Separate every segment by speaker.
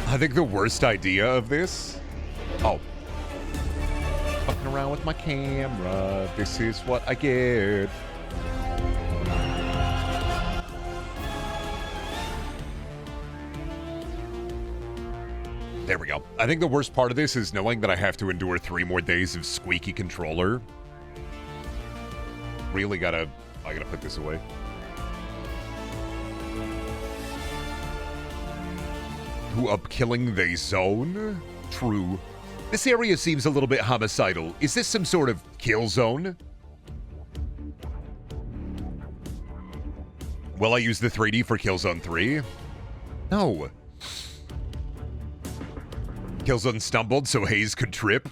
Speaker 1: I think the worst idea of this... Oh. Fucking around with my camera. This is what I get. There we go. I think the worst part of this is knowing that I have to endure 3 more days of squeaky controller. Really gotta... I gotta put this away. Who up killing the zone? True. This area seems a little bit homicidal. Is this some sort of kill zone? Will I use the 3D for Killzone 3? No. Killzone stumbled so Hayes could trip.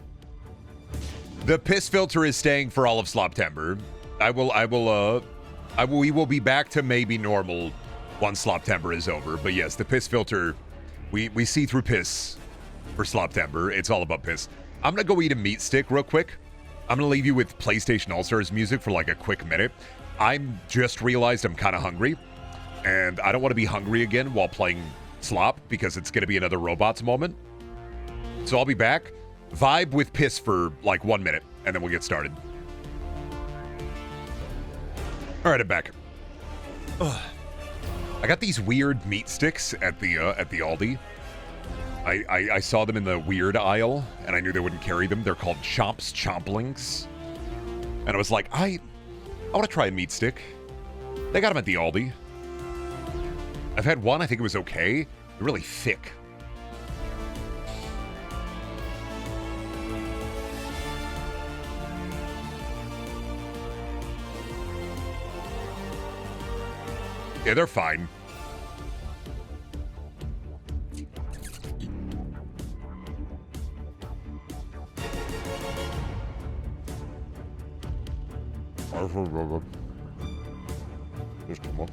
Speaker 1: The piss filter is staying for all of Sloptember. We will be back to maybe normal once Sloptember is over. But yes, the piss filter, we see through piss for Sloptember. It's all about piss. I'm gonna go eat a meat stick real quick. I'm gonna leave you with PlayStation All-Stars music for like a quick minute. I'm just realized I'm kind of hungry, and I don't want to be hungry again while playing Slop because it's gonna be another robots moment. So I'll be back. Vibe with piss for like 1 minute, and then we'll get started. All right, I'm back. Ugh. I got these weird meat sticks at the Aldi. I saw them in the weird aisle, and I knew they wouldn't carry them. They're called Chomps Chomplings. And I was like, I want to try a meat stick. They got them at the Aldi. I've had one. I think it was okay. They're really thick. Yeah, they're fine. There's 2 more.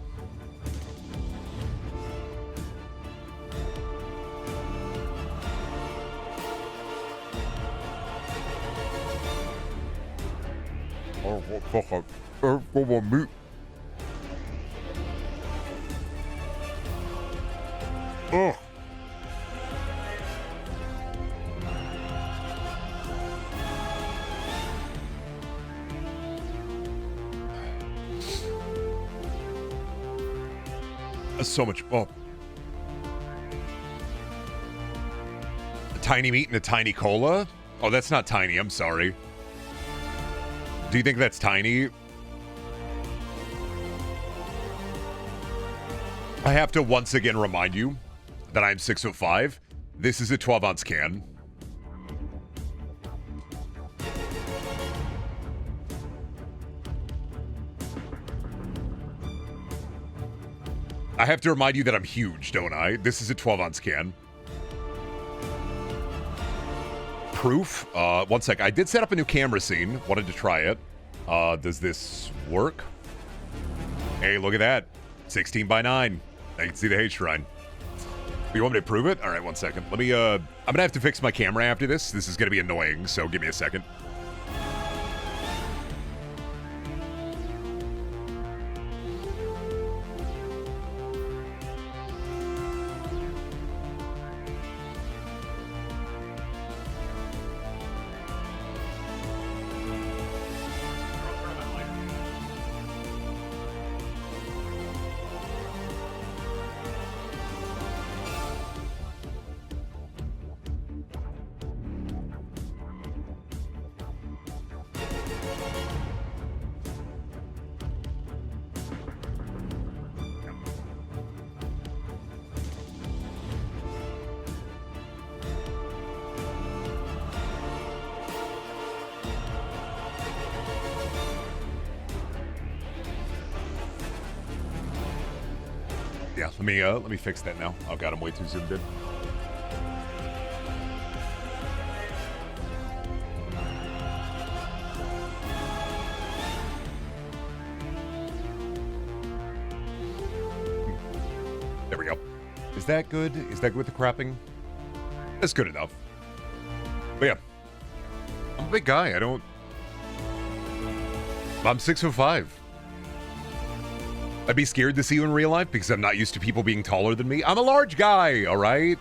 Speaker 1: Oh, fuck. Go on meat. Oh. That's so much. Oh. A tiny meat and a tiny cola? Oh, that's not tiny. I'm sorry. Do you think that's tiny? I have to once again remind you that I'm 6'5". This is a 12-ounce can. I have to remind you that I'm huge, don't I? This is a 12-ounce can. Proof? 1 sec. I did set up a new camera scene. Wanted to try it. Does this work? Hey, look at that. 16 by 9. I can see the hate shrine. You want me to prove it? All right, 1 second. Let me, I'm gonna have to fix my camera after this. This is gonna be annoying, so give me a second. Yeah, let me fix that now. Oh god, I'm way too zoomed in. There we go. Is that good? Is that good with the cropping? That's good enough. But yeah, I'm a big guy. I'm 6'5". I'd be scared to see you in real life because I'm not used to people being taller than me. I'm a large guy, all right?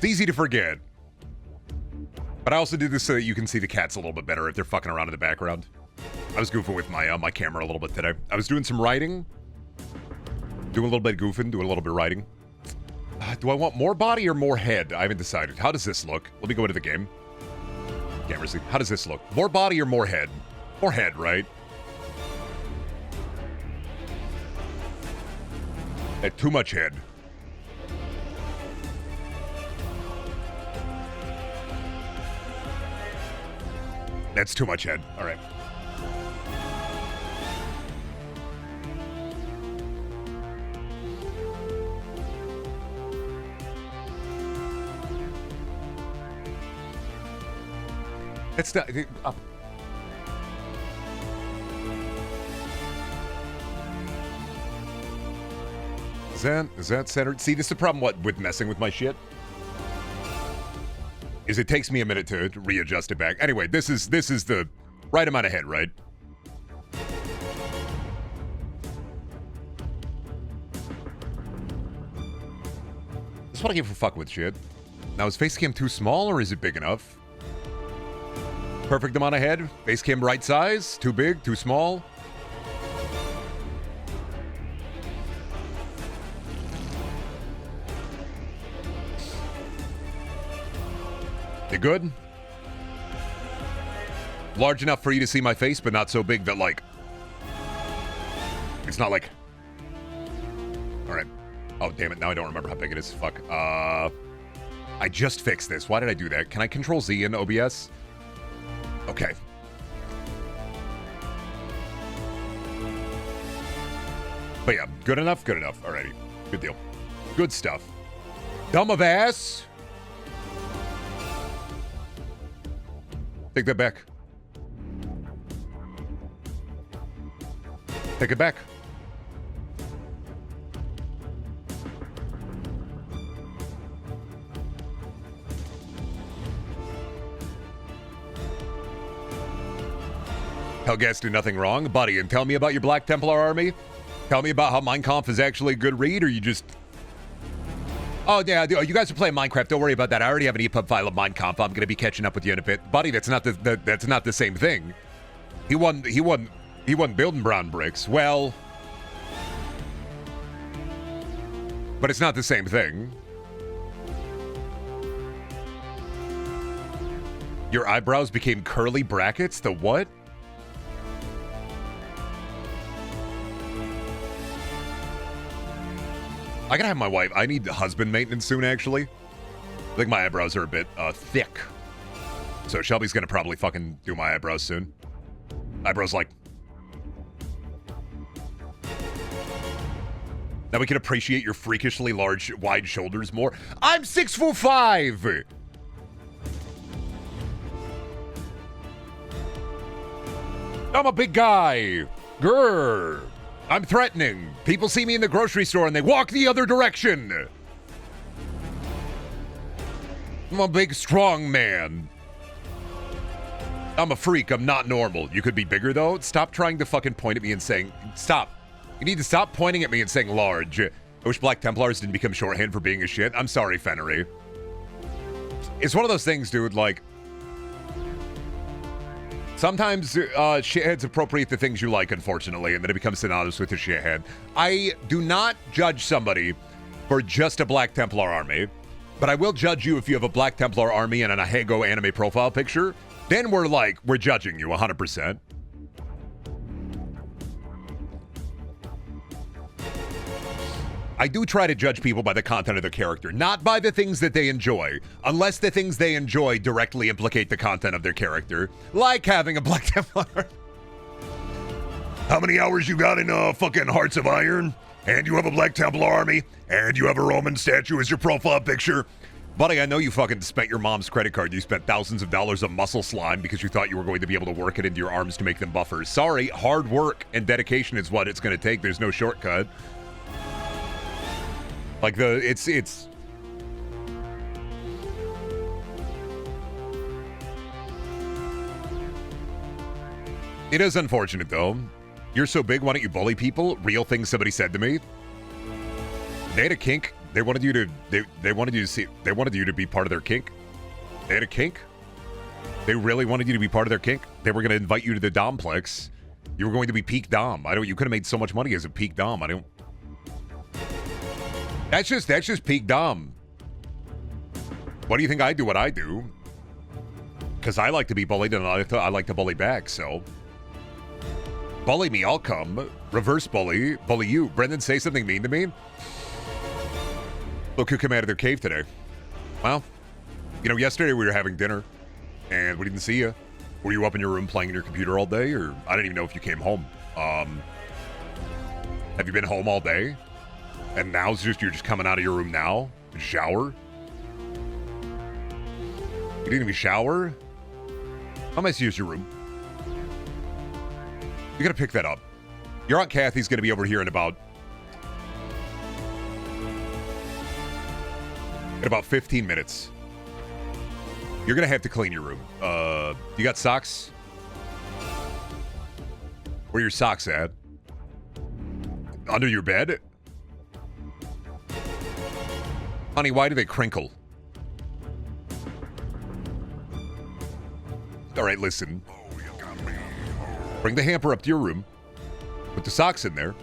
Speaker 1: It's easy to forget. But I also did this so that you can see the cats a little bit better if they're fucking around in the background. I was goofing with my my camera a little bit today. I was doing some writing. Doing a little bit of goofing, doing a little bit of writing. Do I want more body or more head? I haven't decided. How does this look? Let me go into the game. Camera see. How does this look? More body or more head? More head, right? Too much head. That's too much head. All right. It's not. Is that centered? See, this is the problem with messing with my shit. Is it takes me a minute to readjust it back. Anyway, this is the right amount of head, right? That's what I get for fucking with shit. Now, is face cam too small or is it big enough? Perfect amount of head. Face cam right size. Too big, too small. You good? Large enough for you to see my face, but not so big that, like... It's not like... Alright. Oh, damn it. Now I don't remember how big it is. Fuck. I just fixed this. Why did I do that? Can I Control Z in OBS? Okay. But yeah, good enough? Good enough. Alrighty. Good deal. Good stuff. Dumb of ass. Take that back. Take it back. Helghast did nothing wrong. Buddy, and tell me about your Black Templar army. Tell me about how Mein Kampf is actually a good read, or you just... Oh, yeah, you guys are playing Minecraft. Don't worry about that. I already have an EPUB file of Mein Kampf. I'm going to be catching up with you in a bit. Buddy, that's not the same thing. He won building brown bricks. Well... But it's not the same thing. Your eyebrows became curly brackets? The what? I gotta have my wife. I need husband maintenance soon, actually. I think my eyebrows are a bit thick. So Shelby's gonna probably fucking do my eyebrows soon. Eyebrows like... Now we can appreciate your freakishly large, wide shoulders more. I'm 6'5". I'm a big guy. Grr. I'm threatening. People see me in the grocery store and they walk the other direction. I'm a big, strong man. I'm a freak. I'm not normal. You could be bigger, though. Stop trying to fucking point at me and saying... Stop. You need to stop pointing at me and saying large. I wish Black Templars didn't become shorthand for being a shit. I'm sorry, Fennery. It's one of those things, dude, like... Sometimes shitheads appropriate the things you like, unfortunately, and then it becomes synonymous with a shithead. I do not judge somebody for just a Black Templar army, but I will judge you if you have a Black Templar army and a Hego anime profile picture. Then we're judging you 100%. I do try to judge people by the content of their character, not by the things that they enjoy, unless the things they enjoy directly implicate the content of their character, like having a Black Templar. How many hours you got in fucking Hearts of Iron? And you have a Black Templar army? And you have a Roman statue as your profile picture? Buddy, I know you fucking spent your mom's credit card. You spent thousands of dollars on muscle slime because you thought you were going to be able to work it into your arms to make them buffers. Sorry, hard work and dedication is what it's going to take. There's no shortcut. Like it's it is unfortunate though. You're so big, why don't you bully people? Real things somebody said to me. They had a kink They wanted you to they wanted you to see they wanted you to be part of their kink. They had a kink. They really wanted you to be part of their kink. They were going to invite you to the Domplex. You were going to be peak Dom. You could have made so much money as a peak Dom. That's just peak Dom. What do you think I do what I do? Because I like to be bullied and I like to bully back, so. Bully me, I'll come. Reverse bully you. Brendan, say something mean to me. Look who came out of their cave today. Well, yesterday we were having dinner and we didn't see you. Were you up in your room playing in your computer all day? Or I didn't even know if you came home. Have you been home all day? And now you're just coming out of your room now? Shower? You didn't even shower? How messy is your room? You gotta pick that up. Your Aunt Kathy's gonna be over here in about 15 minutes. You're gonna have to clean your room. You got socks? Where are your socks at? Under your bed? Honey, why do they crinkle? All right, listen. Bring the hamper up to your room. Put the socks in there.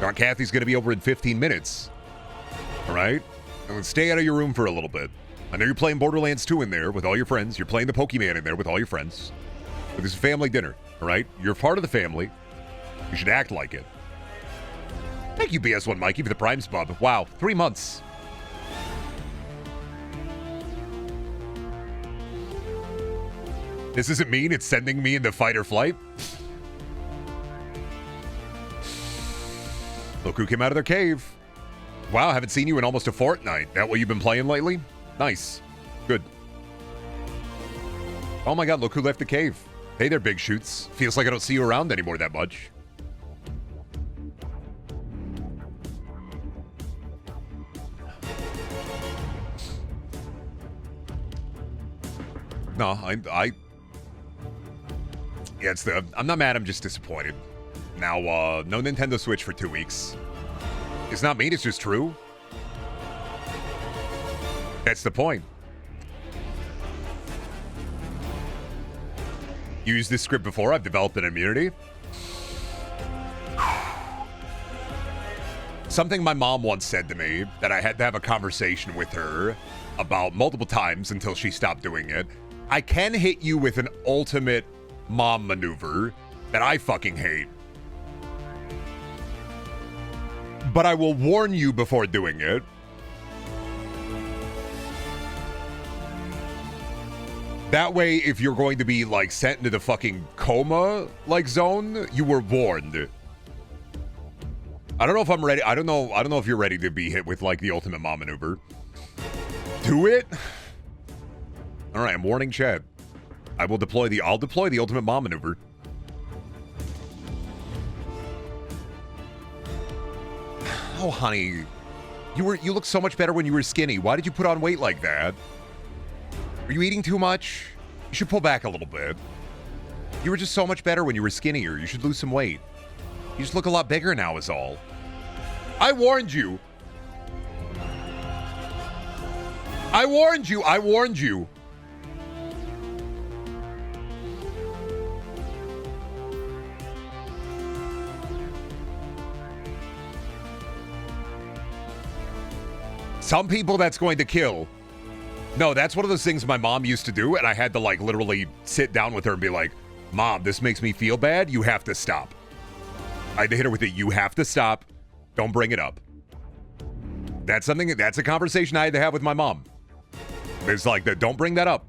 Speaker 1: Aunt Kathy's going to be over in 15 minutes. All right? And then stay out of your room for a little bit. I know you're playing Borderlands 2 in there with all your friends. You're playing the Pokemon in there with all your friends. But this is family dinner, all right? You're part of the family. You should act like it. Thank you, BS1 Mikey, for the Prime Spub. Wow, 3 months. This isn't mean, it's sending me into fight or flight. Look who came out of their cave. Wow, haven't seen you in almost a fortnight. That what you've been playing lately? Nice. Good. Oh my god, look who left the cave. Hey there, big shoots. Feels like I don't see you around anymore that much. No, yeah, I'm not mad, I'm just disappointed. Now, no Nintendo Switch for 2 weeks. It's not mean, it's just true. That's the point. Used this script before, I've developed an immunity. Something my mom once said to me that I had to have a conversation with her about multiple times until she stopped doing it. I can hit you with an ultimate mom maneuver that I fucking hate. But I will warn you before doing it. That way, if you're going to be, like, sent into the fucking coma, like, zone, you were warned. I don't know if I'm ready. I don't know if you're ready to be hit with, like, the ultimate mom maneuver. Do it? All right, I'm warning Chad. I'll deploy the ultimate mom maneuver. Oh, honey. You look so much better when you were skinny. Why did you put on weight like that? Are you eating too much? You should pull back a little bit. You were just so much better when you were skinnier. You should lose some weight. You just look a lot bigger now is all. I warned you. I warned you. I warned you. Some people that's going to kill. No, that's one of those things my mom used to do, and I had to, like, literally sit down with her and be like, Mom, this makes me feel bad. You have to stop. I had to hit her with it. You have to stop. Don't bring it up. That's a conversation I had to have with my mom. It's like, don't bring that up.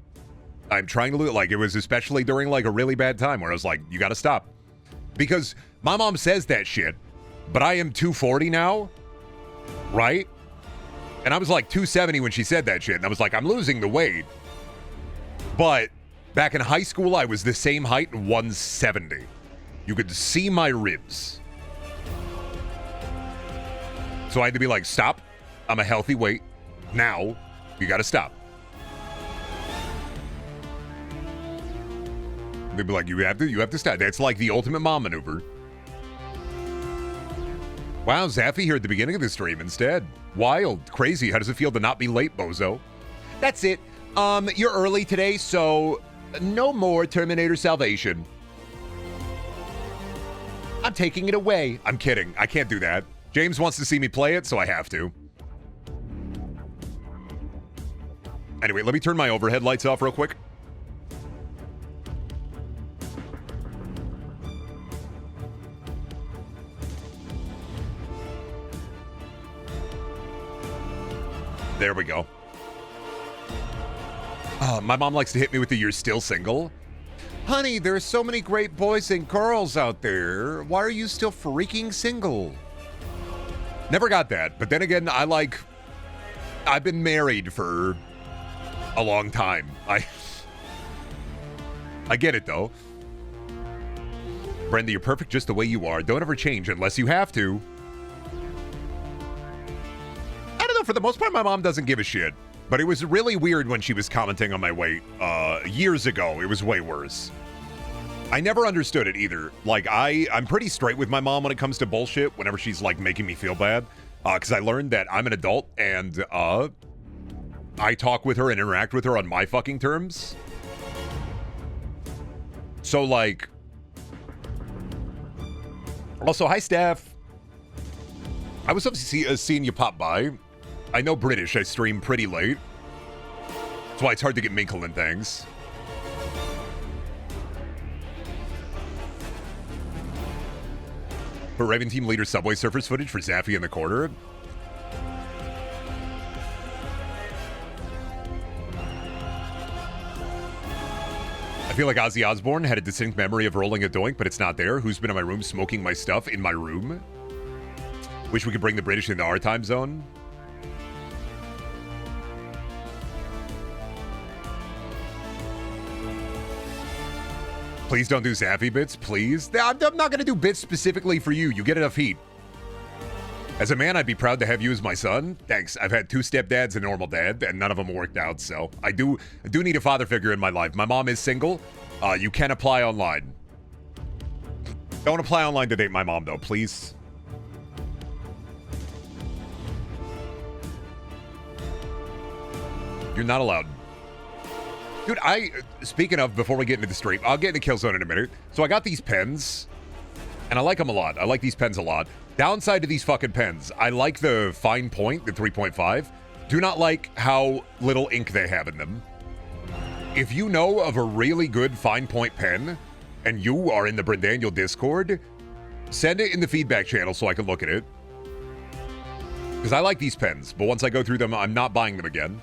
Speaker 1: I'm trying to look, like, it was especially during, like, a really bad time where I was like, you got to stop. Because my mom says that shit, but I am 240 now, right? And I was like 270 when she said that shit. And I was like, I'm losing the weight. But back in high school, I was the same height and 170. You could see my ribs. So I had to be like, stop. I'm a healthy weight. Now, you got to stop. They'd be like, you have to stop. That's like the ultimate mom maneuver. Wow, Zaffy here at the beginning of the stream instead. Wild. Crazy. How does it feel to not be late, bozo? That's it. You're early today, so no more Terminator Salvation. I'm taking it away. I'm kidding. I can't do that. James wants to see me play it, so I have to. Anyway, let me turn my overhead lights off real quick. There we go. My mom likes to hit me with the "you're still single." Honey, there are so many great boys and girls out there. Why are you still freaking single? Never got that. But then again, I've been married for a long time. I get it, though. Brenda, you're perfect just the way you are. Don't ever change unless you have to. I don't know. For the most part, my mom doesn't give a shit. But it was really weird when she was commenting on my weight years ago. It was way worse. I never understood it either. Like, I'm pretty straight with my mom when it comes to bullshit whenever she's, like, making me feel bad. Because I learned that I'm an adult and I talk with her and interact with her on my fucking terms. So, like... Also, hi, Steph. I was obviously seeing you pop by. I know British. I stream pretty late. That's why it's hard to get Minkle and things. For Raven Team Leader Subway Surfers footage for Zaffy in the corner. I feel like Ozzy Osbourne had a distinct memory of rolling a doink, but it's not there. Who's been in my room smoking my stuff in my room? Wish we could bring the British into our time zone. Please don't do Zaffy bits, please. I'm not going to do bits specifically for you. You get enough heat. As a man, I'd be proud to have you as my son. Thanks. I've had 2 stepdads and a normal dad, and none of them worked out, so I do need a father figure in my life. My mom is single. You can apply online. Don't apply online to date my mom, though, please. You're not allowed. Dude, speaking of, before we get into the stream, I'll get into Killzone in a minute. So I got these pens, and I like them a lot. I like these pens a lot. Downside to these fucking pens, I like the fine point, the 3.5. Do not like how little ink they have in them. If you know of a really good fine point pen, and you are in the Brendaniel Discord, send it in the feedback channel so I can look at it. Because I like these pens, but once I go through them, I'm not buying them again.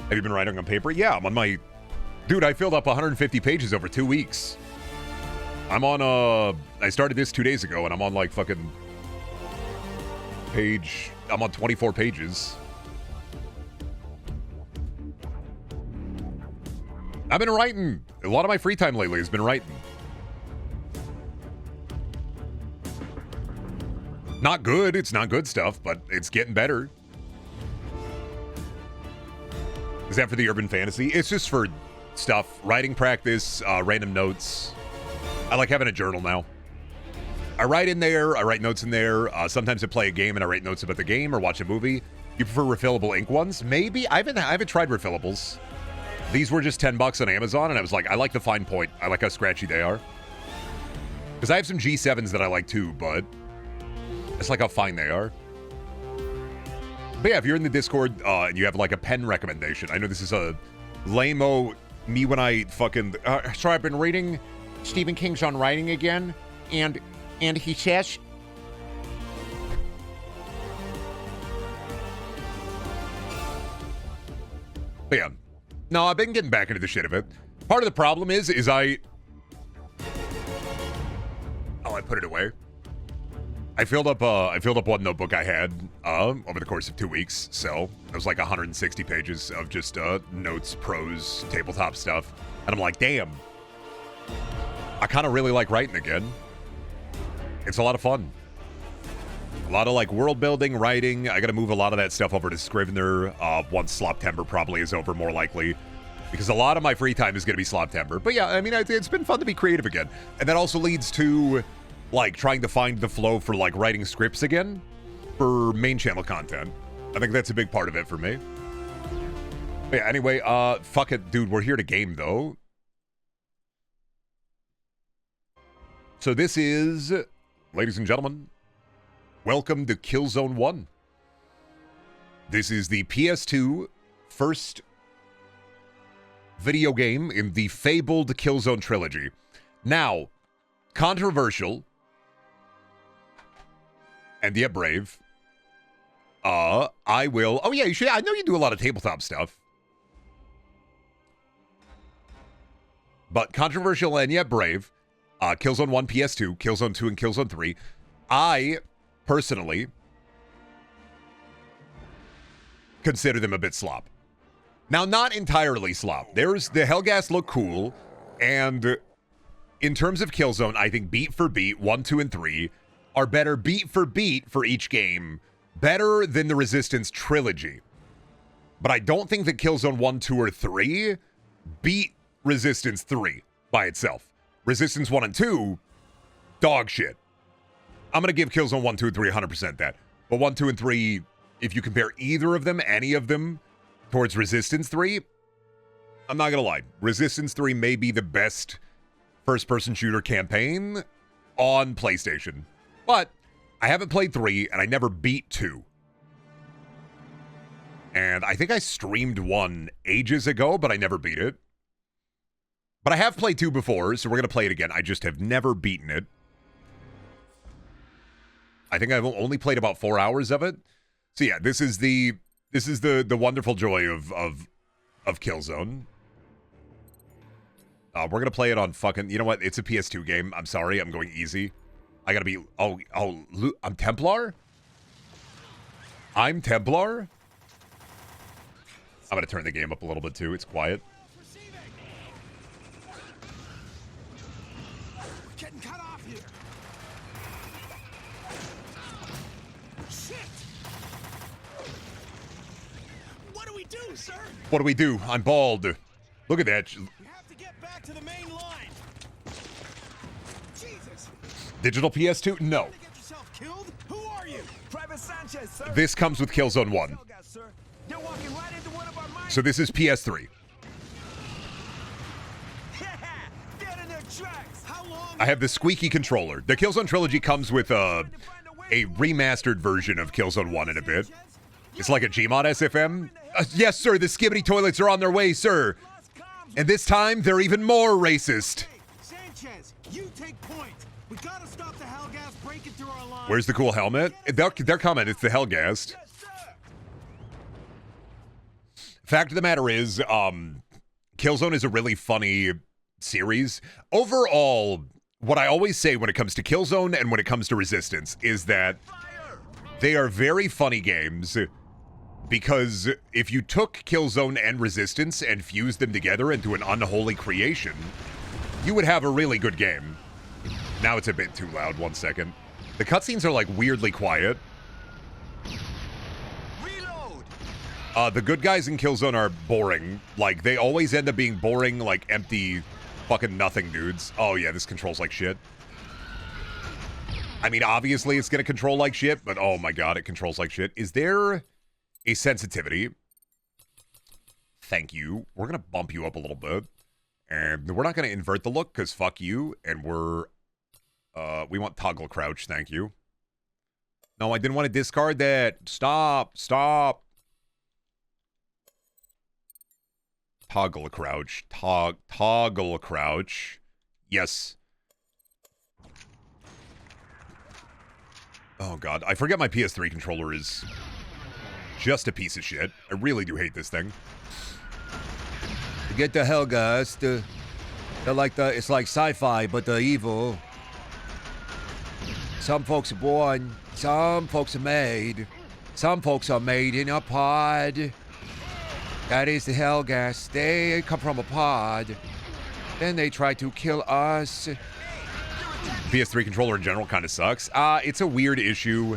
Speaker 1: Have you been writing on paper? Yeah, I'm on my... Dude, I filled up 150 pages over 2 weeks. I'm on, I started this 2 days ago, and I'm on, like, fucking... I'm on 24 pages. I've been writing. A lot of my free time lately has been writing. Not good. It's not good stuff, but it's getting better. Is that for the urban fantasy? It's just for stuff. Writing practice, random notes. I like having a journal now. I write in there. I write notes in there. Sometimes I play a game and I write notes about the game or watch a movie. You prefer refillable ink ones? Maybe. I haven't tried refillables. These were just $10 on Amazon, and I was like, I like the fine point. I like how scratchy they are. Because I have some G7s that I like too, but it's like how fine they are. But yeah, if you're in the Discord and you have like a pen recommendation, I know this is a lame-o me when I fucking... so I've been reading Stephen King's on writing again, and he says... But yeah. No, I've been getting back into the shit of it. Part of the problem is I... Oh, I put it away. I filled up one notebook I had over the course of 2 weeks. So it was like 160 pages of just notes, prose, tabletop stuff. And I'm like, damn. I kind of really like writing again. It's a lot of fun. A lot of like world building, writing. I got to move a lot of that stuff over to Scrivener once Sloptember probably is over, more likely. Because a lot of my free time is going to be Sloptember. But yeah, I mean, it's been fun to be creative again. And that also leads to like trying to find the flow for like writing scripts again for main channel content. I think that's a big part of it for me. But yeah, anyway, fuck it, dude. We're here to game, though. So this is, ladies and gentlemen, welcome to Killzone 1. This is the PS2 first video game in the fabled Killzone trilogy. Now, controversial, and yet brave. I will. Oh yeah, you should. I know you do a lot of tabletop stuff, but controversial and yet brave. Killzone 1 PS2, Killzone 2, and Killzone 3. I personally consider them a bit slop. Now, not entirely slop. There's the Hellgas look cool, and in terms of Killzone, I think beat for beat, 1, 2, and 3 are better beat for each game, better than the Resistance trilogy. But I don't think that Killzone 1, 2, or 3 beat Resistance 3 by itself. Resistance 1 and 2, dog shit. I'm going to give Killzone 1, 2, and 3 100% that. But 1, 2, and 3, if you compare either of them, any of them, towards Resistance 3, I'm not going to lie. Resistance 3 may be the best first-person shooter campaign on PlayStation. But I haven't played 3, and I never beat 2. And I think I streamed 1 ages ago, but I never beat it. But I have played 2 before, so we're going to play it again. I just have never beaten it. I think I've only played about 4 hours of it. So yeah, this is the wonderful joy of Killzone. We're going to play it on fucking... You know what? It's a PS2 game. I'm sorry. I'm going easy. I got to be... I'm Templar? I'm Templar? I'm going to turn the game up a little bit, too. It's quiet.
Speaker 2: Getting cut off here. Shit! What do we do, sir?
Speaker 1: What do we do? I'm bald. Look at that.
Speaker 2: We have to get back to the main line. Jesus!
Speaker 1: Digital PS2? No.
Speaker 2: Get yourself killed? Who are you? Private Sanchez, sir.
Speaker 1: This comes with Killzone 1.
Speaker 2: They're walking right into one of our mines.
Speaker 1: So this is PS3.
Speaker 2: Dead in their tracks. How long?
Speaker 1: I have the squeaky controller. The Killzone trilogy comes with a remastered version of Killzone 1 in a bit. It's like a Gmod SFM. Yes, sir, the skibbity toilets are on their way, sir. And this time, they're even more racist.
Speaker 2: Sanchez, you take point. We gotta stop the Hellgas breaking through our line.
Speaker 1: Where's the cool helmet? They're coming. It's the Hellgas. Fact of the matter is, Killzone is a really funny series. Overall, what I always say when it comes to Killzone and when it comes to Resistance is that they are very funny games, because if you took Killzone and Resistance and fused them together into an unholy creation, you would have a really good game. Now it's a bit too loud. 1 second. The cutscenes are like weirdly quiet. The good guys in Killzone are boring. Like, they always end up being boring, like, empty fucking nothing dudes. Oh, yeah, this controls like shit. I mean, obviously it's gonna control like shit, but oh my god, it controls like shit. Is there a sensitivity? Thank you. We're gonna bump you up a little bit. And we're not gonna invert the look, because fuck you, and we want toggle crouch, thank you. No, I didn't want to discard that. Stop. Toggle crouch. Toggle crouch. Yes. Oh, God. I forget my PS3 controller is just a piece of shit. I really do hate this thing. Get the Hellgas. They're like it's like sci-fi, but they're evil. Some folks are born. Some folks are made. Some folks are made in a pod. That is the Hellgas. They come from a pod. Then they try to kill us. PS3 controller in general kind of sucks. It's a weird issue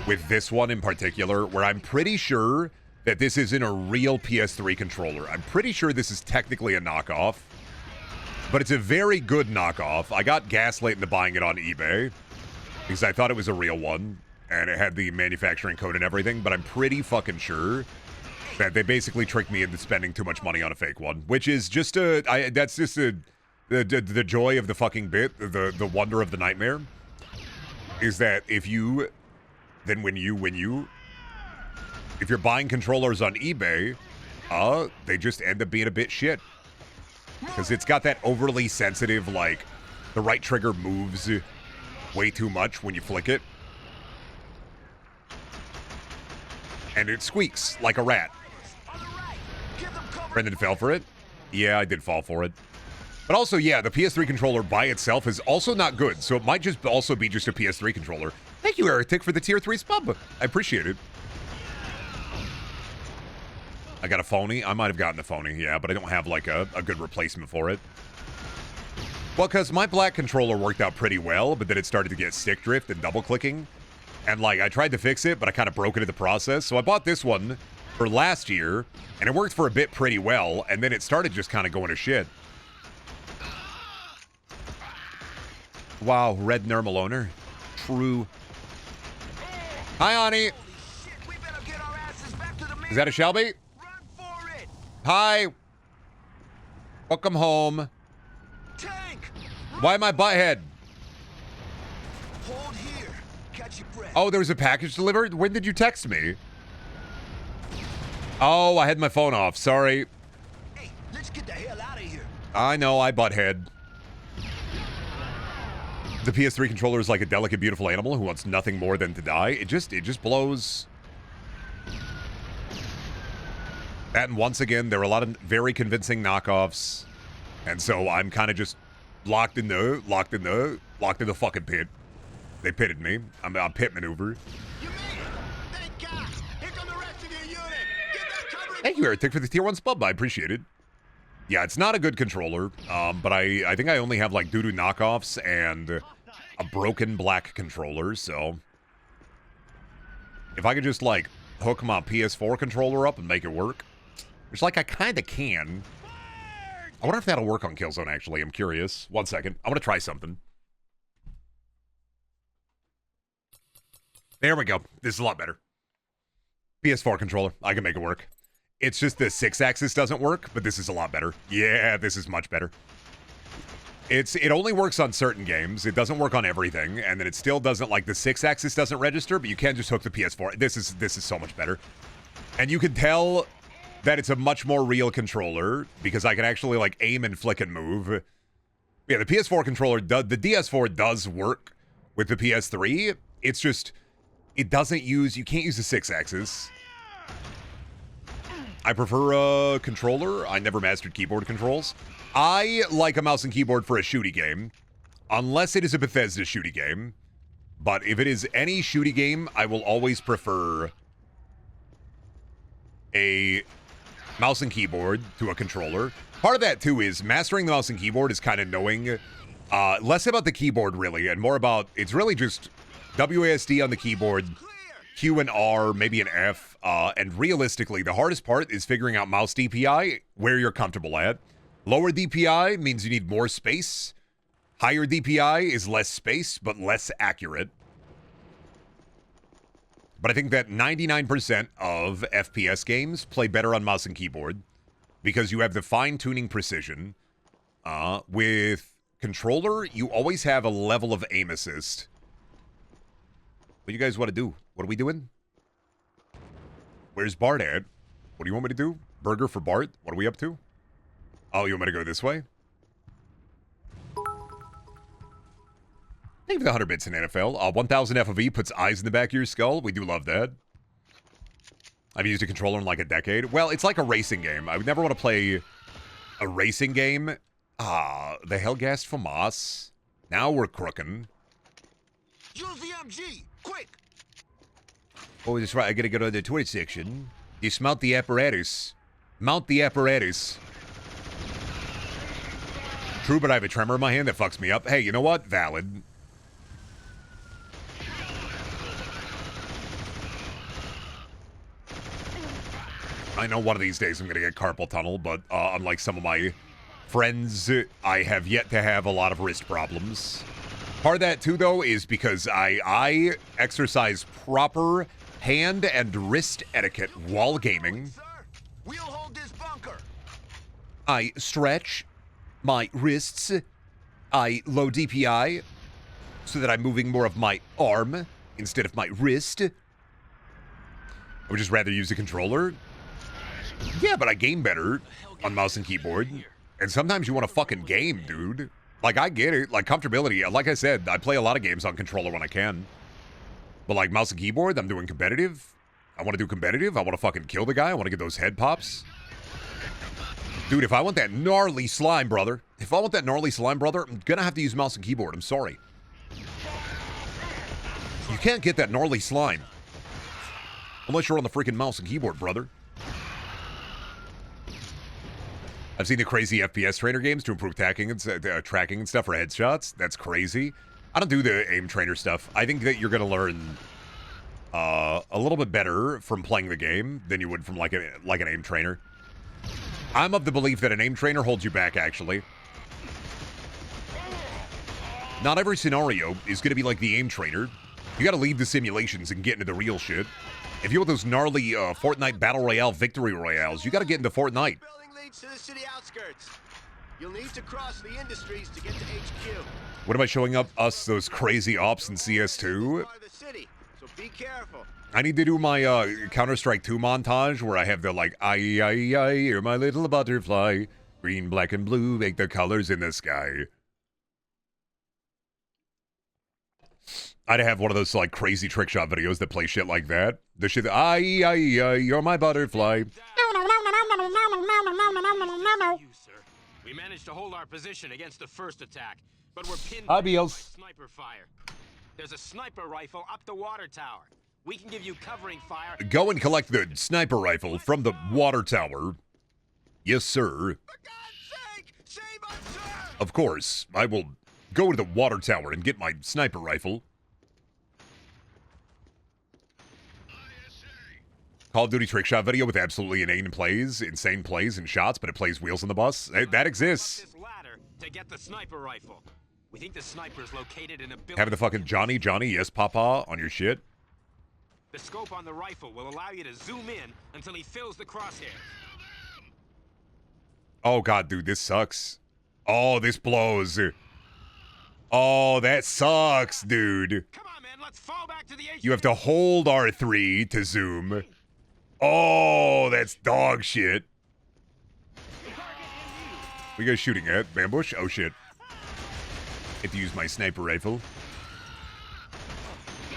Speaker 1: with this one in particular, where I'm pretty sure that this isn't a real PS3 controller. I'm pretty sure this is technically a knockoff, but it's a very good knockoff. I got gaslit into buying it on eBay because I thought it was a real one. and it had the manufacturing code and everything, but I'm pretty fucking sure that they basically tricked me into spending too much money on a fake one, which is just that's just the joy of the fucking bit, the wonder of the nightmare, is that if you're buying controllers on eBay, they just end up being a bit shit. Because it's got that overly sensitive, like, the right trigger moves way too much when you flick it. And it squeaks like a rat. Brendan fell for it. Yeah, I did fall for it. But also, yeah, the PS3 controller by itself is also not good, so it might just also be just a PS3 controller. Thank you, Eric, for the tier 3 spub. I appreciate it. I got a phony. I might have gotten the phony, yeah, but I don't have, like, a good replacement for it. Well, because my black controller worked out pretty well, but then it started to get stick drift and double-clicking. And, like, I tried to fix it, but I kind of broke it in the process. So I bought this one for last year, and it worked for a bit pretty well, and then it started just kind of going to shit. Wow, red Nermal owner. True. Hi, Ani. Is that a Shelby? Hi. Welcome home.
Speaker 2: Tank!
Speaker 1: Why my butthead?
Speaker 2: Hold here. Catch your breath.
Speaker 1: Oh, there was a package delivered? When did you text me? Oh, I had my phone off. Sorry.
Speaker 2: Hey, let's get the hell out of here.
Speaker 1: I know, I butthead. The PS3 controller is like a delicate, beautiful animal who wants nothing more than to die. It just blows. That, and once again, there are a lot of very convincing knockoffs. And so I'm kind of just locked in the fucking pit. They pitted me. I'm a pit maneuver.
Speaker 2: You made it. Thank God. Here come the rest of your unit. Get that cover.
Speaker 1: Thank you, Eric, for the tier 1 spub. I appreciate it. Yeah, it's not a good controller, but I think I only have, like, doo-doo knockoffs and a broken black controller, so if I could just, like, hook my PS4 controller up and make it work, which, like, I kind of can. I wonder if that'll work on Killzone, actually. I'm curious. 1 second. I want to try something. There we go. This is a lot better. PS4 controller. I can make it work. It's just the 6-axis doesn't work, but this is a lot better. Yeah, this is much better. It only works on certain games. It doesn't work on everything, and then it still doesn't, like, the 6-axis doesn't register, but you can just hook the PS4. This is so much better. And you can tell that it's a much more real controller, because I can actually, like, aim and flick and move. Yeah, the PS4 controller, the DS4 does work with the PS3. It's just, it doesn't use, you can't use the 6-axis. I prefer a controller. I never mastered keyboard controls. I like a mouse and keyboard for a shooty game, unless it is a Bethesda shooty game. But if it is any shooty game, I will always prefer a mouse and keyboard to a controller. Part of that, too, is mastering the mouse and keyboard is kind of knowing less about the keyboard, really, and more about, it's really just WASD on the keyboard, Q and R, maybe an F, and realistically, the hardest part is figuring out mouse DPI, where you're comfortable at. Lower DPI means you need more space. Higher DPI is less space, but less accurate. But I think that 99% of FPS games play better on mouse and keyboard because you have the fine-tuning precision. With controller, you always have a level of aim assist. What do you guys want to do? What are we doing? Where's Bart at? What do you want me to do? Burger for Bart? What are we up to? Oh, you want me to go this way? Thank you for the 100 bits in NFL. 1000 FOV puts eyes in the back of your skull. We do love that. I've used a controller in like a decade. Well, it's like a racing game. I would never want to play a racing game. The Hellgast FAMAS. Now we're crooking.
Speaker 2: Use the MG, quick.
Speaker 1: Oh, that's right. I gotta go to the toilet section. Dismount the apparatus. Mount the apparatus. True, but I have a tremor in my hand that fucks me up. Hey, you know what? Valid. I know one of these days I'm gonna get carpal tunnel, but unlike some of my friends, I have yet to have a lot of wrist problems. Part of that, too, though, is because I exercise proper hand and wrist etiquette while gaming.
Speaker 3: We'll hold this bunker.
Speaker 1: I stretch my wrists. I low DPI so that I'm moving more of my arm instead of my wrist. I would just rather use a controller. Yeah, but I game better on mouse and keyboard. And sometimes you want to fucking game, dude. Like, I get it. Like, comfortability. Like I said, I play a lot of games on controller when I can. But, like, mouse and keyboard, I'm doing competitive. I want to do competitive. I want to fucking kill the guy. I want to get those head pops. Dude, if I want that gnarly slime, brother. If I want that gnarly slime, brother, I'm going to have to use mouse and keyboard. I'm sorry. You can't get that gnarly slime. Unless you're on the freaking mouse and keyboard, brother. I've seen the crazy FPS trainer games to improve tracking and stuff for headshots. That's crazy. I don't do the aim trainer stuff. I think that you're going to learn a little bit better from playing the game than you would from like an aim trainer. I'm of the belief that an aim trainer holds you back, actually. Not every scenario is going to be like the aim trainer. You got to leave the simulations and get into the real shit. If you want those gnarly Fortnite Battle Royale victory royales, you got to get into Fortnite.
Speaker 3: To the city outskirts. You'll need to cross the industries to get to HQ.
Speaker 1: What am I showing up us those crazy ops in CS2?
Speaker 3: The city, so be careful.
Speaker 1: I need to do my Counter-Strike 2 montage where I have the like, I, you're my little butterfly. Green, black, and blue make the colors in the sky. I'd have one of those like crazy trick shot videos that play shit like that. The shit that, I, you're my butterfly.
Speaker 4: You, sir. We managed to hold our position against the first attack, but we're pinned by sniper fire. There's a sniper rifle up the water tower. We can give you covering fire.
Speaker 1: Go and collect the sniper rifle from the water tower. Yes, sir.
Speaker 3: For God's sake, save us, sir!
Speaker 1: Of course, I will go to the water tower and get my sniper rifle. Call of Duty trick shot video with absolutely insane plays and shots, but it plays wheels on the bus. That exists.
Speaker 4: This ladder to get the sniper rifle. We think the sniper is located in a building.
Speaker 1: Having the fucking Johnny, yes, papa on your shit.
Speaker 4: The scope on the rifle will allow you to zoom in until he fills the crosshairs.
Speaker 1: Oh god, dude, this sucks. Oh, this blows. Oh, that sucks, dude.
Speaker 4: Come on, man, let's fall back to the HQ.
Speaker 1: You have to hold R3 to zoom. Oh, that's dog shit. What are you guys shooting at? Bambush? Oh, shit. Get to use my sniper rifle.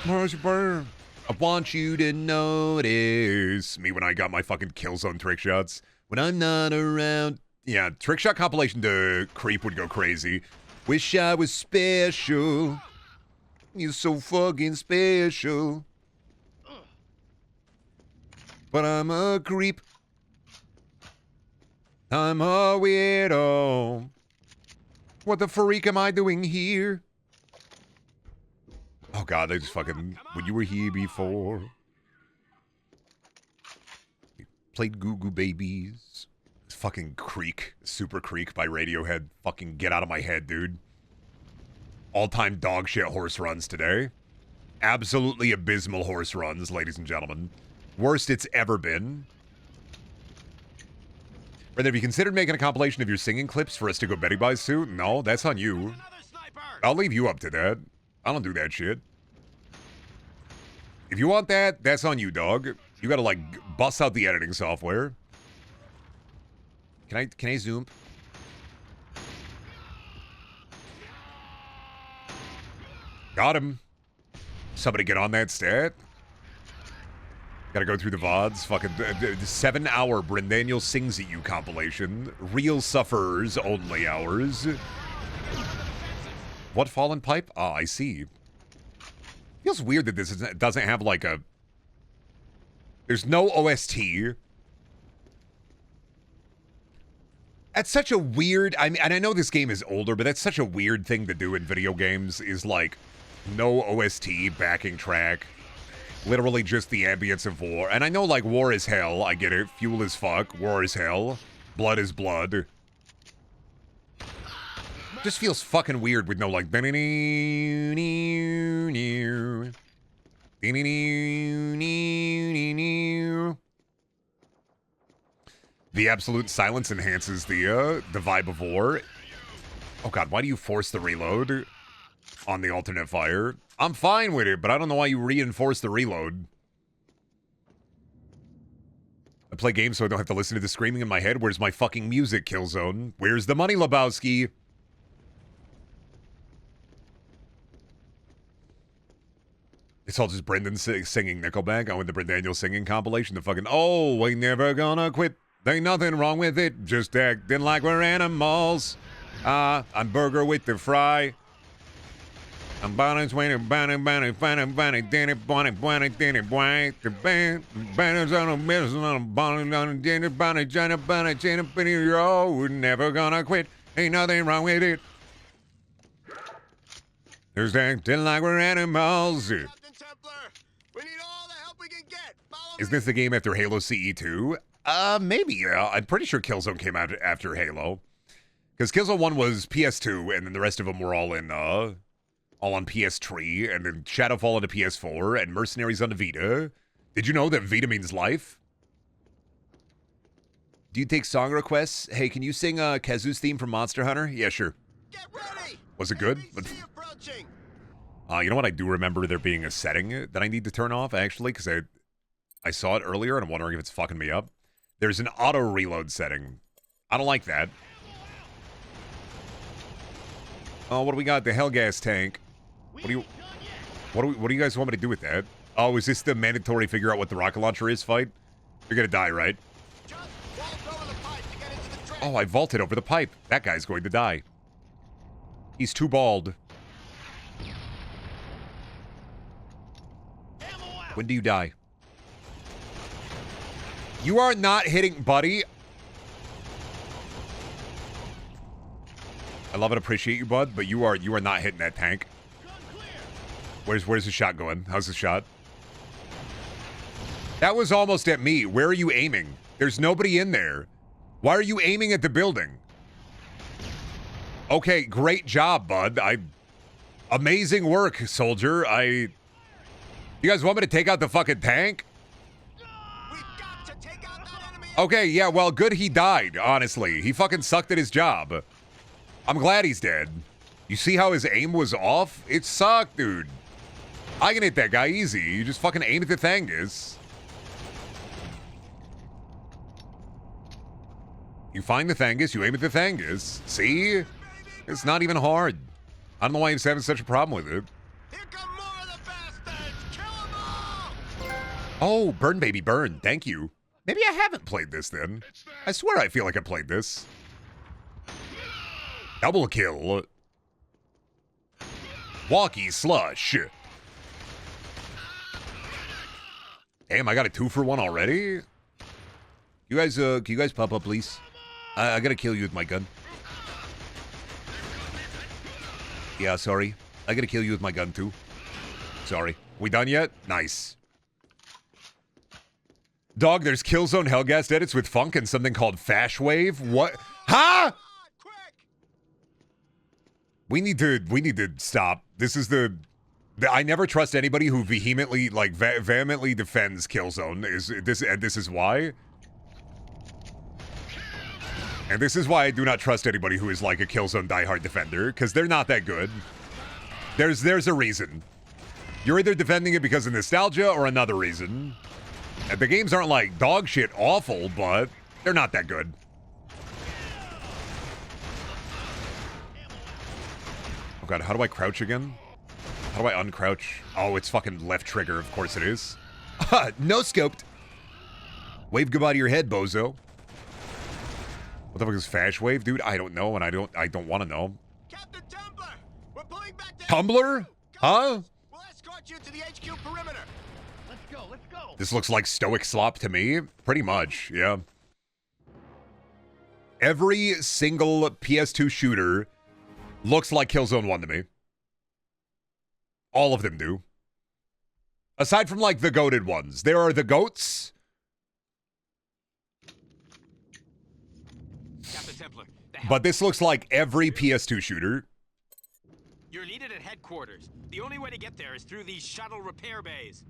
Speaker 1: I want you to notice me when I got my fucking Killzone trick shots. When I'm not around. Yeah, trick shot compilation to Creep would go crazy. Wish I was special. You're so fucking special. But I'm a creep. I'm a weirdo. What the freak am I doing here? Oh god, they just fucking... When you were here before. We played Goo Goo Babies. It's fucking Creek. Super Creek by Radiohead. Fucking get out of my head, dude. All-time dog shit horse runs today. Absolutely abysmal horse runs, ladies and gentlemen. Worst it's ever been. Brother, have you considered making a compilation of your singing clips for us to go Betty Buys to? No, that's on you. I'll leave you up to that. I don't do that shit. If you want that, that's on you, dog. You gotta, like, bust out the editing software. Can I zoom? Got him. Somebody get on that stat. Gotta go through the VODs. Fucking the 7-hour Brendaniel Sings At You compilation. Real sufferers only hours. What fallen pipe? Ah, I see. Feels weird that this doesn't have like a... There's no OST. That's such a weird... I mean, and I know this game is older, but that's such a weird thing to do in video games, is like no OST backing track. Literally just the ambience of war. And I know, like, war is hell. I get it. Fuel is fuck. War is hell. Blood is blood. Just feels fucking weird with no like. The absolute silence enhances the vibe of war. Oh god, why do you force the reload on the alternate fire? I'm fine with it, but I don't know why you reinforce the reload. I play games so I don't have to listen to the screaming in my head. Where's my fucking music, Killzone? Where's the money, Lebowski? It's all just Brendan singing Nickelback. I went to Brendaniel singing compilation. The fucking, oh, we never gonna quit. There ain't nothing wrong with it. Just acting like we're animals. I'm burger with the fry. I'm banners when banner dinner the band banners on a business on a bonnet on a dinner oh, we're never gonna quit. Ain't nothing wrong with it. There's acting like we're animals.
Speaker 3: Captain Templar, we need all the help we can get. Follow
Speaker 1: Is
Speaker 3: me.
Speaker 1: this the game after Halo CE 2? Maybe, yeah. I'm pretty sure Killzone came out after Halo. Because Killzone 1 was PS2, and then the rest of them were all on PS3, and then Shadowfall onto PS4, and Mercenaries on the Vita. Did you know that Vita means life? Do you take song requests? Hey, can you sing Kazu's theme from Monster Hunter? Yeah, sure.
Speaker 3: Get ready.
Speaker 1: Was it good?
Speaker 3: NBC approaching.
Speaker 1: You know what? I do remember there being a setting that I need to turn off, actually, because I saw it earlier, and I'm wondering if it's fucking me up. There's an auto-reload setting. I don't like that. Oh, what do we got? The Hellgas tank. What do you guys want me to do with that? Oh, is this the mandatory figure out what the rocket launcher is fight? You're gonna die, right?
Speaker 3: Just vault over the pipe to get into the trench.
Speaker 1: Oh, I vaulted over the pipe. That guy's going to die. He's too bald. When do you die? You are not hitting, buddy. I love and appreciate you, bud, but you are not hitting that tank. Where's the shot going? How's the shot? That was almost at me. Where are you aiming? There's nobody in there. Why are you aiming at the building? Okay, great job, bud. Amazing work, soldier. You guys want me to take out the fucking tank?
Speaker 3: We've got to take out that enemy.
Speaker 1: Okay, yeah, well, good he died, honestly. He fucking sucked at his job. I'm glad he's dead. You see how his aim was off? It sucked, dude. I can hit that guy easy. You just fucking aim at the Thangus. You find the Thangus, you aim at the Thangus. See? It's not even hard. I don't know why he's having such a problem with it.
Speaker 3: Here come more of the bastards. Kill them all.
Speaker 1: Oh, burn, baby, burn. Thank you. Maybe I haven't played this then. I swear I feel like I played this. Double kill. Walkie slush. Damn, I got a 2-for-1 already? You guys, can you guys pop up, please? I gotta kill you with my gun. Yeah, sorry. I gotta kill you with my gun, too. Sorry. We done yet? Nice. Dog, there's Killzone Hellgas edits with funk and something called Fash Wave. What? Huh?
Speaker 3: Quick.
Speaker 1: We need to stop. This is the I never trust anybody who vehemently, like, vehemently defends Killzone. This is why. And this is why I do not trust anybody who is like a Killzone diehard defender, because they're not that good. There's a reason. You're either defending it because of nostalgia or another reason. And the games aren't like dog shit awful, but they're not that good. Oh god, how do I crouch again? How do I uncrouch? Oh, it's fucking left trigger, of course it is. No scoped. Wave goodbye to your head, bozo. What the fuck is Fash Wave, dude? I don't know, and I don't want to know.
Speaker 3: Captain Tumbler, we're pulling back to
Speaker 1: Tumbler? Huh?
Speaker 3: We'll escort you to the HQ perimeter.
Speaker 2: Let's go, let's go.
Speaker 1: This looks like Stoic Slop to me. Pretty much, yeah. Every single PS2 shooter looks like Killzone 1 to me. All of them do. Aside from, like, the goated ones. There are the goats.
Speaker 4: Captain Templar.
Speaker 1: But this looks like every PS2 shooter.
Speaker 4: You're needed at headquarters. The only way to get there is through these shuttle repair bays.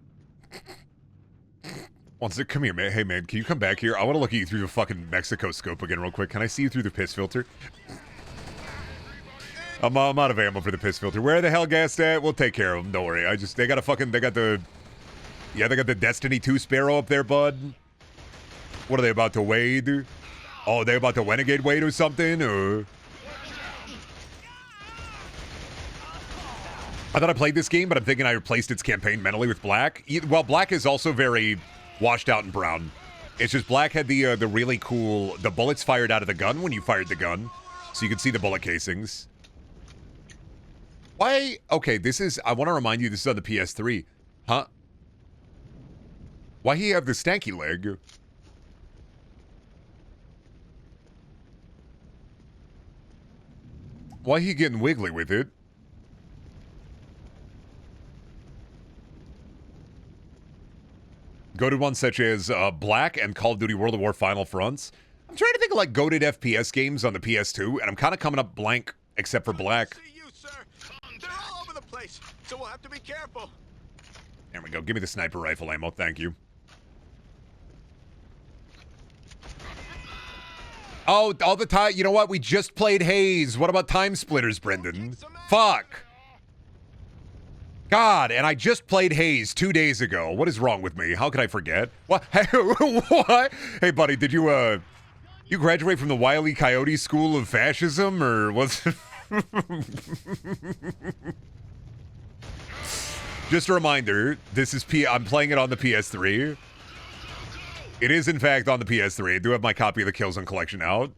Speaker 1: Come here, man. Hey, man, can you come back here? I want to look at you through the fucking Mexico scope again real quick. Can I see you through the piss filter? I'm out of ammo for the piss filter. Where the hell gassed at? We'll take care of them. Don't worry. They got the Destiny 2 Sparrow up there, bud. What are they about to wade? Oh, they about to renegade wade or something? Or... I thought I played this game, but I'm thinking I replaced its campaign mentally with Black. Well, Black is also very washed out and brown. It's just Black had the really cool... The bullets fired out of the gun when you fired the gun. So you could see the bullet casings. Why? Okay, this is... I want to remind you, this is on the PS3. Huh? Why he have the stanky leg? Why he getting wiggly with it? Goated ones such as Black and Call of Duty World at War Final Fronts. I'm trying to think of like goated FPS games on the PS2, and I'm kind of coming up blank except for Black.
Speaker 3: See you, sir. They're all over the place, so we'll have to be careful.
Speaker 1: There we go. Give me the sniper rifle ammo. Thank you. Oh, all the time. You know what? We just played Haze. What about Time Splitters, Brendan? Fuck. God, and I just played Haze 2 days ago. What is wrong with me? How could I forget? What? What? Hey, buddy, did you graduate from the Wile E. Coyote School of Fascism, or was... Just a reminder, this is I'm playing it on the PS3. It is, in fact, on the PS3. I do have my copy of the Killzone collection out.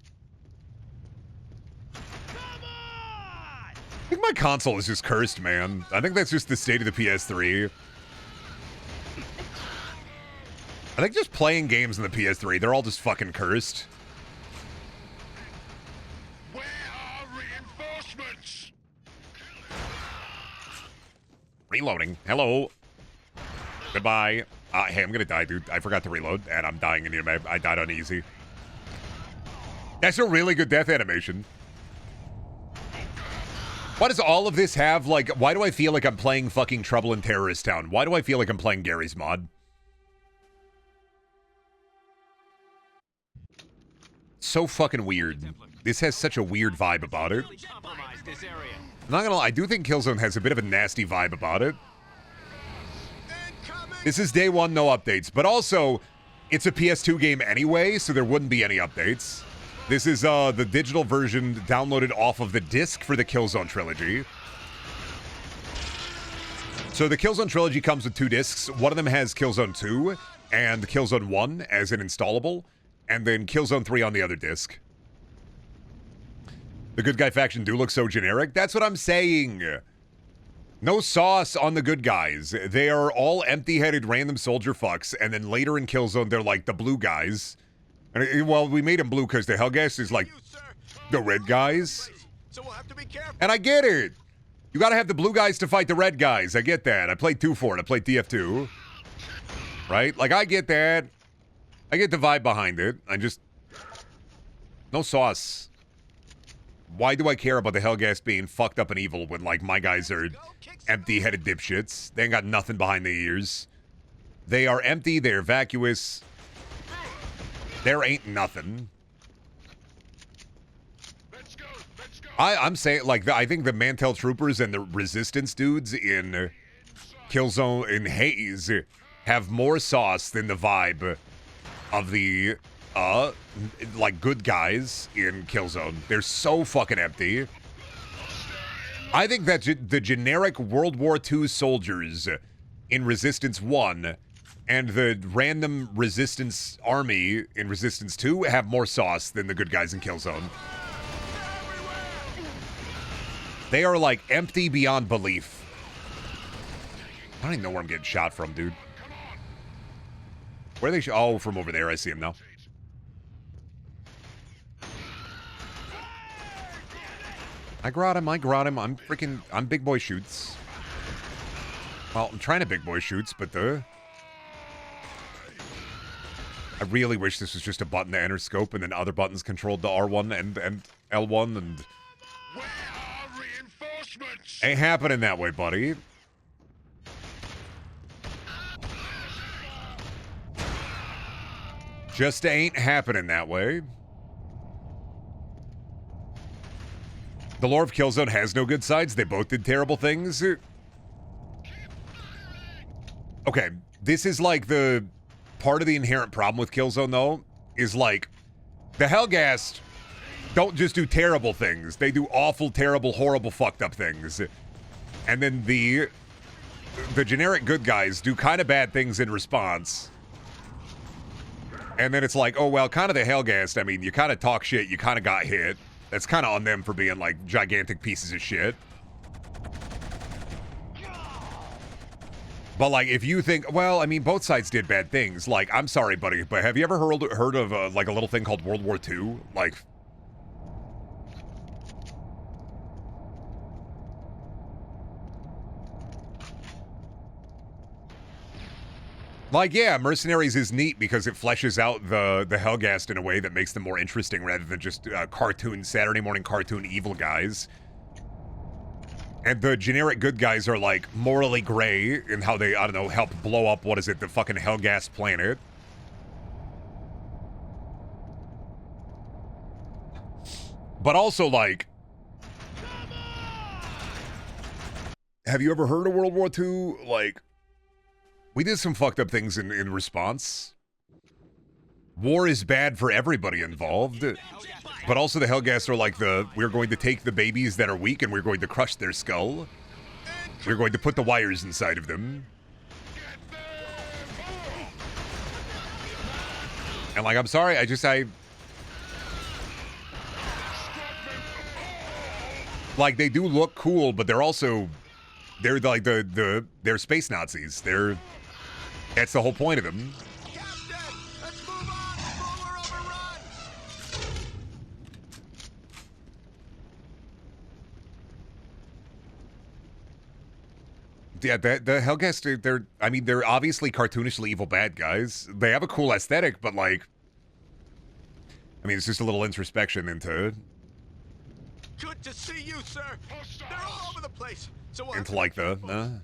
Speaker 1: I think my console is just cursed, man. I think that's just the state of the PS3. I think just playing games on the PS3, they're all just fucking cursed.
Speaker 5: Where are reinforcements?
Speaker 1: Reloading. Hello. Goodbye. Hey, I'm gonna die, dude. I forgot to reload, and I'm dying in here, man. I died on easy. That's a really good death animation. Why does all of this have, like, why do I feel like I'm playing fucking Trouble in Terrorist Town? Why do I feel like I'm playing Gary's Mod? So fucking weird. This has such a weird vibe about it. I'm not gonna lie, I do think Killzone has a bit of a nasty vibe about it. This is day one, no updates. But also, it's a PS2 game anyway, so there wouldn't be any updates. This is the digital version downloaded off of the disc for the Killzone trilogy. So the Killzone trilogy comes with 2 discs. One of them has Killzone 2 and Killzone 1 as an installable, and then Killzone 3 on the other disc. The good guy faction do look so generic. That's what I'm saying. No sauce on the good guys. They are all empty-headed random soldier fucks, and then later in Killzone, they're like the blue guys. And, well, we made them blue because the Hellgas is like the red guys.
Speaker 3: So we'll have to be careful.
Speaker 1: And I get it. You gotta have the blue guys to fight the red guys. I get that. I played 2 for it. I played TF2. Right? Like, I get that. I get the vibe behind it. I just... No sauce. Why do I care about the Hellgas being fucked up and evil when, like, my guys are empty-headed dipshits? They ain't got nothing behind their ears. They are empty. They're vacuous. There ain't nothing.
Speaker 5: Let's go.
Speaker 1: I'm saying, like, I think the Mantel Troopers and the Resistance dudes in Killzone, in Haze, have more sauce than the vibe of the, like, good guys in Killzone. They're so fucking empty. I think that the generic World War II soldiers in Resistance 1 and the random Resistance army in Resistance 2 have more sauce than the good guys in Killzone. They are, like, empty beyond belief. I don't even know where I'm getting shot from, dude. Where are they? Oh, from over there. I see him now. I got him. I'm big boy shoots. Well, I'm trying to big boy shoots, but the... I really wish this was just a button to enter scope and then other buttons controlled the R1 and L1 and...
Speaker 5: Where are reinforcements?
Speaker 1: Ain't happening that way, buddy. Just ain't happening that way. The lore of Killzone has no good sides. They both did terrible things. Okay, this is like the... Part of the inherent problem with Killzone, though, is like... The Hellgast don't just do terrible things. They do awful, terrible, horrible, fucked up things. And then the generic good guys do kind of bad things in response. And then it's like, oh, well, kind of the Hellgast, I mean, you kind of talk shit, you kind of got hit. That's kind of on them for being, like, gigantic pieces of shit. But, like, if you think, well, I mean, both sides did bad things. Like, I'm sorry, buddy, but have you ever heard of, like, a little thing called World War II? Like, yeah, Mercenaries is neat because it fleshes out the Hellgast in a way that makes them more interesting rather than just cartoon, Saturday morning cartoon evil guys. And the generic good guys are, like, morally gray in how they, I don't know, help blow up, what is it, the fucking Hellgast planet. But also, like... Have you ever heard of World War II? Like... We did some fucked up things in response. War is bad for everybody involved. But also the Hellgasts are like we're going to take the babies that are weak and we're going to crush their skull. We're going to put the wires inside of them. And like, I'm sorry, like, they do look cool, but they're like they're space Nazis. That's the whole point of them.
Speaker 3: Captain, let's move on before we're overrun.
Speaker 1: Yeah, the Hellgast, they're obviously cartoonishly evil bad guys. They have a cool aesthetic, but like, I mean, it's just a little introspection into
Speaker 3: Good to see you, sir. They're all over the place. So we'll have
Speaker 1: into
Speaker 3: to
Speaker 1: like
Speaker 3: be
Speaker 1: the
Speaker 3: careful.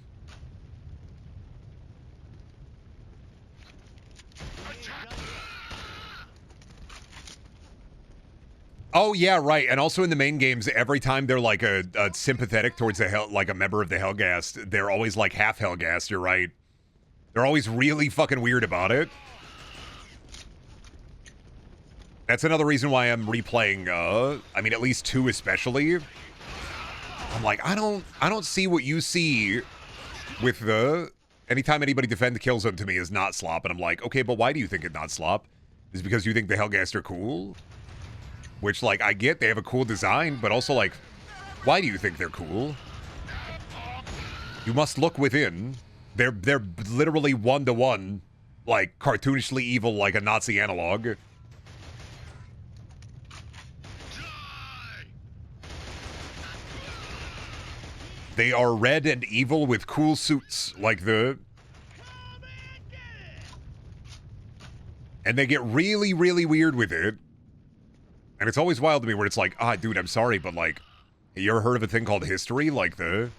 Speaker 1: Oh yeah, right. And also in the main games, every time they're like a sympathetic towards like a member of the Hellgast, they're always like half Hellgast. You're right. They're always really fucking weird about it. That's another reason why I'm replaying. I mean, at least 2 especially. I'm like, I don't see what you see with the. Anytime anybody defend the Killzone to me is not slop, and I'm like, okay, but why do you think it's not slop? Is it because you think the Hellgast are cool? Which, like, I get they have a cool design, but also, like, why do you think they're cool? You must look within. They're literally 1-to-1, like, cartoonishly evil like a Nazi analog. They are red and evil with cool suits, like the... And they get really, really weird with it. And it's always wild to me where it's like, ah, dude, I'm sorry, but like, you ever heard of a thing called history? Like the...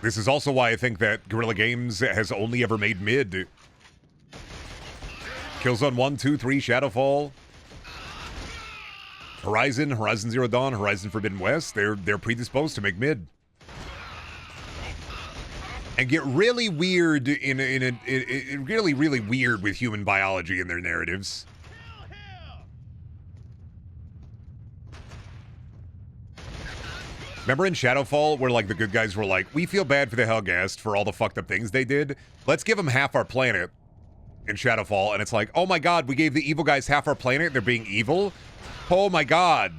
Speaker 1: This is also why I think that Guerrilla Games has only ever made mid. Killzone 1, 2, 3, Shadowfall. Horizon Zero Dawn, Horizon Forbidden West, they're predisposed to make mid. And get really weird in really, really weird with human biology in their narratives. Remember in Shadowfall where like the good guys were like, we feel bad for the Hellgast for all the fucked up things they did. Let's give them half our planet in Shadowfall. And it's like, oh my god, we gave the evil guys half our planet. They're being evil. Oh my god.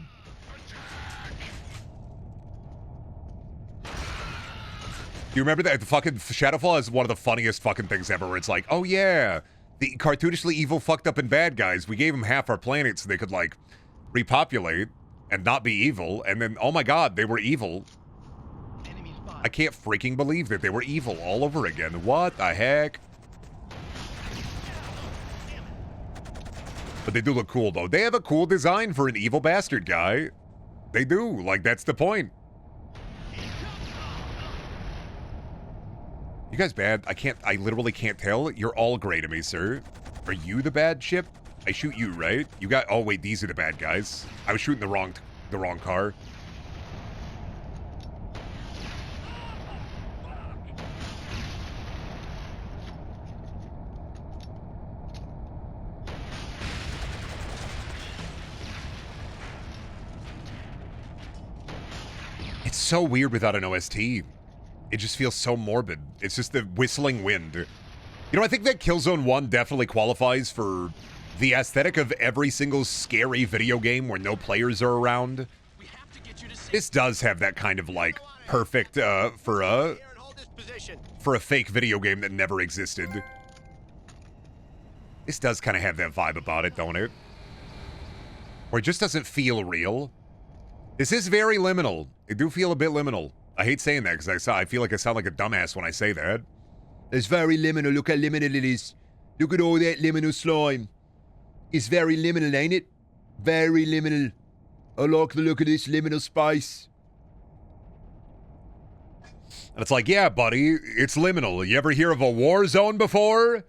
Speaker 1: You remember that? The fucking Shadowfall is one of the funniest fucking things ever where it's like, oh yeah, the cartoonishly evil, fucked up, and bad guys, we gave them half our planet so they could like repopulate and not be evil, and then, oh my god, they were evil. I can't freaking believe that they were evil all over again. What the heck? But they do look cool, though. They have a cool design for an evil bastard guy. They do. Like, that's the point. You guys bad? I literally can't tell. You're all gray to me, sir. Are you the bad ship? I shoot you, right? You got, oh wait, these are the bad guys. I was shooting the wrong car. It's so weird without an OST. It just feels so morbid. It's just the whistling wind. You know, I think that Killzone 1 definitely qualifies for the aesthetic of every single scary video game where no players are around. This does have that kind of, like, perfect, for a fake video game that never existed. This does kind of have that vibe about it, don't it? Or it just doesn't feel real. This is very liminal. It do feel a bit liminal. I hate saying that because I feel like I sound like a dumbass when I say that. It's very liminal. Look how liminal it is. Look at all that liminal slime. It's very liminal, ain't it? Very liminal. I like the look of this liminal spice. And it's like, yeah, buddy, it's liminal. You ever hear of a war zone before?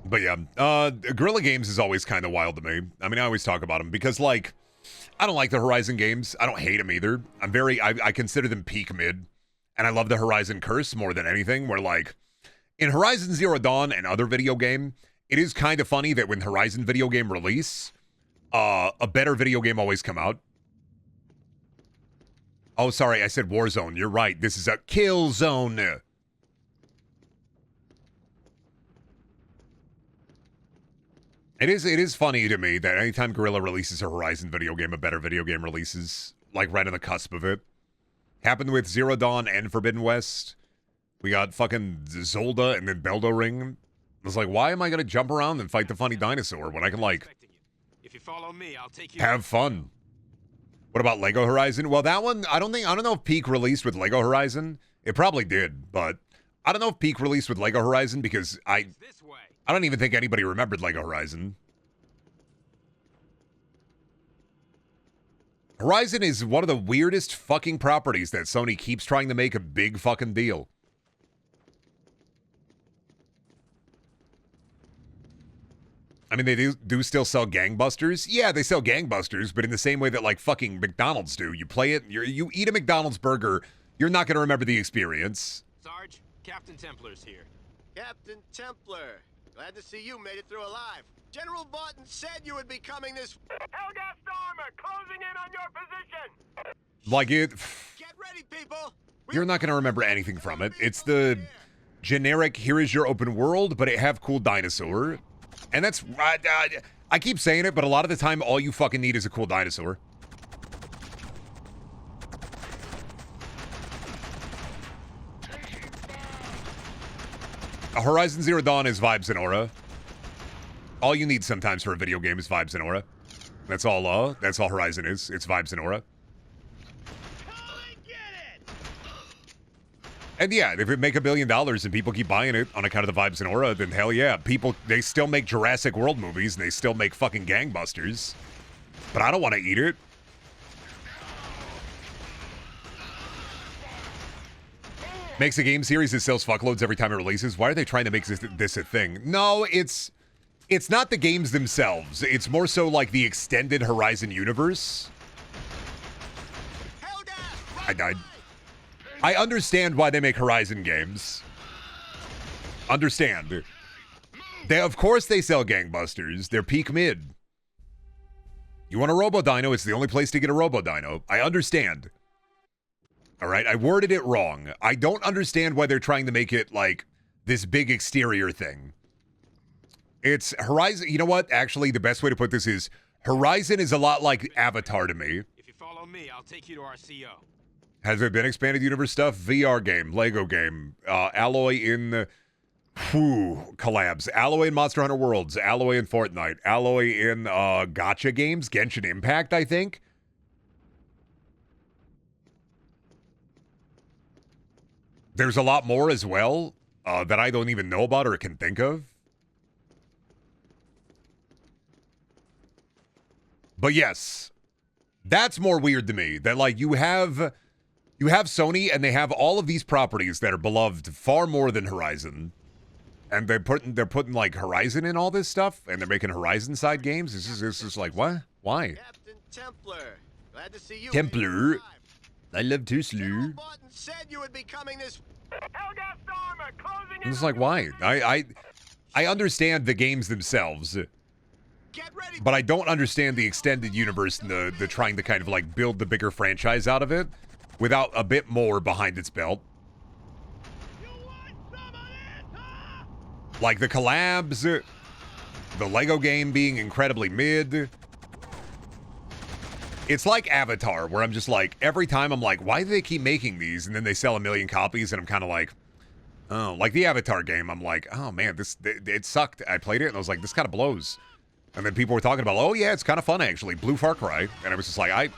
Speaker 1: But yeah, Guerrilla Games is always kind of wild to me. I mean, I always talk about them because, like, I don't like the Horizon games. I don't hate them either. I consider them peak mid. And I love the Horizon Curse more than anything, where, like, in Horizon Zero Dawn and other video game, it is kind of funny that when Horizon video game release, a better video game always come out. Oh, sorry, I said Warzone. You're right. This is a Killzone. It is funny to me that anytime Guerrilla releases a Horizon video game, a better video game releases, like, right on the cusp of it. Happened with Zero Dawn and Forbidden West. We got fucking Zolda and then Beldo Ring. I was like, why am I going to jump around and fight the funny dinosaur when I can, like,
Speaker 4: if you follow me, I'll take you
Speaker 1: have fun? What about Lego Horizon? Well, that one, I don't know if Peak released with Lego Horizon. It probably did, but I don't know if Peak released with Lego Horizon because I don't even think anybody remembered Lego Horizon. Horizon is one of the weirdest fucking properties that Sony keeps trying to make a big fucking deal. I mean, they do still sell gangbusters. Yeah, they sell gangbusters, but in the same way that, like, fucking McDonald's do. You play it, you eat a McDonald's burger, you're not going to remember the experience.
Speaker 4: Sarge, Captain Templar's here.
Speaker 3: Captain Templar. Glad to see you made it through alive. General Barton said you would be coming this...
Speaker 5: Hellgas armor closing in on your position.
Speaker 1: Like it...
Speaker 3: Get ready, people.
Speaker 1: You're not going to remember anything from it. It's the generic, here is your open world, but it have cool dinosaur. And that's... I keep saying it, but a lot of the time, all you fucking need is a cool dinosaur. A Horizon Zero Dawn is vibes and aura. All you need sometimes for a video game is vibes and aura. That's all Horizon is. It's vibes and aura. And yeah, if it make $1 billion and people keep buying it on account of the vibes and aura, then hell yeah. They still make Jurassic World movies and they still make fucking gangbusters. But I don't want to eat it. Makes a game series that sells fuckloads every time it releases. Why are they trying to make this a thing? No, it's not the games themselves. It's more so like the extended Horizon universe. I died. I understand why they make Horizon games. Understand. Of course they sell gangbusters. They're peak mid. You want a Robo-Dino, it's the only place to get a Robo-Dino. I understand. All right, I worded it wrong. I don't understand why they're trying to make it, like, this big exterior thing. It's Horizon. You know what? Actually, the best way to put this is Horizon is a lot like Avatar to me.
Speaker 4: If you follow me, I'll take you to our CO.
Speaker 1: Has there been expanded universe stuff? VR game, Lego game, Alloy in collabs, Alloy in Monster Hunter Worlds, Alloy in Fortnite, Alloy in gacha games, Genshin Impact, I think. There's a lot more as well that I don't even know about or can think of. But yes, that's more weird to me. That like you have Sony and they have all of these properties that are beloved far more than Horizon. And they're putting like Horizon in all this stuff, and they're making Horizon side games. This is like what? Why?
Speaker 3: Captain Templar, glad to see you.
Speaker 1: Templar, I love to slew.
Speaker 3: General Barton said you would be coming this.
Speaker 5: Hellgas armor closing in.
Speaker 1: It's like why? I understand the games themselves,
Speaker 3: Get ready.
Speaker 1: but I don't understand the extended universe and the trying to kind of like build the bigger franchise out of it without a bit more behind its belt. Like the collabs, the Lego game being incredibly mid. It's like Avatar, where I'm just like, every time I'm like, why do they keep making these? And then they sell 1 million copies, and I'm kind of like, oh, like the Avatar game. I'm like, oh man, it sucked. I played it, and I was like, this kind of blows. And then people were talking about, oh yeah, it's kind of fun actually. Blue Far Cry, and I was just like, I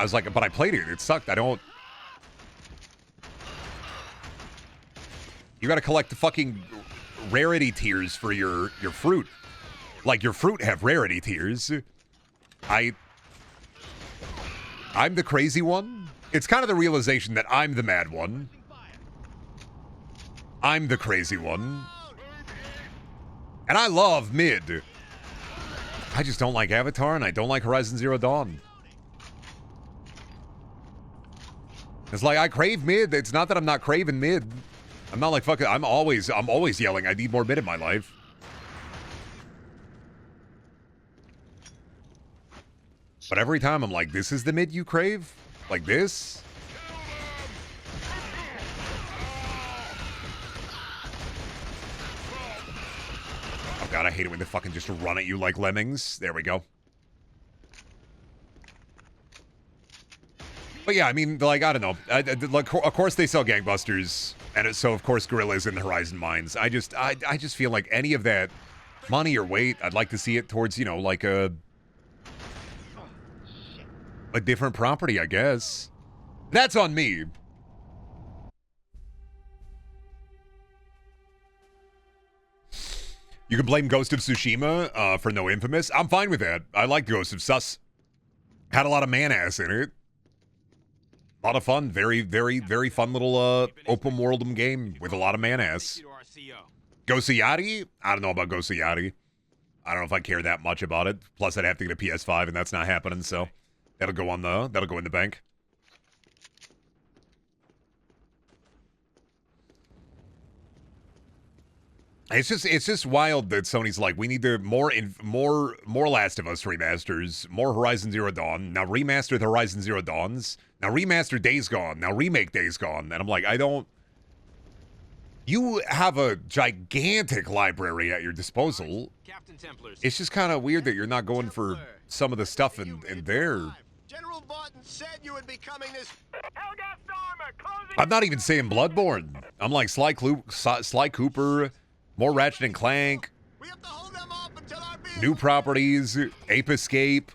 Speaker 1: was like, but I played it. It sucked. You got to collect the fucking rarity tiers for your fruit. Like your fruit have rarity tiers. I'm the crazy one. It's kind of the realization that I'm the mad one. I'm the crazy one. And I love mid. I just don't like Avatar and I don't like Horizon Zero Dawn. It's like I crave mid. It's not that I'm not craving mid. I'm not like fucking. I'm always yelling. I need more mid in my life. But every time I'm like, this is the mid you crave? Like this? Oh god, I hate it when they fucking just run at you like lemmings. There we go. But yeah, I mean, like, I don't know. Like, of course they sell gangbusters, and so of course Gorilla's in the Horizon mines. I just feel like any of that money or weight, I'd like to see it towards, you know, like a different property, I guess. That's on me. You can blame Ghost of Tsushima for no Infamous. I'm fine with that. I like Ghost of Sus. Had a lot of man-ass in it. A lot of fun. Very, very, very fun little open world game with a lot of man-ass. Gosayati? I don't know about Gosayati. I don't know if I care that much about it. Plus, I'd have to get a PS5, and that's not happening, so that'll go in the bank. It's just wild that Sony's like, we need to more Last of Us remasters, more Horizon Zero Dawn. Now remaster the Horizon Zero Dawns. Now remaster Days Gone. Now remake Days Gone. And I'm like, you have a gigantic library at your disposal. It's just kind of weird that you're not going for some of the stuff in there.
Speaker 3: General Barton said you would be coming this.
Speaker 5: Hellgas armor closing.
Speaker 1: I'm not even saying Bloodborne. I'm like Sly Cooper, more Ratchet and Clank,
Speaker 3: We have to hold them off until our
Speaker 1: new properties, Ape Escape.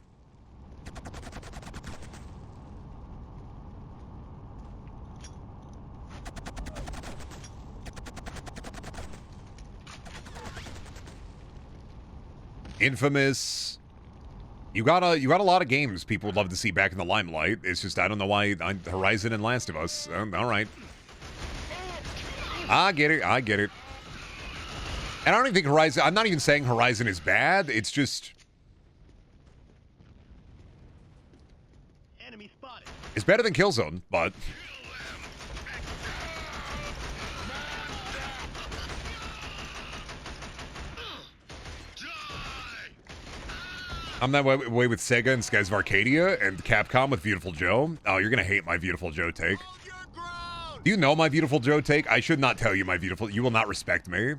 Speaker 1: Infamous. You got a lot of games people would love to see back in the limelight. It's just I don't know why Horizon and Last of Us. All right. I get it. And I don't even think Horizon... I'm not even saying Horizon is bad. It's just...
Speaker 2: Enemy spotted.
Speaker 1: It's better than Killzone, but... I'm that way with Sega and Skies of Arcadia and Capcom with Beautiful Joe. Oh, you're going to hate my Beautiful Joe take.
Speaker 3: Hold your ground.
Speaker 1: Do you know my Beautiful Joe take? I should not tell you my beautiful... You will not respect me.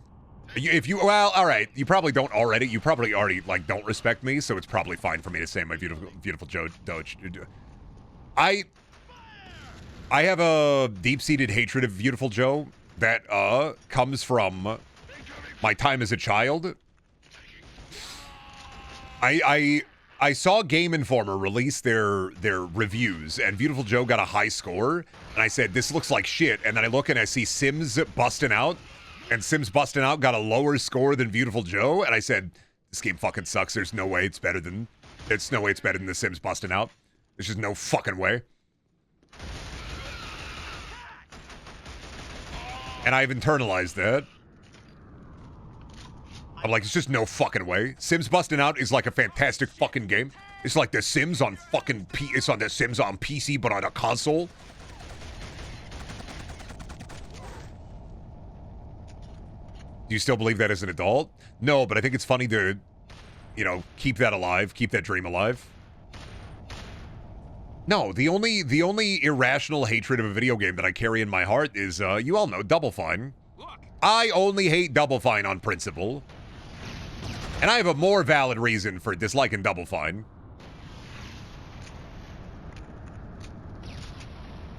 Speaker 1: Well, all right. You probably don't already. You probably already, like, don't respect me, so it's probably fine for me to say my Beautiful Joe Doge. I have a deep-seated hatred of Beautiful Joe that comes from my time as a child. I I saw Game Informer release their reviews, and Beautiful Joe got a high score, and I said, this looks like shit, and then I look and I see Sims busting out, and Sims busting out got a lower score than Beautiful Joe, and I said, this game fucking sucks. There's no way it's better than the Sims busting out. There's just no fucking way. And I've internalized that. I'm like, it's just no fucking way. Sims busting out is like a fantastic fucking game. It's like The Sims on fucking it's on The Sims on PC, but on a console. Do you still believe that as an adult? No, but I think it's funny to, you know, keep that alive, keep that dream alive. No, the only irrational hatred of a video game that I carry in my heart is, you all know, Double Fine. I only hate Double Fine on principle. And I have a more valid reason for disliking Double Fine.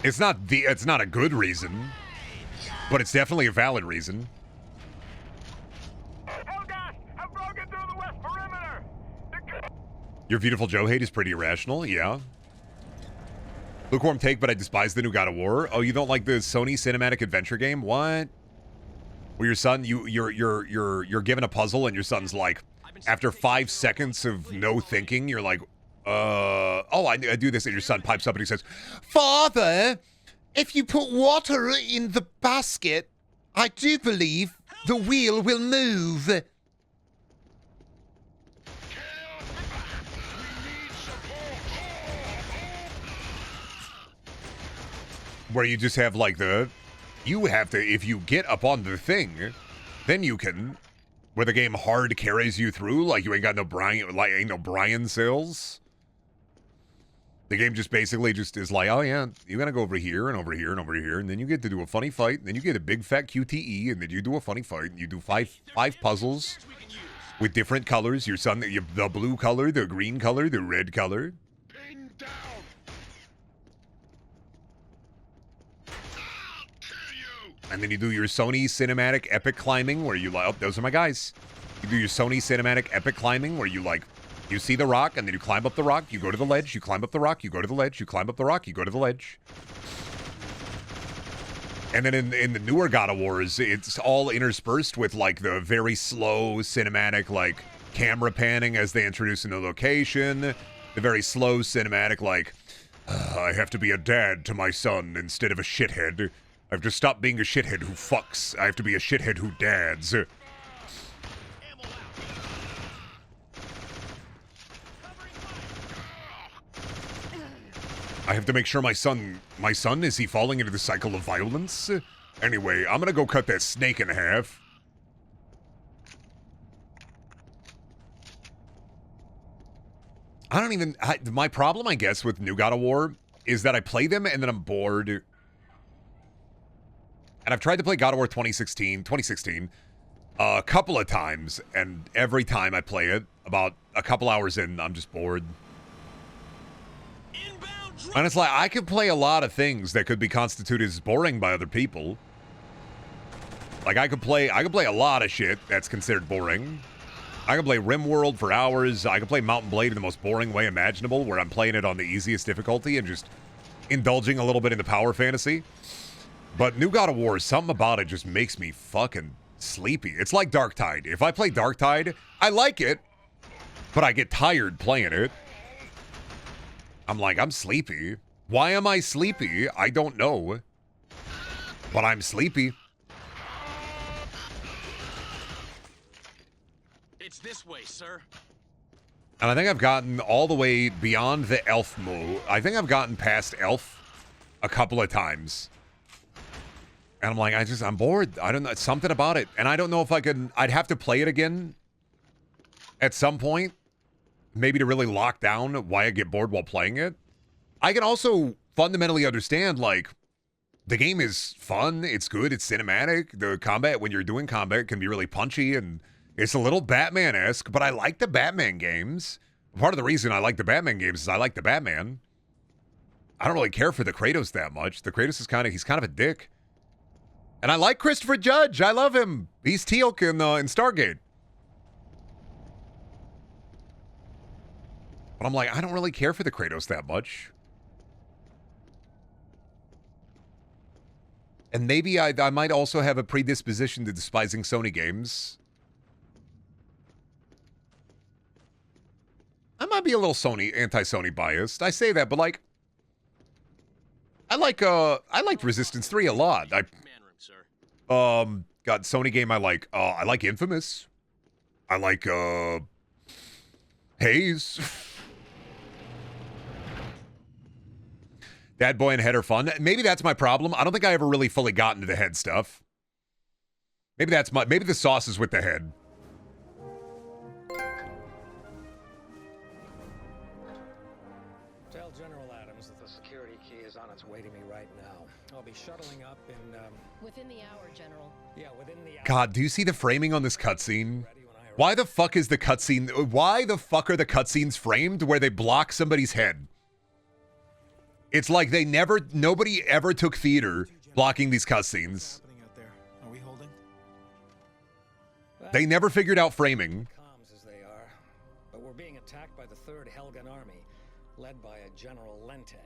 Speaker 1: It's not a good reason, but it's definitely a valid reason.
Speaker 5: Hellgas have broken through the west perimeter.
Speaker 1: Your Beautiful Joe hate is pretty irrational, yeah. Lukewarm take, but I despise the new God of War. Oh, you don't like the Sony cinematic adventure game? What? Where your son, you're given a puzzle and your son's like, after 5 seconds of no thinking, you're like, oh, I do this, and your son pipes up and he says, Father, if you put water in the basket, I do believe the wheel will move. Where you just have like you have to, if you get up on the thing, then you can, where the game hard carries you through, like you ain't got no Brian Sills. The game just basically just is like, oh yeah, you gotta go over here and over here and over here, and then you get to do a funny fight, and then you get a big fat QTE, and then you do a funny fight, and you do five puzzles with different colors. Your son, the blue color, the green color, the red color. And then you do your Sony cinematic epic climbing where you like, oh, those are my guys. You do your Sony cinematic epic climbing where you like, you see the rock and then you climb up the rock, you go to the ledge, you climb up the rock, you go to the ledge, you climb up the rock, you go to the ledge. And then in the newer God of Wars, it's all interspersed with like the very slow cinematic like camera panning as they introduce a new location. The very slow cinematic like, I have to be a dad to my son instead of a shithead. I have to stop being a shithead who fucks. I have to be a shithead who dads. I have to make sure my son, is he falling into the cycle of violence? Anyway, I'm gonna go cut that snake in half. My problem, I guess, with New God of War is that I play them and then I'm bored. And I've tried to play God of War 2016, a couple of times, and every time I play it, about a couple hours in, I'm just bored. And it's like, I could play a lot of things that could be constituted as boring by other people. Like, I could play a lot of shit that's considered boring. I can play RimWorld for hours. I can play Mountain Blade in the most boring way imaginable, where I'm playing it on the easiest difficulty and just indulging a little bit in the power fantasy. But New God of War, something about it just makes me fucking sleepy. It's like Darktide. If I play Darktide, I like it, but I get tired playing it. I'm like, I'm sleepy. Why am I sleepy? I don't know. But I'm sleepy.
Speaker 4: It's this way, sir.
Speaker 1: And I think I've gotten all the way beyond the elf mode. I think I've gotten past elf a couple of times. And I'm like, I'm bored. I don't know, something about it. And I don't know if I'd have to play it again at some point. Maybe to really lock down why I get bored while playing it. I can also fundamentally understand, like, the game is fun, it's good, it's cinematic. The combat, when you're doing combat, can be really punchy, and it's a little Batman-esque, but I like the Batman games. Part of the reason I like the Batman games is I like the Batman. I don't really care for the Kratos that much. The Kratos is he's kind of a dick. And I like Christopher Judge. I love him. He's Teal'c in Stargate. But I'm like, I don't really care for the Kratos that much. And maybe I might also have a predisposition to despising Sony games. I might be a little anti-Sony biased. I say that, but like, I liked Resistance 3 a lot. Got Sony game I like Infamous. I like Haze. That Boy and Head are fun. Maybe that's my problem. I don't think I ever really fully got into the head stuff. Maybe the sauce is with the head.
Speaker 6: Tell General Adams that the security key is on its way to me right now. I'll be shuttling up in
Speaker 7: within the hour, General.
Speaker 6: Yeah, within the hour.
Speaker 1: God, do you see the framing on this cutscene? Why the fuck is the cutscene? Why the fuck are the cutscenes framed where they block somebody's head? It's like nobody ever took theater blocking these cutscenes.
Speaker 2: Are we holding?
Speaker 1: They never figured out framing.
Speaker 6: Comms as they are, but we're being attacked by the 3rd Helgan Army, led by a General Lente.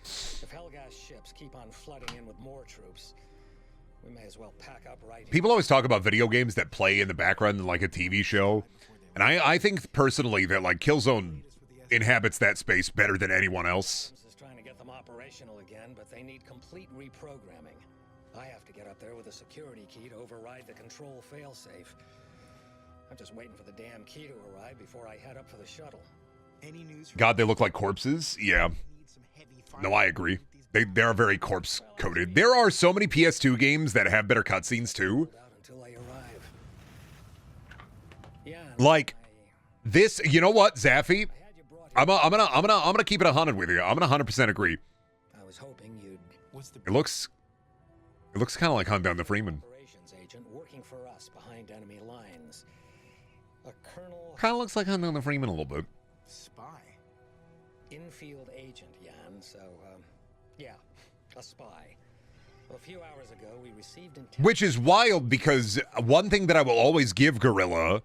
Speaker 6: If Helga's ships keep on flooding in with more troops, we may as well pack up right here.
Speaker 1: People always talk about video games that play in the background in like a TV show. And I think personally that like Killzone inhabits that space better than anyone else.
Speaker 6: Is trying to get them operational again, but they need complete reprogramming. I have to get up there with a security key to override the control failsafe. I'm just waiting for the damn key to arrive before I head up for the shuttle.
Speaker 2: Any news?
Speaker 1: God, they look like corpses. Yeah. No, I agree. They are very corpse coded. There are so many PS2 games that have better cutscenes too. Like this, you know what, Zaffy? I'm gonna keep it 100 with you. I'm gonna 100% agree.
Speaker 6: I was hoping you'd.
Speaker 1: It looks kind of like Hunt Down the Freeman.
Speaker 6: Operations agent working for us behind enemy lines. A colonel.
Speaker 1: Kind of looks like Hunt Down the Freeman a little bit.
Speaker 2: Spy.
Speaker 6: Infield agent, Jan. So, yeah, a spy. Well, a few hours ago, we received
Speaker 1: Which is wild because one thing that I will always give Guerrilla,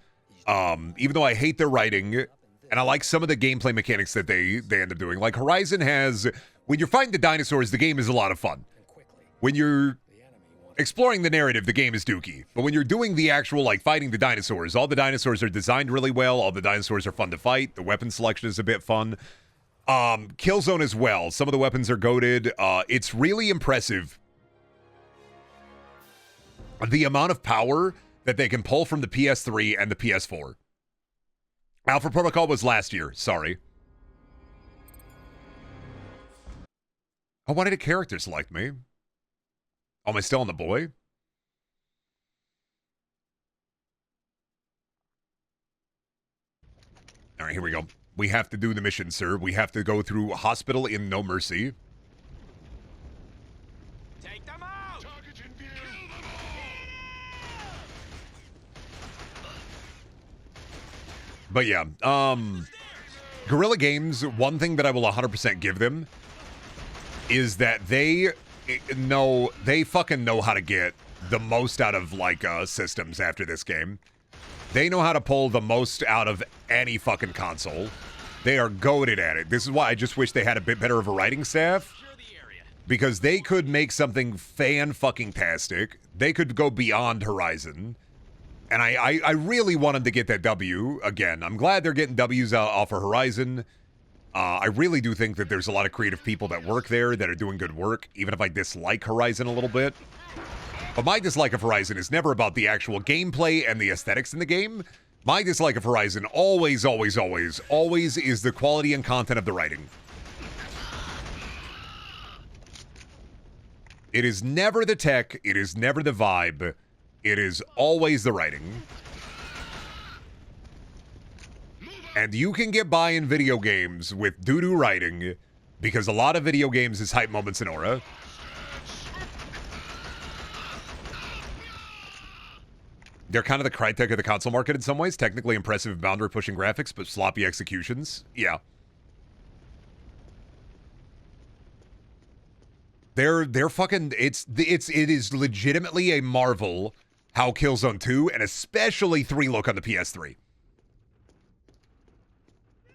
Speaker 1: even though I hate their writing, and I like some of the gameplay mechanics that they end up doing. Like Horizon has, when you're fighting the dinosaurs, the game is a lot of fun. When you're exploring the narrative, the game is dookie. But when you're doing the actual, like, fighting the dinosaurs, all the dinosaurs are designed really well. All the dinosaurs are fun to fight. The weapon selection is a bit fun. Killzone as well. Some of the weapons are goated. It's really impressive. The amount of power that they can pull from the PS3 and the PS4. Alpha Protocol was last year. Sorry. Oh, why did a character select me? Oh, am I still on the boy? All right, here we go. We have to do the mission, sir. We have to go through a hospital in No Mercy.
Speaker 4: Take them out!
Speaker 5: Target in view!
Speaker 1: But yeah, Guerrilla Games, one thing that I will 100% give them is that they fucking know how to get the most out of, like, systems after this game. They know how to pull the most out of any fucking console. They are goated at it. This is why I just wish they had a bit better of a writing staff. Because they could make something fan-fucking-tastic. They could go beyond Horizon. And I really want them to get that W again. I'm glad they're getting W's off of Horizon. I really do think that there's a lot of creative people that work there that are doing good work, even if I dislike Horizon a little bit. But my dislike of Horizon is never about the actual gameplay and the aesthetics in the game. My dislike of Horizon always is the quality and content of the writing. It is never the tech. It is never the vibe. It is always the writing. And you can get by in video games with doo-doo writing because a lot of video games is hype moments and aura. They're kind of the Crytek of the console market in some ways. Technically impressive boundary-pushing graphics, but sloppy executions. Yeah. They're fucking... It is legitimately a marvel how Killzone 2 and especially 3 look on the PS3.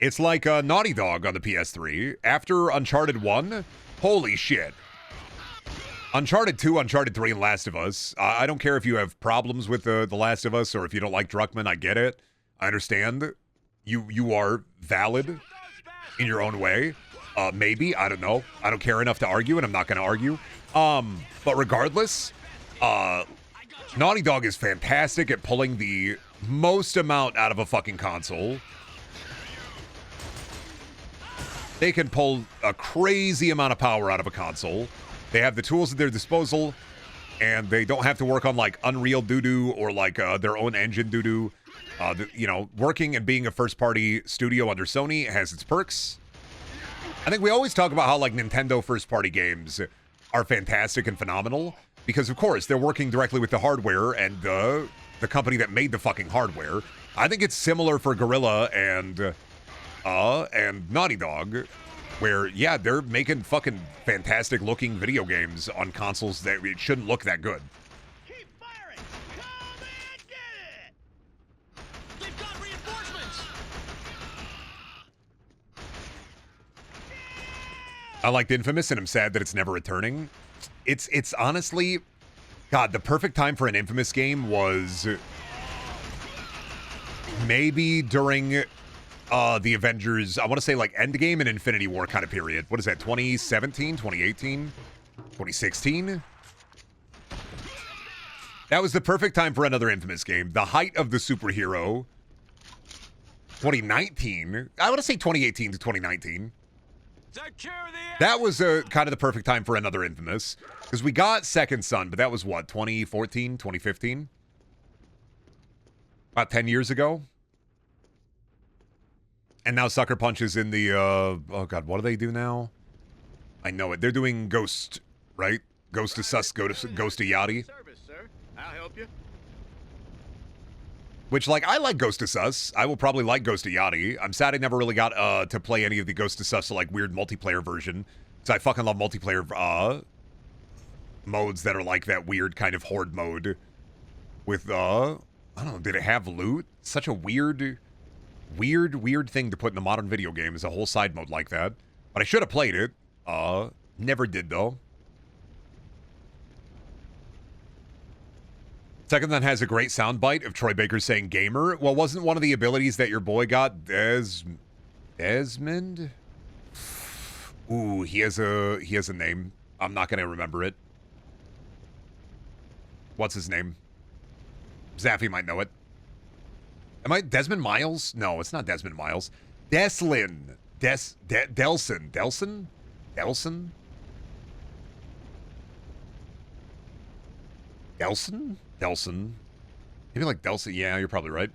Speaker 1: It's like Naughty Dog on the PS3. After Uncharted 1, holy shit. Uncharted 2, Uncharted 3, and Last of Us. I don't care if you have problems with The Last of Us or if you don't like Druckmann. I get it. I understand. You are valid in your own way. Maybe. I don't know. I don't care enough to argue, and I'm not going to argue. But regardless, Naughty Dog is fantastic at pulling the most amount out of a fucking console. They can pull a crazy amount of power out of a console. They have the tools at their disposal, and they don't have to work on, like, Unreal doo-doo or, like, their own engine doo-doo. You know, working and being a first-party studio under Sony has its perks. I think we always talk about how, like, Nintendo first-party games are fantastic and phenomenal because, of course, they're working directly with the hardware and the company that made the fucking hardware. I think it's similar for Guerrilla and Naughty Dog, where, yeah, they're making fucking fantastic-looking video games on consoles that it shouldn't look that good.
Speaker 5: Keep firing! Come and get it!
Speaker 4: They've got reinforcements!
Speaker 1: I liked Infamous, and I'm sad that it's never returning. It's honestly, God, the perfect time for an Infamous game was maybe during the Avengers, I want to say like Endgame and Infinity War kind of period. What is that, 2017, 2018, 2016? That was the perfect time for another Infamous game. The height of the superhero. 2019, I want to say 2018 to 2019. That was kind of the perfect time for another Infamous. Because we got Second Son, but that was what, 2014, 2015? About 10 years ago? And now Sucker Punch is in the, oh god, what do they do now? I know it. They're doing Ghost, right? Ghost of Sus, Ghost of Yachty.
Speaker 3: Service, sir. I'll help you.
Speaker 1: Which, like, I like Ghost of Sus. I will probably like Ghost of Yachty. I'm sad I never really got to play any of the Ghost of Sus, like, weird multiplayer version. So I fucking love multiplayer modes that are like that weird kind of horde mode. With, I don't know, did it have loot? Such a weird thing to put in a modern video game is a whole side mode like that. But I should have played it. Never did, though. Second Son has a great soundbite of Troy Baker saying gamer. Well, wasn't one of the abilities that your boy got Desmond? Ooh, he has a name. I'm not gonna remember it. What's his name? Zaffy might know it. Am I Desmond Miles? No, it's not Desmond Miles. Delson. Maybe like Delson. Yeah, you're probably right.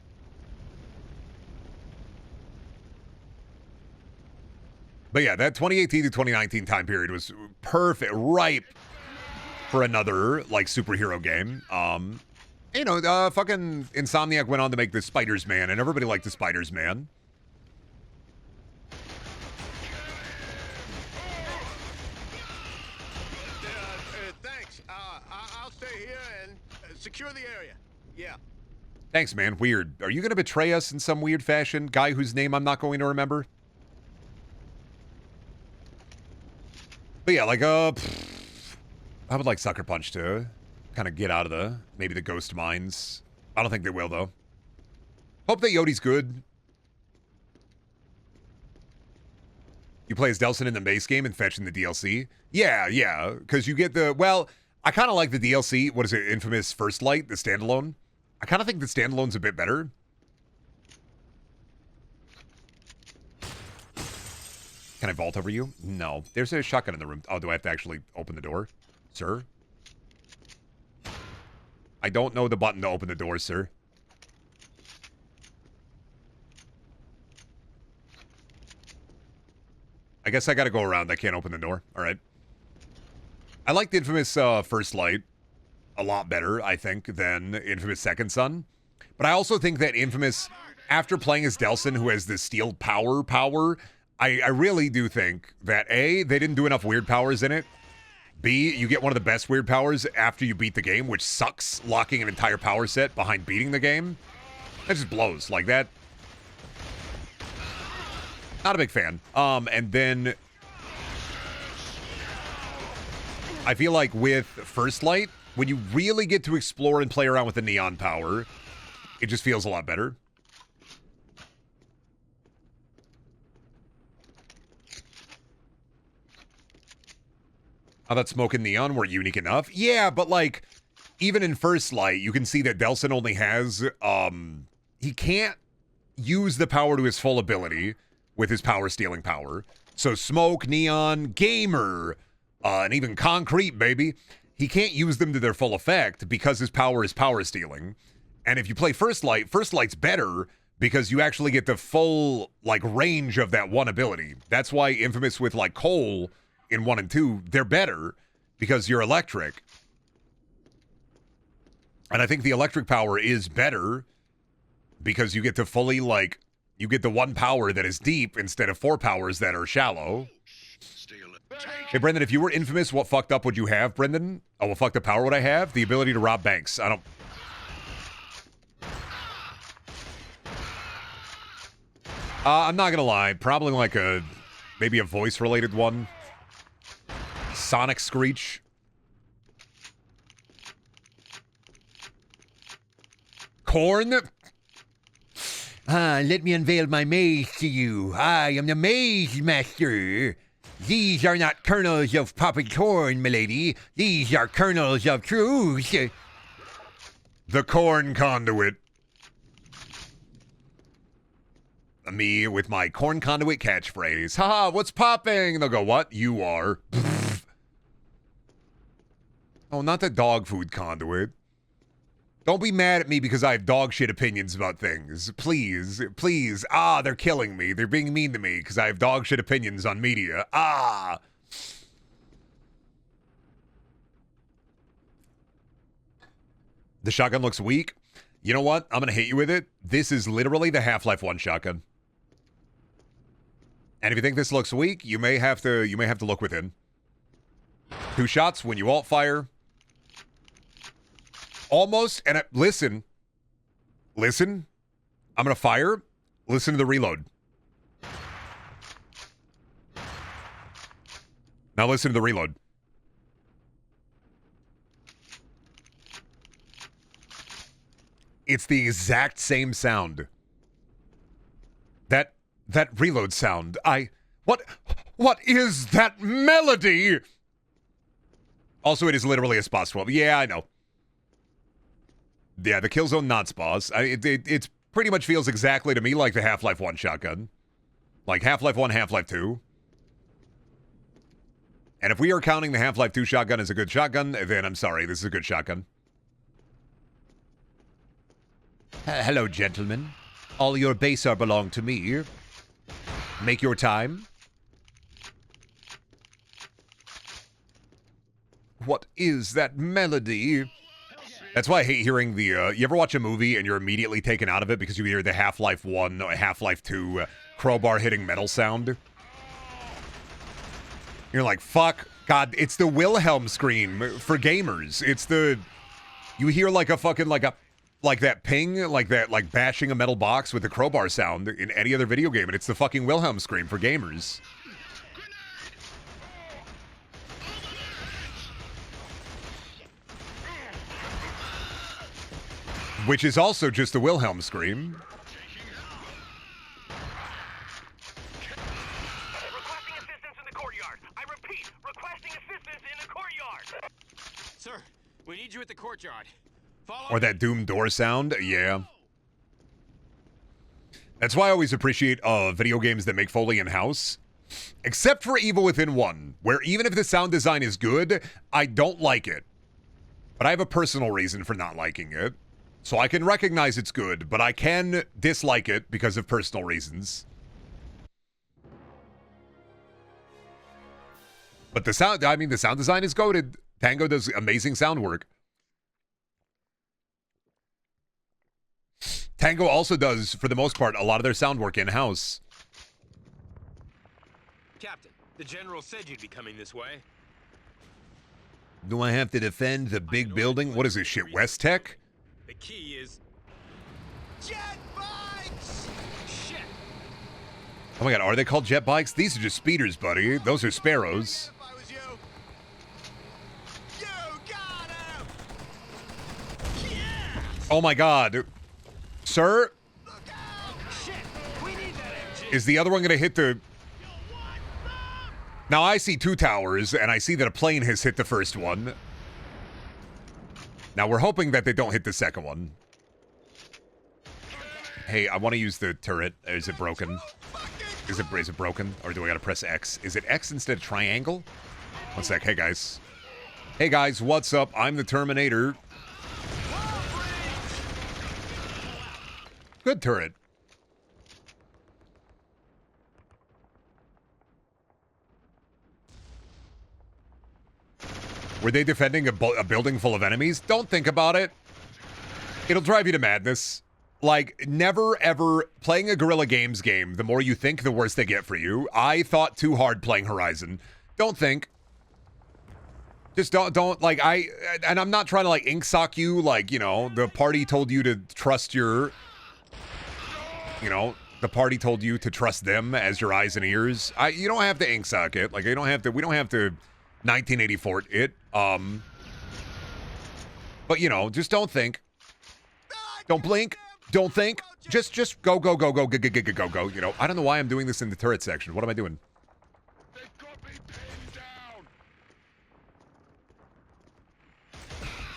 Speaker 1: But yeah, that 2018 to 2019 time period was perfect, ripe for another like superhero game. You know, fucking Insomniac went on to make the Spider-Man, and everybody liked the Spider-Man.
Speaker 3: Thanks. I'll stay here and secure the area. Yeah.
Speaker 1: Thanks, man. Weird. Are you going to betray us in some weird fashion? Guy whose name I'm not going to remember? But yeah, like, I would like Sucker Punch to kind of get out of maybe the ghost mines. I don't think they will, though. Hope that Yodi's good. You play as Delson in the base game and fetch in the DLC? Yeah, because you get well, I kind of like the DLC. What is it? Infamous First Light, the standalone. I kind of think the standalone's a bit better. Can I vault over you? No. There's a shotgun in the room. Oh, do I have to actually open the door? Sir? I don't know the button to open the door, sir. I guess I gotta go around. I can't open the door. All right. I like the Infamous First Light a lot better, I think, than Infamous Second Son. But I also think that Infamous, after playing as Delson, who has the steel power, I really do think that, A, they didn't do enough weird powers in it. B, you get one of the best weird powers after you beat the game, which sucks, locking an entire power set behind beating the game. That just blows. Like that. Not a big fan. And then I feel like with First Light, when you really get to explore and play around with the neon power, it just feels a lot better. Oh, that smoke and neon were unique enough. Yeah, but like, even in First Light, you can see that Delson only has, he can't use the power to his full ability with his power stealing power. So smoke, neon, gamer, and even concrete, baby. He can't use them to their full effect because his power is power stealing. And if you play First Light's better because you actually get the full, like, range of that one ability. That's why Infamous with, like, Cole in 1 and 2, they're better because you're electric. And I think the electric power is better because you get to fully, like, you get the one power that is deep instead of 4 powers that are shallow. Hey, Brendan, if you were Infamous, what fucked up would you have, Brendan? Oh, what fucked up power would I have? The ability to rob banks. I don't... I'm not gonna lie. Probably like maybe a voice-related one. Sonic Screech. Corn? Let me unveil my maze to you. I am the Maze Master. These are not kernels of popping corn, milady. These are kernels of truth. The Corn Conduit. Me with my Corn Conduit catchphrase. Haha, what's popping? They'll go, what? You are. Oh, not the dog food conduit. Don't be mad at me because I have dog shit opinions about things. Please, please. Ah, they're killing me. They're being mean to me because I have dog shit opinions on media. Ah. The shotgun looks weak. You know what? I'm going to hit you with it. This is literally the Half-Life 1 shotgun. And if you think this looks weak, you may have to look within. 2 shots when you alt fire. Almost, and listen. Listen. I'm going to fire. Listen to the reload. Now listen to the reload. It's the exact same sound. That reload sound. What is that melody? Also, it is literally a SPOS 12. Yeah, I know. Yeah, the Killzone not SPOS. It pretty much feels exactly to me like the Half-Life 1 shotgun. Like Half-Life 1, Half-Life 2. And if we are counting the Half-Life 2 shotgun as a good shotgun, then I'm sorry, this is a good shotgun. Hello, gentlemen. All your base are belong to me. Make your time. What is that melody? That's why I hate hearing the, you ever watch a movie and you're immediately taken out of it because you hear the Half-Life 1 or Half-Life 2 crowbar hitting metal sound? You're like, fuck, God, it's the Wilhelm scream for gamers. It's the, you hear like a fucking, like that ping, like that, like bashing a metal box with the crowbar sound in any other video game, and it's the fucking Wilhelm scream for gamers. Which is also just the Wilhelm scream.
Speaker 5: Requesting assistance in the courtyard. I repeat, requesting assistance in the courtyard.
Speaker 4: Sir, we need you at the courtyard. Follow
Speaker 1: Or that Doom door sound, yeah. That's why I always appreciate video games that make Foley in-house. Except for Evil Within 1, where even if the sound design is good, I don't like it. But I have a personal reason for not liking it. So I can recognize it's good, but I can dislike it because of personal reasons. But the sound, I mean, the sound design is goated. Tango does amazing sound work. Tango also does, for the most part, a lot of their sound work in-house.
Speaker 4: Captain, the general said you'd be coming this way.
Speaker 1: Do I have to defend the big building? What is this shit, West Tech?
Speaker 4: The key is...
Speaker 3: Jet bikes!
Speaker 4: Shit!
Speaker 1: Oh my god, are they called jet bikes? These are just speeders, buddy. Those are sparrows.
Speaker 3: If I was you. You got him! Yeah!
Speaker 1: Oh my god. Sir?
Speaker 3: Look out!
Speaker 4: Shit! We need that MG!
Speaker 1: Is the other one going to hit the... Now, I see 2 towers, and I see that a plane has hit the first one. Now, we're hoping that they don't hit the second one. Hey, I want to use the turret. Is it broken? Is it broken? Or do I got to press X? Is it X instead of triangle? One sec. Hey, guys. Hey, guys. What's up? I'm the Terminator. Good turret. Were they defending a building full of enemies? Don't think about it. It'll drive you to madness. Like, never, ever playing a Guerrilla Games game, the more you think, the worse they get for you. I thought too hard playing Horizon. Don't think. Just don't, like, and I'm not trying to, like, ink sock you, like, you know, the party told you to trust your, you know, the party told you to trust them as your eyes and ears. You don't have to ink sock it. Like, we don't have to 1984 it. But, you know, just don't think. Don't blink. Don't think. Just go. You know, I don't know why I'm doing this in the turret section. What am I doing?
Speaker 5: They got me pinned down.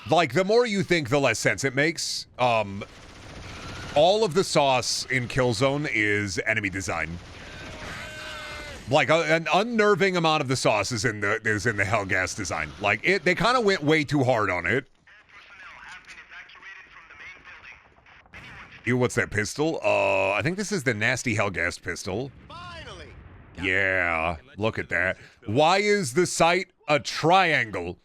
Speaker 1: Like, the more you think, the less sense it makes. All of the sauce in Killzone is enemy design. Like, an unnerving amount of the sauce is in the Hellgas design. Like, they kind of went way too hard on it. Ew, what's that pistol? I think this is the nasty Hellgas pistol.
Speaker 3: Finally!
Speaker 1: Yeah, look at that. Why is the sight a triangle?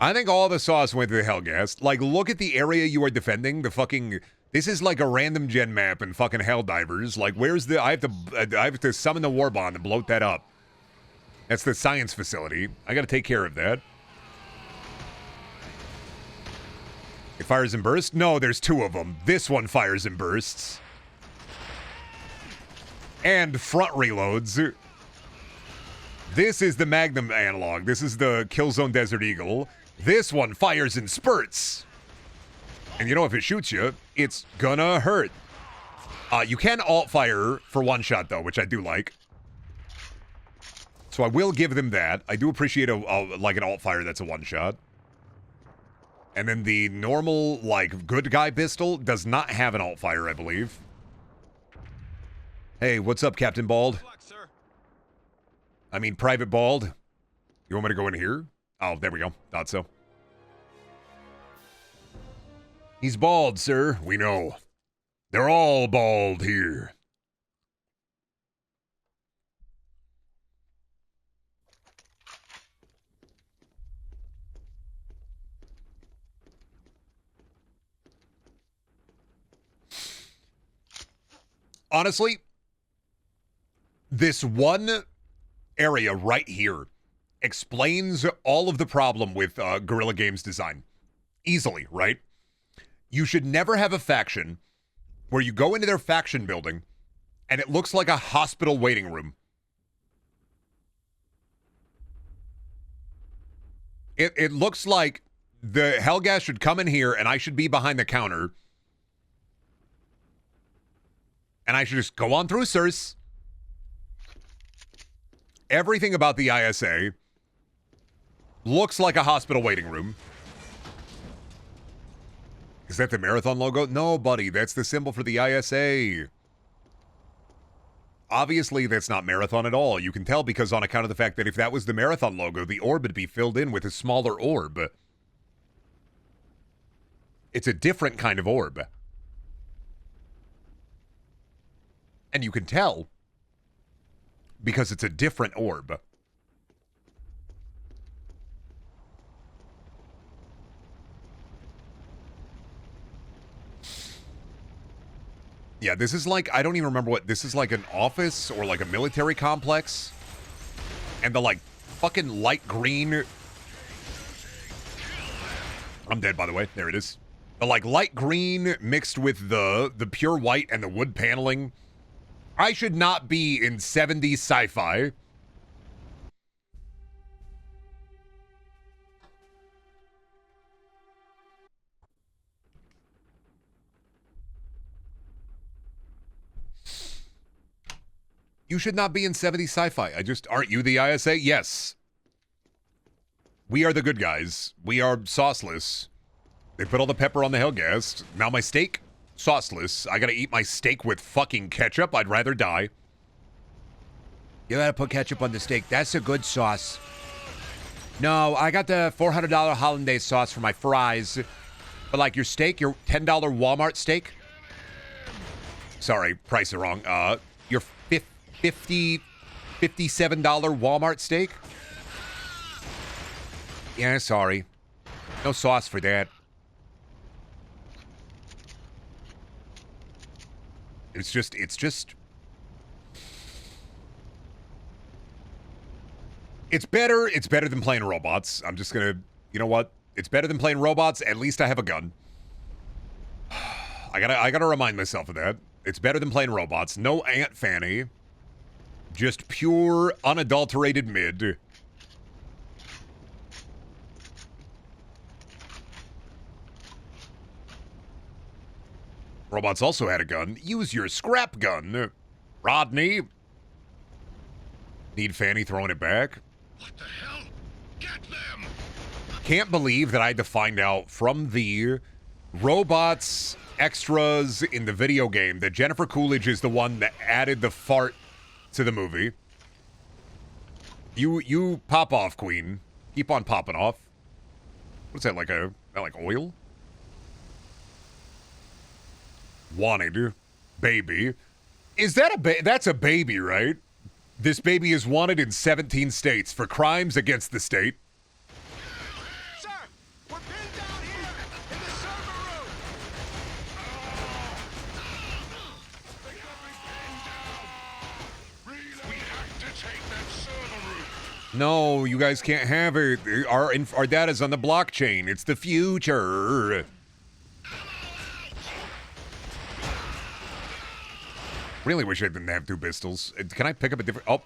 Speaker 1: I think all the sauce went to the Hellgas. Like, look at the area you are defending. The fucking... This is like a random gen map in fucking Helldivers. Like, where's the... I have to summon the Warbond and bloat that up. That's the science facility. I gotta take care of that. It fires in bursts? No, there's 2 of them. This one fires in bursts. And front reloads. This is the Magnum analog. This is the Killzone Desert Eagle. This one fires in spurts. And you know, if it shoots you, it's gonna hurt. You can alt-fire for one shot, though, which I do like. So I will give them that. I do appreciate like an alt-fire that's a one-shot. And then the normal, like, good guy pistol does not have an alt-fire, I believe. Hey, what's up, Captain Bald?
Speaker 4: Good luck, sir.
Speaker 1: I mean, Private Bald. You want me to go in here? Oh, there we go. Thought so. He's bald, sir. We know. They're all bald here. Honestly, this one area right here explains all of the problem with Guerrilla Games design. Easily, right? You should never have a faction where you go into their faction building and it looks like a hospital waiting room. It looks like the Hellgas should come in here and I should be behind the counter. And I should just go on through, sirs. Everything about the ISA looks like a hospital waiting room. Is that the Marathon logo? No, buddy, that's the symbol for the ISA. Obviously, that's not Marathon at all. You can tell because on account of the fact that if that was the Marathon logo, the orb would be filled in with a smaller orb. It's a different kind of orb. And you can tell because it's a different orb. Yeah, this is like, I don't even remember what, this is like an office or like a military complex. And the like fucking light green. I'm dead, by the way. There it is. The like light green mixed with the pure white and the wood paneling. I should not be in 70s sci-fi. You should not be in 70s sci-fi. Aren't you the ISA? Yes. We are the good guys. We are sauceless. They put all the pepper on the Hellgas. Now my steak, sauceless. I gotta eat my steak with fucking ketchup. I'd rather die.
Speaker 8: You gotta put ketchup on the steak. That's a good sauce. No, I got the $400 hollandaise sauce for my fries. But like your steak, your $10 Walmart steak.
Speaker 1: Sorry, price is wrong. Your $57 Walmart steak? Yeah, sorry. No sauce for that. It's just... It's better than playing robots. I'm just gonna... You know what? It's better than playing robots. At least I have a gun. I gotta remind myself of that. It's better than playing robots. No Aunt Fanny. Just pure, unadulterated mid. Robots also had a gun. Use your scrap gun, Rodney. Need Fanny throwing it back?
Speaker 5: What the hell? Get them!
Speaker 1: Can't believe that I had to find out from the robots extras in the video game that Jennifer Coolidge is the one that added the fart to the movie. You pop off, Queen. Keep on popping off. What's that, like oil? Wanted. Baby. Is that that's a baby, right? This baby is wanted in 17 states for crimes against the state.
Speaker 3: Sir, we're pinned down here in the server room.
Speaker 5: We have to take that server room.
Speaker 1: No, you guys can't have it. Our data's on the blockchain. It's the future. Really wish I didn't have two pistols. Can I pick up a different... Oh.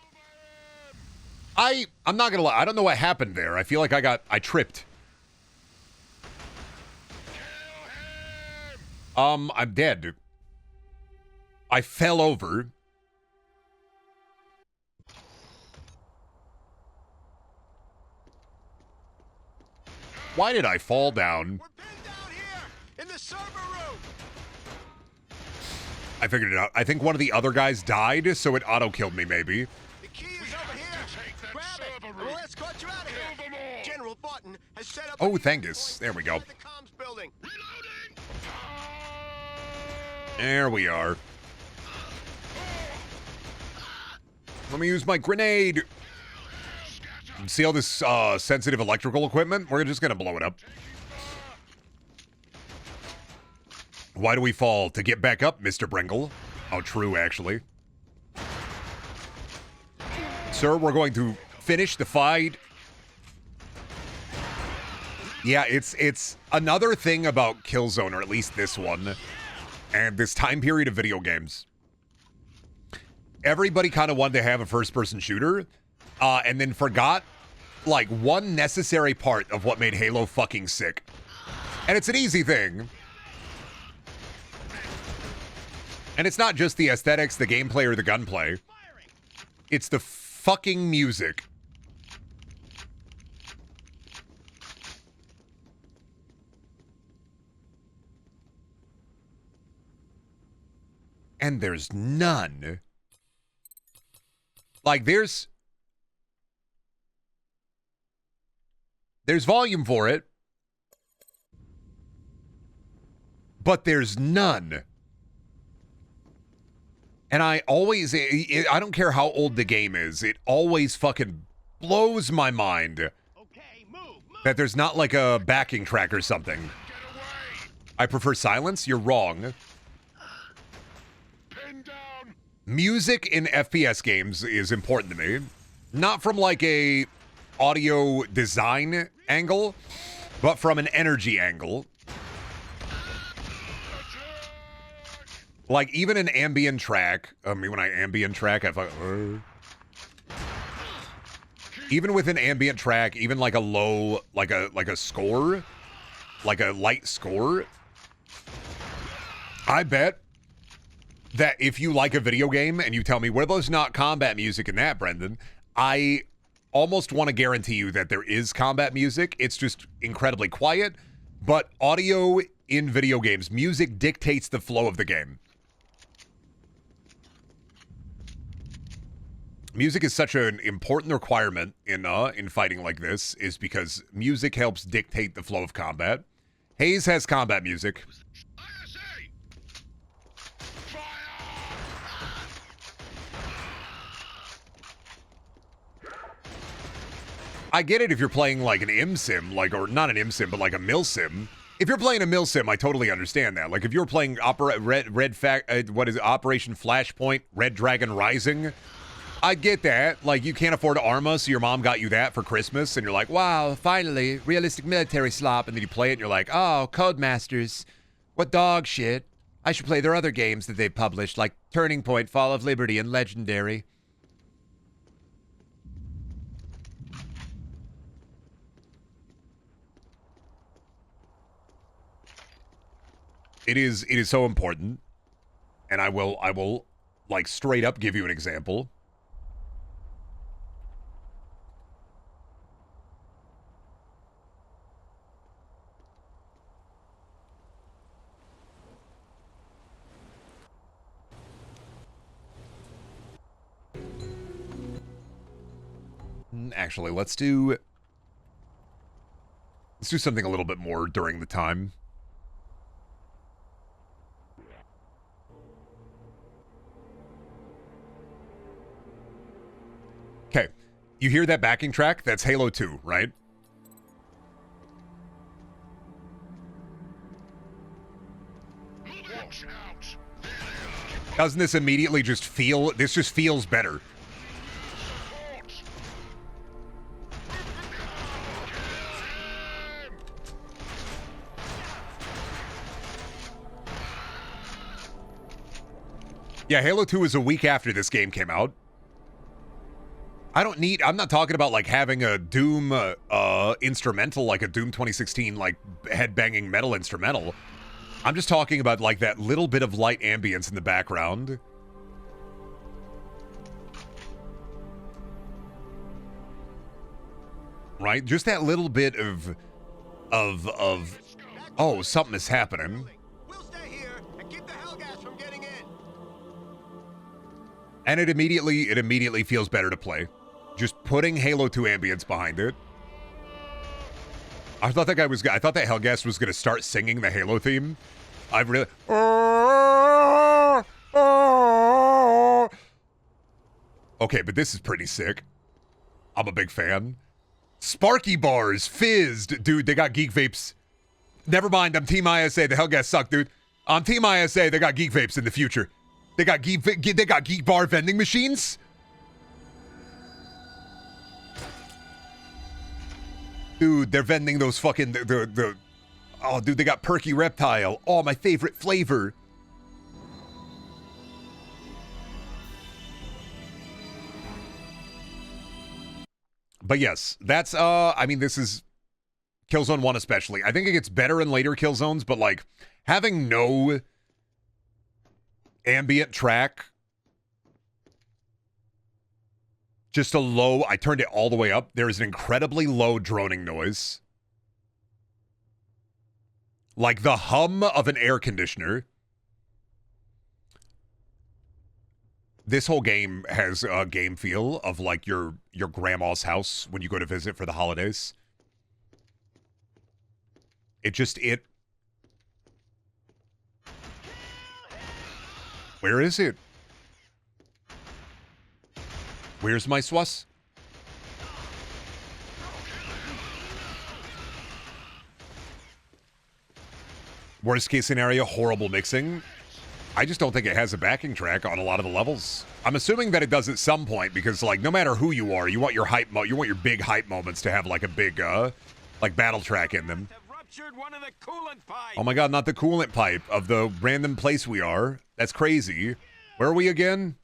Speaker 1: I'm not gonna lie. I don't know what happened there. I feel like I tripped. I'm dead. I fell over. Why did I fall down?
Speaker 3: We're pinned down here in the server room.
Speaker 1: I figured it out. I think one of the other guys died, so it auto-killed me, maybe.
Speaker 3: The key is over here. Grab it, and we'll escort you out of here. General Button has set up...
Speaker 1: Oh,
Speaker 3: a
Speaker 1: Thangus. There we go.
Speaker 3: inside the comms building.
Speaker 1: There we are. Let me use my grenade. See all this sensitive electrical equipment? We're just gonna blow it up. Why do we fall? To get back up, Mr. Bringle. How true, actually. Sir, we're going to finish the fight. Yeah, it's another thing about Killzone, or at least this one, and this time period of video games. Everybody kind of wanted to have a first-person shooter, and then forgot, like, one necessary part of what made Halo fucking sick. And it's an easy thing. And it's not just the aesthetics, the gameplay, or the gunplay. It's the fucking music. And there's none. Like, there's volume for it. But there's none. And I don't care how old the game is, it always fucking blows my mind
Speaker 5: Okay, move.
Speaker 1: that there's not like a backing track or something.
Speaker 5: Get away.
Speaker 1: I prefer silence? You're wrong.
Speaker 5: Pin down.
Speaker 1: Music in FPS games is important to me. Not from like a audio design angle, but from an energy angle. Like, even an ambient track, when I ambient track, I thought, even with an ambient track, even like a low, like a score, like a light score, I bet that if you like a video game and you tell me, well, there's not combat music in that, Brendan, I almost want to guarantee you that there is combat music. It's just incredibly quiet, but audio in video games, music dictates the flow of the game. Music is such an important requirement in fighting like this, is because music helps dictate the flow of combat. Hayes has combat music. I get it if you're playing like an M-Sim, like, or not an M-Sim, but like a Mil-Sim. If you're playing a Mil-Sim, I totally understand that. Like if you're playing Operation Flashpoint, Red Dragon Rising, I get that. Like, you can't afford Arma, so your mom got you that for Christmas, and you're like, wow, finally, realistic military slop. And then you play it, and you're like, oh, Codemasters, what dog shit. I should play their other games that they've published, like Turning Point, Fall of Liberty, and Legendary. It is so important, and I will, like, straight up give you an example. Actually, let's do something a little bit more during the time. Okay, you hear that backing track? That's Halo 2, right? Doesn't this immediately just feel, this just feels better? Yeah, Halo 2 was a week after this game came out. I'm not talking about like having a Doom instrumental, like a Doom 2016, like headbanging metal instrumental. I'm just talking about like that little bit of light ambience in the background. Right? Just that little bit of oh, something is happening.
Speaker 3: We'll stay here and keep the Hellgas from getting in.
Speaker 1: And it immediately feels better to play. Just putting Halo 2 ambience behind it. I thought that Hellgas was gonna start singing the Halo theme. I really. Okay, but this is pretty sick. I'm a big fan. Sparky bars, fizzed, dude. They got geek vapes. Never mind. I'm Team ISA. The Hellgas suck, dude. I'm Team ISA. They got geek vapes in the future. They got geek bar vending machines. Dude, they're vending those fucking oh, dude, they got Perky Reptile. Oh, my favorite flavor. But yes, that's I mean, this is Killzone 1 especially. I think it gets better in later Killzones, but like having no ambient track, just a low, I turned it all the way up. There is an incredibly low droning noise. Like the hum of an air conditioner. This whole game has a game feel of like your grandma's house when you go to visit for the holidays. Where is it? Where's my swas? Worst case scenario, horrible mixing. I just don't think it has a backing track on a lot of the levels. I'm assuming that it does at some point because, like, no matter who you are, you want your hype, you want your big hype moments to have like a big, like battle track in them.
Speaker 4: ruptured one of the coolant pipes.
Speaker 1: Oh my god, not the coolant pipe of the random place we are. That's crazy. Where are we again?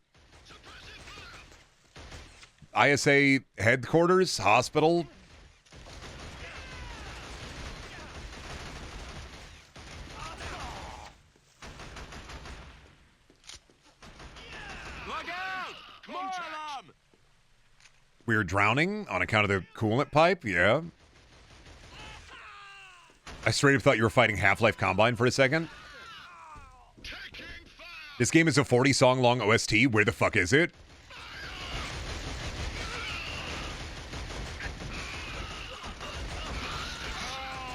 Speaker 1: ISA headquarters? Hospital?
Speaker 4: Look out! More of them!
Speaker 1: We were drowning on account of the coolant pipe? Yeah. I straight up thought you were fighting Half-Life Combine for a second. This game is a 40-song long OST. Where the fuck is it?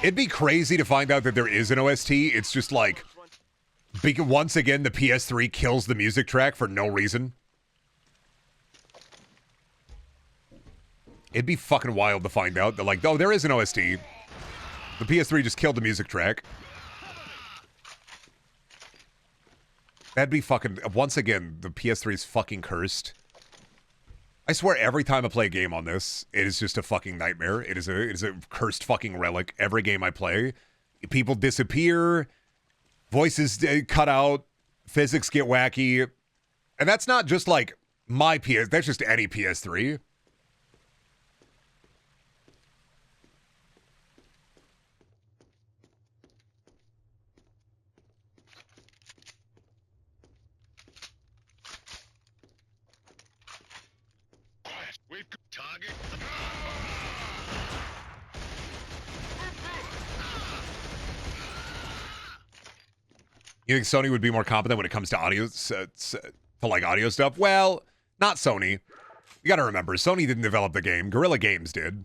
Speaker 1: It'd be crazy to find out that there is an OST. It's just like, once again, the PS3 kills the music track for no reason. It'd be fucking wild to find out that, like, oh, there is an OST. The PS3 just killed the music track. That'd be fucking... Once again, the PS3 is fucking cursed. I swear every time I play a game on this, it is just a fucking nightmare. It is a cursed fucking relic. Every game I play, people disappear, voices cut out, physics get wacky. And that's not just like my PS... That's just any PS3.
Speaker 5: We've got target.
Speaker 1: You think Sony would be more competent when it comes to audio, to like audio stuff? Well, not Sony. You gotta remember, Sony didn't develop the game. Guerrilla Games did.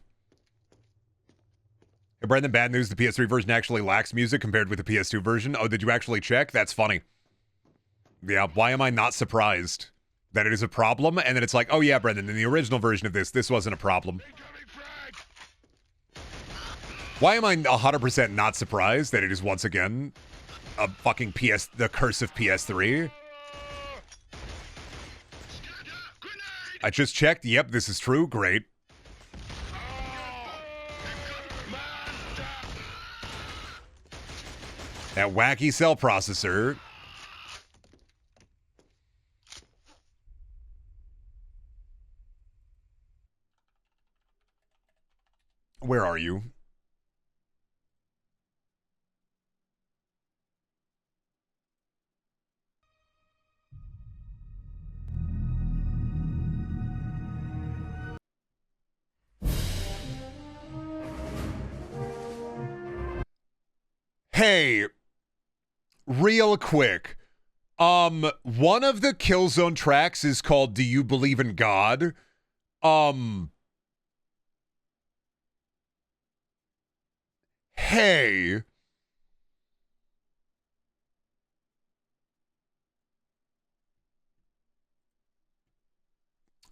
Speaker 1: Hey, Brendan, bad news. The PS3 version actually lacks music compared with the PS2 version. Oh, did you actually check? That's funny. Yeah, why am I not surprised that it is a problem? And then it's like, oh yeah, Brendan, in the original version of this wasn't a problem. Why am I 100% not surprised that it is once again a fucking the curse of PS3? I just checked. Yep, this is true. Great. That wacky cell processor. Where are you? Hey, real quick. One of the Killzone tracks is called Do You Believe in God? Hey.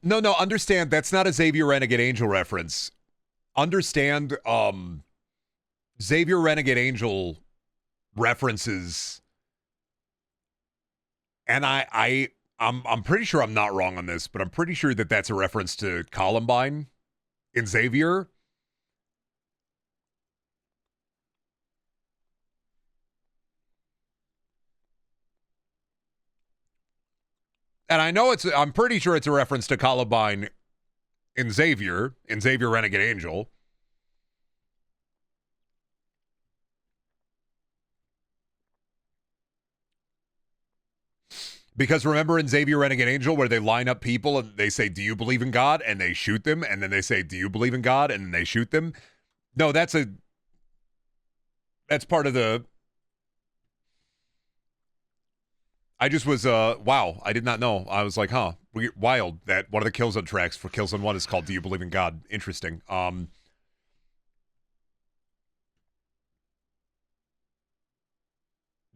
Speaker 1: No, understand, that's not a Xavier Renegade Angel reference. Understand, Xavier Renegade Angel references, and I'm pretty sure I'm not wrong on this, but I'm pretty sure that that's a reference to Columbine in Xavier. And I know I'm pretty sure it's a reference to Columbine in Xavier Renegade Angel. Because remember in Xavier Renegade Angel where they line up people and they say, do you believe in God? And they shoot them. And then they say, do you believe in God? And then they shoot them. No, that's part of the... I just was, wow, I did not know. I was like, huh, wild that one of the Killzone tracks for Killzone 1 is called Do You Believe in God? Interesting. Now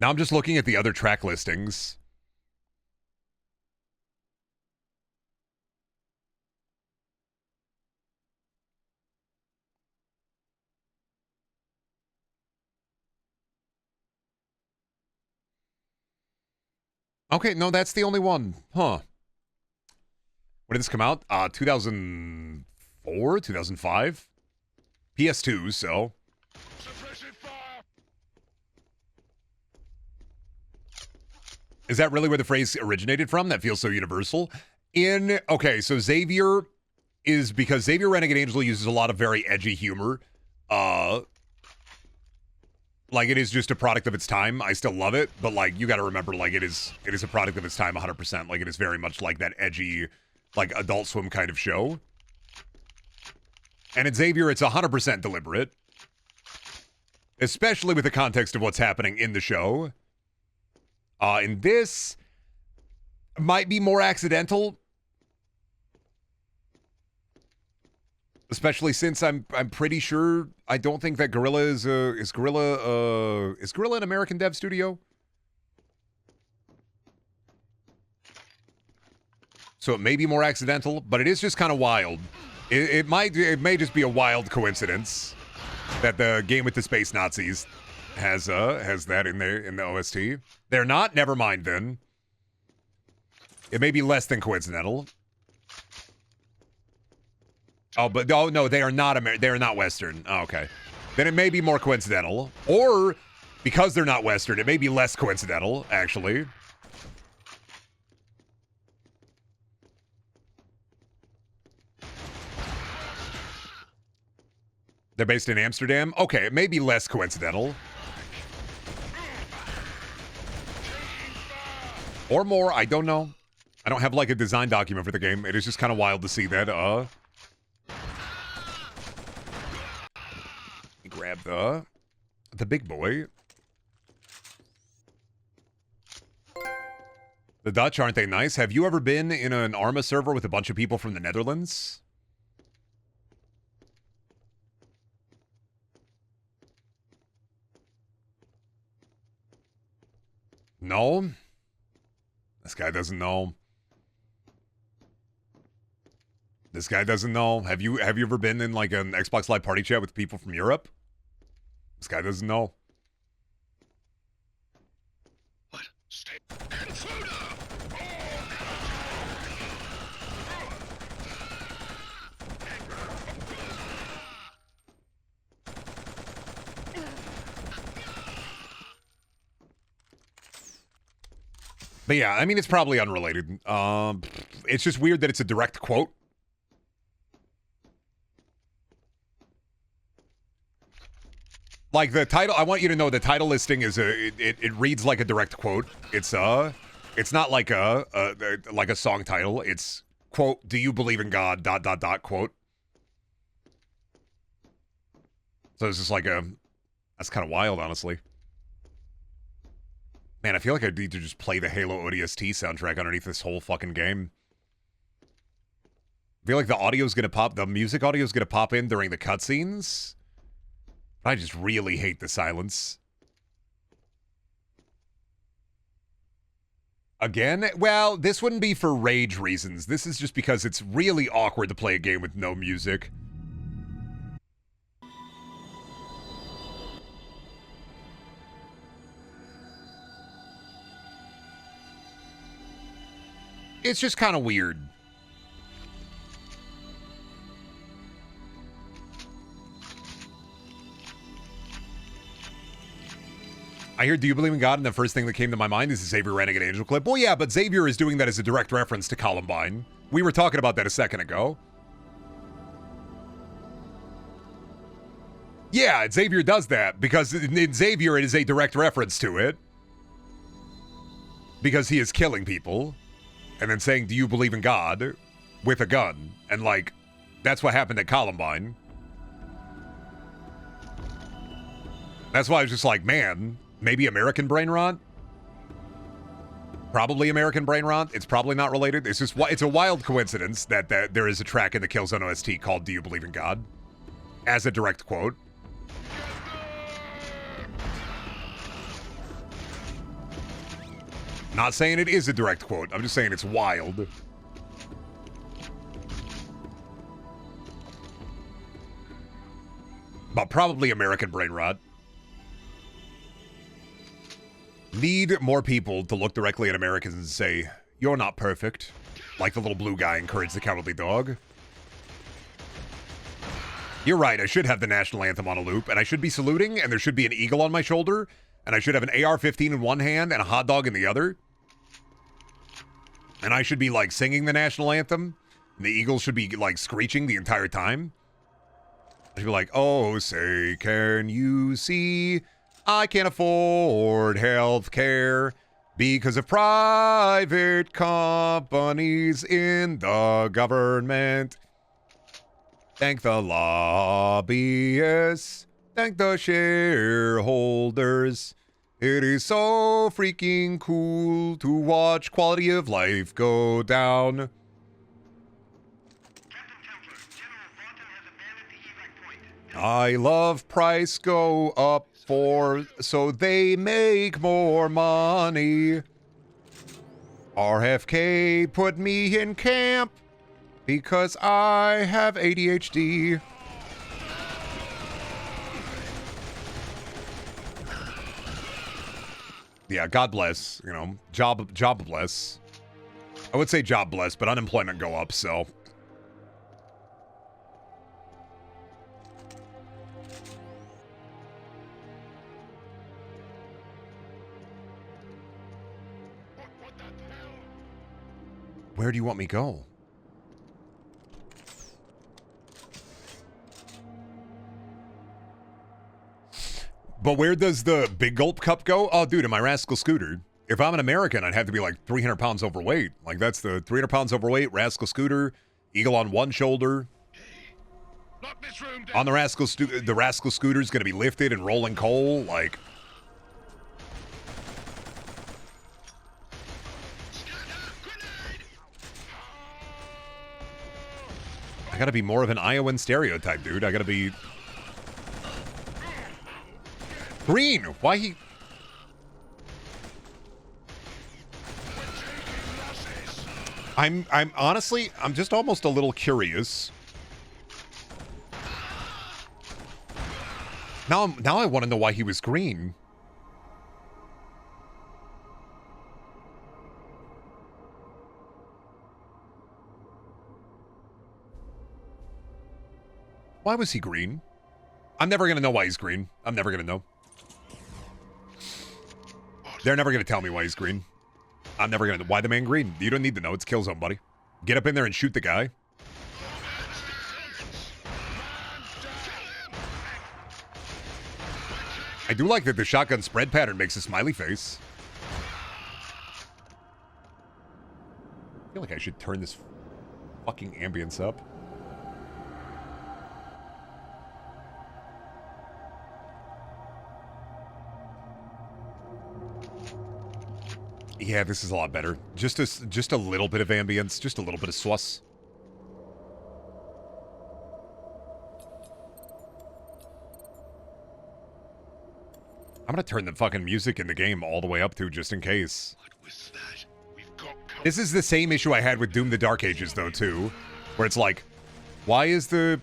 Speaker 1: I'm just looking at the other track listings. Okay, no, that's the only one. Huh. When did this come out? 2004, 2005? PS2, so. Is that really where the phrase originated from? That feels so universal. Okay, so Xavier is because Xavier Renegade Angel uses a lot of very edgy humor. Like, it is just a product of its time. I still love it, but, like, you got to remember, like, it is a product of its time 100%. Like, it is very much like that edgy, like, Adult Swim kind of show. And in Xavier, it's 100% deliberate. Especially with the context of what's happening in the show. In this, might be more accidental. Especially since I'm pretty sure I don't think that Gorilla is Gorilla an American dev studio? So it may be more accidental, but it is just kind of wild. It may just be a wild coincidence that the game with the space Nazis has that in there in the OST. They're not? Never mind then. It may be less than coincidental. Oh, but no, they are not they are not Western. Oh, okay. Then it may be more coincidental. Or, because they're not Western, it may be less coincidental, actually. They're based in Amsterdam? Okay, it may be less coincidental. Or more, I don't know. I don't have, like, a design document for the game. It is just kind of wild to see that, grab the big boy. The Dutch, aren't they nice? Have you ever been in an Arma server with a bunch of people from the Netherlands? No? This guy doesn't know. This guy doesn't know. Have you ever been in like an Xbox Live party chat with people from Europe? This guy doesn't know.
Speaker 5: What? Stay.
Speaker 1: But yeah, I mean, it's probably unrelated. It's just weird that it's a direct quote. Like the title, I want you to know the title listing is it reads like a direct quote. It's not like a song title. It's quote, "Do you believe in God?" ... quote. So it's just like that's kind of wild, honestly. Man, I feel like I need to just play the Halo ODST soundtrack underneath this whole fucking game. I feel like the music audio is gonna pop in during the cutscenes. I just really hate the silence. Again? Well, this wouldn't be for rage reasons. This is just because it's really awkward to play a game with no music. It's just kind of weird. I hear, "Do you believe in God?" And the first thing that came to my mind is the Xavier Renegade Angel clip. Well, yeah, but Xavier is doing that as a direct reference to Columbine. We were talking about that a second ago. Yeah, Xavier does that because in Xavier it is a direct reference to it. Because he is killing people. And then saying, "Do you believe in God?" with a gun. And, like, that's what happened at Columbine. That's why I was just like, man, maybe American brain rot? Probably American brain rot. It's probably not related. It's just, it's a wild coincidence that there is a track in the Killzone OST called "Do You Believe in God?" as a direct quote. Not saying it is a direct quote. I'm just saying it's wild. But probably American brain rot. Need more people to look directly at Americans and say, "You're not perfect." Like the little blue guy encouraged the cowardly dog. You're right, I should have the national anthem on a loop, and I should be saluting, and there should be an eagle on my shoulder, and I should have an AR-15 in one hand and a hot dog in the other. And I should be like singing the national anthem. And the Eagles should be like screeching the entire time. I should be like, oh, say, can you see? I can't afford health care because of private companies in the government. Thank the lobbyists. Thank the shareholders. It is so freaking cool to watch quality of life go down. I love price go up for so they make more money. RFK put me in camp because I have ADHD. Yeah, God bless, you know, job bless. I would say job bless, but unemployment go up, so. Where do you want me to go? But where does the Big Gulp Cup go? Oh, dude, in my Rascal Scooter. If I'm an American, I'd have to be like 300 pounds overweight. Like, that's the 300 pounds overweight, Rascal Scooter, Eagle on one shoulder. On the Rascal Scooter's going to be lifted and rolling coal. Like, I got to be more of an Iowan stereotype, dude. I got to be... Green! Why he... I'm honestly, I'm just almost a little curious. Now I want to know why he was green. Why was he green? I'm never going to know why he's green. I'm never going to know. They're never going to tell me why he's green. I'm never going to know. Why the man green? You don't need to know. It's Killzone, buddy. Get up in there and shoot the guy. I do like that the shotgun spread pattern makes a smiley face. I feel like I should turn this fucking ambience up. Yeah, this is a lot better. Just a little bit of ambience, just a little bit of sauce. I'm gonna turn the fucking music in the game all the way up to just in case. This is the same issue I had with Doom: The Dark Ages though too, where it's like, why is the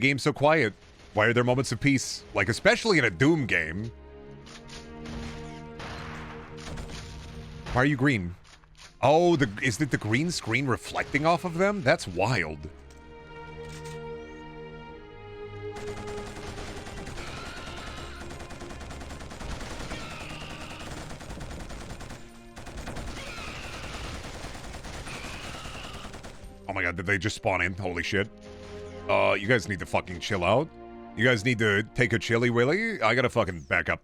Speaker 1: game so quiet? Why are there moments of peace? Like, especially in a Doom game. Why are you green? Oh, is it the green screen reflecting off of them? That's wild. Oh my god, did they just spawn in? Holy shit. You guys need to fucking chill out. You guys need to take a chilly willy. I gotta fucking back up.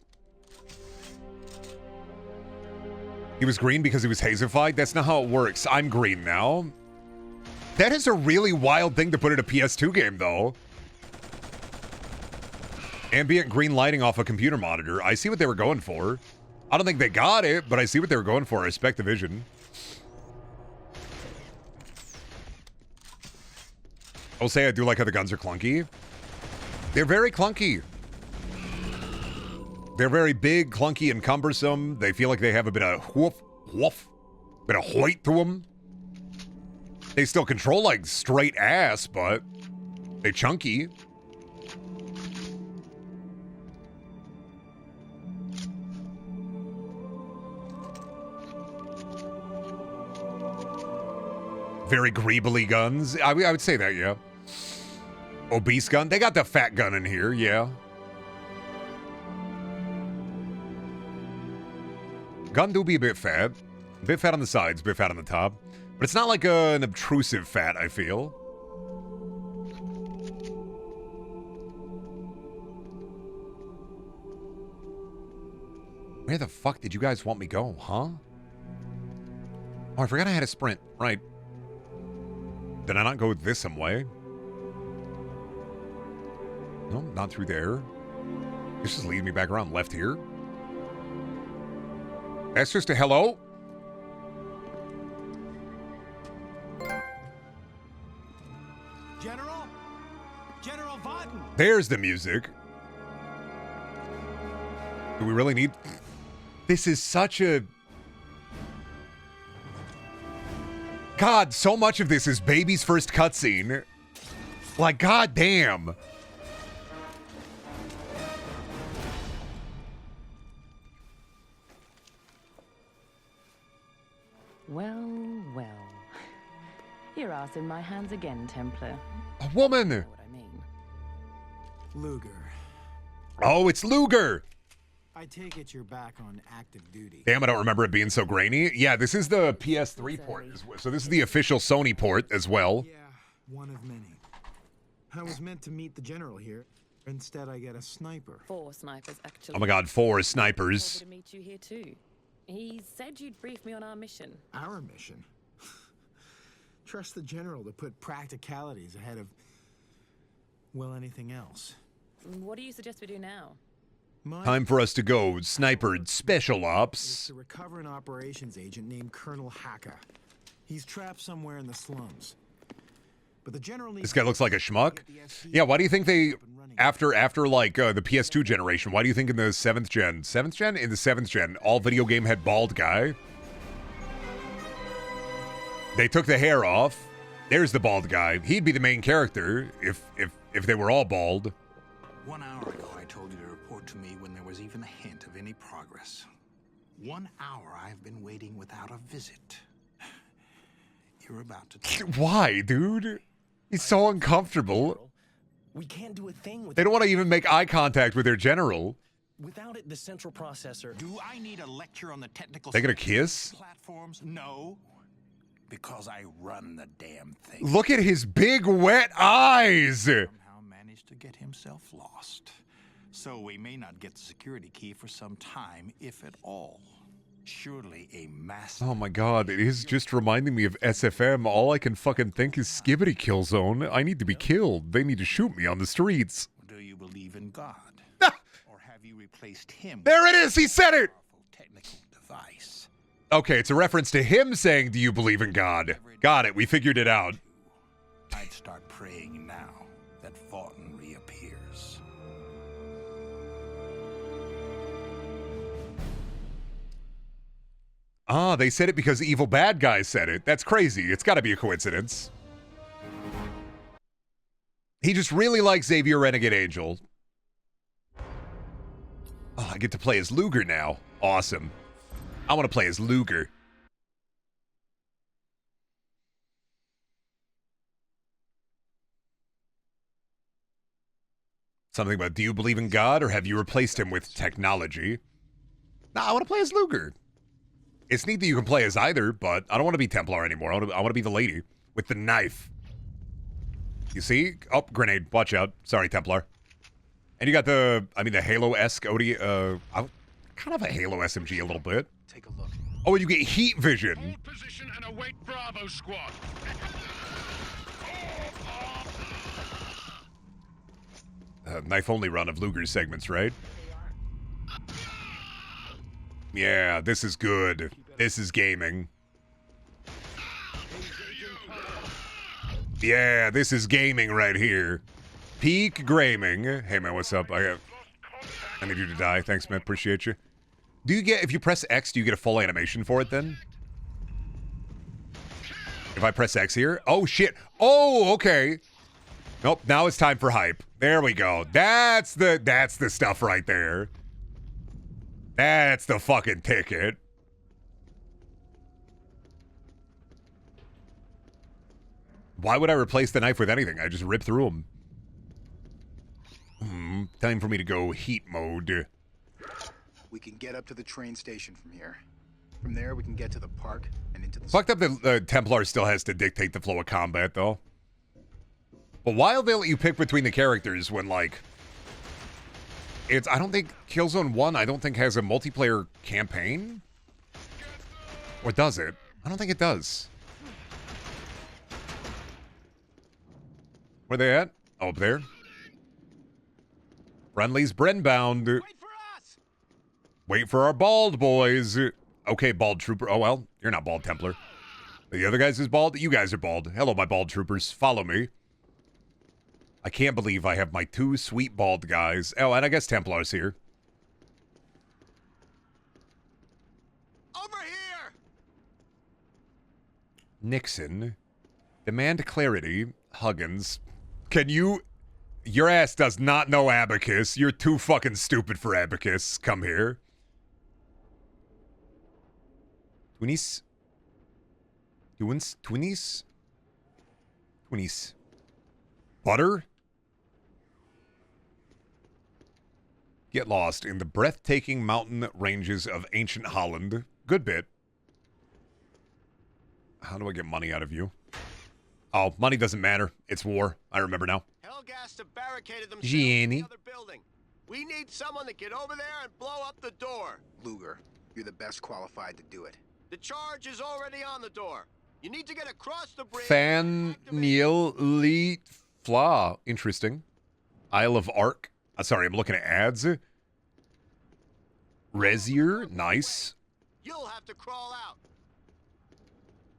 Speaker 1: He was green because he was hazified? That's not how it works. I'm green now. That is a really wild thing to put in a PS2 game, though. Ambient green lighting off a computer monitor. I see what they were going for. I don't think they got it, but I see what they were going for. I respect the vision. I'll say I do like how the guns are clunky. They're very clunky. They're very big, clunky, and cumbersome. They feel like they have a bit of bit of hoit to them. They still control like straight ass, but they're chunky. Very greebly guns. I would say that, yeah. Obese gun. They got the fat gun in here, yeah. Gun do be a bit fat. A bit fat on the sides, a bit fat on the top. But it's not like an obtrusive fat, I feel. Where the fuck did you guys want me go, huh? Oh, I forgot I had a sprint. Right. Did I not go this some way? No, not through there. This just leads me back around left here. That's just a hello.
Speaker 2: General Vaughton.
Speaker 1: There's the music. Do we really need... This is such a... God, so much of this is baby's first cutscene. Like, goddamn.
Speaker 9: Well, well. Your ass in my hands again, Templar.
Speaker 1: A woman.
Speaker 9: You know what I mean.
Speaker 2: Luger.
Speaker 1: Oh, it's Luger.
Speaker 2: I take it you're back on active duty.
Speaker 1: Damn, I don't remember it being so grainy. Yeah, this is the PS3 port. So this is the official Sony port as well.
Speaker 2: Yeah, one of many. I was meant to meet the general here. Instead, I get a sniper.
Speaker 9: 4 snipers, actually.
Speaker 1: Oh my god, 4 snipers.
Speaker 9: To meet you here too. He said you'd brief me on our mission.
Speaker 2: Our mission? Trust the general to put practicalities ahead of, well, anything else.
Speaker 9: What do you suggest we do now?
Speaker 1: Time for us to go. Snipered Special
Speaker 2: Is
Speaker 1: Ops.
Speaker 2: to recover an operations agent named Colonel Haka. He's trapped somewhere in the slums. But the general needs...
Speaker 1: This guy looks like a schmuck. Yeah, why do you think they... After like the PS2 generation, why do you think in the 7th gen... 7th gen? In the 7th gen, all video game had bald guy. They took the hair off. There's the bald guy. He'd be the main character if they were all bald.
Speaker 10: 1 hour ago, I told you to report to me when there was even a hint of any progress. 1 hour I've been waiting without a visit. You're about to...
Speaker 1: Why, dude? He's so uncomfortable.
Speaker 11: We can't do a thing with
Speaker 1: They don't want to even make eye contact with their general.
Speaker 11: Without it, the central processor...
Speaker 10: Do I need a lecture on the technical...
Speaker 1: They gonna kiss?
Speaker 10: Platforms? No. Because I run the damn thing.
Speaker 1: Look at his big wet eyes.
Speaker 10: Somehow managed to get himself lost. So we may not get the security key for some time, if at all. Surely a massive...
Speaker 1: Oh my god, it is just reminding me of SFM. All I can fucking think is Skibbity Killzone. I need to be killed. They need to shoot me on the streets.
Speaker 10: Do you believe in God? Or have you replaced him?
Speaker 1: There it is! He said it!
Speaker 10: Technical device.
Speaker 1: Okay, it's a reference to him saying, do you believe in God? Got it, we figured it out.
Speaker 10: I'd start praying now that Vaughton reappears.
Speaker 1: Ah, they said it because evil bad guy said it. That's crazy. It's gotta be a coincidence. He just really likes Xavier Renegade Angel. Oh, I get to play as Luger now. Awesome. I want to play as Luger. Something about, do you believe in God or have you replaced him with technology? Nah, I want to play as Luger. It's neat that you can play as either, but I don't want to be Templar anymore. I want to be the lady with the knife. You see? Oh, grenade. Watch out. Sorry, Templar. And you got the Halo-esque OD, kind of a Halo SMG a little bit.
Speaker 10: Take a look.
Speaker 1: Oh, and you get heat vision.
Speaker 5: Hold position and await Bravo squad.
Speaker 1: Knife-only run of Luger's segments, right? Yeah, this is good. This is gaming. Yeah, this is gaming right here. Peak gaming. Hey, man, what's up? I need you to die. Thanks, man. Appreciate you. Do you get, if you press X, do you get a full animation for it then? If I press X here? Oh, shit. Oh, okay. Nope, now it's time for hype. There we go. That's the stuff right there. That's the fucking ticket. Why would I replace the knife with anything? I just rip through them. Time for me to go heat mode.
Speaker 12: We can get up to the train station from here. From there, we can get to the park and into the...
Speaker 1: Fucked up that the Templar still has to dictate the flow of combat, though. But why will they let you pick between the characters when, like... I don't think Killzone 1, I don't think has a multiplayer campaign? Or does it? I don't think it does. Where they at? Oh, up there. Friendly's Brenbound. Wait for us! Wait for our bald boys. Okay, bald trooper. Oh, well, you're not bald, Templar. The other guys is bald? You guys are bald. Hello, my bald troopers. Follow me. I can't believe I have my two sweet bald guys. Oh, and I guess Templar's here.
Speaker 3: Over here!
Speaker 1: Nixon. Demand clarity. Huggins. Can you... Your ass does not know Abacus. You're too fucking stupid for Abacus. Come here. Twinnies? Twinnies? Twinnies. Butter? Get lost in the breathtaking mountain ranges of ancient Holland. Good bit. How do I get money out of you? Oh, money doesn't matter. It's war. I remember now.
Speaker 3: Hellgas have barricaded themselves in
Speaker 1: Gianni.
Speaker 3: the other building. We need someone to get over there and blow up the door.
Speaker 12: Luger, you're the best qualified to do it.
Speaker 3: The charge is already on the door. You need to get across the bridge.
Speaker 1: Fan Neil Lee Fla. Interesting. Isle of Ark. Sorry, I'm looking at ads. Rezier. Nice.
Speaker 3: You'll have to crawl out.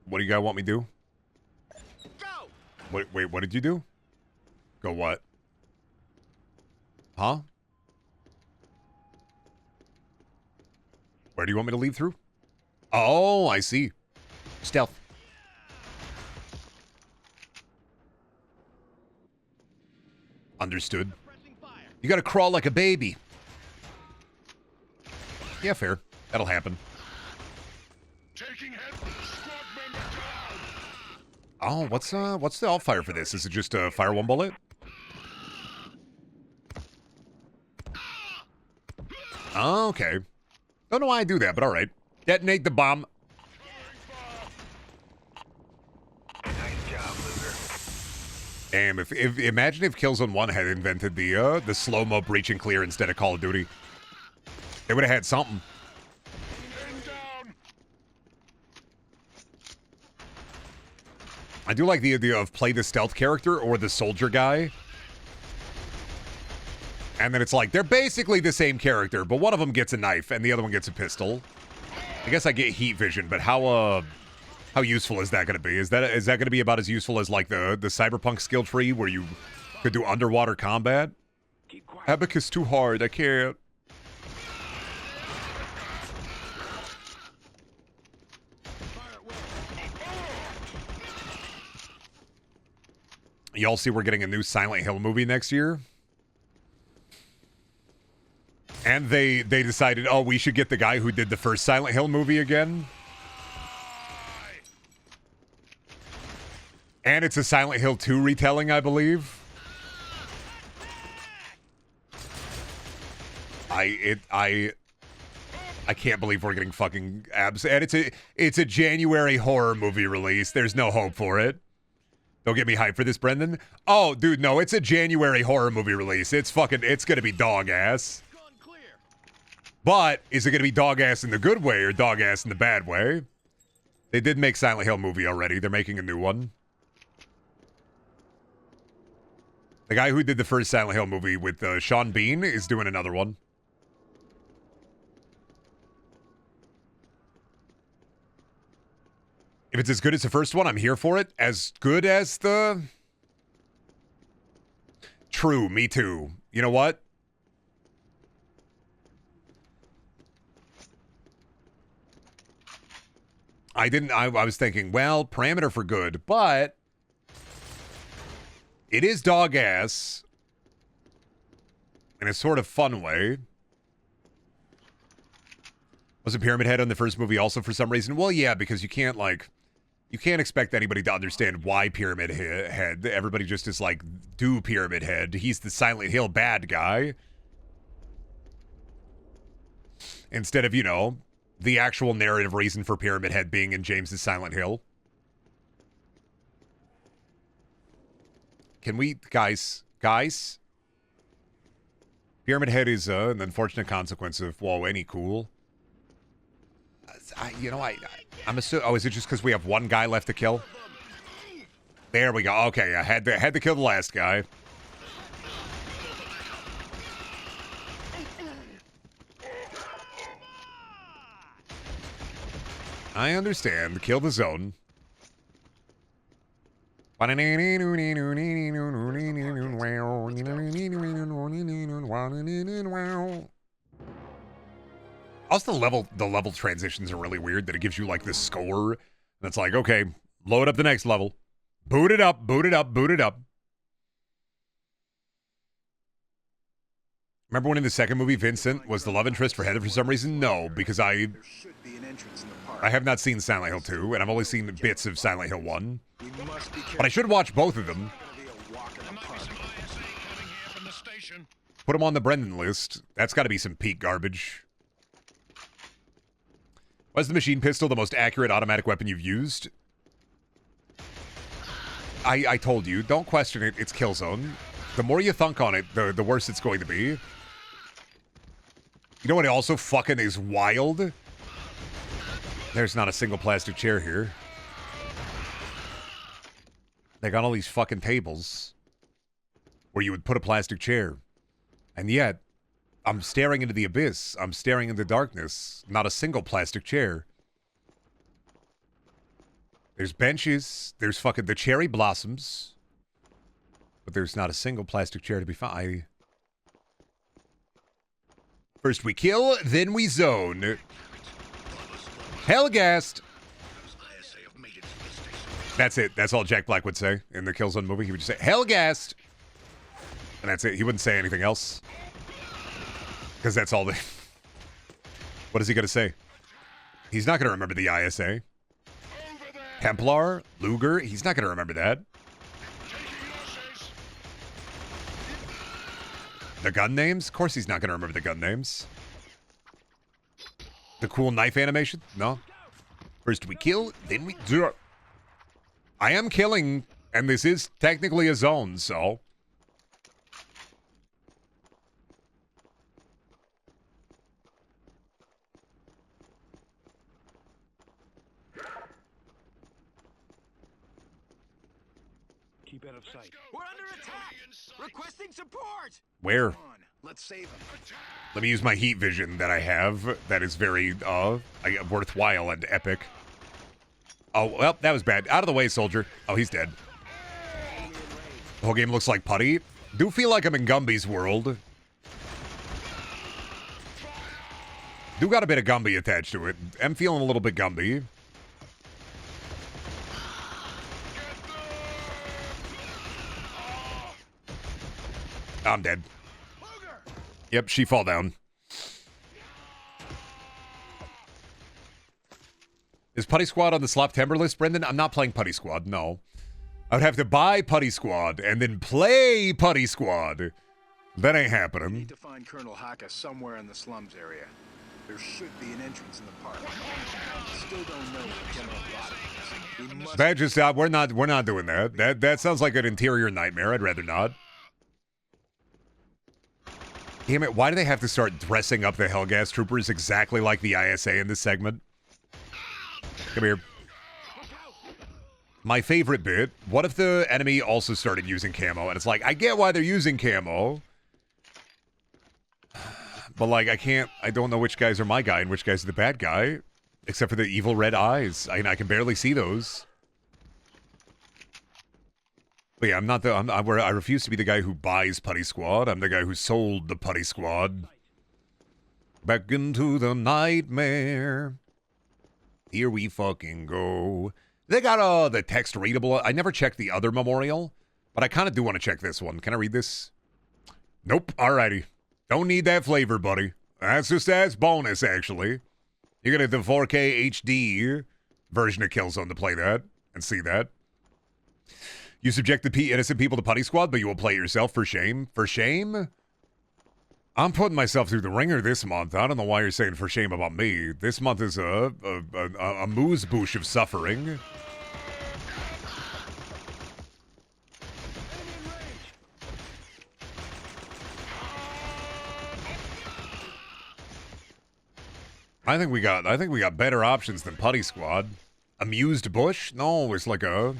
Speaker 1: What do you guys want me to do?
Speaker 3: Go!
Speaker 1: Wait, what did you do? Go what? Huh? Where do you want me to leave through? Oh, I see. Stealth. Understood. You gotta crawl like a baby. Yeah, fair. That'll happen. Oh, what's the all fire for this? Is it just fire one bullet? Oh, okay. Don't know why I do that, but all right. Detonate the bomb.
Speaker 10: Nice job, Luger.
Speaker 1: Damn, if imagine if Killzone 1 had invented the slow-mo breach and clear instead of Call of Duty. They would have had something. I do like the idea of play the stealth character or the soldier guy. And then it's like, they're basically the same character, but one of them gets a knife and the other one gets a pistol. I guess I get heat vision, but how useful is that going to be? Is that going to be about as useful as like the Cyberpunk skill tree where you could do underwater combat? Abacus too hard, I can't. Y'all see we're getting a new Silent Hill movie next year? And they decided, oh, we should get the guy who did the first Silent Hill movie again. And it's a Silent Hill 2 retelling, I believe. I can't believe we're getting fucking abs. And it's a January horror movie release. There's no hope for it. Don't get me hyped for this, Brendan. Oh, dude, no, it's a January horror movie release. It's gonna be dog ass. But is it gonna be dog ass in the good way or dog ass in the bad way? They did make Silent Hill movie already. They're making a new one. The guy who did the first Silent Hill movie with Sean Bean is doing another one. If it's as good as the first one, I'm here for it. As good as the... True, me too. You know what? I was thinking, well, parameter for good, but... It is dog ass. In a sort of fun way. Was a Pyramid Head on the first movie also for some reason? Well, yeah, because you can't, like... You can't expect anybody to understand why Pyramid Head. Everybody just is like, do Pyramid Head. He's the Silent Hill bad guy. Instead of, you know, the actual narrative reason for Pyramid Head being in James's Silent Hill. Can we, guys? Pyramid Head is an unfortunate consequence of, whoa, any cool? I'm assuming, oh, is it just because we have one guy left to kill? There we go. Okay, I had to kill the last guy. I understand. Kill the zone. Also, the level transitions are really weird, that it gives you like this score. That's like, okay, load up the next level. Boot it up, boot it up, boot it up. Remember when in the second movie, Vincent was the love interest for Heather for some reason? No, because I have not seen Silent Hill 2, and I've only seen bits of Silent Hill 1. But I should watch both of them. Put them on the Brendan list. That's got to be some peak garbage. Was the machine pistol the most accurate automatic weapon you've used? I told you, don't question it. It's Killzone. The more you thunk on it, the worse it's going to be. You know what also fucking is wild? There's not a single plastic chair here. They got all these fucking tables where you would put a plastic chair. And yet, I'm staring into the abyss. I'm staring into darkness. Not a single plastic chair. There's benches. There's fucking the cherry blossoms. But there's not a single plastic chair to be found. First we kill, then we zone. Hellgast. That's it. That's all Jack Black would say in the Killzone movie. He would just say, Hellgast. And that's it. He wouldn't say anything else. Because that's all they... What is he going to say? He's not going to remember the ISA. Templar, Luger, he's not going to remember that. The gun names? Of course he's not going to remember the gun names. The cool knife animation? No. First we kill, then we... I am killing, and this is technically a zone, so...
Speaker 5: Keep out of sight.
Speaker 4: We're under attack! Requesting support!
Speaker 1: Where?
Speaker 12: Let's save him.
Speaker 1: Let me use my heat vision that I have. That is very, worthwhile and epic. Oh, well, that was bad. Out of the way, soldier. Oh, he's dead. The whole game looks like putty. Do feel like I'm in Gumby's world. Do got a bit of Gumby attached to it. I'm feeling a little bit Gumby. I'm dead. Yep, she fall down. Is Putty Squad on the Sloptember list, Brendan? I'm not playing Putty Squad, no. I would have to buy Putty Squad and then play Putty Squad. That ain't happening.
Speaker 12: We need to find Colonel Haka somewhere in the slums area. There should be an entrance in the park. Still don't know what General Bot is. We must...
Speaker 1: That just we're not doing that. That sounds like an interior nightmare. I'd rather not. Damn it, why do they have to start dressing up the Hellgas troopers exactly like the ISA in this segment? Come here. My favorite bit, what if the enemy also started using camo? And it's like, I get why they're using camo. But like, I don't know which guys are my guy and which guys are the bad guy. Except for the evil red eyes. I can barely see those. But yeah, I refuse to be the guy who buys Putty Squad. I'm the guy who sold the Putty Squad. Back into the nightmare. Here we fucking go. They got the text readable. I never checked the other memorial, but I kind of do want to check this one. Can I read this? Nope. Alrighty. Don't need that flavor, buddy. That's bonus, actually. You're gonna get the 4K HD version of Killzone to play that and see that. You subject the innocent people to Putty Squad, but you will play it yourself for shame. For shame? I'm putting myself through the ringer this month. I don't know why you're saying for shame about me. This month is a moose-boosh of suffering. I think we got better options than Putty Squad. Amused Bush? No, it's like a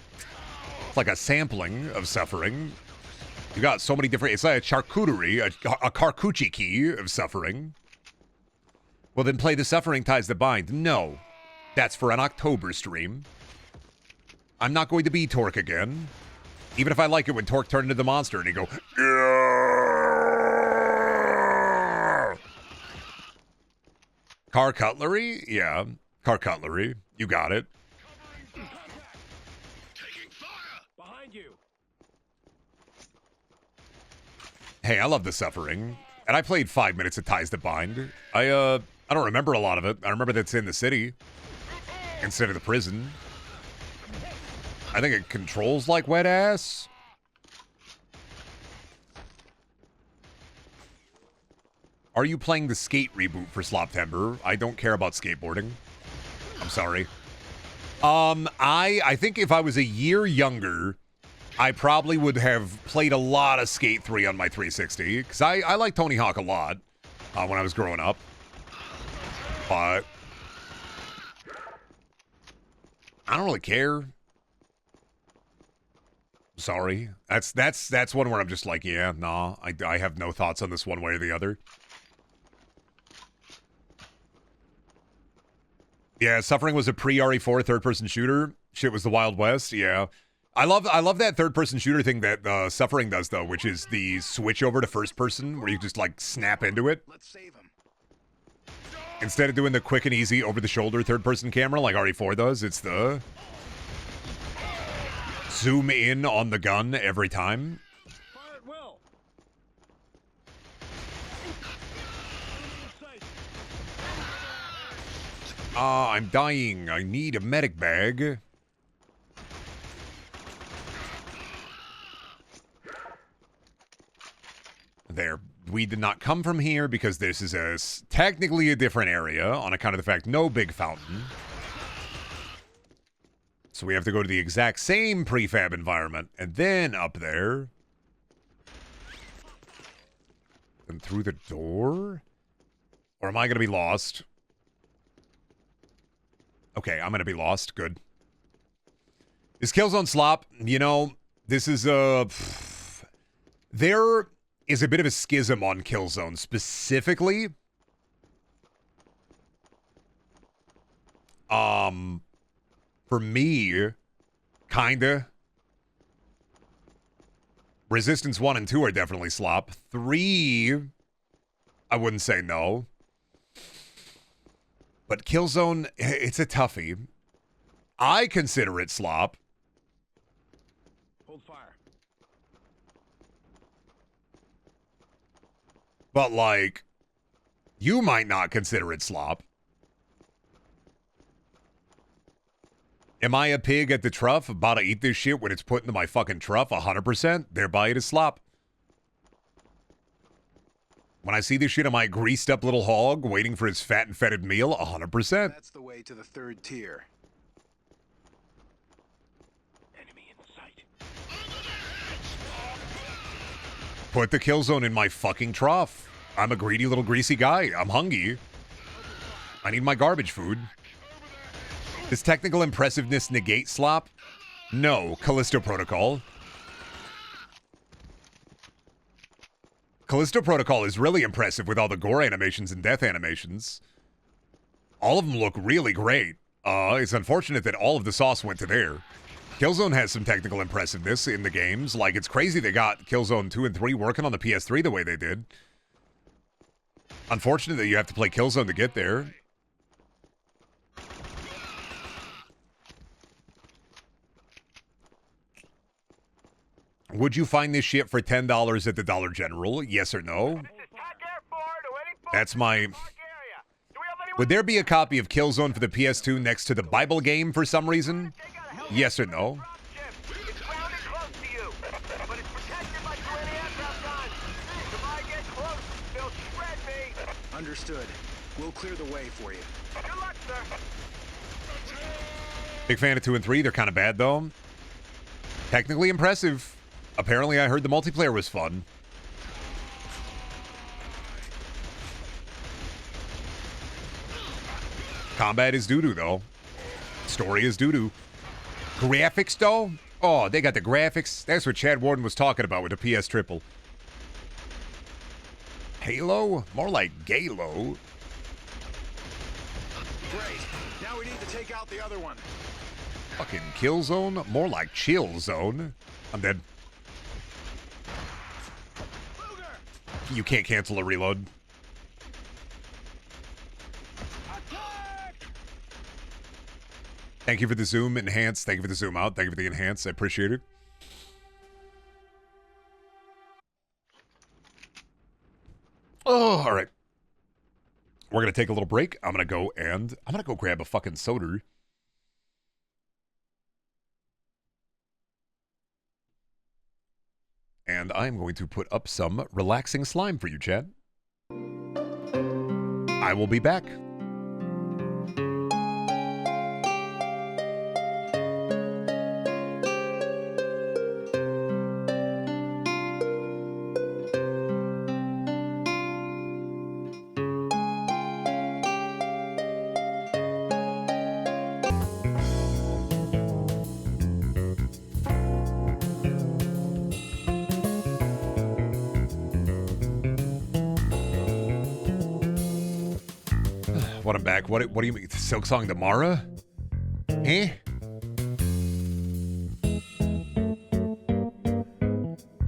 Speaker 1: sampling of suffering. You got so many different. It's like a charcuterie, a carcucci key of suffering. Well, then play the Suffering Ties That Bind. No, that's for an October stream. I'm not going to be Torque again, even if I like it when Torque turned into the monster and he go. Car cutlery? Yeah, car cutlery. You got it.
Speaker 5: Behind you.
Speaker 1: Hey, I love the suffering. And I played 5 minutes of Ties That Bind. I don't remember a lot of it. I remember that's in the city instead of the prison. I think it controls like wet ass. Are you playing the Skate reboot for Sloptember? I don't care about skateboarding. I'm sorry. I think if I was a year younger, I probably would have played a lot of Skate 3 on my 360, because I like Tony Hawk a lot when I was growing up. But I don't really care. Sorry. That's one where I'm just like, yeah, nah, I have no thoughts on this one way or the other. Yeah, Suffering was a pre-RE4 third-person shooter. Shit was the Wild West, yeah. I love that third-person shooter thing that Suffering does, though, which is the switch over to first-person, where you just, like, snap into it.
Speaker 12: Let's save him.
Speaker 1: Instead of doing the quick and easy over-the-shoulder third-person camera like RE4 does, it's the zoom in on the gun every time.
Speaker 5: Fire at will.
Speaker 1: I'm dying. I need a medic bag. There. We did not come from here because this is technically a different area on account of the fact no big fountain. So we have to go to the exact same prefab environment and then up there. And through the door? Or am I going to be lost? Okay, I'm going to be lost. Good. Is Killzone slop? You know, this is there is a bit of a schism on Killzone specifically. For me, kinda. Resistance 1 and 2 are definitely slop. 3, I wouldn't say no. But Killzone, it's a toughie. I consider it slop.
Speaker 5: Hold fire.
Speaker 1: But, like, you might not consider it slop. Am I a pig at the trough about to eat this shit when it's put into my fucking trough? 100%. Thereby it is slop. When I see this shit, am I a greased up little hog waiting for his fat and fetid meal? 100%.
Speaker 12: That's the way to the 3rd tier.
Speaker 5: Enemy in sight.
Speaker 1: Put the Killzone in my fucking trough. I'm a greedy little greasy guy. I'm hungry. I need my garbage food. Does technical impressiveness negate slop? No. Callisto Protocol. Callisto Protocol is really impressive with all the gore animations and death animations. All of them look really great. It's unfortunate that all of the sauce went to there. Killzone has some technical impressiveness in the games. Like, it's crazy they got Killzone 2 and 3 working on the PS3 the way they did. Unfortunate that you have to play Killzone to get there. Would you find this shit for $10 at the Dollar General? Yes or no? That's my... Would there be a copy of Killzone for the PS2 next to the Bible game for some reason? Yes or no?
Speaker 12: Understood. We'll clear the way for you.
Speaker 5: Good luck, sir.
Speaker 1: Big fan of 2 and 3. They're kind of bad, though. Technically impressive. Apparently, I heard the multiplayer was fun. Combat is doo-doo, though. Story is doo-doo. Graphics, though? Oh, they got the graphics. That's what Chad Warden was talking about with the PS Triple. Halo? More like Galo.
Speaker 12: Great. Now we need to take out the other one.
Speaker 1: Fucking Killzone? More like Chill Zone. I'm dead. You can't cancel a reload. Thank you for the zoom enhance. Thank you for the zoom out. Thank you for the enhance. I appreciate it. Oh, all right. We're going to take a little break. I'm going to go grab a fucking soda. And I'm going to put up some relaxing slime for you, Chad. I will be back. What, I'm back. What do you mean? Silk Song Damara? Eh?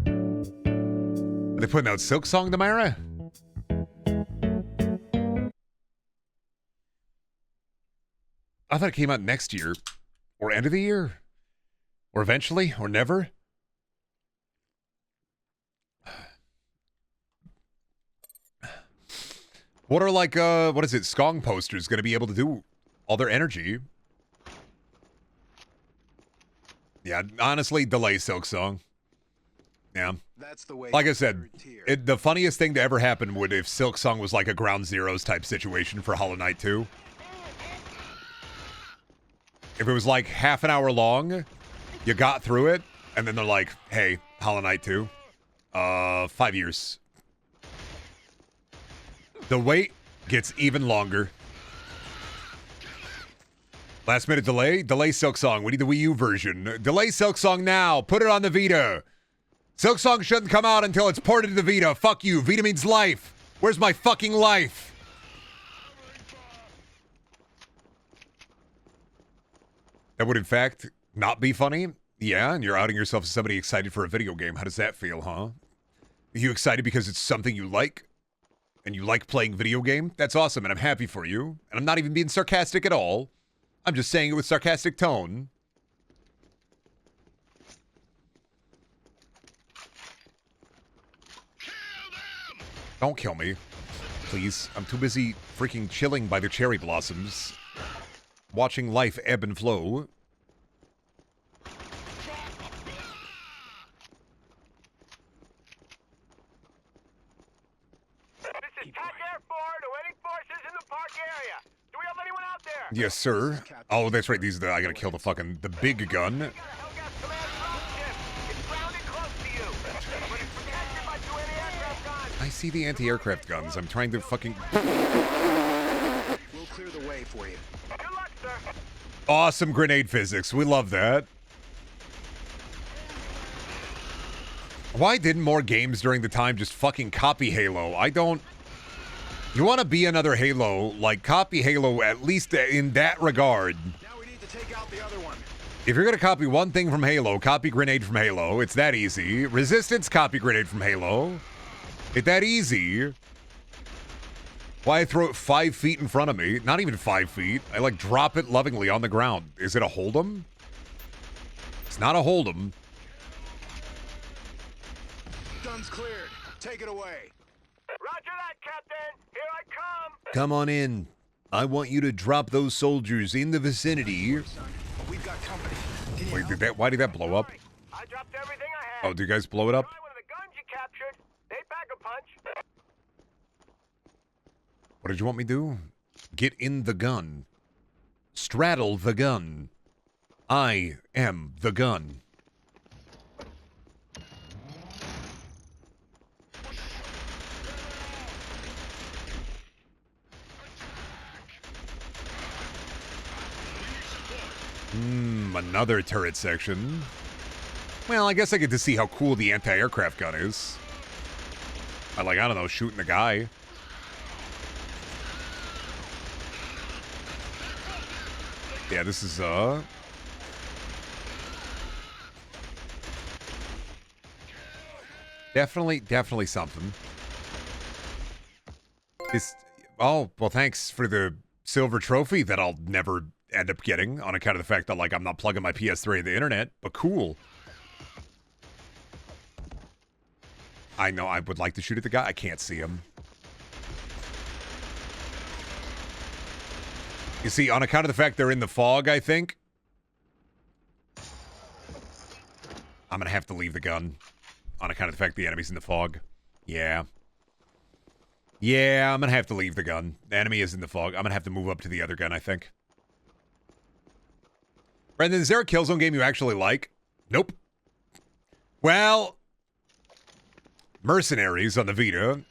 Speaker 1: Are they putting out Silk Song Damara? I thought it came out next year. Or end of the year. Or eventually. Or never. What are like, what is it, Skong posters going to be able to do all their energy? Yeah, honestly, delay Silk Song. Yeah.
Speaker 12: That's the way.
Speaker 1: Like I said, the funniest thing to ever happen would if Silk Song was like a Ground Zeroes type situation for Hollow Knight 2. If it was like half an hour long, you got through it, and then they're like, hey, Hollow Knight 2, 5 years. The wait gets even longer. Last minute delay? Delay Silk Song. We need the Wii U version. Delay Silk Song now. Put it on the Vita. Silk Song shouldn't come out until it's ported to the Vita. Fuck you. Vita means life. Where's my fucking life? That would, in fact, not be funny. Yeah, and you're outing yourself as somebody excited for a video game. How does that feel, huh? Are you excited because it's something you like? And you like playing video game? That's awesome, and I'm happy for you. And I'm not even being sarcastic at all. I'm just saying it with sarcastic tone. Don't kill me. Please. I'm too busy freaking chilling by the cherry blossoms. Watching life ebb and flow. Yes, sir. Oh, that's right. These are the, I gotta kill the big gun. I see the anti-aircraft guns. I'm trying to fucking...
Speaker 12: We'll clear the way for you.
Speaker 5: Good luck, sir.
Speaker 1: Awesome grenade physics. We love that. Why didn't more games during the time just fucking copy Halo? I don't... You want to be another Halo, like, copy Halo at least in that regard.
Speaker 12: Now we need to take out the other one.
Speaker 1: If you're going to copy one thing from Halo, copy grenade from Halo. It's that easy. Resistance, copy grenade from Halo. It's that easy. Why throw it 5 feet in front of me? Not even 5 feet. I, like, drop it lovingly on the ground. Is it a hold'em? It's not a hold'em.
Speaker 12: Gun's cleared. Take it away.
Speaker 5: Roger that, Captain. Here I come.
Speaker 1: Come on in. I want you to drop those soldiers in the vicinity.
Speaker 12: We've got company.
Speaker 1: Wait, why did that blow up?
Speaker 5: I dropped everything I had.
Speaker 1: Oh, do you guys blow it up?
Speaker 5: Try one of the guns you captured. They pack a punch.
Speaker 1: What did you want me to do? Get in the gun. Straddle the gun. I am the gun. Another turret section. Well, I guess I get to see how cool the anti-aircraft gun is. I don't know, shooting the guy. Yeah, this is, Definitely something. Oh, well, thanks for the silver trophy that I'll never end up getting on account of the fact that, I'm not plugging my PS3 into the internet, but cool. I know I would like to shoot at the guy. I can't see him. You see, on account of the fact they're in the fog, I think, I'm going to have to leave the gun. On account of the fact the enemy's in the fog. Yeah. Yeah, I'm going to have to leave the gun. The enemy is in the fog. I'm going to have to move up to the other gun, I think. Brendan, is there a Killzone game you actually like? Nope. Well, Mercenaries on the Vita.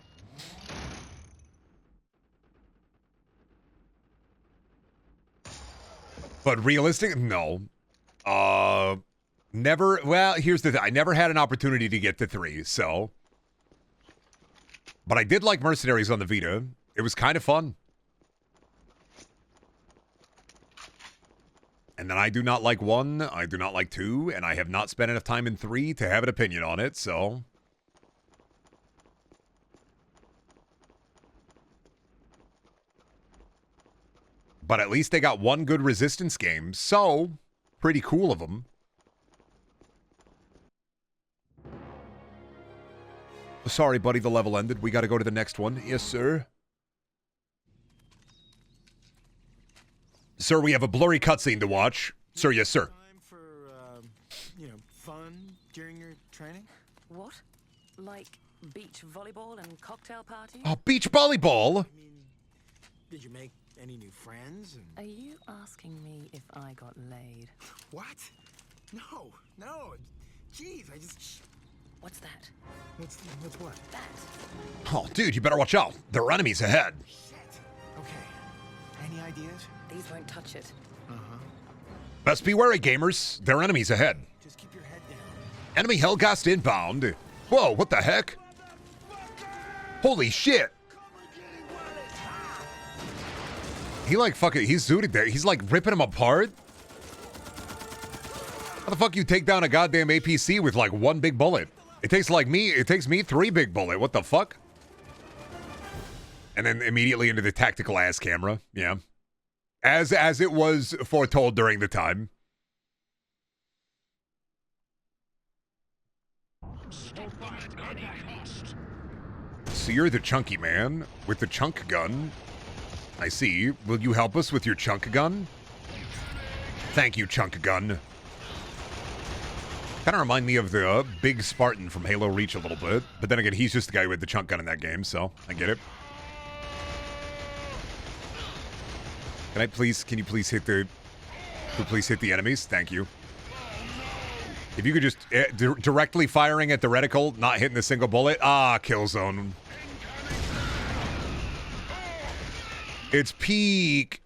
Speaker 1: But realistic? No. Never. Well, here's the thing. I never had an opportunity to get to 3, so. But I did like Mercenaries on the Vita. It was kind of fun. And then I do not like 1, I do not like 2, and I have not spent enough time in 3 to have an opinion on it, so. But at least they got 1 good Resistance game, so pretty cool of them. Sorry, buddy, the level ended. We got to go to the next one. Yes, sir. Sir, we have a blurry cutscene to watch. Sir, yes, sir.
Speaker 2: Time for, fun during your training?
Speaker 9: What? Like beach volleyball and cocktail parties?
Speaker 1: Oh, beach volleyball?
Speaker 2: I mean, did you make any new friends?
Speaker 9: Are you asking me if I got laid?
Speaker 2: What? No. Jeez, I just...
Speaker 9: What's that?
Speaker 2: What's what?
Speaker 9: That.
Speaker 1: Oh, dude, you better watch out. There are enemies ahead.
Speaker 2: Shit. Okay. Any ideas?
Speaker 9: These won't touch it.
Speaker 2: Uh-huh.
Speaker 1: Best be wary, gamers. There are enemies ahead.
Speaker 2: Just keep your head down.
Speaker 1: Enemy Hellgast inbound. Whoa, what the heck? Holy shit. He he's zooted there. He's ripping him apart. How the fuck you take down a goddamn APC with 1 big bullet? It takes me 3 big bullet. What the fuck? And then immediately into the tactical ass camera. Yeah. As it was foretold during the time. So you're the chunky man with the chunk gun. I see. Will you help us with your chunk gun? Thank you, chunk gun. Kind of remind me of the big Spartan from Halo Reach a little bit. But then again, he's just the guy with the chunk gun in that game, so I get it. Can you please hit the enemies? Thank you. If you could just directly firing at the reticle, not hitting a single bullet. Ah, Killzone. It's peak,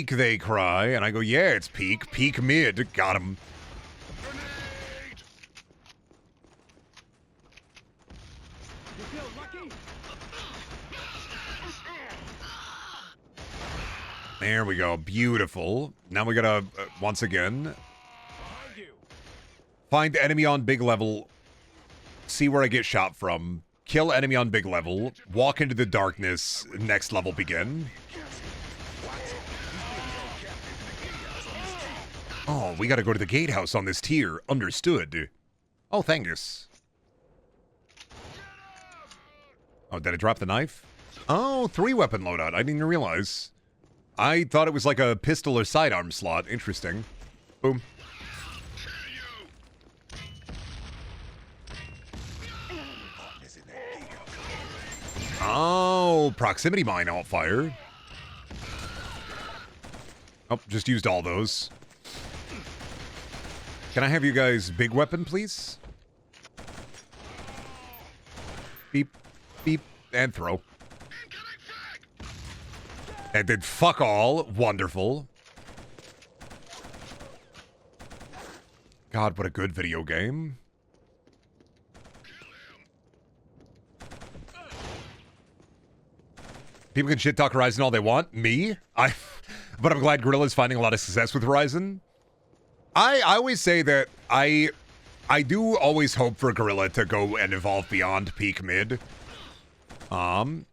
Speaker 1: they cry. And I go, yeah, it's peak mid. Got him. There we go. Beautiful. Now we gotta, once again, find enemy on big level, see where I get shot from, kill enemy on big level, walk into the darkness, next level begin. Oh, we gotta go to the gatehouse on this tier. Understood. Oh, thanks. Oh, did I drop the knife? Oh, 3-weapon loadout. I didn't even realize. I thought it was like a pistol or sidearm slot. Interesting. Boom. Oh, proximity mine outfire. Oh, just used all those. Can I have you guys big weapon, please? Beep, beep, and throw. And did fuck all. Wonderful. God, what a good video game. People can shit talk Horizon all they want. Me? But I'm glad Guerrilla's finding a lot of success with Horizon. I always say that I do always hope for Guerrilla to go and evolve beyond peak mid. So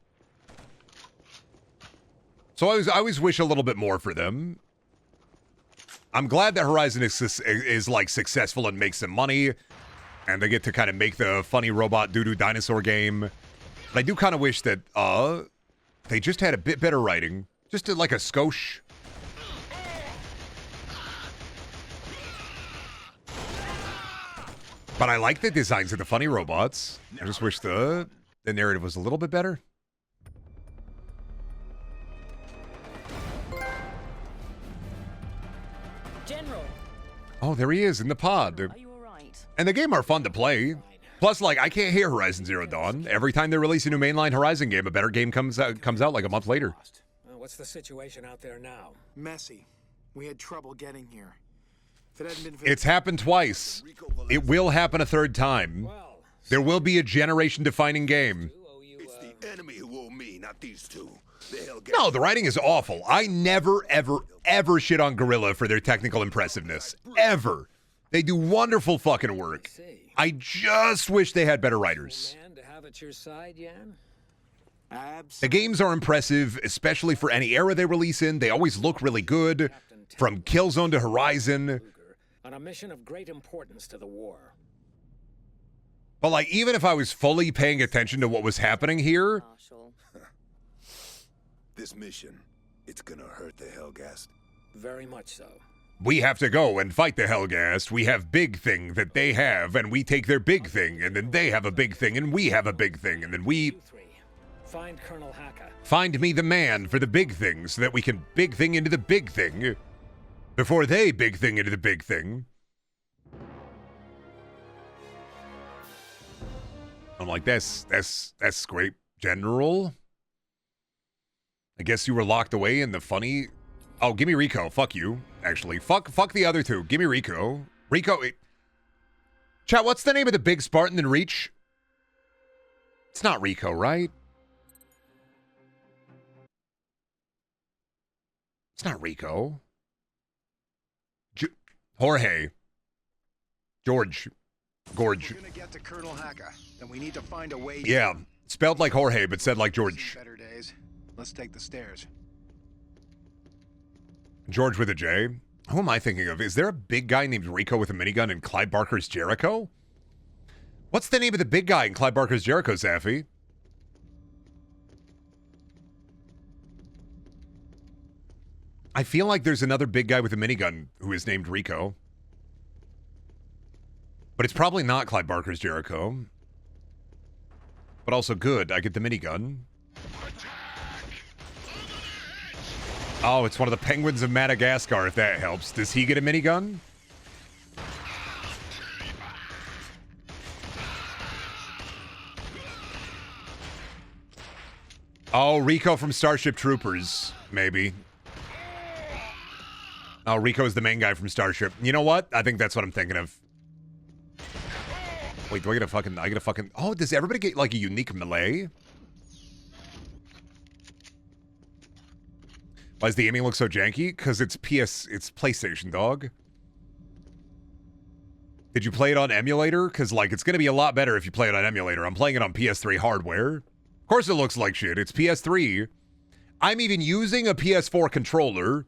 Speaker 1: I always wish a little bit more for them. I'm glad that Horizon is like successful and makes some money, and they get to kind of make the funny robot doo-doo dinosaur game. But I do kind of wish that they just had a bit better writing, just like a skosh. But I like the designs of the funny robots. I just wish the narrative was a little bit better.
Speaker 9: General.
Speaker 1: Oh, there he is in the pod.
Speaker 9: Are you all right?
Speaker 1: And the game are fun to play. Plus, like, I can't hear Horizon Zero Dawn. Every time they release a new mainline Horizon game, a better game comes out like a month later.
Speaker 6: What's the situation out there now?
Speaker 2: Messy. We had trouble getting here. If it hadn't been for
Speaker 1: It's happened twice. It will happen a third time. There will be a generation-defining game.
Speaker 13: It's the enemy who owe me, not these two.
Speaker 1: No, the writing is awful. I never, ever, ever shit on Guerrilla for their technical impressiveness. Ever. They do wonderful fucking work. I just wish they had better writers.
Speaker 6: To have at your side, Jan?
Speaker 1: The games are impressive, especially for any era they release in. They always look really good. From Killzone to Horizon.
Speaker 6: On a mission of great importance to the war.
Speaker 1: But like, even if I was fully paying attention to what was happening here,
Speaker 13: This mission, it's gonna hurt the Hellgast.
Speaker 6: Very much so.
Speaker 1: we have to go and fight the Hellgast. We have big thing that they have, and we take their big thing, and then they have a big thing, and we have a big thing, and then we
Speaker 6: Find Colonel Haka.
Speaker 1: find me the man for the big thing so that we can big thing into the big thing before they big thing into the big thing. I'm like, that's great, General. I guess you were locked away in the funny. Oh, give me Rico. Fuck you. Actually, fuck the other two. Give me Rico. Rico. Chat, what's the name of the big Spartan in Reach? It's not Rico, right? It's not Rico. Jorge. George. Gorge.
Speaker 12: We're gonna get to Colonel Haka, and we need to find a way.
Speaker 1: Yeah, spelled like Jorge, but said like George.
Speaker 12: Better days. Let's take the stairs.
Speaker 1: George with a J. Who am I thinking of? Is there a big guy named Rico with a minigun in Clive Barker's Jericho? What's the name of the big guy in Clive Barker's Jericho, Zaffy? I feel like there's another big guy with a minigun who is named Rico. But it's probably not Clive Barker's Jericho. But also good, I get the minigun. Oh, it's one of the penguins of Madagascar, if that helps. Does he get a minigun? Oh, Rico from Starship Troopers, maybe. Oh, Rico's the main guy from Starship. You know what? I think that's what I'm thinking of. Wait, do I get a fucking... Oh, does everybody get, like, a unique melee? Why does the aiming look so janky? Because it's PlayStation, dog. Did you play it on emulator? Because, like, it's going to be a lot better if you play it on emulator. I'm playing it on PS3 hardware. Of course it looks like shit. It's PS3. I'm even using a PS4 controller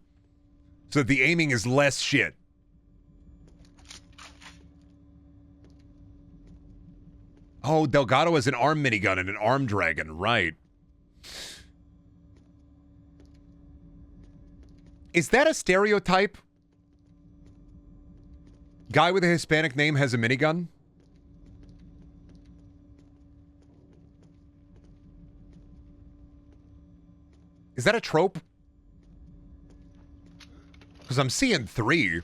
Speaker 1: so that the aiming is less shit. Oh, Delgado has an arm minigun and an arm dragon. Right. Is that a stereotype? Guy with a Hispanic name has a minigun? Is that a trope? Because I'm seeing 3.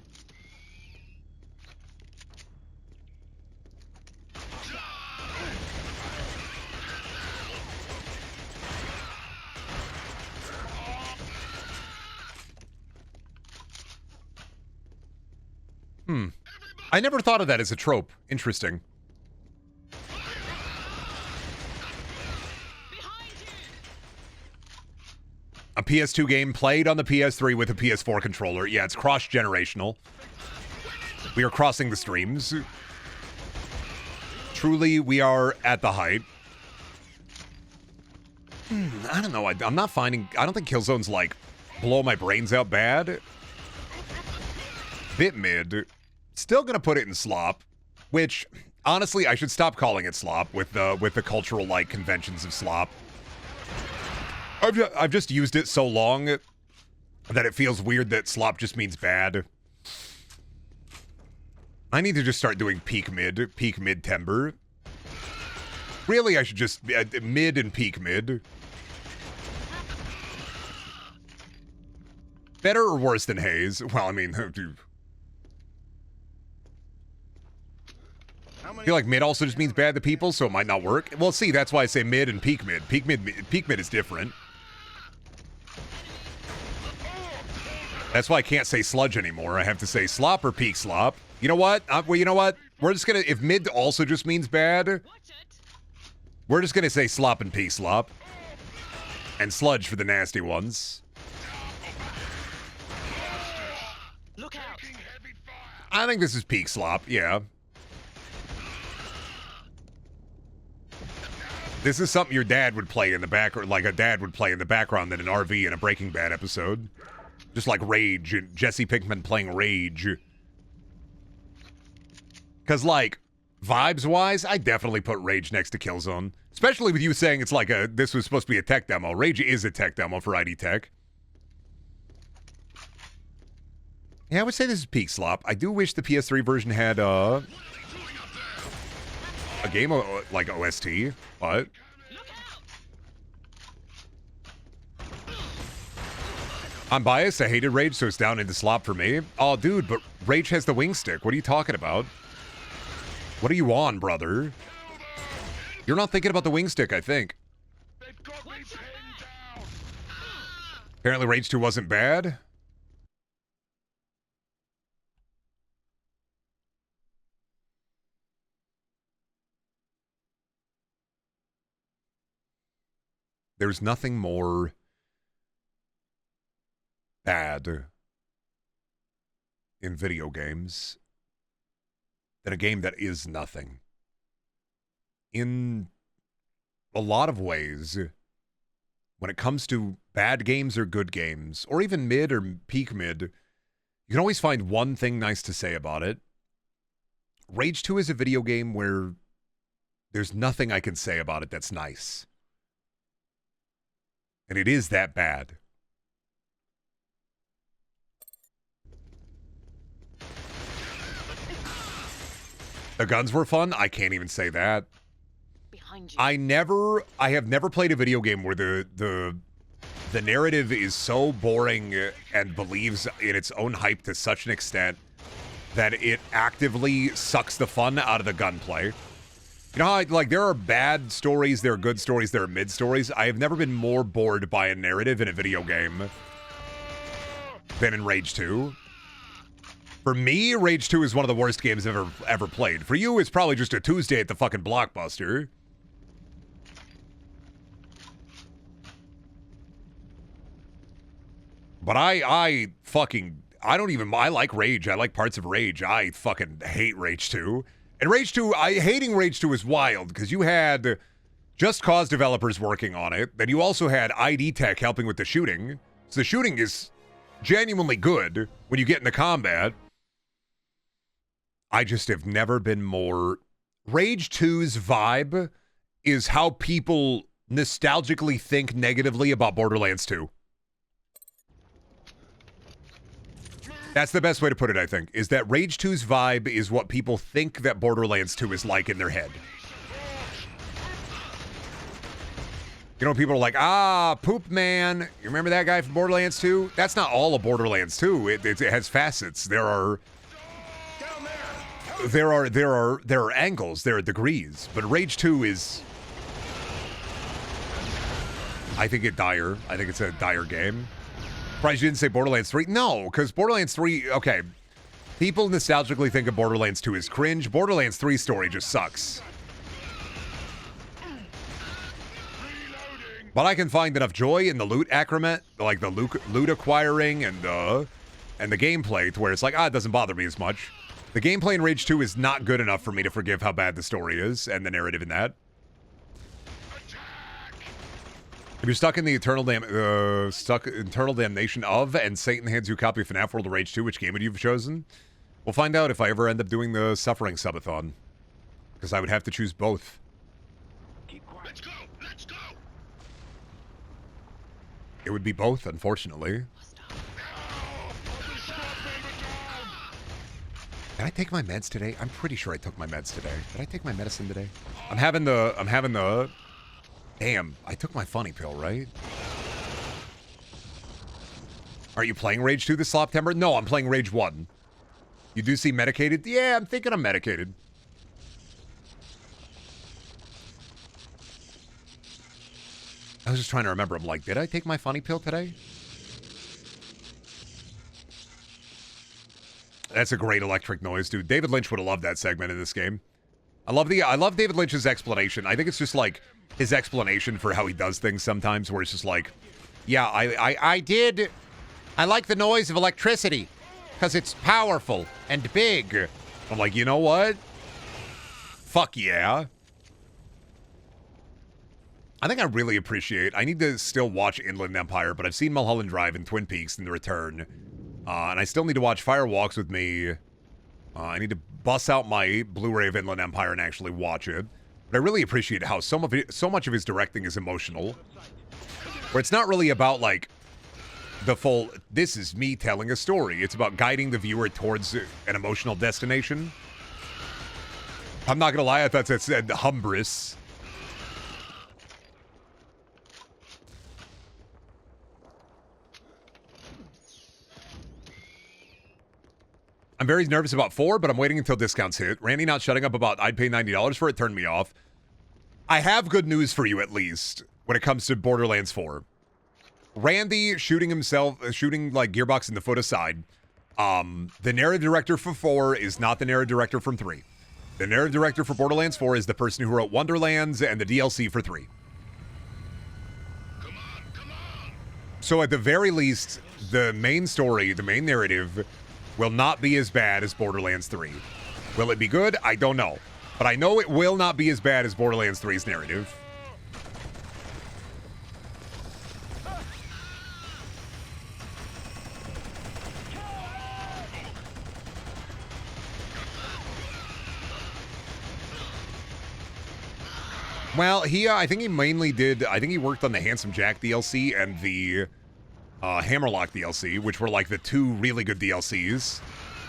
Speaker 1: I never thought of that as a trope. Interesting. A PS2 game played on the PS3 with a PS4 controller. Yeah, it's cross-generational. We are crossing the streams. Truly, we are at the height. I don't know. I'm not finding... I don't think Killzone's, like, blow my brains out bad. Bit mid. Still gonna put it in slop. Which, honestly, I should stop calling it slop with the cultural, like, conventions of slop. I've just used it so long that it feels weird that slop just means bad. I need to just start doing peak mid-tember. Really, I should just mid and peak mid. Better or worse than Haze? Well, I mean, I feel like mid also just means bad to people, so it might not work. Well, see, that's why I say mid and peak mid. Peak mid is different. That's why I can't say sludge anymore. I have to say slop or peak slop. You know what? Well, you know what? We're just gonna, if mid also just means bad, we're just gonna say slop and peak slop. And sludge for the nasty ones.
Speaker 5: Look out.
Speaker 1: I think this is peak slop, yeah. This is something your dad would play in the back, or like a dad would play in the background in an RV in a Breaking Bad episode. Just like Rage, and Jesse Pinkman playing Rage. Because, like, vibes-wise, I definitely put Rage next to Killzone. Especially with you saying it's like this was supposed to be a tech demo. Rage is a tech demo for ID Tech. Yeah, I would say this is peak slop. I do wish the PS3 version had, a game, like, OST, but... I'm biased. I hated Rage, so it's down into slop for me. Oh, dude, but Rage has the wing stick. What are you talking about? What are you on, brother? You're not thinking about the wing stick, I think. Apparently Rage 2 wasn't bad. There's nothing more bad in video games than a game that is nothing. In a lot of ways, when it comes to bad games or good games, or even mid or peak mid, you can always find one thing nice to say about it. Rage 2 is a video game where there's nothing I can say about it that's nice. And it is that bad. The guns were fun? I can't even say that. I have never played a video game where the narrative is so boring and believes in its own hype to such an extent that it actively sucks the fun out of the gunplay. You know how, like, there are bad stories, there are good stories, there are mid stories. I have never been more bored by a narrative in a video game than in Rage 2. For me, Rage 2 is one of the worst games I've ever played. For you, it's probably just a Tuesday at the fucking Blockbuster. But I like Rage. I like parts of Rage. I fucking hate Rage 2. And Rage 2, hating Rage 2 is wild, because you had Just Cause developers working on it. Then you also had ID Tech helping with the shooting. So the shooting is genuinely good when you get into combat. I just have never been more... Rage 2's vibe is how people nostalgically think negatively about Borderlands 2. That's the best way to put it, I think, is that Rage 2's vibe is what people think that Borderlands 2 is like in their head.
Speaker 8: You know, people are like, Poop Man. You remember that guy from Borderlands 2? That's not all of Borderlands 2. It has facets. There are angles. There are degrees. But Rage 2 is, I think it's a dire game. Surprised you didn't say Borderlands 3. No, because Borderlands 3, okay. People nostalgically think of Borderlands 2 as cringe. Borderlands 3 story just sucks. But I can find enough joy in the loot accrement, like the loot acquiring and the gameplay, to where it's like, it doesn't bother me as much. The gameplay in Rage 2 is not good enough for me to forgive how bad the story is and the narrative in that. If you're stuck in the eternal damnation of, and Satan hands you a copy of FNAF World of Rage 2, which game would you have chosen? We'll find out if I ever end up doing the Suffering Subathon, because I would have to choose both.
Speaker 5: Let's go! Let's go!
Speaker 8: It would be both, unfortunately. Did I take my meds today? I'm pretty sure I took my meds today. Did I take my medicine today? I'm having the damn, I took my funny pill, right? Are you playing Rage 2 this Sloptember? No, I'm playing Rage 1. You do seem medicated? Yeah, I'm thinking I'm medicated. I was just trying to remember. I'm like, did I take my funny pill today? That's a great electric noise, dude. David Lynch would have loved that segment in this game. I love David Lynch's explanation. I think it's just like his explanation for how he does things sometimes, where it's just like, yeah, I like the noise of electricity because it's powerful and big. I'm like, you know what? Fuck yeah. I think I really appreciate, I need to still watch Inland Empire, but I've seen Mulholland Drive and Twin Peaks and The Return. And I still need to watch Fire Walks with Me. I need to bust out my Blu-ray of Inland Empire and actually watch it. But I really appreciate how so much of his directing is emotional. Where it's not really about, like, the full, this is me telling a story. It's about guiding the viewer towards an emotional destination. I'm not going to lie, I thought that said Humbrous. I'm very nervous about 4, but I'm waiting until discounts hit. Randy not shutting up about I'd pay $90 for it turned me off. I have good news for you, at least, when it comes to Borderlands 4. Randy shooting like Gearbox in the foot aside. The narrative director for 4 is not the narrative director from 3. The narrative director for Borderlands 4 is the person who wrote Wonderlands and the DLC for 3.
Speaker 5: Come on!
Speaker 8: So at the very least, the main story, the main narrative, will not be as bad as Borderlands 3. Will it be good? I don't know. But I know it will not be as bad as Borderlands 3's narrative. Well, I think he mainly did, I think he worked on the Handsome Jack DLC and the Hammerlock DLC, which were like the 2 really good DLCs.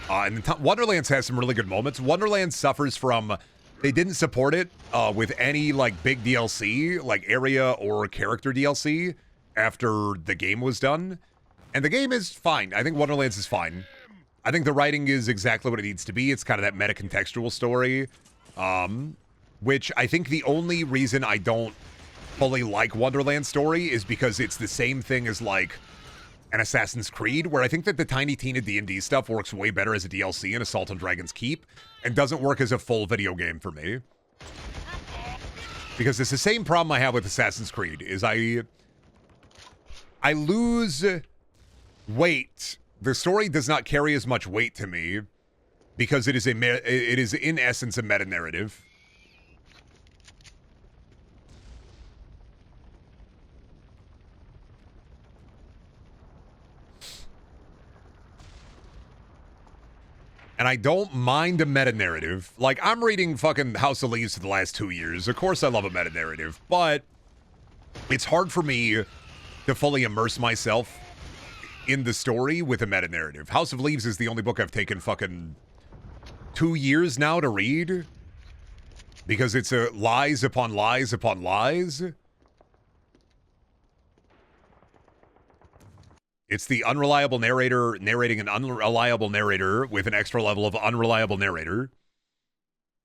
Speaker 8: And Wonderlands has some really good moments. Wonderlands suffers from, they didn't support it with any like big DLC, like area or character DLC after the game was done. And the game is fine. I think Wonderlands is fine. I think the writing is exactly what it needs to be. It's kind of that meta-contextual story. Which I think the only reason I don't fully like Wonderland's story is because it's the same thing as like an Assassin's Creed, where I think that the Tiny Tina D&D stuff works way better as a DLC in Assault on Dragon's Keep and doesn't work as a full video game for me. Because it's the same problem I have with Assassin's Creed, is I lose weight. The story does not carry as much weight to me because it is in essence a meta-narrative. And I don't mind a meta-narrative. Like, I'm reading fucking House of Leaves for the last 2 years. Of course I love a meta-narrative. But it's hard for me to fully immerse myself in the story with a meta-narrative. House of Leaves is the only book I've taken fucking 2 years now to read. Because it's a lies upon lies upon lies.
Speaker 1: It's the unreliable narrator narrating an unreliable narrator with an extra level of unreliable narrator.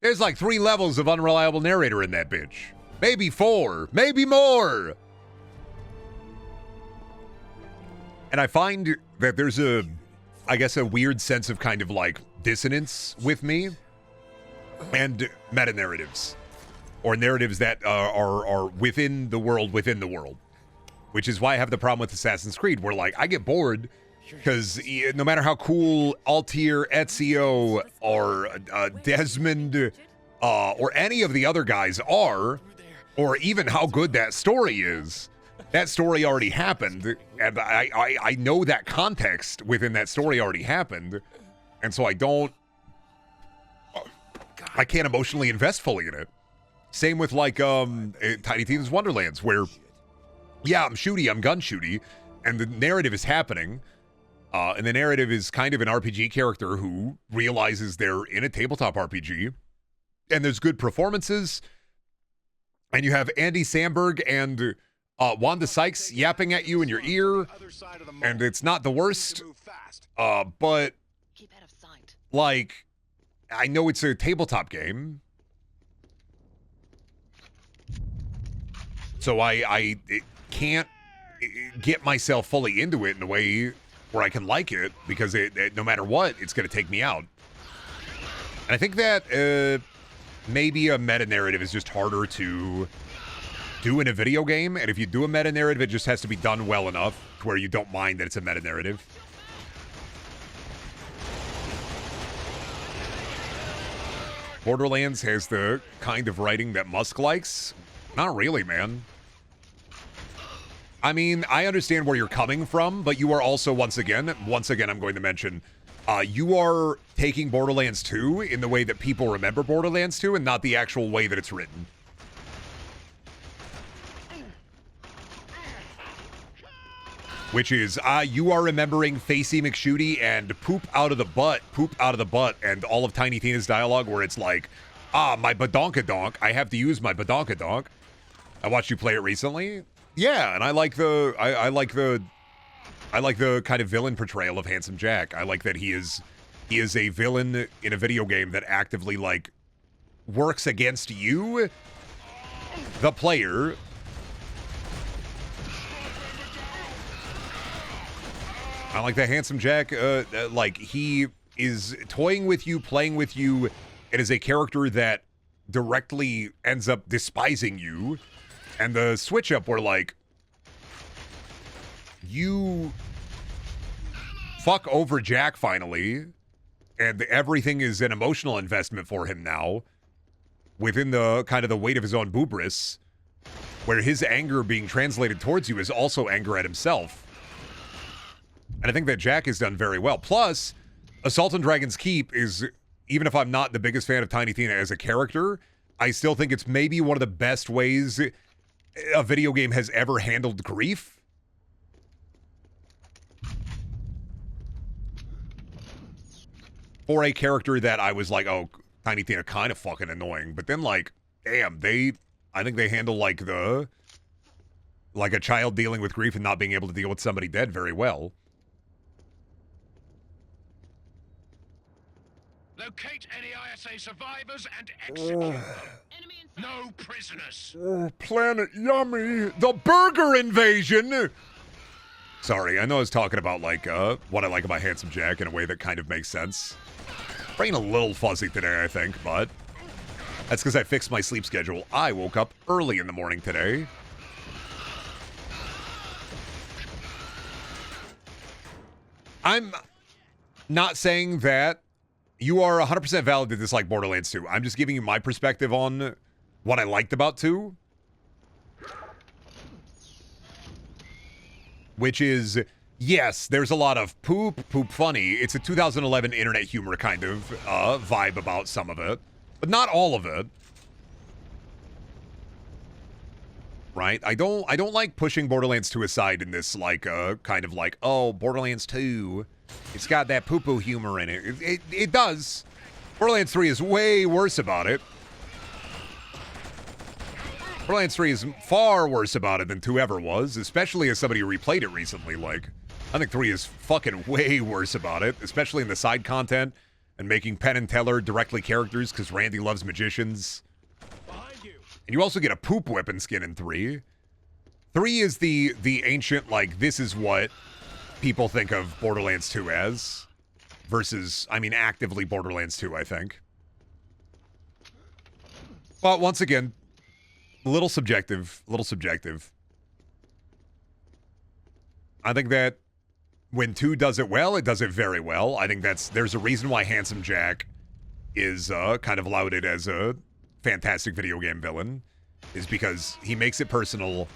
Speaker 1: There's like 3 levels of unreliable narrator in that bitch. Maybe 4, maybe more. And I find that there's I guess a weird sense of kind of like dissonance with me and meta narratives, or narratives that are within the world, which is why I have the problem with Assassin's Creed, where like I get bored because no matter how cool Altair, Ezio, or Desmond, or any of the other guys are, or even how good that story is, that story already happened, and I know that context within that story already happened, and so I can't emotionally invest fully in it. Same with like Tiny Tina's Wonderlands, where yeah, I'm gun shooty, and the narrative is happening, and the narrative is kind of an RPG character who realizes they're in a tabletop RPG, and there's good performances, and you have Andy Samberg and Wanda Sykes yapping at you in your ear, and it's not the worst, but like, I know it's a tabletop game, so I can't get myself fully into it in a way where I can like it, because no matter what, it's going to take me out. And I think that maybe a meta narrative is just harder to do in a video game, and if you do a meta narrative, it just has to be done well enough to where you don't mind that it's a meta narrative. Borderlands has the kind of writing that Musk likes. Not really, man. I mean, I understand where you're coming from, but you are also, once again, I'm going to mention, you are taking Borderlands 2 in the way that people remember Borderlands 2 and not the actual way that it's written. Which is, you are remembering Facey McShooty and poop out of the butt, and all of Tiny Tina's dialogue where it's like, my badonkadonk, I have to use my badonkadonk. I watched you play it recently. Yeah, and I like the kind of villain portrayal of Handsome Jack. I like that he is a villain in a video game that actively like works against you, the player. I like that Handsome Jack, like, he is toying with you, playing with you, and is a character that directly ends up despising you. And the switch up where, like, you fuck over Jack finally, and everything is an emotional investment for him now, within the kind of the weight of his own boobris, where his anger being translated towards you is also anger at himself. And I think that Jack has done very well. Plus, Assault on Dragon's Keep is, even if I'm not the biggest fan of Tiny Tina as a character, I still think it's maybe one of the best ways a video game has ever handled grief. For a character that I was like, oh, Tiny Tina kind of fucking annoying. But then, like, damn, I think they handle like a child dealing with grief and not being able to deal with somebody dead very well.
Speaker 5: Locate any ISA survivors and execute them. No prisoners.
Speaker 1: Oh, Planet Yummy, the burger invasion. Sorry, I know I was talking about like what I like about Handsome Jack in a way that kind of makes sense. Brain a little fuzzy today, I think, but that's because I fixed my sleep schedule. I woke up early in the morning today. I'm not saying that you are 100% valid to dislike Borderlands 2. I'm just giving you my perspective on what I liked about 2. Which is, yes, there's a lot of poop funny. It's a 2011 internet humor kind of vibe about some of it, but not all of it. Right? I don't like pushing Borderlands 2 aside in this like kind of like, oh, Borderlands 2, it's got that poo-poo humor in it. It does. Borderlands 3 is way worse about it. Borderlands 3 is far worse about it than 2 ever was, especially as somebody who replayed it recently. Like, I think 3 is fucking way worse about it, especially in the side content and making Penn and Teller directly characters because Randy loves magicians. And you also get a poop weapon skin in 3. 3 is the ancient, like, this is what people think of Borderlands 2 as. Versus, I mean, actively Borderlands 2, I think. But once again, a little subjective. I think that when 2 does it well, it does it very well. I think there's a reason why Handsome Jack is kind of lauded as a fantastic video game villain, is because he makes it personal.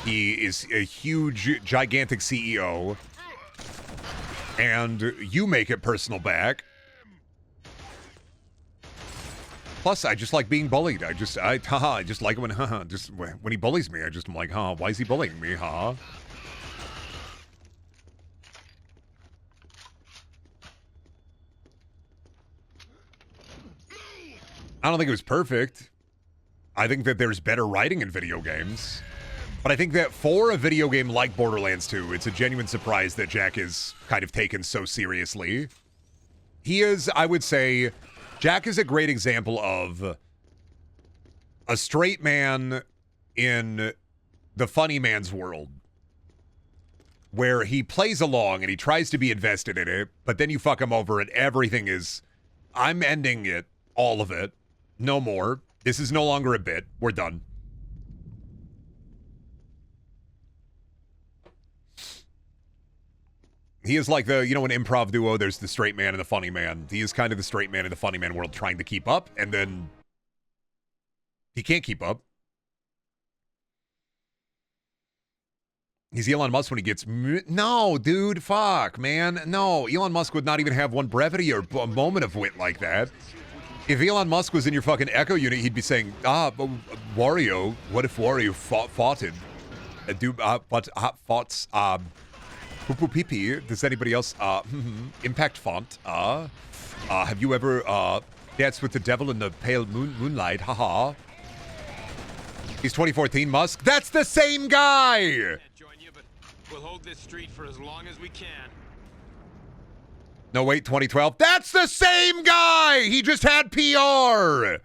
Speaker 1: He is a huge, gigantic CEO, and you make it personal back. Plus, I just like being bullied. I just like it when, when he bullies me. I'm like, why is he bullying me, I don't think it was perfect. I think that there's better writing in video games. But I think that for a video game like Borderlands 2, it's a genuine surprise that Jack is kind of taken so seriously. He is, I would say, Jack is a great example of a straight man in the funny man's world, where he plays along and he tries to be invested in it, but then you fuck him over and everything is, I'm ending it, all of it, no more. This is no longer a bit. We're done. He is like the, in improv duo, there's the straight man and the funny man. He is kind of the straight man in the funny man world trying to keep up, and then he can't keep up. He's Elon Musk when he gets... No, dude, fuck, man. No, Elon Musk would not even have one brevity or a moment of wit like that. If Elon Musk was in your fucking Echo unit, he'd be saying, Wario, what if Wario fought it? Poo pee pee. Does anybody else? Impact font. Have you ever danced with the devil in the pale moonlight? Haha. He's 2014 Musk. That's the same guy.
Speaker 4: Can't join you, but we'll hold this street for as long as we can.
Speaker 1: No, wait, 2012. That's the same guy. He just had PR.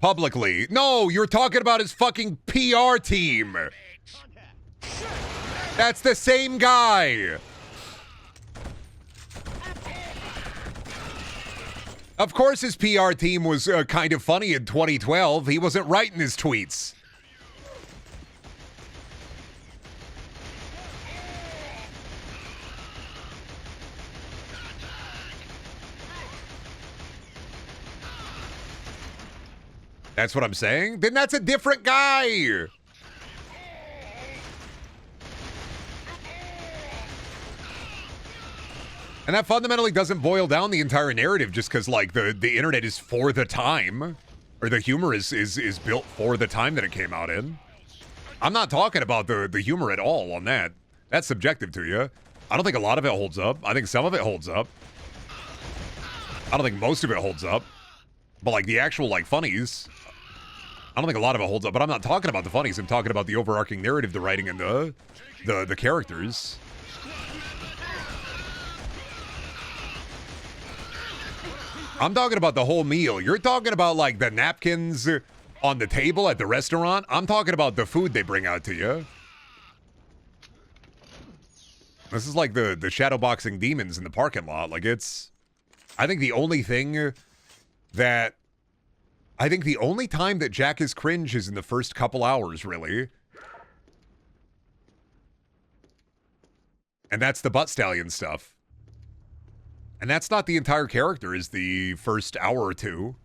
Speaker 1: Publicly. No, you're talking about his fucking PR team. That's the same guy. Of course his PR team was kind of funny in 2012. He wasn't writing his tweets. That's what I'm saying? Then that's a different guy. And that fundamentally doesn't boil down the entire narrative just because, like, the internet is for the time. Or the humor is built for the time that it came out in. I'm not talking about the humor at all on that. That's subjective to you. I don't think a lot of it holds up. I think some of it holds up. I don't think most of it holds up. But, like, the actual, like, funnies... I don't think a lot of it holds up, but I'm not talking about the funnies. I'm talking about the overarching narrative, the writing, and the characters. I'm talking about the whole meal. You're talking about, like, the napkins on the table at the restaurant. I'm talking about the food they bring out to you. This is like the shadowboxing demons in the parking lot. Like, it's... I think the only thing that... I think the only time that Jack is cringe is in the first couple hours, really. And that's the butt stallion stuff. And that's not the entire character, is the first hour or two.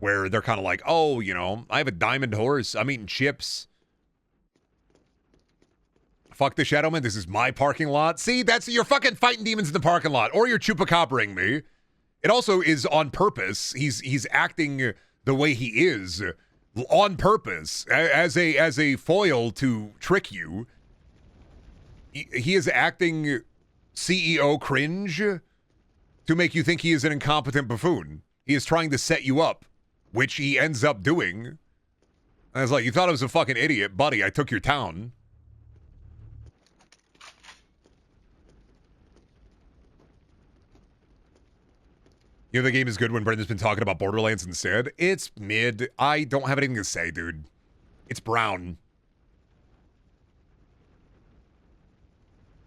Speaker 1: Where they're kind of like, oh, I have a diamond horse. I'm eating chips. Fuck the Shadowman, this is my parking lot. See, you're fucking fighting demons in the parking lot. Or you're chupacabring me. It also is on purpose. He's acting... the way he is, on purpose, as a foil to trick you. He is acting CEO cringe to make you think he is an incompetent buffoon. He is trying to set you up, which he ends up doing. And I was like, you thought I was a fucking idiot. Buddy, I took your town. You know the game is good when Brendan's been talking about Borderlands instead? It's mid. I don't have anything to say, dude. It's brown.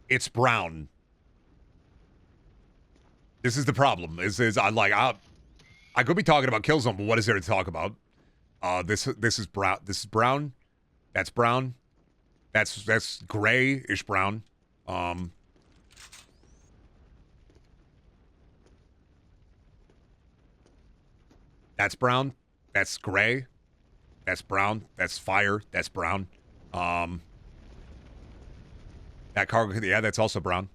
Speaker 1: It's brown. This is the problem. I could be talking about Killzone, but what is there to talk about? This is brown. This is brown. That's brown. That's gray-ish brown. That's brown. That's gray. That's brown. That's fire. That's brown. That cargo, yeah, that's also brown.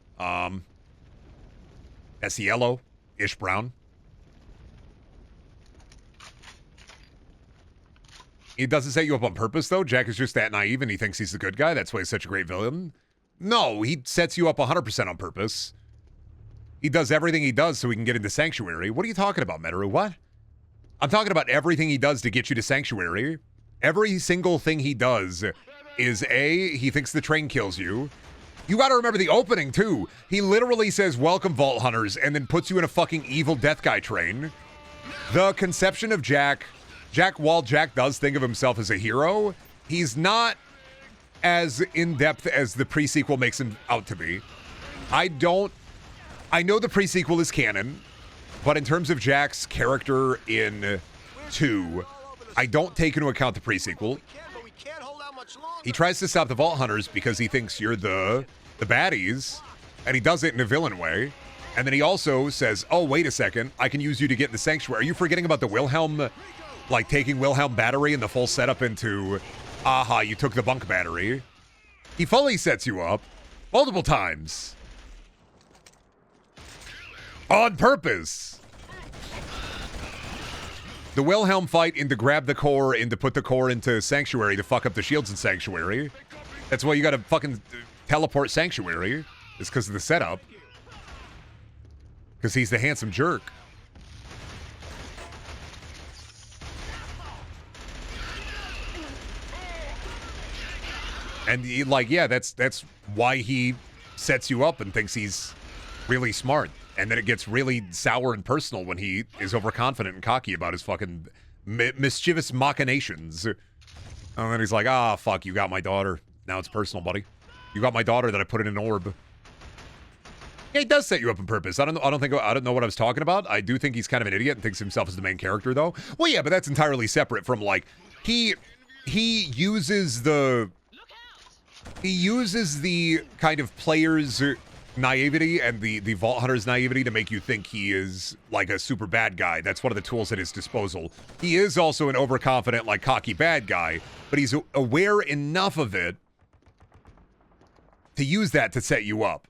Speaker 1: That's yellow-ish brown. He doesn't set you up on purpose, though. Jack is just that naive, and he thinks he's the good guy. That's why he's such a great villain. No, he sets you up 100% on purpose. He does everything he does so he can get into Sanctuary. What are you talking about, Metaru? What? I'm talking about everything he does to get you to Sanctuary. Every single thing he does is A, he thinks the train kills you. You gotta remember the opening, too. He literally says, welcome, Vault Hunters, and then puts you in a fucking evil death guy train. The conception of Jack, while Jack does think of himself as a hero, he's not as in-depth as the pre-sequel makes him out to be. I know the pre-sequel is canon, but in terms of Jack's character in 2, I don't take into account the pre-sequel. He tries to stop the Vault Hunters because he thinks you're the baddies, and he does it in a villain way. And then he also says, oh, wait a second, I can use you to get in the Sanctuary. Are you forgetting about the Wilhelm, like taking Wilhelm battery and the full setup into, aha, you took the bunk battery? He fully sets you up multiple times. On purpose. The Wilhelm fight into grab the core and to put the core into Sanctuary to fuck up the shields in Sanctuary. That's why you gotta fucking teleport Sanctuary. It's because of the setup. Because he's the handsome jerk. And he, yeah, that's why he sets you up and thinks he's really smart. And then it gets really sour and personal when he is overconfident and cocky about his fucking mischievous machinations. And then he's like, fuck, you got my daughter. Now it's personal, buddy. You got my daughter that I put in an orb. Yeah, he does set you up on purpose. I don't know what I was talking about. I do think he's kind of an idiot and thinks himself as the main character, though. Well, yeah, but that's entirely separate from, he uses the kind of player's naivety and the Vault Hunter's naivety to make you think he is a super bad guy. That's one of the tools at his disposal. He is also an overconfident, cocky bad guy, but he's aware enough of it to use that to set you up.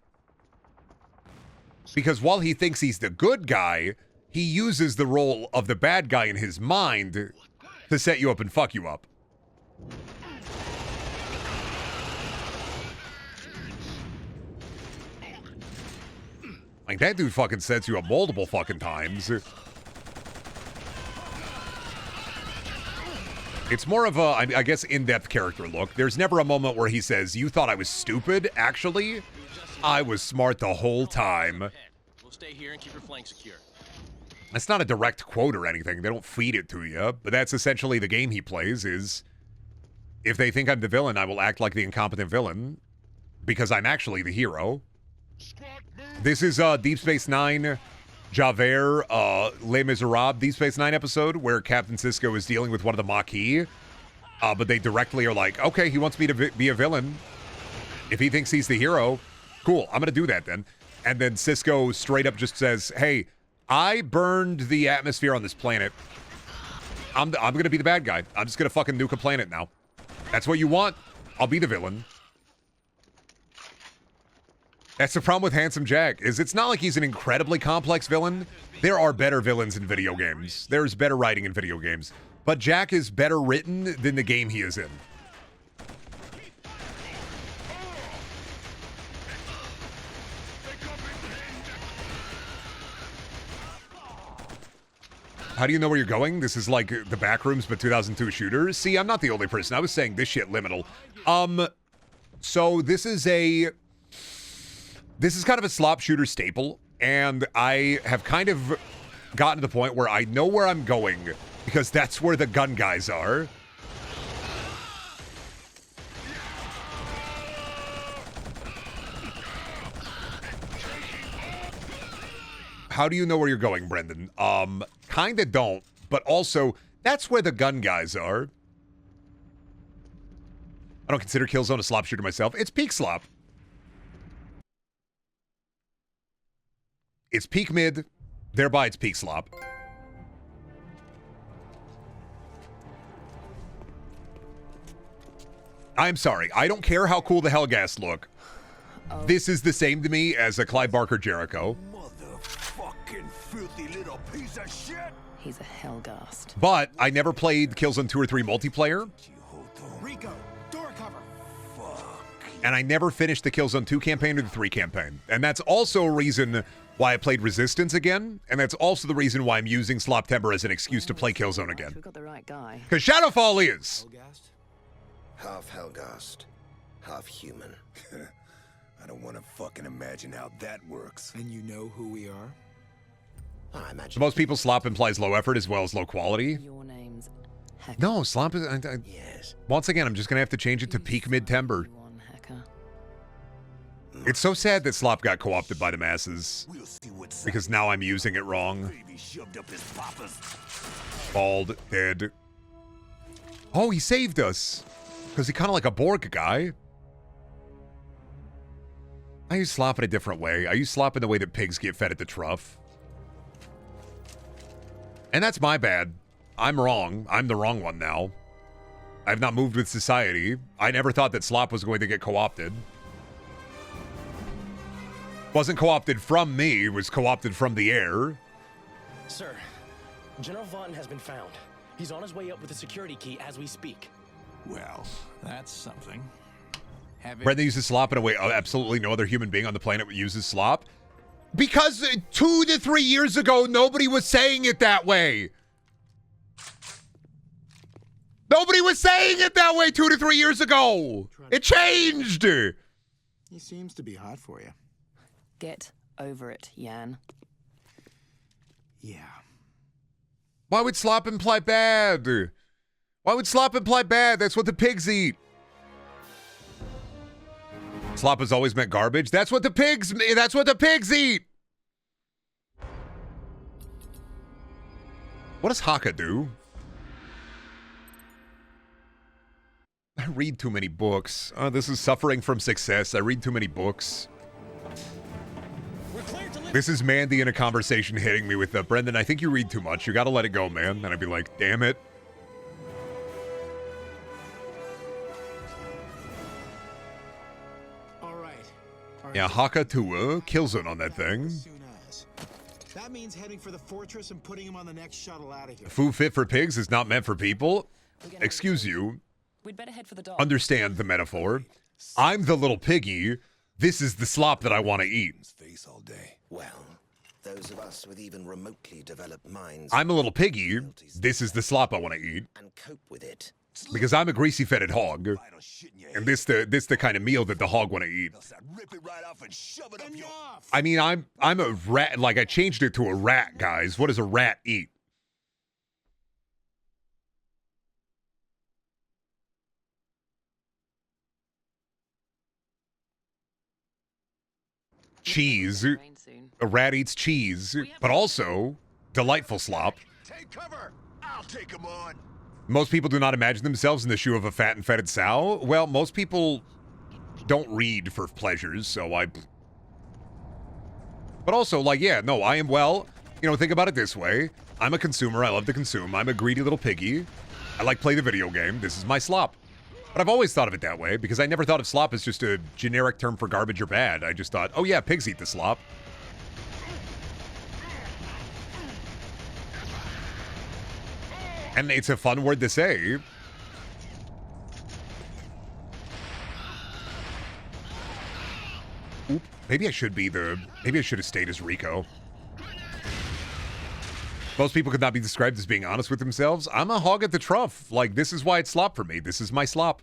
Speaker 1: Because while he thinks he's the good guy, he uses the role of the bad guy in his mind to set you up and fuck you up. That dude fucking sets you up multiple fucking times. It's more of a, I guess, in-depth character look. There's never a moment where he says, you thought I was stupid? Actually, I was smart the whole time.
Speaker 4: We'll stay here and keep your flank secure.
Speaker 1: That's not a direct quote or anything. They don't feed it to you. But that's essentially the game he plays is, if they think I'm the villain, I will act like the incompetent villain because I'm actually the hero. This is Deep Space Nine, Javert, Les Miserables Deep Space Nine episode where Captain Sisko is dealing with one of the Maquis, but they directly are like, okay, he wants me to be a villain. If he thinks he's the hero, cool, I'm going to do that then. And then Sisko straight up just says, hey, I burned the atmosphere on this planet. I'm going to be the bad guy. I'm just going to fucking nuke a planet now. That's what you want. I'll be the villain. That's the problem with Handsome Jack, is it's not like he's an incredibly complex villain. There are better villains in video games. There's better writing in video games. But Jack is better written than the game he is in. How do you know where you're going? This is like the Backrooms, but 2002 shooter. See, I'm not the only person. I was saying this shit liminal. So this is kind of a slop shooter staple, and I have kind of gotten to the point where I know where I'm going because that's where the gun guys are. How do you know where you're going, Brendan? Kinda don't, but also, that's where the gun guys are. I don't consider Killzone a slop shooter myself. It's peak slop. It's peak mid, thereby it's peak slop. I'm sorry, I don't care how cool the Hellgas look. Oh. This is the same to me as a Clive Barker Jericho.
Speaker 13: Filthy little piece of shit.
Speaker 9: He's a Hellgast.
Speaker 1: But I never played Killzone 2 or 3 multiplayer.
Speaker 2: Rico, door cover.
Speaker 13: Fuck.
Speaker 1: And I never finished the Killzone 2 campaign or the 3 campaign. And that's also a reason why I played Resistance again. And that's also the reason why I'm using Sloptember as an excuse to play Killzone again.
Speaker 9: We've got the right guy.
Speaker 1: Because Shadowfall is
Speaker 13: half Hellgast, half human. I don't want to fucking imagine how that works.
Speaker 2: And you know who we are?
Speaker 13: I imagine
Speaker 1: most people slop implies low effort as well as low quality.
Speaker 9: Your name's
Speaker 1: no, slop is...
Speaker 13: yes.
Speaker 1: Once again, I'm just going to have to change it to peak mid-tember. It's so sad that slop got co-opted by the masses. Because now I'm using it wrong. Bald, dead. Oh, he saved us. Because he kind of like a Borg guy. I use slop in a different way. I use slop in the way that pigs get fed at the trough. And that's my bad. I'm wrong. I'm the wrong one now. I've not moved with society. I never thought that slop was going to get co-opted. Wasn't co-opted from me. It was co-opted from the air.
Speaker 11: Sir, General Vaughn has been found. He's on his way up with a security key as we speak.
Speaker 10: Well, that's something.
Speaker 1: Brendan uses slop in a way absolutely no other human being on the planet uses slop. Because 2 to 3 years ago, nobody was saying it that way. Nobody was saying it that way 2 to 3 years ago. It changed.
Speaker 2: He seems to be hot for you.
Speaker 9: Get over it, Yan.
Speaker 2: Yeah.
Speaker 1: Why would slop imply bad? Why would slop imply bad? That's what the pigs eat. Slop has always meant garbage. That's what the pigs eat. What does Haka do? I read too many books. This is suffering from success. I read too many books. This is Mandy in a conversation hitting me with Brendan, I think you read too much. You got to let it go, man. And I'd be like, damn it. Yeah, Haka to Killzone on that thing.
Speaker 2: That means heading for the fortress and putting him on the next shuttle out of here.
Speaker 1: Food fit for pigs is not meant for people. Excuse you.
Speaker 9: We'd better head for the dog.
Speaker 1: Understand the metaphor. I'm the little piggy. This is the slop that I want to eat.
Speaker 13: Face all day. Well, those of us with even remotely developed minds.
Speaker 1: I'm a little piggy. This is the slop I want to eat.
Speaker 13: And cope with it.
Speaker 1: Because I'm a greasy-fetted hog. And this the kind of meal that the hog want to eat. I mean, I'm a rat. Like, I changed it to a rat, guys. What does a rat eat? Cheese. A rat eats cheese, but also delightful slop.
Speaker 13: Take cover. I'll take him on.
Speaker 1: Most people do not imagine themselves in the shoe of a fat and fetid sow. Well, most people don't read for pleasures, so I... But also, like, yeah, no, I am, well, you know, think about it this way. I'm a consumer. I love to consume. I'm a greedy little piggy. I like play the video game. This is my slop. But I've always thought of it that way, because I never thought of slop as just a generic term for garbage or bad. I just thought, oh yeah, pigs eat the slop. And it's a fun word to say. Oop, maybe I should have stayed as Rico. Most people could not be described as being honest with themselves. I'm a hog at the trough. Like, this is why it's slop for me. This is my slop.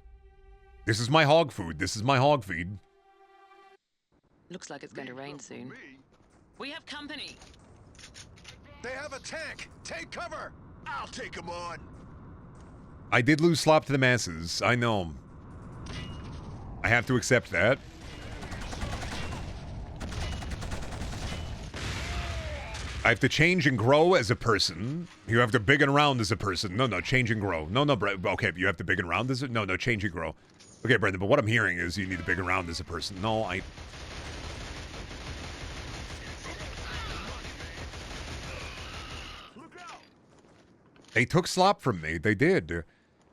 Speaker 1: This is my hog food. This is my hog feed.
Speaker 9: Looks like it's going to rain soon. We have company.
Speaker 13: They have a tank. Take cover. I'll take them on.
Speaker 1: I did lose slop to the masses. I know. I have to accept that. I have to change and grow as a person. You have to big and round as a person. No, change and grow. No, okay, you have to big and round as a... No, change and grow. Okay, Brendan, but what I'm hearing is you need to big and round as a person. No, I... They took slop from me. They did.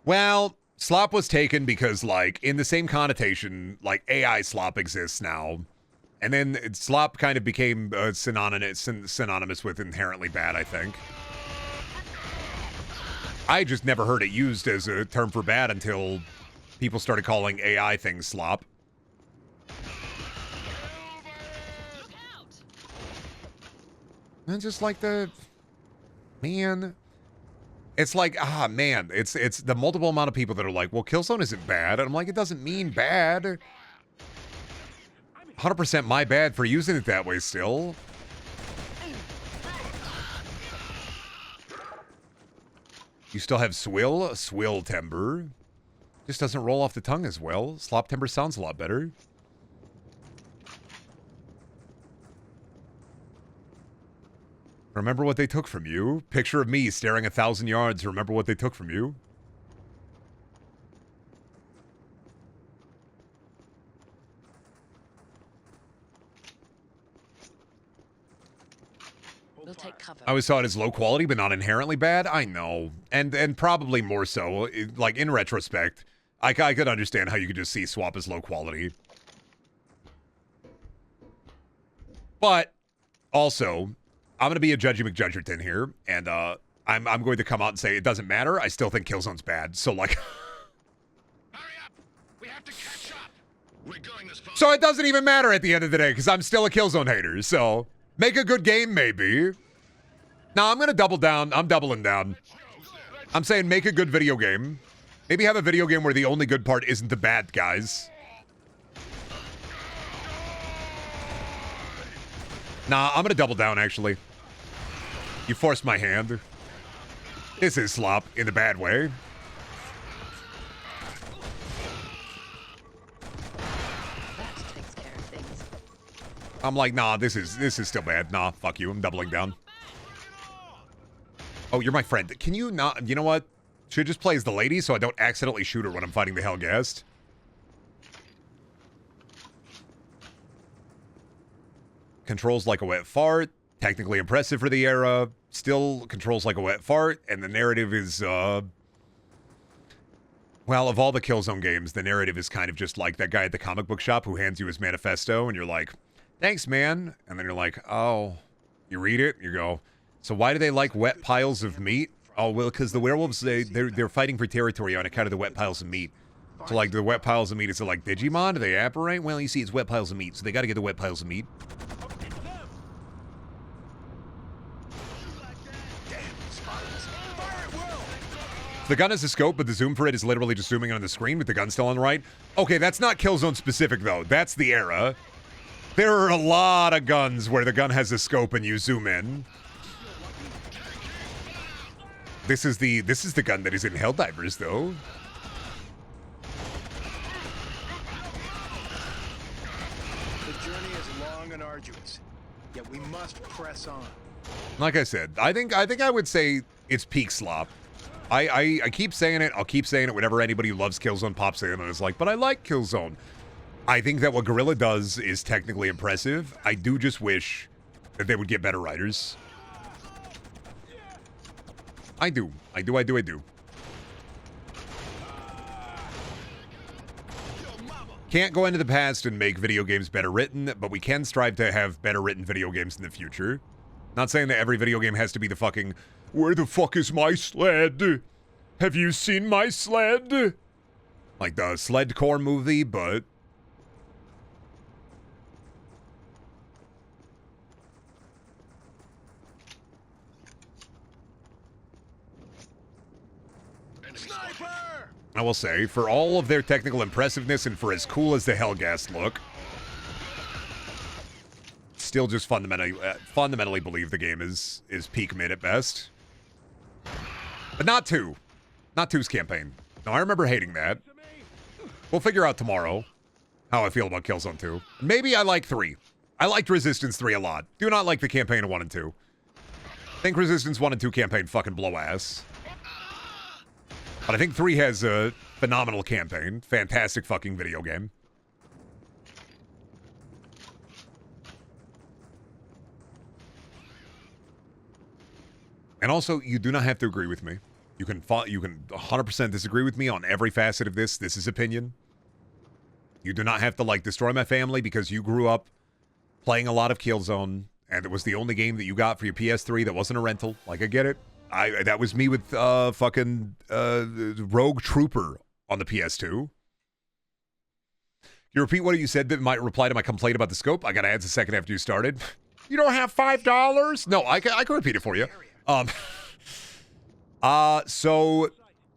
Speaker 1: Well, slop was taken because, like, in the same connotation, like, AI slop exists now. And then slop kind of became synonymous with inherently bad, I think. I just never heard it used as a term for bad until people started calling AI things slop. And just like the... Man... It's like, man, it's the multiple amount of people that are like, well, Killzone isn't bad. And I'm like, it doesn't mean bad. 100% my bad for using it that way still. You still have swill timber. Just doesn't roll off the tongue as well. Slop timber sounds a lot better. Remember what they took from you? Picture of me staring 1,000 yards. Remember what they took from you?
Speaker 9: We'll take cover.
Speaker 1: I always saw it as low quality, but not inherently bad. I know. And probably more so. Like, in retrospect, I could understand how you could just see swap as low quality. But, also... I'm going to be a Judgy McJudgerton here, and I'm going to come out and say it doesn't matter. I still think Killzone's bad. So, like...
Speaker 5: Hurry up! We have to catch up. We're going this far.
Speaker 1: So it doesn't even matter at the end of the day, because I'm still a Killzone hater. So, make a good game, maybe. No, I'm going to double down. I'm doubling down. I'm saying make a good video game. Maybe have a video game where the only good part isn't the bad guys. Nah, I'm going to double down, actually. You forced my hand. This is slop in the bad way.
Speaker 9: That takes care of things.
Speaker 1: I'm like, nah, this is still bad. Nah, fuck you. I'm doubling down. Oh, you're my friend. Can you not... You know what? Should just play as the lady so I don't accidentally shoot her when I'm fighting the Hellgast. Controls like a wet fart. Technically impressive for the era. Still controls like a wet fart. And the narrative is, well, of all the Killzone games, the narrative is kind of just like that guy at the comic book shop who hands you his manifesto, and you're like, thanks, man. And then you're like, oh. You read it, you go, so why do they like wet piles of meat? Oh, well, because the werewolves, they're fighting for territory on account of the wet piles of meat. So, like, the wet piles of meat, is it like Digimon? Do they apparate? Well, you see, it's wet piles of meat, so they got to get the wet piles of meat. The gun has a scope, but the zoom for it is literally just zooming on the screen with the gun still on the right. Okay, that's not Killzone specific, though. That's the era. There are a lot of guns where the gun has a scope and you zoom in. This is the gun that is in Helldivers, though.
Speaker 12: The journey is long and arduous, yet we must press on.
Speaker 1: Like I said, I think I would say it's peak slop. I keep saying it. I'll keep saying it whenever anybody who loves Killzone pops in and is like, but I like Killzone. I think that what Guerrilla does is technically impressive. I do just wish that they would get better writers. I do. Can't go into the past and make video games better written, but we can strive to have better written video games in the future. Not saying that every video game has to be the fucking, where the fuck is my sled? Have you seen my sled? Like the Sledcore movie, but... I will say, for all of their technical impressiveness and for as cool as the Hellgast look, still just fundamentally believe the game is peak mid at best. But not 2. Not 2's campaign. No, I remember hating that. We'll figure out tomorrow how I feel about Killzone 2. Maybe I like 3. I liked Resistance 3 a lot. Do not like the campaign of 1 and 2. Think Resistance 1 and 2 campaign fucking blow ass. But I think 3 has a phenomenal campaign. Fantastic fucking video game. And also, you do not have to agree with me. You can 100% disagree with me on every facet of this. This is opinion. You do not have to, like, destroy my family because you grew up playing a lot of Killzone, and it was the only game that you got for your PS3 that wasn't a rental. Like, I get it. That was me with fucking Rogue Trooper on the PS2. You repeat what you said that might reply to my complaint about the scope? I got ads a second after you started. You don't have $5? No, I can repeat it for you. So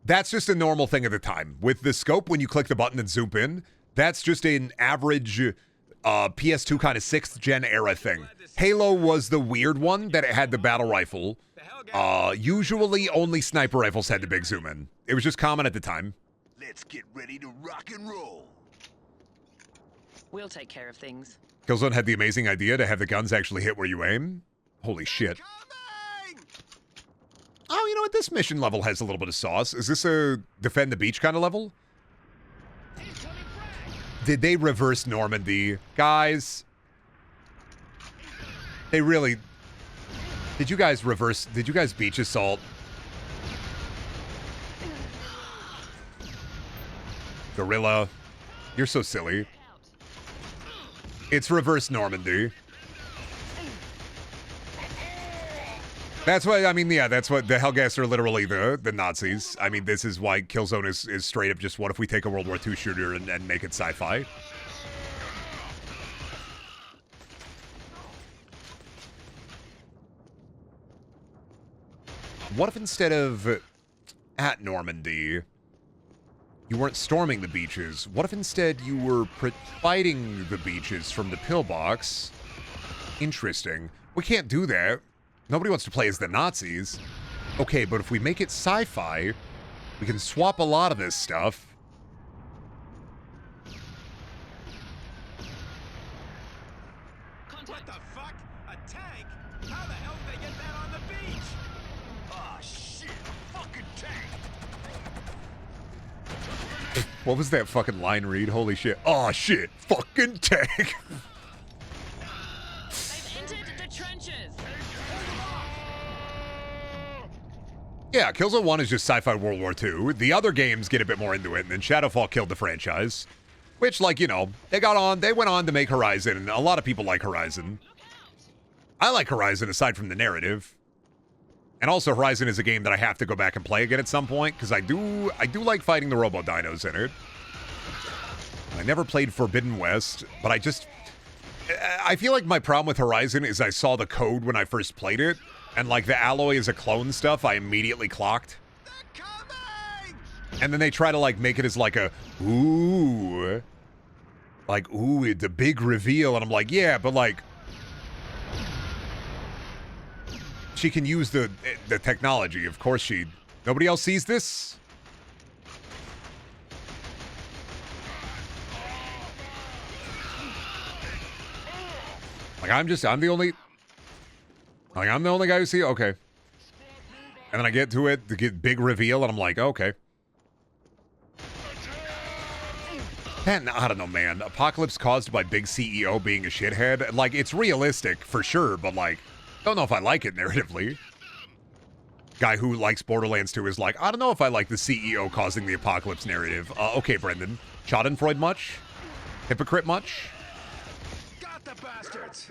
Speaker 1: that's just a normal thing at the time. With the scope, when you click the button and zoom in, that's just an average PS2 kind of 6th gen era thing. Halo was the weird one that it had the battle rifle. Usually only sniper rifles had the big zoom in. It was just common at the time.
Speaker 13: Let's get ready to rock and roll.
Speaker 9: We'll take care of things.
Speaker 1: Killzone had the amazing idea to have the guns actually hit where you aim. Holy shit. Oh, you know what? This mission level has a little bit of sauce. Is this a defend the beach kind of level? Did they reverse Normandy? Guys, they really... Did you guys beach assault? Gorilla, you're so silly. It's reverse Normandy. That's what, I mean, yeah, that's what, the Hellgast are literally the Nazis. I mean, this is why Killzone is straight up just, what if we take a World War II shooter and make it sci-fi? What if instead of at Normandy, you weren't storming the beaches? What if instead you were fighting the beaches from the pillbox? Interesting. We can't do that. Nobody wants to play as the Nazis. Okay, but if we make it sci-fi, we can swap a lot of this stuff.
Speaker 4: What the fuck? A tank? How the hell did they get that on the beach?
Speaker 13: Ah, shit. Fucking tank.
Speaker 1: What was that fucking line read? Holy shit. Oh shit. Fucking tank.
Speaker 9: They've entered the trenches.
Speaker 1: Yeah, Killzone 1 is just sci-fi World War II. The other games get a bit more into it, and then Shadowfall killed the franchise. Which, like, you know, they went on to make Horizon, and a lot of people like Horizon. I like Horizon aside from the narrative. And also, Horizon is a game that I have to go back and play again at some point, because I do like fighting the Robo-Dinos in it. I never played Forbidden West, but I feel like my problem with Horizon is I saw the code when I first played it, and like the alloy is a clone stuff, I immediately clocked. And then they try to like make it as like a, ooh, it's a big reveal, and I'm like, yeah, but like, she can use the technology. Of course nobody else sees this. Like, I'm the only guy who see it? Okay. And then I get to it, the big reveal, and I'm like, okay. Man, I don't know, man. Apocalypse caused by big CEO being a shithead. Like, it's realistic, for sure, but like, don't know if I like it narratively. Guy who likes Borderlands 2 is like, I don't know if I like the CEO causing the apocalypse narrative. Okay, Brendan. Schadenfreude much? Hypocrite much?
Speaker 4: Got the bastards!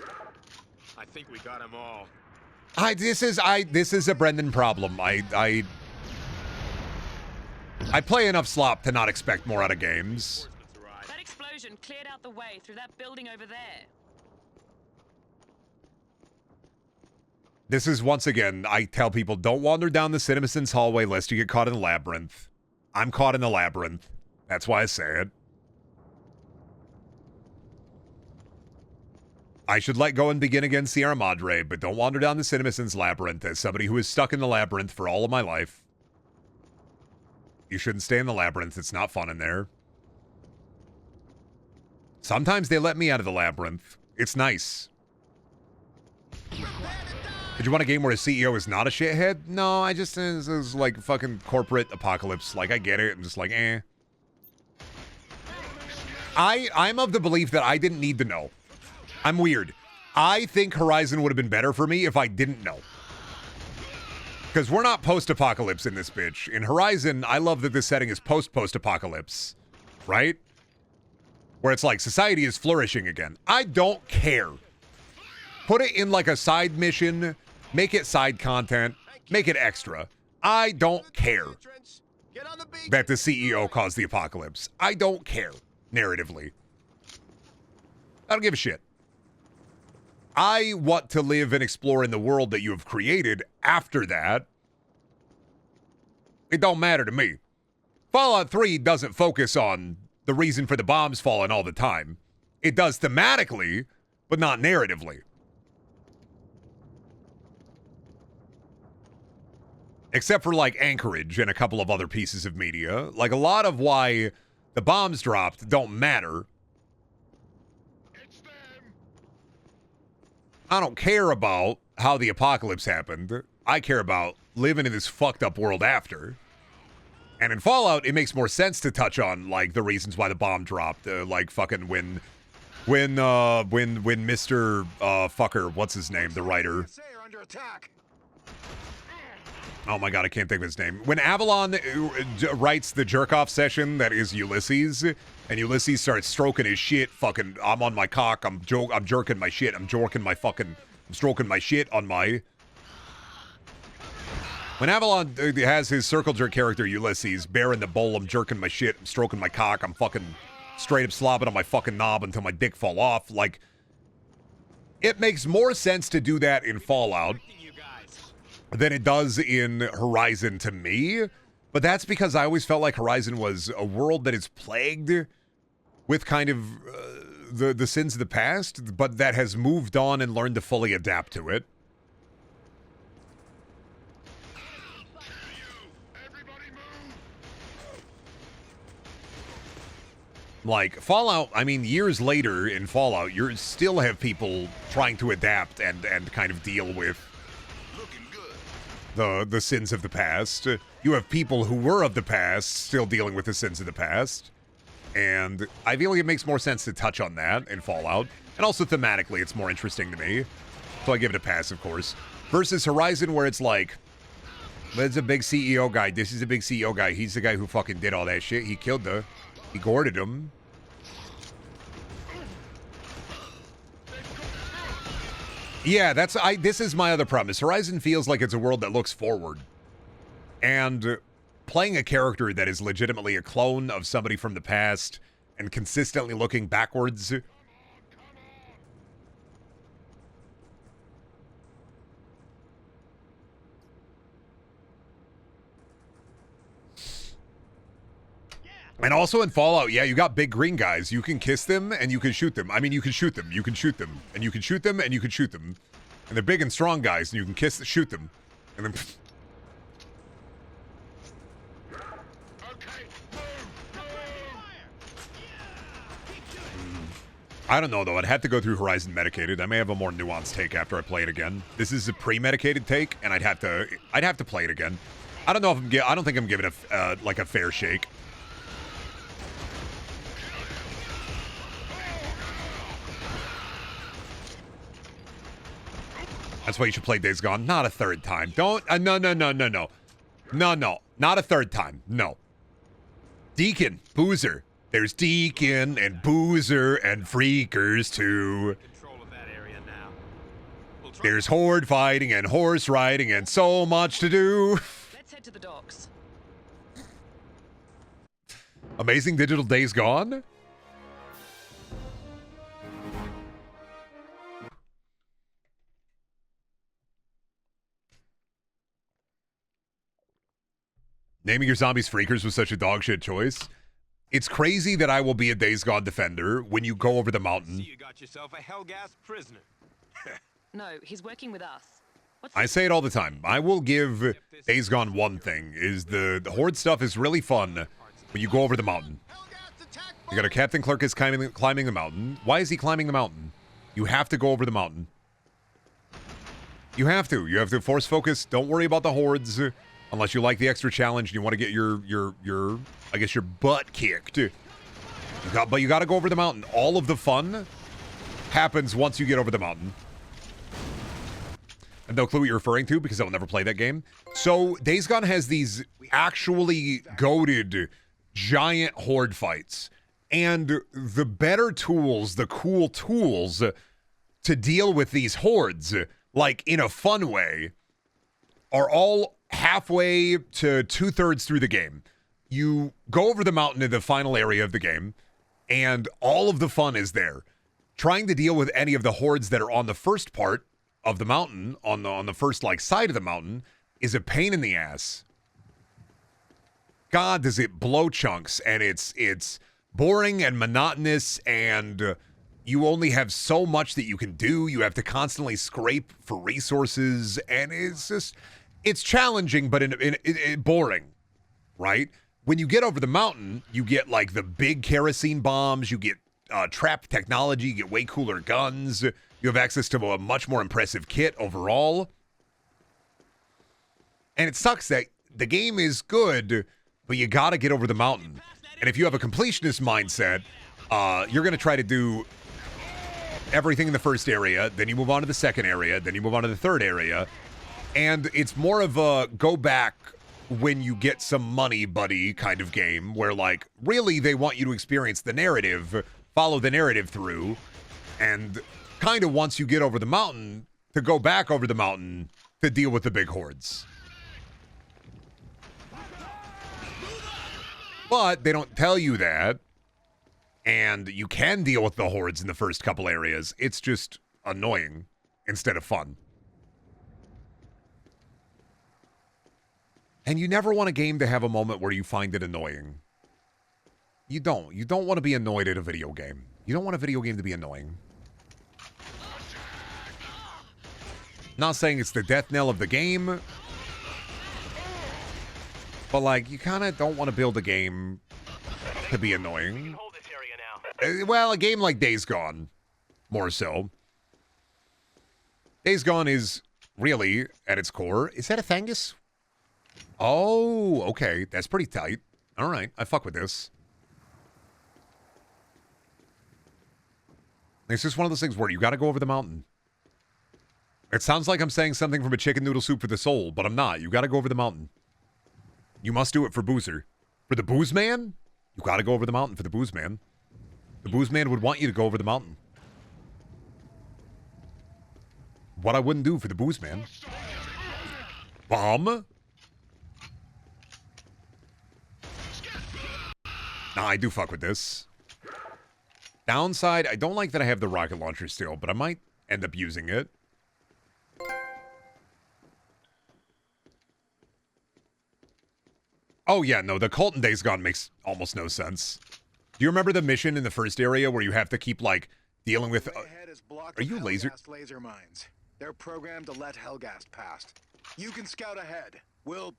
Speaker 4: I think we got them all.
Speaker 1: This is a Brendan problem. I play enough slop to not expect more out of games.
Speaker 9: That explosion cleared out the way through that building over there.
Speaker 1: This is, once again, I tell people, don't wander down the CinemaSins hallway lest you get caught in a labyrinth. I'm caught in the labyrinth. That's why I say it. I should let go and begin again Sierra Madre, but don't wander down the CinemaSins labyrinth. As somebody who is stuck in the labyrinth for all of my life, you shouldn't stay in the labyrinth. It's not fun in there. Sometimes they let me out of the labyrinth. It's nice. Did you want a game where a CEO is not a shithead? No, I just, this is like fucking corporate apocalypse. Like, I get it. I'm just like, eh. I'm of the belief that I didn't need to know. I'm weird. I think Horizon would have been better for me if I didn't know. Because we're not post-apocalypse in this bitch. In Horizon, I love that this setting is post-post-apocalypse. Right? Where it's like, society is flourishing again. I don't care. Put it in like a side mission. Make it side content. Make it extra. I don't care that the CEO caused the apocalypse. I don't care, narratively. I don't give a shit. I want to live and explore in the world that you have created after that. It don't matter to me. Fallout 3 doesn't focus on the reason for the bombs falling all the time. It does thematically, but not narratively. Except for like Anchorage and a couple of other pieces of media. Like a lot of why the bombs dropped don't matter. I don't care about how the apocalypse happened. I care about living in this fucked up world after. And in Fallout, it makes more sense to touch on like the reasons why the bomb dropped. Like fucking when Mr. Fucker, what's his name, the writer? Oh my god, I can't think of his name. When Avalon writes the jerk-off session that is Ulysses, and Ulysses starts stroking his shit, fucking, I'm on my cock, I'm jerking my shit, I'm stroking my shit on my... When Avalon has his circle jerk character Ulysses, bearing the bowl, I'm jerking my shit, I'm stroking my cock, I'm fucking straight up slobbing on my fucking knob until my dick fall off, like... It makes more sense to do that in Fallout than it does in Horizon to me, but that's because I always felt like Horizon was a world that is plagued with kind of the sins of the past, but that has moved on and learned to fully adapt to it. Like, Fallout, I mean, years later in Fallout, you still have people trying to adapt and kind of deal with the sins of the past. You have people who were of the past still dealing with the sins of the past. And I feel like it makes more sense to touch on that in Fallout. And also thematically, it's more interesting to me. So I give it a pass, of course. Versus Horizon, where it's like, there's a big CEO guy. This is a big CEO guy. He's the guy who fucking did all that shit. He gourded him. Yeah, this is my other problem. Is Horizon feels like it's a world that looks forward. And playing a character that is legitimately a clone of somebody from the past and consistently looking backwards. And also in Fallout, yeah, you got big green guys. You can kiss them and you can shoot them. I mean, you can shoot them. You can shoot them. And you can shoot them and you can shoot them. And they're big and strong guys and you can shoot them. And then... I don't know, though. I'd have to go through Horizon medicated. I may have a more nuanced take after I play it again. This is a pre-medicated take, and I'd have to play it again. I don't know if I don't think I'm giving it like a fair shake. That's why you should play Days Gone. Not a third time. Don't. No. No. Not a third time. No. Deacon. Boozer. There's Deacon and Boozer and Freakers too. There's horde fighting and horse riding and so much to do.
Speaker 9: Let's head to the docks.
Speaker 1: Amazing Digital Days Gone? Naming your zombies freakers was such a dog shit choice. It's crazy that I will be a Days Gone defender when you go over the mountain.
Speaker 4: You got yourself a Hellgas prisoner.
Speaker 9: No, he's working with us.
Speaker 1: I say it all the time. I will give Days Gone one thing, is the horde stuff is really fun when you go over the mountain. You got a Captain Clerk is climbing the mountain. Why is he climbing the mountain? You have to go over the mountain. You have to. You have to force focus. Don't worry about the hordes unless you like the extra challenge and you want to get your I guess your butt kicked. But you got to go over the mountain. All of the fun happens once you get over the mountain. I have no clue what you're referring to because I'll never play that game. So Days Gone has these actually goated giant horde fights. And the better tools, the cool tools to deal with these hordes, like in a fun way, are all halfway to 2/3 through the game. You go over the mountain in the final area of the game, and all of the fun is there. Trying to deal with any of the hordes that are on the first part of the mountain, on the first like side of the mountain, is a pain in the ass. God, does it blow chunks, and it's boring and monotonous, and you only have so much that you can do. You have to constantly scrape for resources, and it's challenging, but in boring, right? When you get over the mountain, you get like the big kerosene bombs, you get trap technology, you get way cooler guns, you have access to a much more impressive kit overall. And it sucks that the game is good, but you gotta get over the mountain. And if you have a completionist mindset, you're gonna try to do everything in the first area, then you move on to the second area, then you move on to the third area. And it's more of a go back when you get some money, buddy, kind of game, where, like, really they want you to experience the narrative, follow the narrative through, and kind of once you get over the mountain, to go back over the mountain to deal with the big hordes. But they don't tell you that, and you can deal with the hordes in the first couple areas. It's just annoying instead of fun. And you never want a game to have a moment where you find it annoying. You don't. You don't want to be annoyed at a video game. You don't want a video game to be annoying. Not saying it's the death knell of the game, but like, you kind of don't want to build a game to be annoying. Well, a game like Days Gone, more so. Days Gone is really, at its core, is that a Thangus? Oh, okay. That's pretty tight. All right. I fuck with this. It's just one of those things where you got to go over the mountain. It sounds like I'm saying something from a chicken noodle soup for the soul, but I'm not. You got to go over the mountain. You must do it for Boozer. For the Booze Man, you got to go over the mountain for the Booze Man. The Booze Man would want you to go over the mountain. What I wouldn't do for the Booze Man. Bomb? Nah, I do fuck with this. Downside, I don't like that I have the rocket launcher still, but I might end up using it. Oh, yeah, no, the cult in Days Gone makes almost no sense. Do you remember the mission in the first area where you have to keep, like, dealing with... are you laser
Speaker 12: mines. They're programmed to let Hellgas past. You can scout ahead. We'll...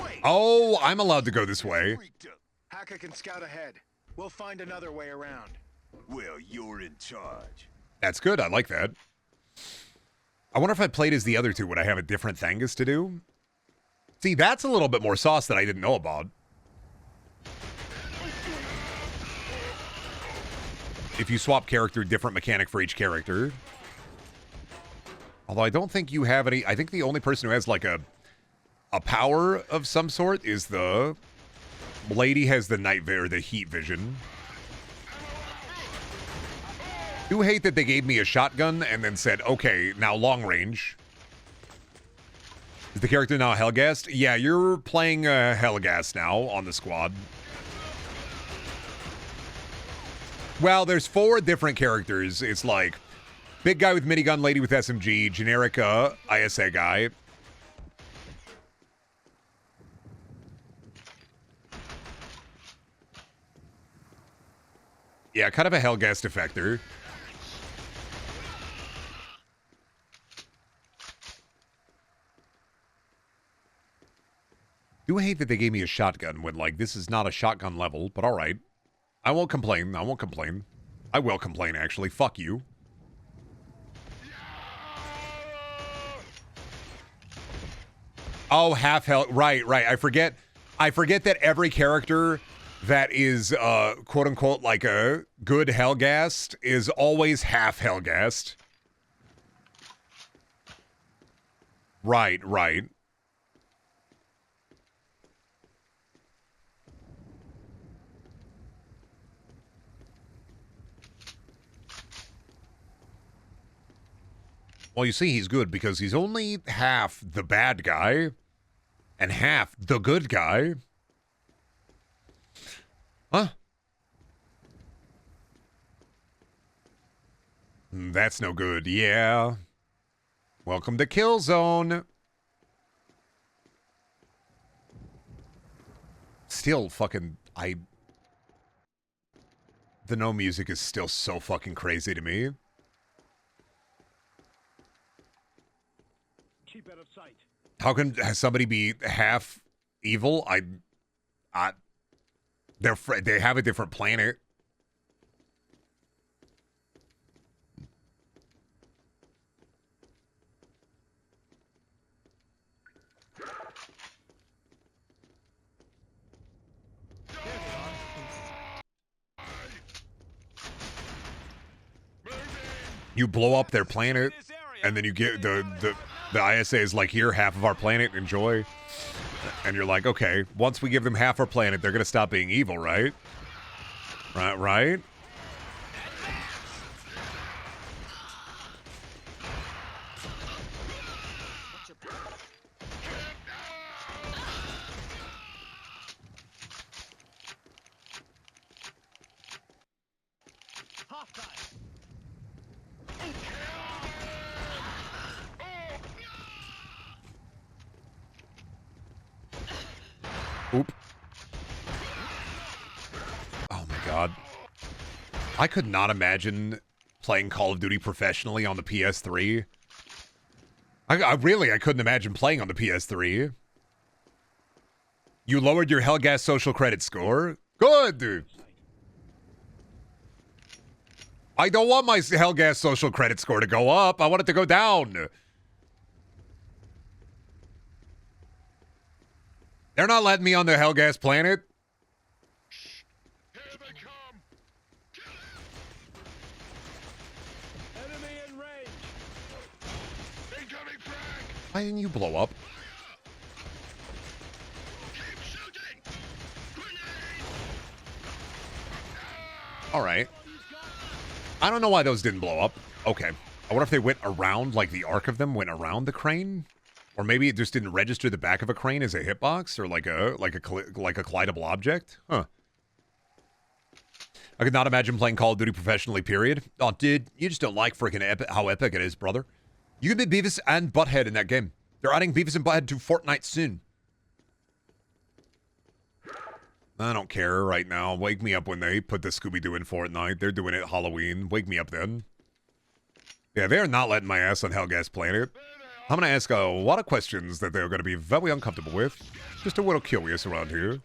Speaker 12: Wait!
Speaker 1: Oh, I'm allowed to go this way.
Speaker 12: Hacker can scout ahead. We'll find another way around.
Speaker 13: Well, you're in charge.
Speaker 1: That's good. I like that. I wonder if I played as the other two, would I have a different Thangus to do? See, that's a little bit more sauce that I didn't know about. If you swap character, different mechanic for each character. Although I don't think you have any... I think the only person who has, like, a power of some sort is the... lady has the the heat vision. Do hate that they gave me a shotgun and then said, okay, now long range. Is the character now Hellgast? Yeah, you're playing Hellgast now on the squad. Well, there's 4 different characters. It's like big guy with minigun, lady with SMG, generic ISA guy. Yeah, kind of a Hellgas defector. Do hate that they gave me a shotgun when, like, this is not a shotgun level, but alright. I won't complain. I won't complain. I will complain, actually. Fuck you. Oh, half health. Right, right. I forget that every character that is, quote-unquote, like a good Hellgast is always half Hellgast. Right, right. Well, you see, he's good because he's only half the bad guy and half the good guy. Huh? That's no good. Yeah. Welcome to Killzone. Still fucking... The no music is still so fucking crazy to me.
Speaker 5: Keep out of sight.
Speaker 1: How can somebody be half evil? They have a different planet. You blow up their planet, and then you get the ISA is like, here, half of our planet, enjoy. And you're like, okay, once we give them half our planet, they're gonna stop being evil, right? Right? Oop. Oh my god. I could not imagine playing Call of Duty professionally on the PS3. I couldn't imagine playing on the PS3. You lowered your Hellgas social credit score? Good! I don't want my Hellgas social credit score to go up. I want it to go down. They're not letting me on the Hellgas planet.
Speaker 5: Here they come. Enemy in range. Incoming frag.
Speaker 1: Why didn't you blow up?
Speaker 5: Keep shooting.
Speaker 1: All right. I don't know why those didn't blow up. Okay. I wonder if they went around, like the arc of them went around the crane? Or maybe it just didn't register the back of a crane as a hitbox or like a collidable object. Huh. I could not imagine playing Call of Duty professionally, period. Oh, dude, you just don't like freaking how epic it is, brother. You can be Beavis and Butthead in that game. They're adding Beavis and Butthead to Fortnite soon. I don't care right now. Wake me up when they put the Scooby-Doo in Fortnite. They're doing it Halloween. Wake me up then. Yeah, they're not letting my ass on Hellgas Planet. I'm going to ask a lot of questions that they're going to be very uncomfortable with. Just a little curious around here.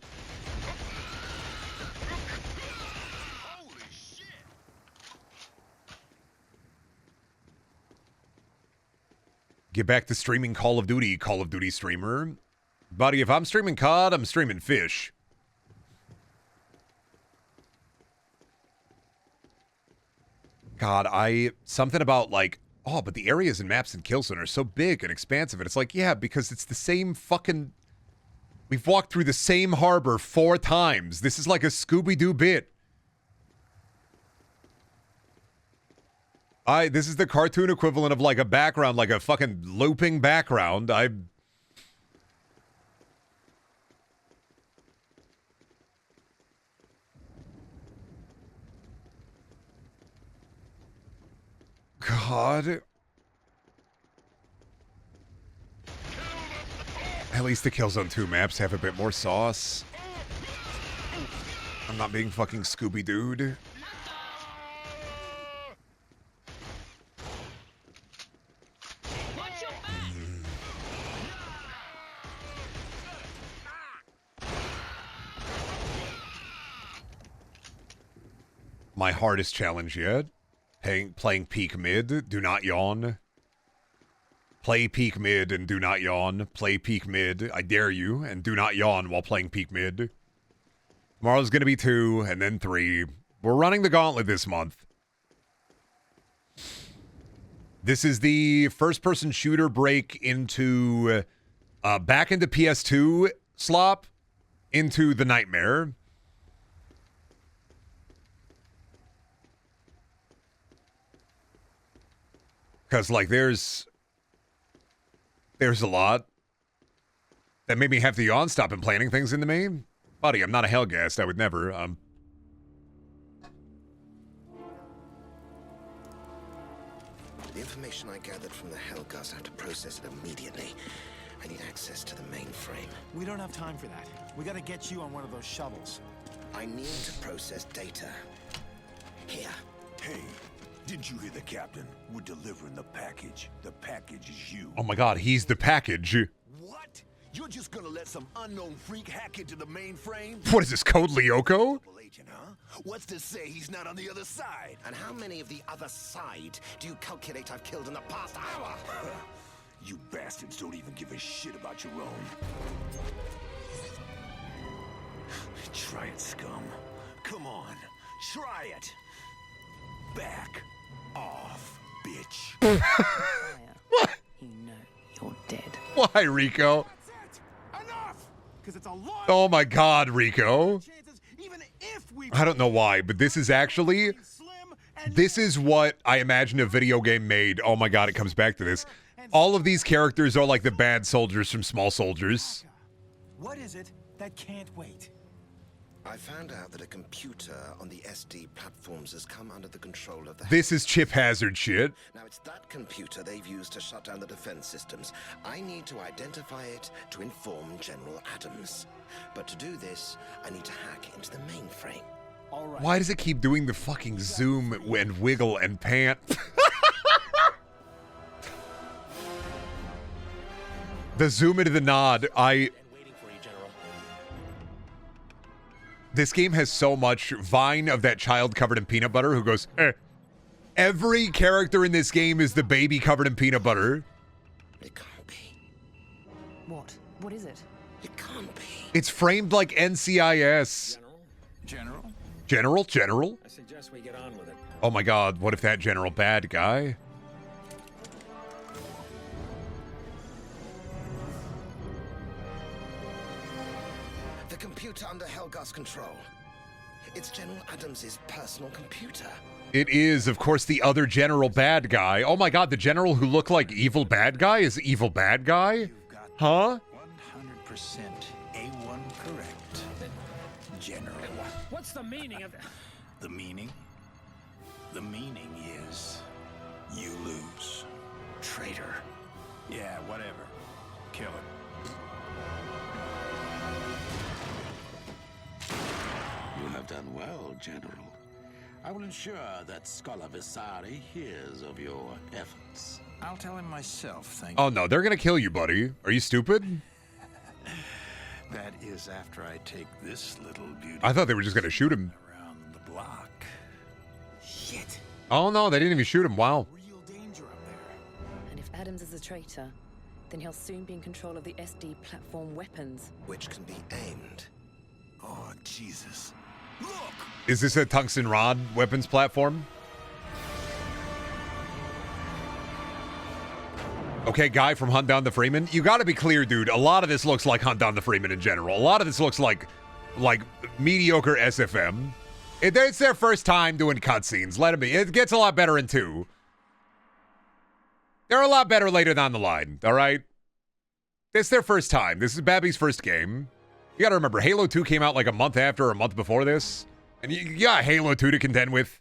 Speaker 1: Get back to streaming Call of Duty streamer. Buddy, if I'm streaming COD, I'm streaming fish. God, something about like, oh, but the areas and maps in Killzone are so big and expansive. And it's like, yeah, because it's the same fucking... We've walked through the same harbor 4 times. This is like a Scooby-Doo bit. This is the cartoon equivalent of like a background, like a fucking looping background. God. At least the Killzone 2 maps have a bit more sauce. I'm not being fucking Scooby-Dooed. My hardest challenge yet. Playing peak mid. Do not yawn. Play peak mid and do not yawn. Play peak mid. I dare you. And do not yawn while playing peak mid. Tomorrow's going to be 2 and then 3. We're running the gauntlet this month. This is the first-person shooter break into... back into PS2 slop. Into the Nightmare. Because, like, there's a lot that made me have to yawn, stop implanting things into me. Buddy, I'm not a Hellgast. I would never.
Speaker 13: The information I gathered from the Hellgast, I have to process it immediately. I need access to the mainframe.
Speaker 2: We don't have time for that. We gotta get you on one of those shuttles.
Speaker 13: I need to process data. Here.
Speaker 14: Hey, didn't you hear the captain? We're delivering the package. The package is you.
Speaker 1: Oh my god, he's the package.
Speaker 14: What? You're just gonna let some unknown freak hack into the mainframe?
Speaker 1: What is this, Code Lyoko?
Speaker 14: Agent, huh? What's to say he's not on the other side?
Speaker 13: And how many of the other side do you calculate I've killed in the past hour?
Speaker 14: You bastards don't even give a shit about your own. Try it, scum. Come on, try it. Back off, bitch.
Speaker 1: What?
Speaker 9: You know you're dead.
Speaker 1: Why, Rico?
Speaker 2: Enough! Because it's a lot.
Speaker 1: Oh my god, Rico. I don't know why, but this is actually... This is what I imagine a video game made. Oh my god, it comes back to this. All of these characters are like the bad soldiers from Small Soldiers.
Speaker 2: What is it that can't wait?
Speaker 13: I found out that a computer on the SD platforms has come under the control of the...
Speaker 1: This is Chip Hazard shit.
Speaker 13: Now, it's that computer they've used to shut down the defense systems. I need to identify it to inform General Adams. But to do this, I need to hack into the mainframe.
Speaker 2: All right.
Speaker 1: Why does it keep doing the fucking zoom and wiggle and pant? The zoom into the nod, This game has so much Vine of that child covered in peanut butter who goes, eh. Every character in this game is the baby covered in peanut butter.
Speaker 13: It can't be.
Speaker 9: What? What is it?
Speaker 13: It can't be.
Speaker 1: It's framed like NCIS.
Speaker 10: General?
Speaker 1: General?
Speaker 6: I suggest we get on with it.
Speaker 1: Oh my god, what if that general bad guy?
Speaker 13: The computer under Hellgast's control. It's General Adams' personal computer.
Speaker 1: It is, of course, the other general bad guy. Oh my god, the general who looked like evil bad guy is evil bad guy? Huh?
Speaker 10: 100% A1 correct. General.
Speaker 6: What's the meaning of that?
Speaker 10: The meaning? The meaning is you lose. Traitor. Yeah, whatever. Kill him.
Speaker 15: You have done well, General. I will ensure that Scholar Visari hears of your efforts.
Speaker 10: I'll tell him myself, thank
Speaker 1: Oh no, they're gonna kill you, buddy. Are you stupid?
Speaker 10: That is after I take this little beauty.
Speaker 1: I thought they were just gonna shoot him.
Speaker 10: Around the block.
Speaker 2: Shit.
Speaker 1: Oh no, they didn't even shoot him. Wow.
Speaker 2: Real danger up there.
Speaker 9: And if Adams is a traitor, then he'll soon be in control of the SD platform weapons.
Speaker 13: Which can be aimed.
Speaker 10: Oh, Jesus. Look!
Speaker 1: Is this a tungsten rod weapons platform? Okay, guy from Hunt Down the Freeman. You gotta be clear, dude. A lot of this looks like Hunt Down the Freeman in general. A lot of this looks like mediocre SFM. It's their first time doing cutscenes. Let them be. It gets a lot better in 2. They're a lot better later down the line, all right? It's their first time. This is Babby's first game. You gotta remember, Halo 2 came out like a month after or a month before this. And you got Halo 2 to contend with.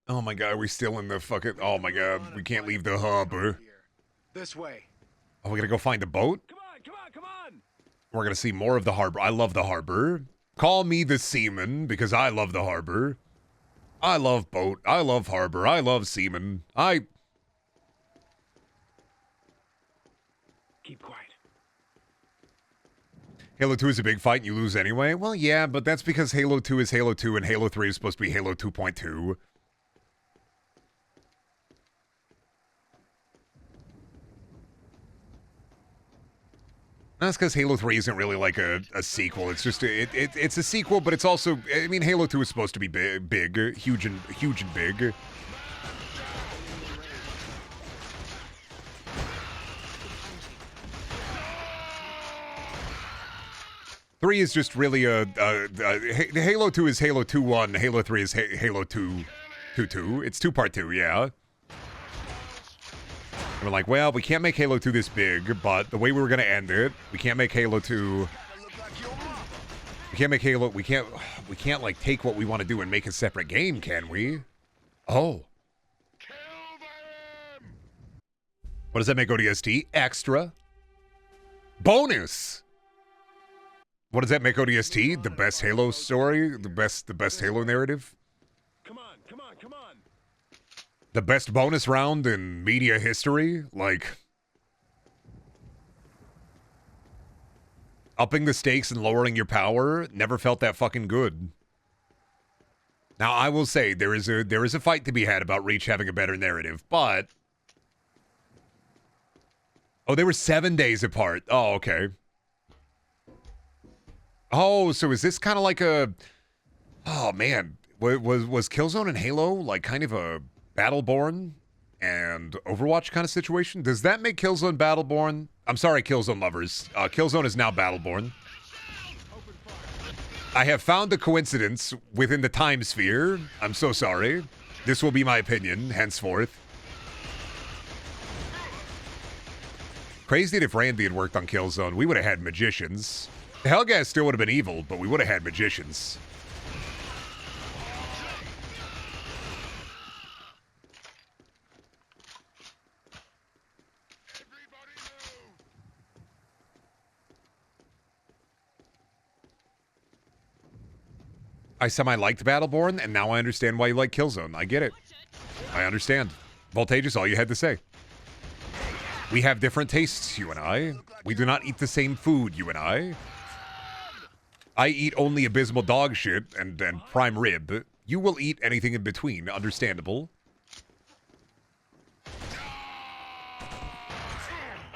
Speaker 1: Oh my god, are we still in the fucking... Oh my god, we can't leave the hub.
Speaker 12: This way.
Speaker 1: Oh, we gotta go find a boat?
Speaker 12: Come on!
Speaker 1: We're gonna see more of the harbor. I love the harbor. Call me the seaman, because I love the harbor. I love boat. I love harbor. I love seaman.
Speaker 12: Keep quiet.
Speaker 1: Halo 2 is a big fight and you lose anyway? Well, yeah, but that's because Halo 2 is Halo 2 and Halo 3 is supposed to be Halo 2.2. That's because Halo 3 isn't really like a sequel. It's just it's a sequel, but it's also, I mean, Halo 2 is supposed to be big, huge and big. Three is just really Halo 2 is Halo 2-1. Halo 3 is Halo 2-2. It's 2-part 2, yeah. And we're like, well, we can't make Halo 2 this big, but the way we were going to end it, we can't make Halo 2... We can't make Halo... We can't like, take what we want to do and make a separate game, can we? Oh. What does that make ODST? Extra. Bonus! What does that make ODST? The best Halo story? The best Halo narrative?
Speaker 12: Come on.
Speaker 1: The best bonus round in media history? Like, upping the stakes and lowering your power never felt that fucking good. Now, I will say, there is a fight to be had about Reach having a better narrative, but... Oh, they were 7 days apart. Oh, okay. Oh, so is this kind of like a... Oh, man. Was Killzone and Halo like kind of a Battleborn and Overwatch kind of situation? Does that make Killzone Battleborn? I'm sorry, Killzone lovers. Killzone is now Battleborn. I have found a coincidence within the time sphere. I'm so sorry. This will be my opinion, henceforth. Crazy that if Randy had worked on Killzone, we would have had magicians. The Hellgas still would have been evil, but we would have had magicians. I semi-liked Battleborn, and now I understand why you like Killzone. I get it. I understand. Voltage is all you had to say. We have different tastes, you and I. We do not eat the same food, you and I. I eat only abysmal dog shit and prime rib. You will eat anything in between. Understandable.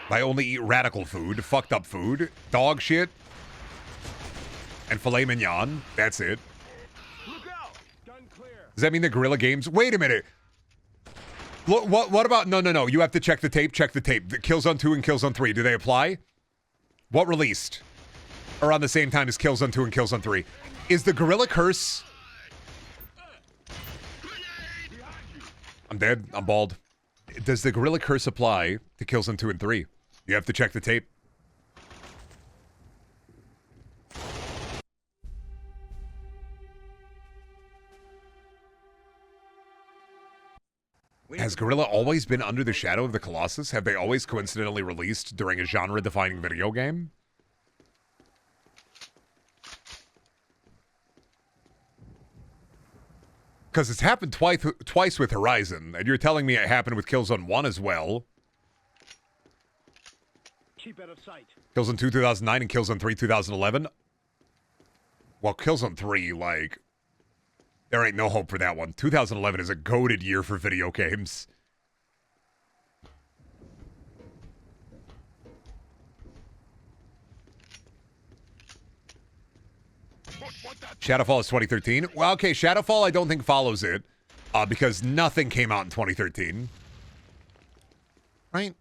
Speaker 1: I only eat radical food, fucked up food, dog shit, and filet mignon. That's it. Does that mean the Guerrilla Games? Wait a minute. What about... No. You have to check the tape. Check the tape. The Killzone 2 and Killzone 3, do they apply? What released around the same time as Killzone 2 and Killzone 3? Is the Guerrilla Curse... I'm dead. I'm bald. Does the Guerrilla Curse apply to Killzone 2 and 3? You have to check the tape. Has Guerrilla always been under the shadow of the Colossus? Have they always coincidentally released during a genre-defining video game? Because it's happened twice with Horizon, and you're telling me it happened with Killzone 1 as well.
Speaker 12: Keep out of sight.
Speaker 1: Killzone 2 2009 and Killzone 3 2011. Well, Killzone 3, like... There ain't no hope for that one. 2011 is a goated year for video games. Shadowfall is 2013. Well, okay, Shadowfall I don't think follows it. Because nothing came out in 2013. Right?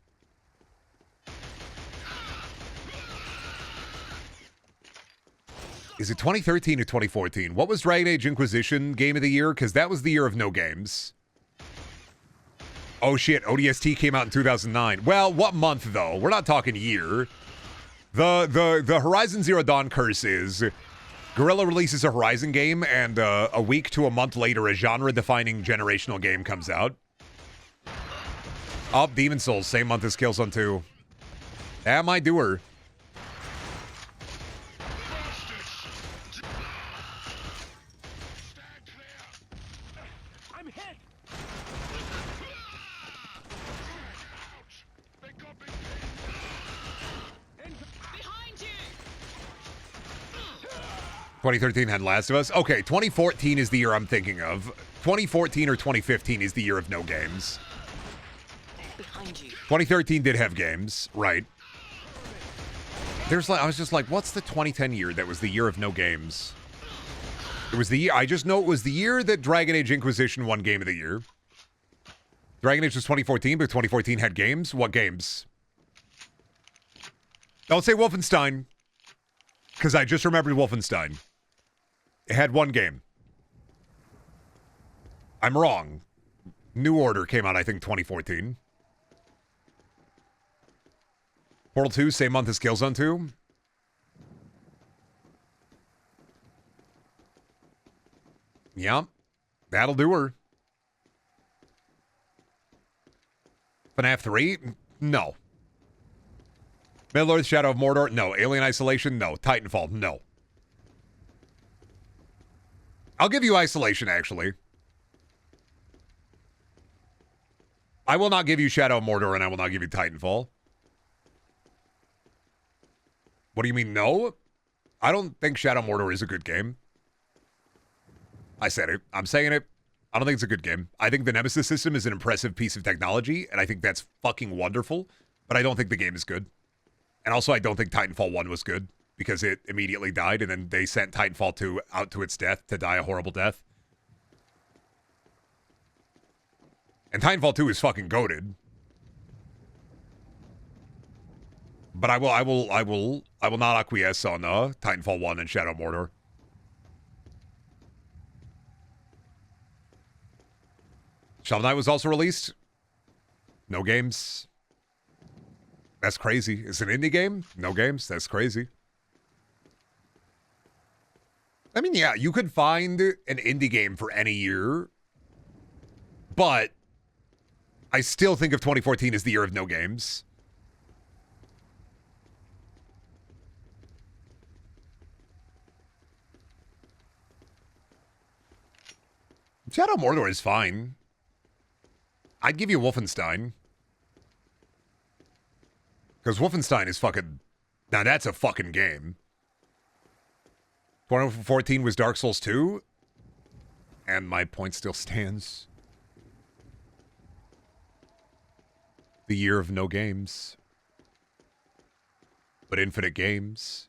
Speaker 1: Is it 2013 or 2014? What was Dragon Age Inquisition Game of the Year? Because that was the year of no games. Oh shit, ODST came out in 2009. Well, what month though? We're not talking year. The Horizon Zero Dawn curse is Guerrilla releases a Horizon game, and a week to a month later, a genre-defining generational game comes out. Oh, Demon Souls, same month as Killzone 2. That might do her. 2013 had Last of Us. Okay, 2014 is the year I'm thinking of. 2014 or 2015 is the year of no games. 2013 did have games, right? There's like, I was just like, what's the 2010 year that was the year of no games? It was the year, I just know it was the year that Dragon Age Inquisition won Game of the Year. Dragon Age was 2014, but 2014 had games. What games? Don't say Wolfenstein, because I just remembered Wolfenstein. It had one game. I'm wrong. New Order came out, I think, 2014. Portal 2, same month as Killzone 2. Yeah, that'll do her. FNAF 3? No. Middle-earth, Shadow of Mordor? No. Alien Isolation? No. Titanfall? No. I'll give you Isolation, actually. I will not give you Shadow of Mordor, and I will not give you Titanfall. What do you mean, no? I don't think Shadow of Mordor is a good game. I said it. I'm saying it. I don't think it's a good game. I think the Nemesis system is an impressive piece of technology, and I think that's fucking wonderful, but I don't think the game is good. And also, I don't think Titanfall 1 was good, because it immediately died, and then they sent Titanfall 2 out to its death to die a horrible death. And Titanfall 2 is fucking goated. But I will not acquiesce on Titanfall 1 and Shadow of Mordor. Shovel Knight was also released. No games. That's crazy. It's an indie game? No games? That's crazy. I mean, yeah, you could find an indie game for any year, but I still think of 2014 as the year of no games. Shadow of Mordor is fine. I'd give you Wolfenstein. Because Wolfenstein is fucking... Now that's a fucking game. 2014 was Dark Souls 2. And my point still stands. The year of no games. But infinite games.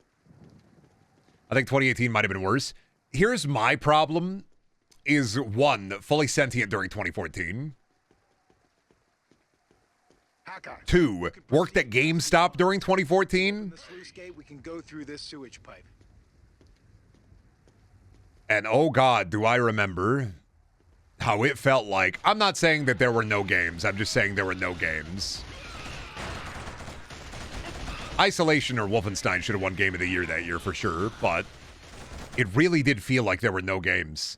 Speaker 1: I think 2018 might have been worse. Here's my problem. Is one, fully sentient during 2014. Two, worked at GameStop during 2014.
Speaker 12: The sluice gate, we can go through this sewage pipe.
Speaker 1: And oh god, do I remember how it felt like. I'm not saying that there were no games. I'm just saying there were no games. Isolation or Wolfenstein should have won Game of the Year that year for sure, but it really did feel like there were no games.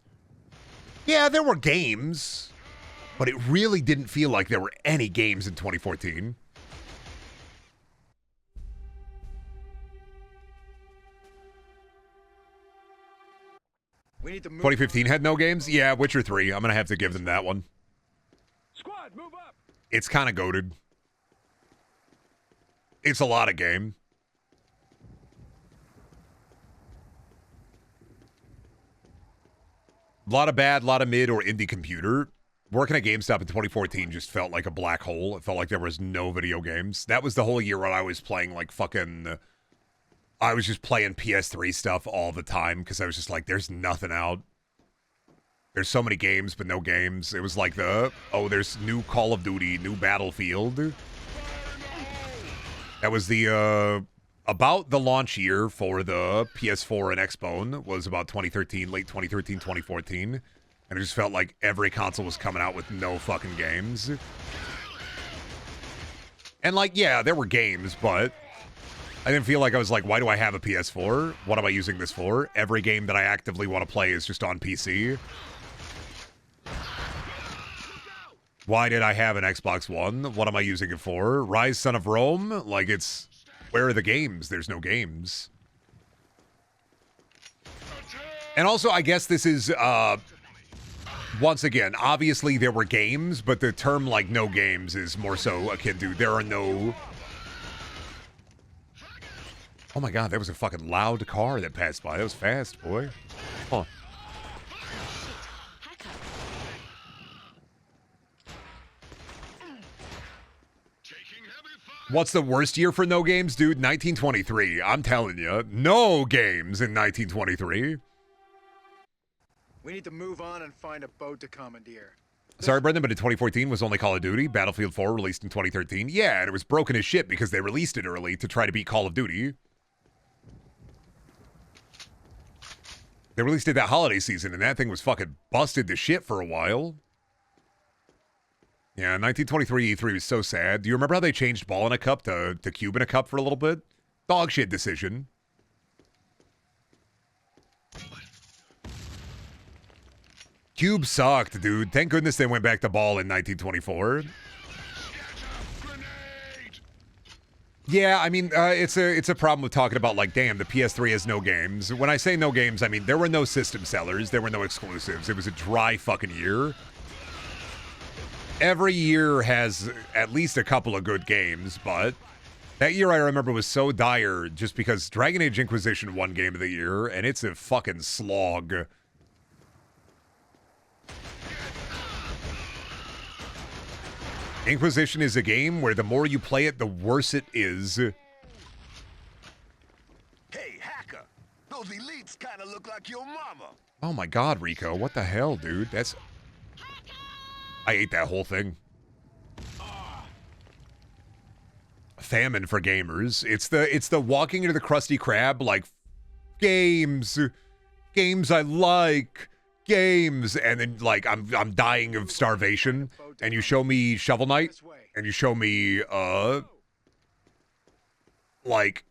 Speaker 1: Yeah, there were games, but it really didn't feel like there were any games in 2014.
Speaker 12: We need to move
Speaker 1: 2015 had no games? Yeah, Witcher 3. I'm going to have to give them that one.
Speaker 12: Squad, move up.
Speaker 1: It's kind of goated. It's a lot of game. A lot of bad, a lot of mid or indie computer. Working at GameStop in 2014 just felt like a black hole. It felt like there was no video games. That was the whole year where I was playing like fucking... I was just playing PS3 stuff all the time because I was just like, there's nothing out. There's so many games, but no games. It was like there's new Call of Duty, new Battlefield. That was the, about the launch year for the PS4 and Xbone was about 2013, late 2013, 2014. And it just felt like every console was coming out with no fucking games. And like, yeah, there were games, but I didn't feel like I was like, why do I have a PS4? What am I using this for? Every game that I actively want to play is just on PC. Why did I have an Xbox One? What am I using it for? Rise Son of Rome? Like, it's... Where are the games? There's no games. And also, I guess this is, once again, obviously there were games, but the term, like, no games is more so akin to there are no... Oh my god, that was a fucking loud car that passed by. That was fast, boy. Huh. What's the worst year for no games, dude? 1923. I'm telling you, no games in 1923.
Speaker 12: We need to move on and find a boat to commandeer.
Speaker 1: Sorry, Brendan, but in 2014 was only Call of Duty. Battlefield 4 released in 2013. Yeah, and it was broken as shit because they released it early to try to beat Call of Duty. They released it that holiday season, and that thing was fucking busted to shit for a while. Yeah, 1923 E3 was so sad. Do you remember how they changed ball in a cup to cube in a cup for a little bit? Dog shit decision. Cube sucked, dude. Thank goodness they went back to ball in 1924. Yeah, I mean, it's a problem with talking about, like, damn, the PS3 has no games. When I say no games, I mean, there were no system sellers. There were no exclusives. It was a dry fucking year. Every year has at least a couple of good games, but that year I remember was so dire just because Dragon Age Inquisition won Game of the Year, and it's a fucking slog. Inquisition is a game where the more you play it, the worse it is.
Speaker 14: Hey, hacker! Those elites kind of look like your mama.
Speaker 1: Oh my god, Rico. What the hell, dude? That's... I ate that whole thing. Famine for gamers. It's the walking into the Krusty Krab, like, games I like, games, and then, like, I'm dying of starvation, and you show me Shovel Knight, and you show me, like,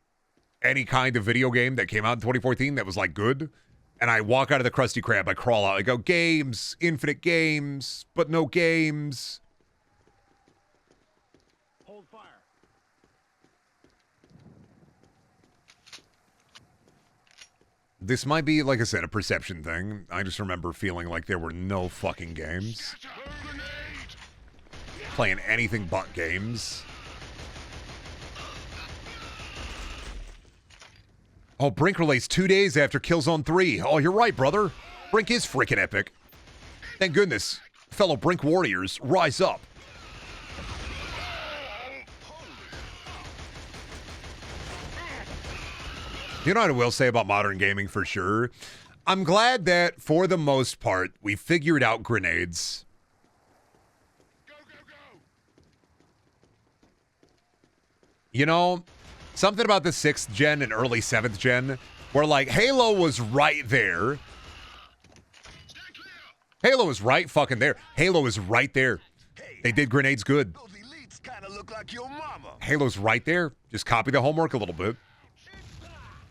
Speaker 1: any kind of video game that came out in 2014 that was, like, good, and I walk out of the Krusty Krab, I crawl out, I go, games, infinite games, but no games.
Speaker 11: Hold fire.
Speaker 1: This might be, like I said, a perception thing. I just remember feeling like there were no fucking games. Playing anything but games. Oh, Brink released 2 days after Killzone 3. Oh, you're right, brother. Brink is freaking epic. Thank goodness. Fellow Brink warriors, rise up. You know what I will say about modern gaming for sure? I'm glad that, for the most part, we figured out grenades. You know, something about the 6th gen and early 7th gen, where, like, Halo was right there. Halo was right fucking there. Halo is right there. They did grenades good. Halo's right there. Just copy the homework a little bit.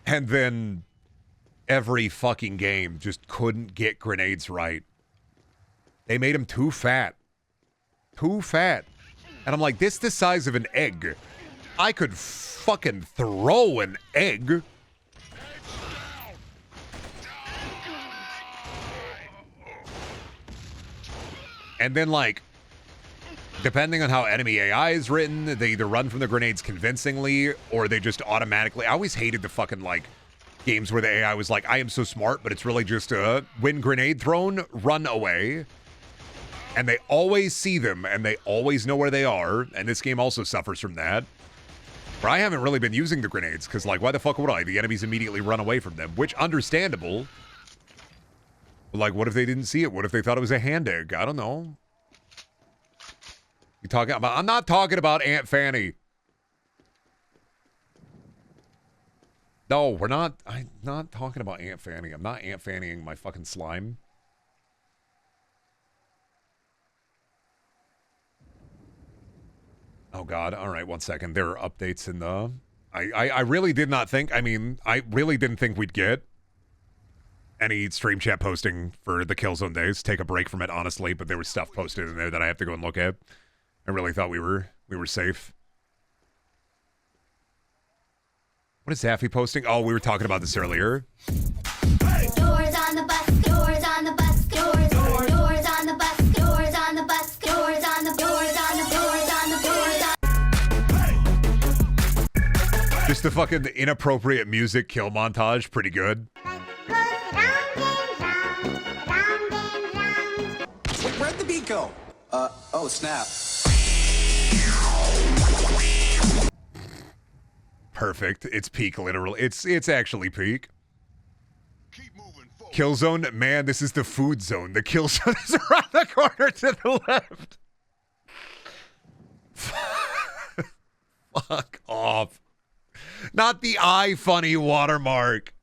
Speaker 1: And then every fucking game just couldn't get grenades right. They made them too fat. Too fat. And I'm like, this is the size of an egg. I could fucking throw an egg. And then, like, depending on how enemy AI is written, they either run from the grenades convincingly or they just automatically... I always hated the fucking, like, games where the AI was like, I am so smart, but it's really just when grenade thrown, run away. And they always see them, and they always know where they are. And this game also suffers from that. Where I haven't really been using the grenades, because, like, why the fuck would I? The enemies immediately run away from them, which, understandable. But, like, what if they didn't see it? What if they thought it was a hand egg? I don't know. You talking about? I'm not talking about Aunt Fanny. No, we're not. I'm not talking about Aunt Fanny. I'm not Aunt Fannying my fucking slime. Oh God! All right, 1 second. There are updates in the. I really did not think. I mean, I really didn't think we'd get any stream chat posting for the Killzone days. Take a break from it, honestly. But there was stuff posted in there that I have to go and look at. I really thought we were safe. What is Zaffy posting? Oh, we were talking about this earlier.
Speaker 16: Doors on the bus, doors on the bus, doors on the bus, doors on the bus, doors on the doors on the doors on the doors on.
Speaker 1: Just the fucking inappropriate music kill montage, pretty good.
Speaker 17: Where'd the beat go? Oh, snap.
Speaker 1: Perfect. It's peak, literally. It's actually peak. Killzone, man, this is the food zone. The kill zone is around the corner to the left. Fuck off. Not the funny watermark.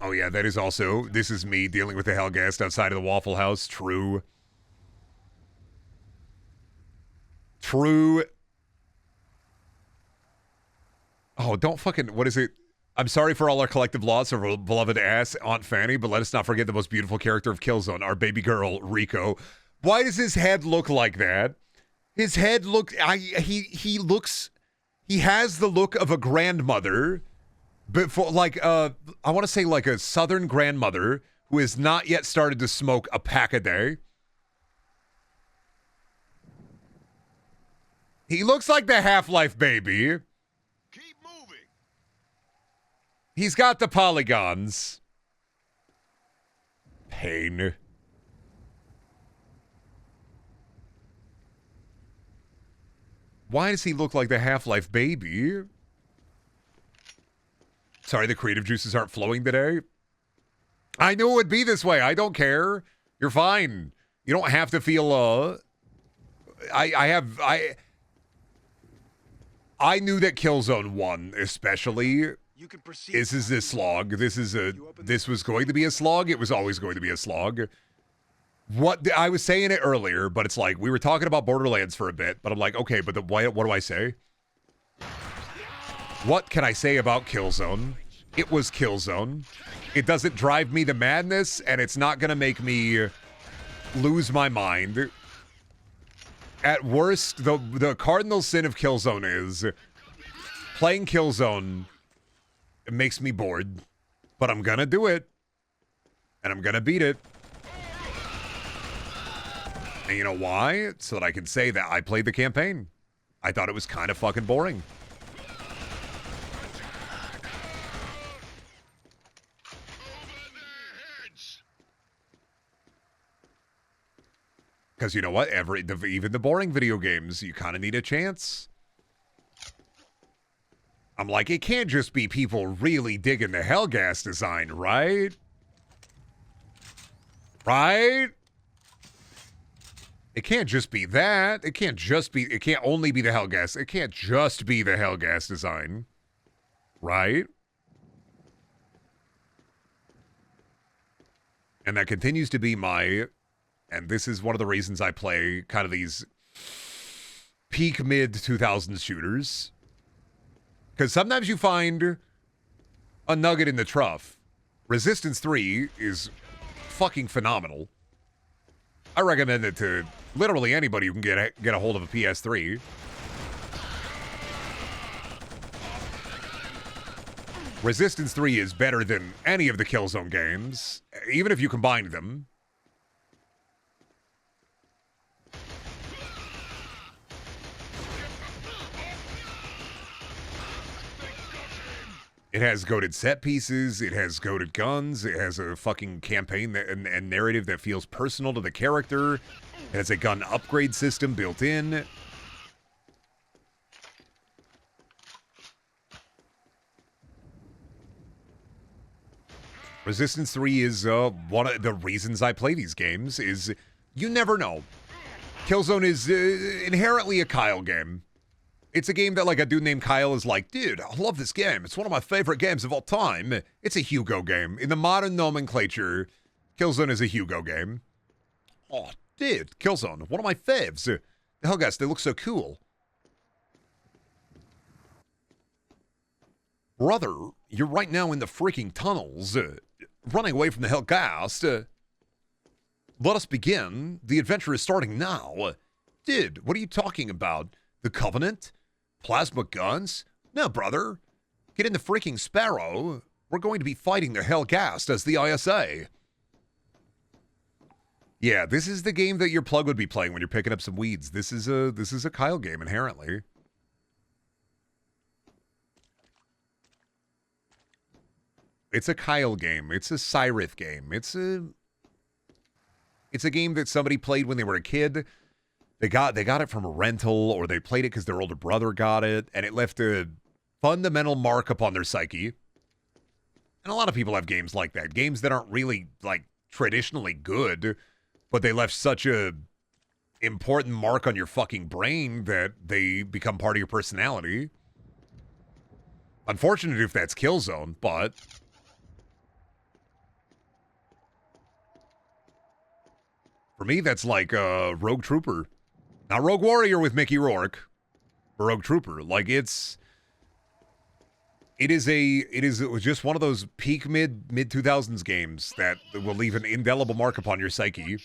Speaker 1: Oh yeah, that is also, this is me dealing with the Hellgast outside of the Waffle House. True. True. Oh, don't fucking, what is it? I'm sorry for all our collective loss of our beloved ass, Aunt Fanny, but let us not forget the most beautiful character of Killzone, our baby girl, Rico. Why does his head look like that? His head he has the look of a grandmother, but for like, I want to say like a southern grandmother who has not yet started to smoke a pack a day. He looks like the Half-Life baby. He's got the polygons. Pain. Why does he look like the Half-Life baby? Sorry, the creative juices aren't flowing today. I knew it would be this way. I don't care. You're fine. You don't have to feel, I knew that Killzone 1, especially, this is a slog. This was going to be a slog. It was always going to be a slog. What I was saying it earlier, but it's like we were talking about Borderlands for a bit, but I'm like, okay, but what do I say? What can I say about Killzone? It was Killzone. It doesn't drive me to madness, and it's not going to make me lose my mind. At worst, the cardinal sin of Killzone is playing Killzone. It makes me bored, but I'm gonna do it, and I'm gonna beat it. And you know why? So that I can say that I played the campaign. I thought it was kind of fucking boring. Because you know what? Even the boring video games, you kind of need a chance. I'm like, it can't just be people really digging the Hellgas design, right? Right? It can't just be that. It can't only be the Hellgas. It can't just be the Hellgas design. Right? And that continues to be and this is one of the reasons I play kind of these peak mid 2000s shooters. Because sometimes you find a nugget in the trough. Resistance 3 is fucking phenomenal. I recommend it to literally anybody who can get a hold of a PS3. Resistance 3 is better than any of the Killzone games, even if you combine them. It has goated set pieces, it has goated guns, it has a fucking campaign and narrative that feels personal to the character. It has a gun upgrade system built in. Resistance 3 is one of the reasons I play these games is you never know. Killzone is inherently a Kyle game. It's a game that, like, a dude named Kyle is like, dude, I love this game. It's one of my favorite games of all time. It's a Hugo game. In the modern nomenclature, Killzone is a Hugo game. Oh, dude, Killzone, one of my faves. The Hellgas, they look so cool. Brother, you're right now in the freaking tunnels, running away from the Hellgas. Let us begin. The adventure is starting now. Dude, what are you talking about? The Covenant? Plasma guns? No, brother. Get in the freaking Sparrow. We're going to be fighting the Hellgast as the ISA. Yeah, this is the game that your plug would be playing when you're picking up some weeds. This is a Kyle game inherently. It's a Kyle game. It's a Cyrith game. It's a game that somebody played when they were a kid. They got it from a rental, or they played it because their older brother got it, and it left a fundamental mark upon their psyche. And a lot of people have games like that. Games that aren't really, like, traditionally good, but they left such a important mark on your fucking brain that they become part of your personality. Unfortunate if that's Killzone, but for me, that's like Rogue Trooper. Not Rogue Warrior with Mickey Rourke, but Rogue Trooper. Like, it is just one of those peak mid 2000s games that will leave an indelible mark upon your psyche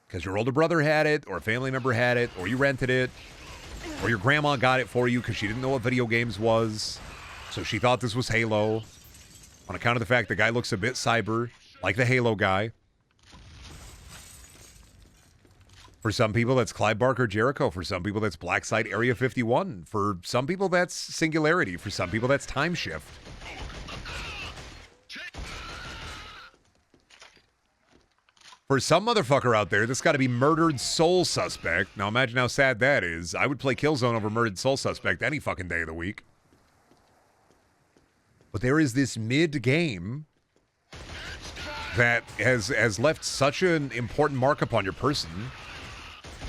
Speaker 1: because your older brother had it, or a family member had it, or you rented it, or your grandma got it for you because she didn't know what video games was, so she thought this was Halo on account of the fact the guy looks a bit cyber, like the Halo guy. For some people, that's Clive Barker Jericho. For some people, that's Blackside Area 51. For some people, that's Singularity. For some people, that's Time Shift. For some motherfucker out there, that's got to be Murdered Soul Suspect. Now, imagine how sad that is. I would play Killzone over Murdered Soul Suspect any fucking day of the week. But there is this mid-game that has left such an important mark upon your person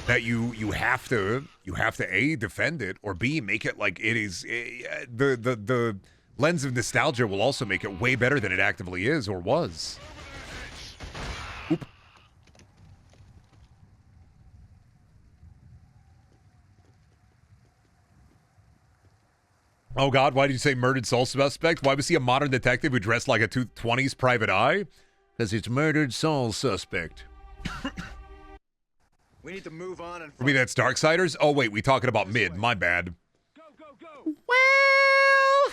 Speaker 1: that you have to A, defend it, or B, make it like it is. The lens of nostalgia will also make it way better than it actively is or was. Oop. Oh God, why did you say Murdered Soul Suspect? Why was he a modern detective who dressed like a 20s private eye? Because it's Murdered Soul Suspect.
Speaker 3: We need to move on and.
Speaker 1: For me, that's Darksiders. Oh wait, we talking about mid. My bad. Well,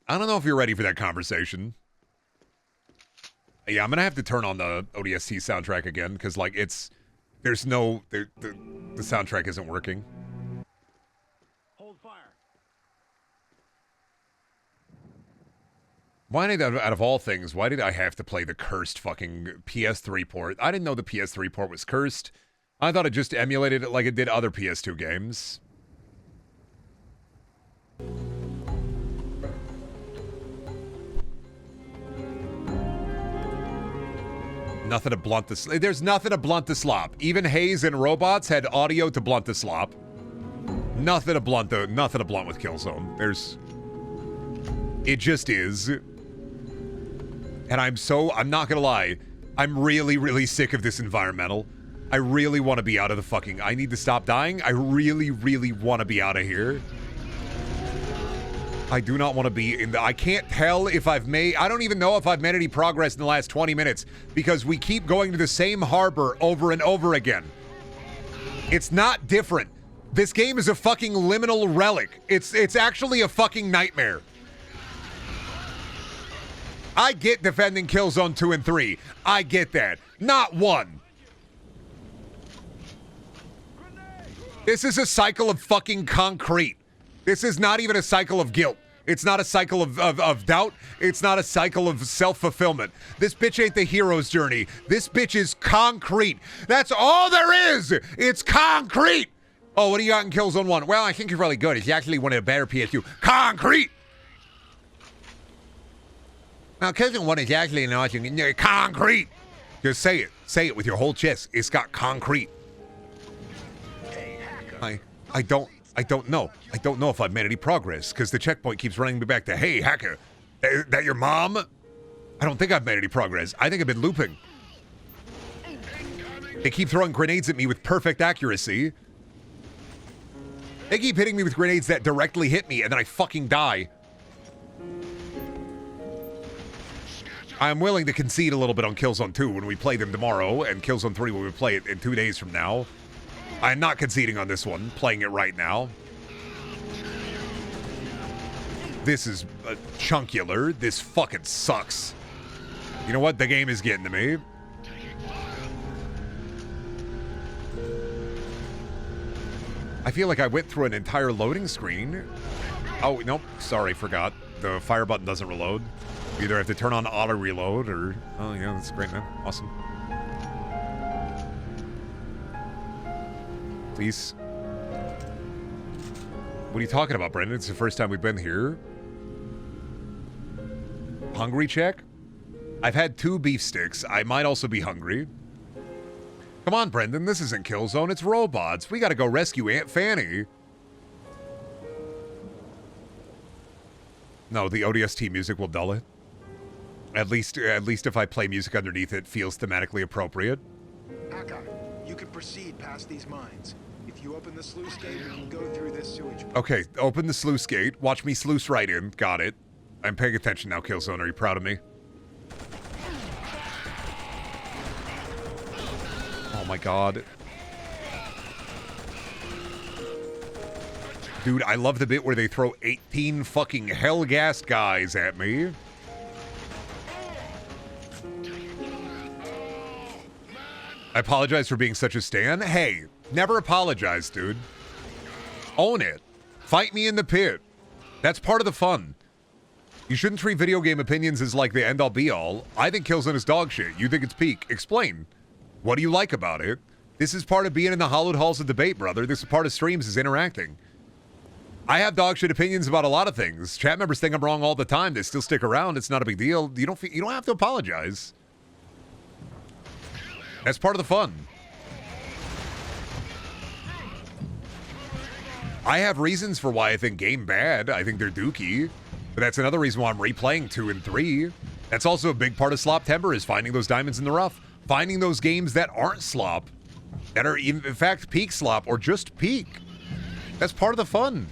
Speaker 1: I don't know if you're ready for that conversation. Yeah, I'm gonna have to turn on the ODST soundtrack again because, like, the soundtrack isn't working.
Speaker 11: Hold fire.
Speaker 1: Why did out of all things? Why did I have to play the cursed fucking PS3 port? I didn't know the PS3 port was cursed. I thought it just emulated it like it did other PS2 games. Nothing to blunt the slop. There's nothing to blunt the slop. Even Haze and Robots had audio to blunt the slop. Nothing to blunt with Killzone. It just is. And I'm not gonna lie, I'm really, really sick of this environmental. I really want to be out of the fucking... I need to stop dying. I really, really want to be out of here. I do not want to be in the... I can't tell if I've made... I don't even know if I've made any progress in the last 20 minutes because we keep going to the same harbor over and over again. It's not different. This game is a fucking liminal relic. It's actually a fucking nightmare. I get defending Killzone 2 and 3. I get that. Not 1. This is a cycle of fucking concrete. This is not even a cycle of guilt. It's not a cycle of doubt. It's not a cycle of self-fulfillment. This bitch ain't the hero's journey. This bitch is concrete. That's all there is. It's concrete. Oh, what do you got in Killzone 1? Well, I think you're really good. It's actually one of the better PS2. Concrete. Now, Killzone 1 is actually an awesome... Concrete. Just say it. Say it with your whole chest. It's got concrete. I don't know. I don't know if I've made any progress because the checkpoint keeps running me back to, hey, hacker, that your mom? I don't think I've made any progress. I think I've been looping. They keep throwing grenades at me with perfect accuracy. They keep hitting me with grenades that directly hit me and then I fucking die. I'm willing to concede a little bit on Killzone 2 when we play them tomorrow and Killzone 3 when we play it in 2 days from now. I'm not conceding on this one, playing it right now. This is chunkular. This fucking sucks. You know what? The game is getting to me. I feel like I went through an entire loading screen. Oh, nope. Sorry, forgot. The fire button doesn't reload. You either have to turn on auto reload or... Oh, yeah, that's great, man. Awesome. Please. What are you talking about, Brendan? It's the first time we've been here. Hungry check? I've had 2 beef sticks. I might also be hungry. Come on, Brendan. This isn't Killzone. It's robots. We gotta go rescue Aunt Fanny. No, the ODST music will dull it. At least if I play music underneath, it feels thematically appropriate.
Speaker 12: Hawkeye, you can proceed past these mines. If you open the sluice gate, we can go through this sewage.
Speaker 1: Okay, open the sluice gate. Watch me sluice right in. Got it. I'm paying attention now, Killzone. Are you proud of me? Oh my god. Dude, I love the bit where they throw 18 fucking hell-gassed guys at me. I apologize for being such a stan. Hey, never apologize, dude. Own it. Fight me in the pit. That's part of the fun. You shouldn't treat video game opinions as like the end-all be-all. I think Killzone is dog shit. You think it's peak. Explain. What do you like about it? This is part of being in the hallowed halls of debate, brother. This is part of streams, is interacting. I have dog shit opinions about a lot of things. Chat members think I'm wrong all the time. They still stick around. It's not a big deal. You don't have to apologize. That's part of the fun. I have reasons for why I think game bad. I think they're dookie. But that's another reason why I'm replaying 2 and 3. That's also a big part of Sloptember, is finding those diamonds in the rough. Finding those games that aren't slop. That are, in fact, peak slop or just peak. That's part of the fun.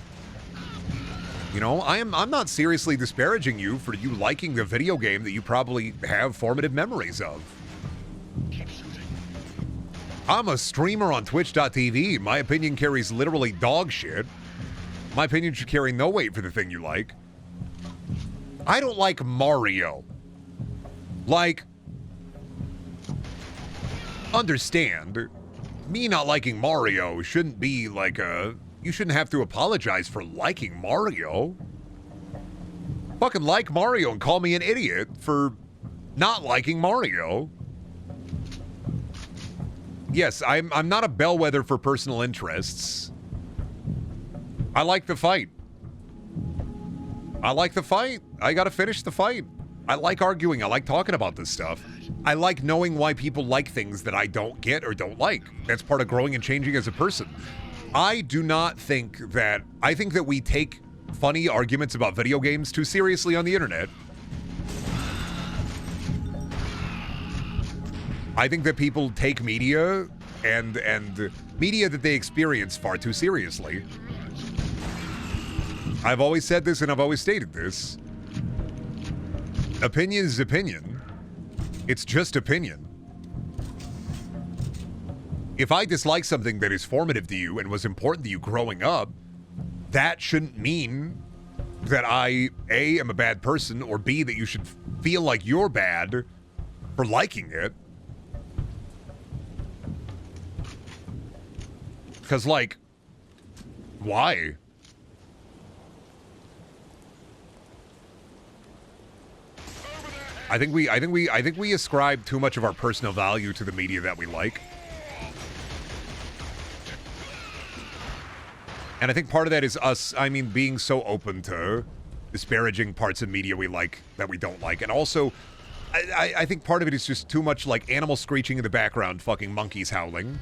Speaker 1: You know, I'm not seriously disparaging you for you liking the video game that you probably have formative memories of. I'm a streamer on Twitch.tv. My opinion carries literally dog shit. My opinion should carry no weight for the thing you like. I don't like Mario. Like, understand, me not liking Mario shouldn't be like a... You shouldn't have to apologize for liking Mario. Fucking like Mario and call me an idiot for not liking Mario. Yes, I'm not a bellwether for personal interests. I like the fight. I like the fight. I gotta finish the fight. I like arguing. I like talking about this stuff. I like knowing why people like things that I don't get or don't like. That's part of growing and changing as a person. I do not think that... I think that we take funny arguments about video games too seriously on the internet. I think that people take media and media that they experience far too seriously. I've always said this and I've always stated this. Opinion is opinion. It's just opinion. If I dislike something that is formative to you and was important to you growing up, that shouldn't mean that I, A, am a bad person, or B, that you should feel like you're bad for liking it. Because, like, why? I think we ascribe too much of our personal value to the media that we like. And I think part of that is us, being so open to disparaging parts of media we like that we don't like. And also, I think part of it is just too much like animals screeching in the background, fucking monkeys howling.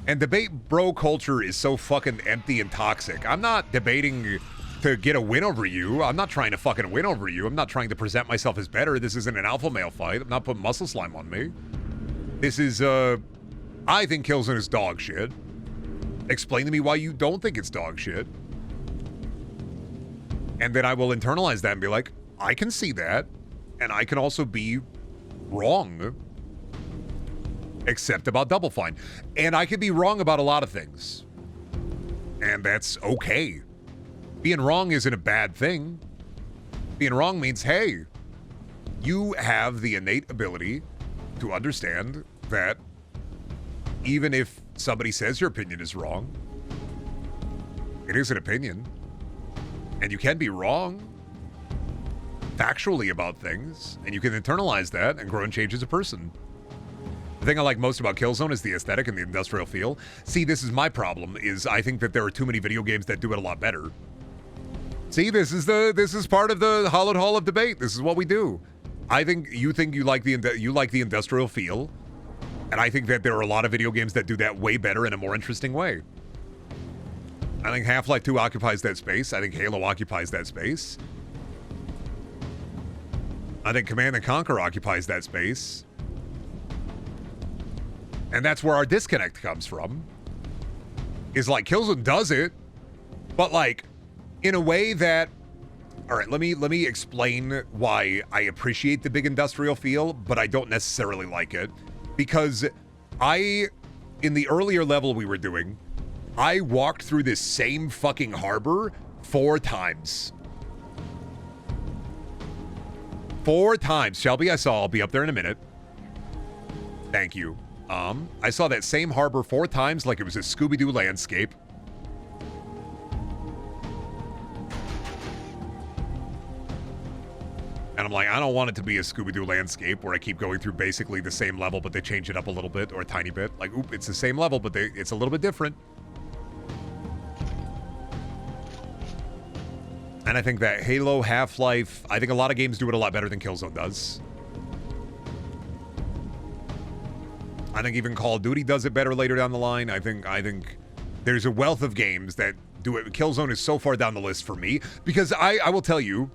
Speaker 1: And debate bro culture is so fucking empty and toxic. I'm not debating to get a win over you. I'm not trying to fucking win over you. I'm not trying to present myself as better. This isn't an alpha male fight. I'm not putting muscle slime on me. This is, I think Killzone is dog shit. Explain to me why you don't think it's dog shit. And then I will internalize that and be like, I can see that. And I can also be wrong. Except about Double Fine. And I could be wrong about a lot of things. And that's okay. Being wrong isn't a bad thing. Being wrong means, hey, you have the innate ability to understand that even if somebody says your opinion is wrong. It is an opinion. And you can be wrong factually about things, and you can internalize that and grow and change as a person. The thing I like most about Killzone is the aesthetic and the industrial feel. See, this is my problem, is I think that there are too many video games that do it a lot better. See, this is part of the Hollowed Hall of debate. This is what we do. I think you like the industrial feel, and I think that there are a lot of video games that do that way better in a more interesting way. I think Half-Life 2 occupies that space. I think Halo occupies that space. I think Command & Conquer occupies that space. And that's where our disconnect comes from. Is like Killzone does it, but like in a way that, all right, let me explain why I appreciate the big industrial feel, but I don't necessarily like it. Because in the earlier level we were doing, I walked through this same fucking harbor 4 times. 4 times. Shelby, I'll be up there in a minute. Thank you. I saw that same harbor 4 times like it was a Scooby-Doo landscape. And I'm like, I don't want it to be a Scooby-Doo landscape where I keep going through basically the same level, but they change it up a little bit or a tiny bit. Like, oop, it's the same level, but it's a little bit different. And I think that Halo, Half-Life, I think a lot of games do it a lot better than Killzone does. I think even Call of Duty does it better later down the line. I think there's a wealth of games that do it. Killzone is so far down the list for me because I will tell you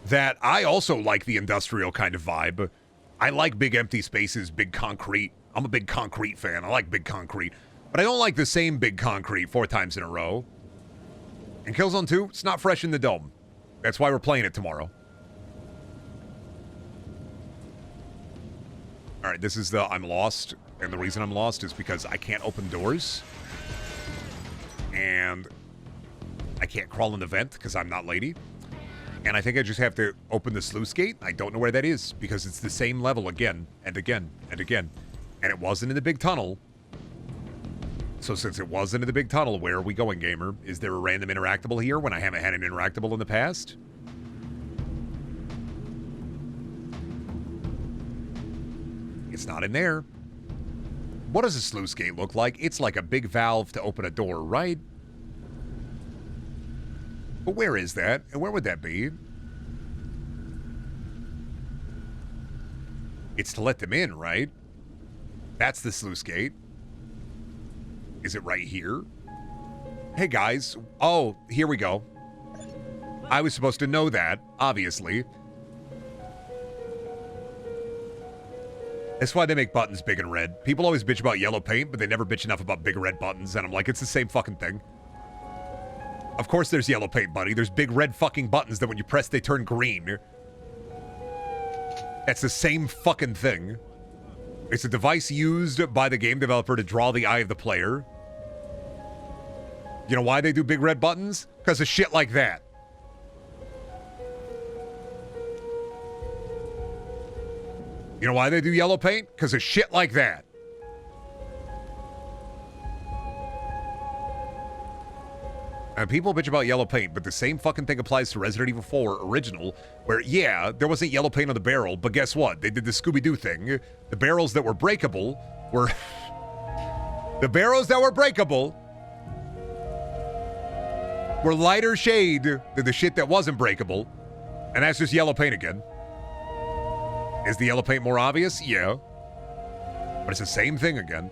Speaker 1: that I also like the industrial kind of vibe. I like big empty spaces, big concrete. I'm a big concrete fan. I like big concrete. But I don't like the same big concrete 4 times in a row. And Killzone 2, it's not fresh in the dome. That's why we're playing it tomorrow. All right, this is the I'm lost. And the reason I'm lost is because I can't open doors. And I can't crawl in the vent because I'm not lady. And I think I just have to open the sluice gate. I don't know where that is because it's the same level again and again and again. And it wasn't in the big tunnel. So since it wasn't in the big tunnel, where are we going, gamer? Is there a random interactable here when I haven't had an interactable in the past? It's not in there. What does a sluice gate look like? It's like a big valve to open a door, right? But where is that? And where would that be? It's to let them in, right? That's the sluice gate. Is it right here? Hey, guys. Oh, here we go. I was supposed to know that, obviously. That's why they make buttons big and red. People always bitch about yellow paint, but they never bitch enough about big red buttons. And I'm like, it's the same fucking thing. Of course there's yellow paint, buddy. There's big red fucking buttons that when you press, they turn green. That's the same fucking thing. It's a device used by the game developer to draw the eye of the player. You know why they do big red buttons? Because of shit like that. You know why they do yellow paint? Because of shit like that. And people bitch about yellow paint, but the same fucking thing applies to Resident Evil 4 Original, where, yeah, there wasn't yellow paint on the barrel, but guess what? They did the Scooby-Doo thing. The barrels that were breakable were... the barrels that were breakable were lighter shade than the shit that wasn't breakable. And that's just yellow paint again. Is the yellow paint more obvious? Yeah. But it's the same thing again.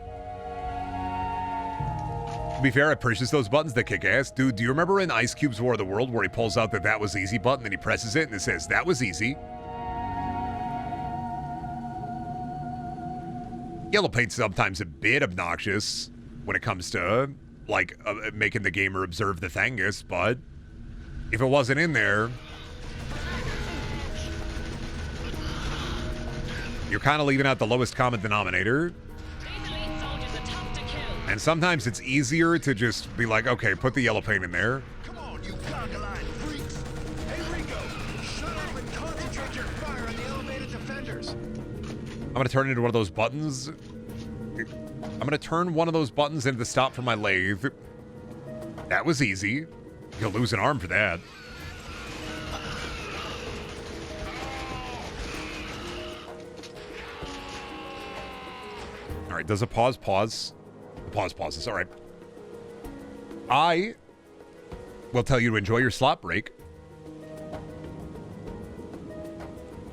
Speaker 1: To be fair, I purchased those buttons that kick ass. Dude, do you remember in Ice Cube's War of the World where he pulls out that was easy button and he presses it and it says, that was easy? Yellow paint's sometimes a bit obnoxious when it comes to, like, making the gamer observe the thingus, but if it wasn't in there, you're kind of leaving out the lowest common denominator. And sometimes it's easier to just be like, okay, put the yellow paint in there.
Speaker 5: Come on, you goggle-eyed freaks! Hey, Rico, shut up and concentrate your fire on the elevated defenders.
Speaker 1: I'm gonna turn it into one of those buttons. I'm going to turn one of those buttons into the stop for my lathe. That was easy. You'll lose an arm for that. All right, does a pause? The pause pauses. All right. I will tell you to enjoy your slot break.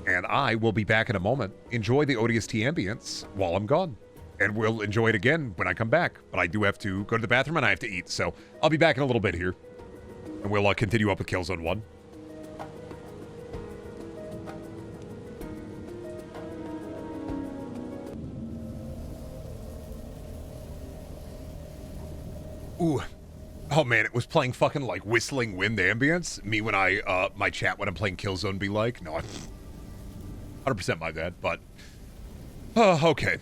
Speaker 1: And I will be back in a moment. Enjoy the ODST ambience while I'm gone. And we'll enjoy it again when I come back. But I do have to go to the bathroom and I have to eat. So I'll be back in a little bit here. And we'll continue up with Killzone 1. Ooh. Oh man, it was playing fucking like whistling wind ambience. Me when I, my chat when I'm playing Killzone be like, no, 100% my bad, but, okay.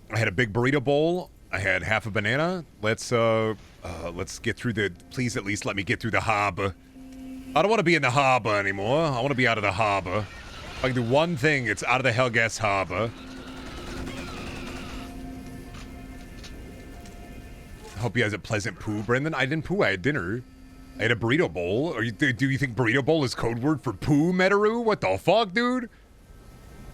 Speaker 1: I had a big burrito bowl. I had half a banana. Let's get through the, please at least let me get through the harbor. I don't want to be in the harbor anymore. I want to be out of the harbor. If I can do one thing, it's out of the Hellgas harbor. I hope you guys a pleasant poo, Brendan. I didn't poo, I had dinner. I had a burrito bowl. Do you think burrito bowl is code word for poo, Metaru? What the fuck, dude?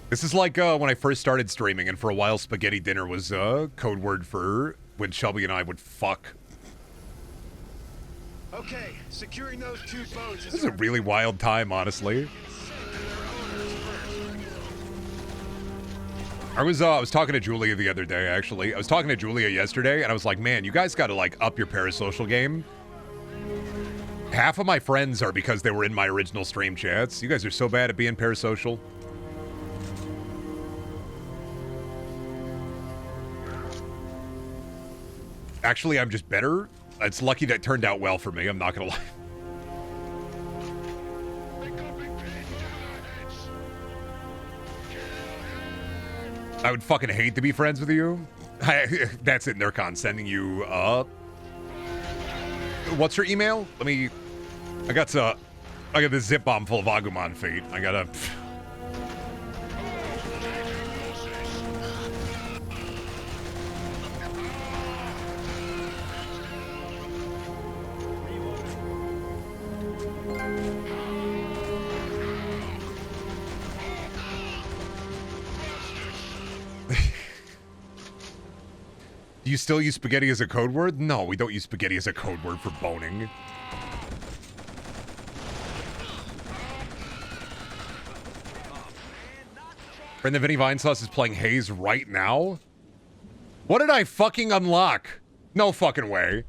Speaker 1: This is like when I first started streaming, and for a while spaghetti dinner was code word for when Shelby and I would fuck.
Speaker 12: Okay, securing those two boats.
Speaker 1: This is a really wild time, honestly. I was talking to Julia the other day, actually. I was talking to Julia yesterday, and I was like, man, you guys got to, like, up your parasocial game. Half of my friends are because they were in my original stream chats. You guys are so bad at being parasocial. Actually, I'm just better. It's lucky that turned out well for me, I'm not gonna lie. I would fucking hate to be friends with you. That's it, Nurcon, sending you, what's your email? I got this zip bomb full of Agumon fate. I gotta... Do you still use spaghetti as a code word? No, we don't use spaghetti as a code word for boning. Brendan Vinny Vinesauce is playing Haze right now? What did I fucking unlock? No fucking way.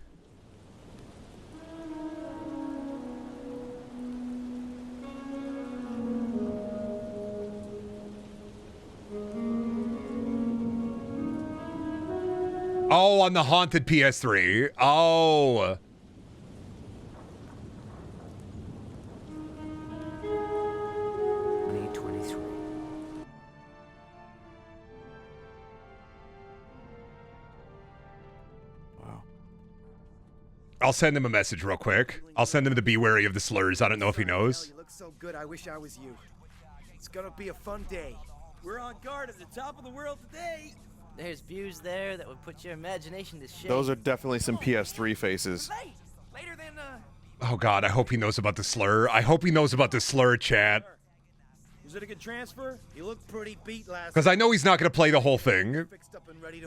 Speaker 1: Oh, on the haunted PS3. Oh. I'll send him a message real quick. I'll send him to be wary of the slurs. I don't know if he knows.
Speaker 18: You look so good, I wish I was you. It's gonna be a fun day. We're on guard at the top of the world today.
Speaker 19: There's views there that would put your imagination to shame.
Speaker 20: Those are definitely some PS3 faces.
Speaker 18: Later than,
Speaker 1: Oh god, I hope he knows about the slur. I hope he knows about the slur, chat.
Speaker 18: Was it a good transfer? You look pretty beat last.
Speaker 1: Because I know he's not going to play the whole thing.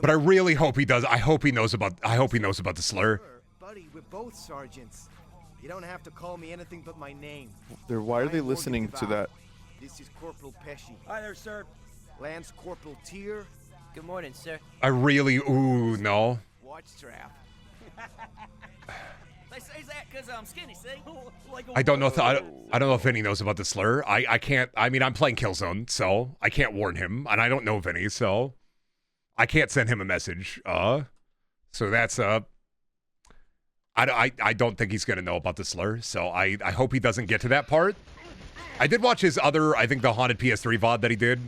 Speaker 1: But I really hope he does. I hope he knows about the slur.
Speaker 18: Buddy, we're both sergeants. You don't have to call me anything but my name.
Speaker 20: Why are they listening to that?
Speaker 18: This is Corporal Pesci. Hi there, sir. Lance Corporal Tier.
Speaker 19: Good morning, sir.
Speaker 1: I really, ooh, no.
Speaker 18: Watch trap.
Speaker 19: They say that because I'm skinny, see?
Speaker 1: I don't know if I don't know if Vinny knows about the slur. I can't. I mean, I'm playing Killzone, so I can't warn him, and I don't know Vinny, so I can't send him a message. So that's I don't think he's gonna know about the slur. So I hope he doesn't get to that part. I did watch his other, I think the haunted PS3 VOD that he did,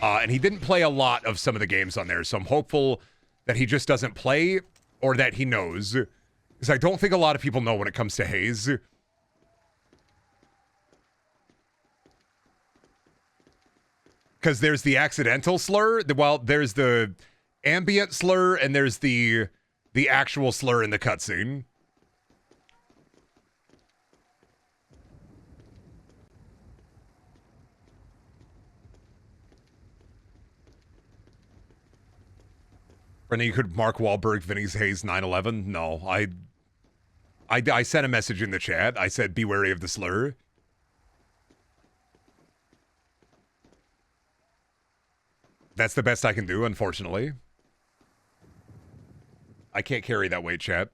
Speaker 1: and he didn't play a lot of some of the games on there. So I'm hopeful that he just doesn't play or that he knows. Because I don't think a lot of people know when it comes to Haze. Because there's the accidental slur. Well, there's the ambient slur and there's the actual slur in the cutscene. Brendan, you could Mark Wahlberg, Vinny's Hayes 9/11. No, I sent a message in the chat. I said, be wary of the slur. That's the best I can do, unfortunately. I can't carry that weight, chat.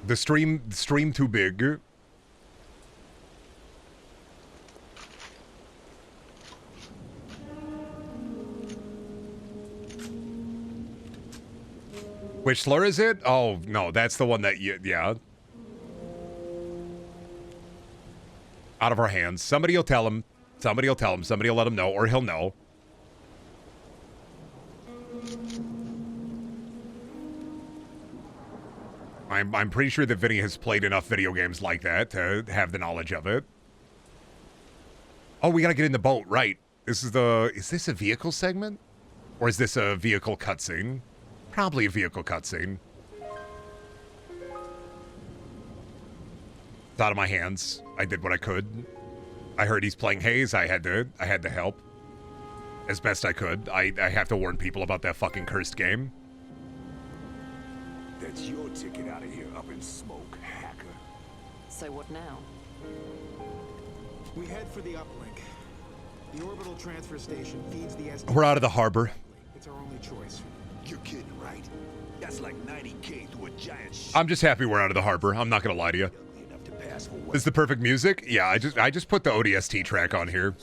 Speaker 1: The stream too big. Which slur is it? Oh, no, that's the one that yeah. Out of our hands. Somebody will tell him. Somebody will tell him. Somebody will let him know, or he'll know. I'm pretty sure that Vinny has played enough video games like that to have the knowledge of it. Oh, we gotta get in the boat, right. Is this a vehicle segment? Or is this a vehicle cutscene? Probably a vehicle cutscene. It's out of my hands. I did what I could. I heard he's playing Haze. I had to help as best I could. I have to warn people about that fucking cursed game.
Speaker 14: That's your ticket out of here, up in smoke, hacker.
Speaker 9: So what now?
Speaker 2: We head for the uplink. The orbital transfer station feeds the SD.
Speaker 1: We're out of the harbor.
Speaker 2: It's our only choice.
Speaker 14: You're kidding, right? That's like 90K through a giant
Speaker 1: I'm just happy we're out of the harbor. I'm not gonna lie to you. This is the perfect music? Yeah, I just put the ODST track on here.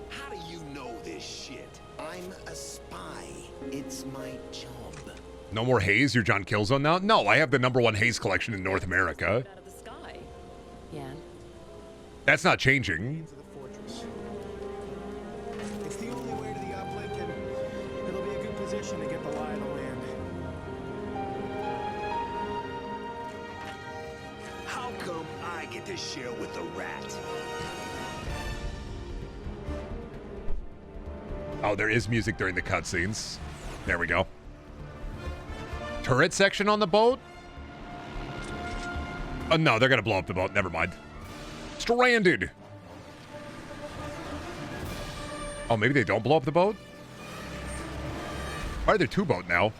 Speaker 13: How do you know this shit? I'm a spy. It's my job.
Speaker 1: No more Haze? You're John Killzone now? No, I have the #1 Haze collection in North America.
Speaker 9: Out of the sky. Yeah.
Speaker 1: That's not changing.
Speaker 2: It's the only way to the uplink, and it'll be a good position to get the lie of the land.
Speaker 14: How come I get to share with the rat?
Speaker 1: Oh, there is music during the cutscenes. There we go. Turret section on the boat? Oh, no, they're gonna blow up the boat. Never mind. Stranded. Oh, maybe they don't blow up the boat? Why are there two boats now?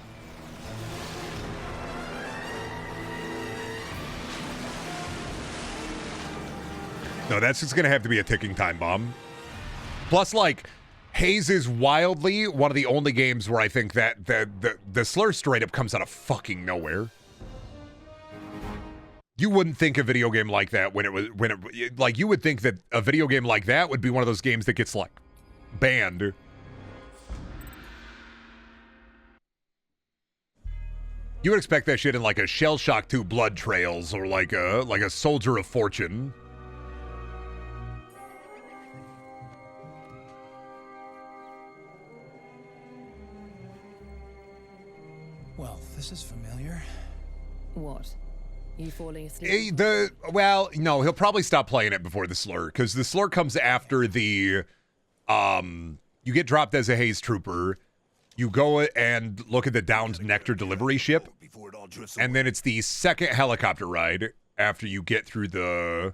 Speaker 1: No, that's just gonna have to be a ticking time bomb. Plus, like, Haze is wildly one of the only games where I think that the slur straight up comes out of fucking nowhere. You wouldn't think a video game like that like you would think that a video game like that would be one of those games that gets like banned. You would expect that shit in like a Shell Shock 2 Blood Trails or like a Soldier of Fortune.
Speaker 2: Well, this is familiar.
Speaker 9: What? You falling asleep?
Speaker 1: Well, no, he'll probably stop playing it before the slur, because the slur comes after the, you get dropped as a Haze Trooper, you go and look at the downed Nectar delivery ship, and then it's the second helicopter ride after you get through the,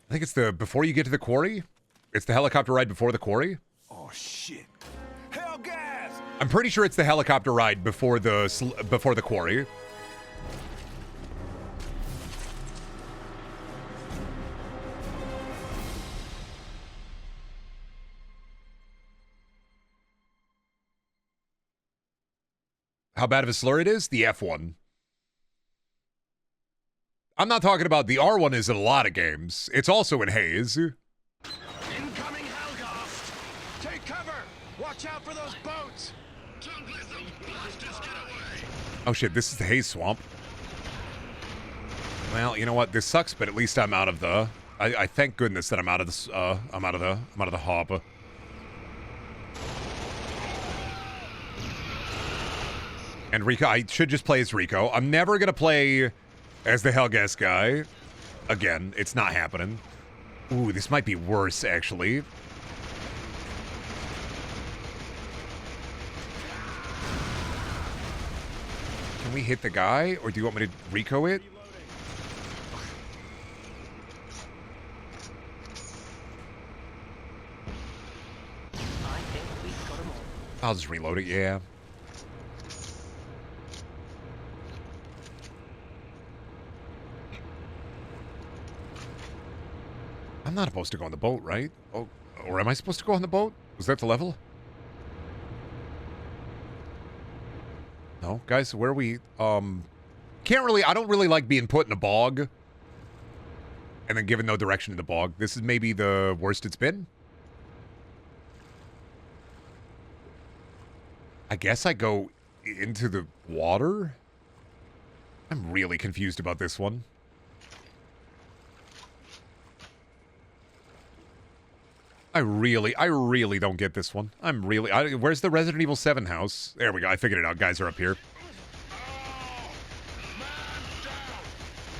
Speaker 1: I think it's before you get to the quarry? It's the helicopter ride before the quarry?
Speaker 14: Oh, shit. Hell gas!
Speaker 1: I'm pretty sure it's the helicopter ride before the quarry. How bad of a slur it is? The F1. I'm not talking about the R1 is in a lot of games. It's also in Haze.
Speaker 5: Incoming Helghast! Take cover! Watch out for those boats! Don't let those blasters get away!
Speaker 1: Oh shit, this is the Haze Swamp. Well, you know what? This sucks, but at least I'm out of the... I thank goodness that I'm out of this, I'm out of the harbor. And Rico, I should just play as Rico. I'm never gonna play as the Helghast guy. Again, it's not happening. Ooh, this might be worse, actually. Can we hit the guy, or do you want me to Rico it? I'll just reload it, yeah. I'm not supposed to go on the boat, right? Oh, or am I supposed to go on the boat? Was that the level? No, guys, where are we? Can't really, I don't really like being put in a bog and then given no direction in the bog. This is maybe the worst it's been. I guess I go into the water? I'm really confused about this one. I really don't get this one. Where's the Resident Evil 7 house? There we go. I figured it out. Guys are up here.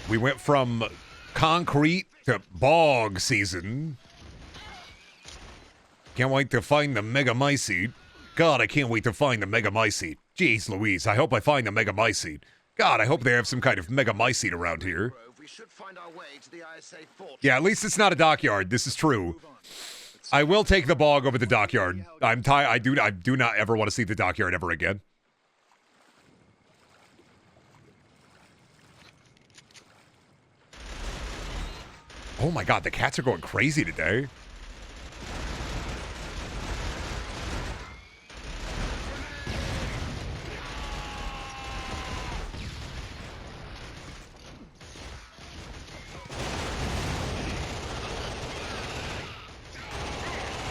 Speaker 1: We went from concrete to bog season. Can't wait to find the Mega Mycete. God, I can't wait to find the Mega Mycete. Jeez Louise, I hope I find the Mega Mycete. God, I hope they have some kind of Mega Mycete around here. Yeah, at least it's not a dockyard. This is true. I will take the bog over the dockyard. I do not ever want to see the dockyard ever again. Oh my god, the cats are going crazy today.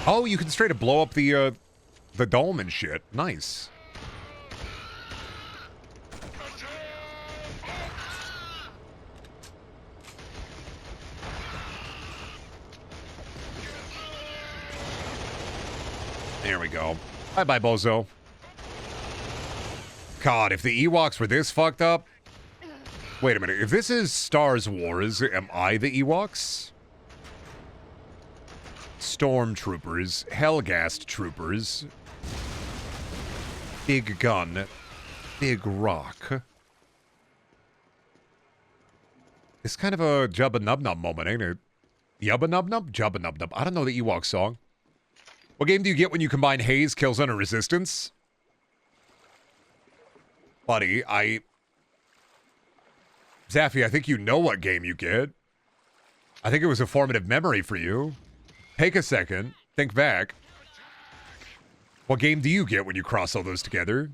Speaker 1: Oh, you can straight up blow up the dome and shit. Nice. There we go. Bye-bye, bozo. God, if the Ewoks were this fucked up... Wait a minute. If this is Star Wars, am I the Ewoks? Stormtroopers, Hellgast troopers, big gun, big rock. It's kind of a Jubba Nub Nub moment, ain't it? Yubba Nub Nub? Jubba Nub Nub. I don't know the Ewok song. What game do you get when you combine Haze, Killzone, and Resistance? Buddy, Zaffy, I think you know what game you get. I think it was a formative memory for you. Take a second. Think back. What game do you get when you cross all those together?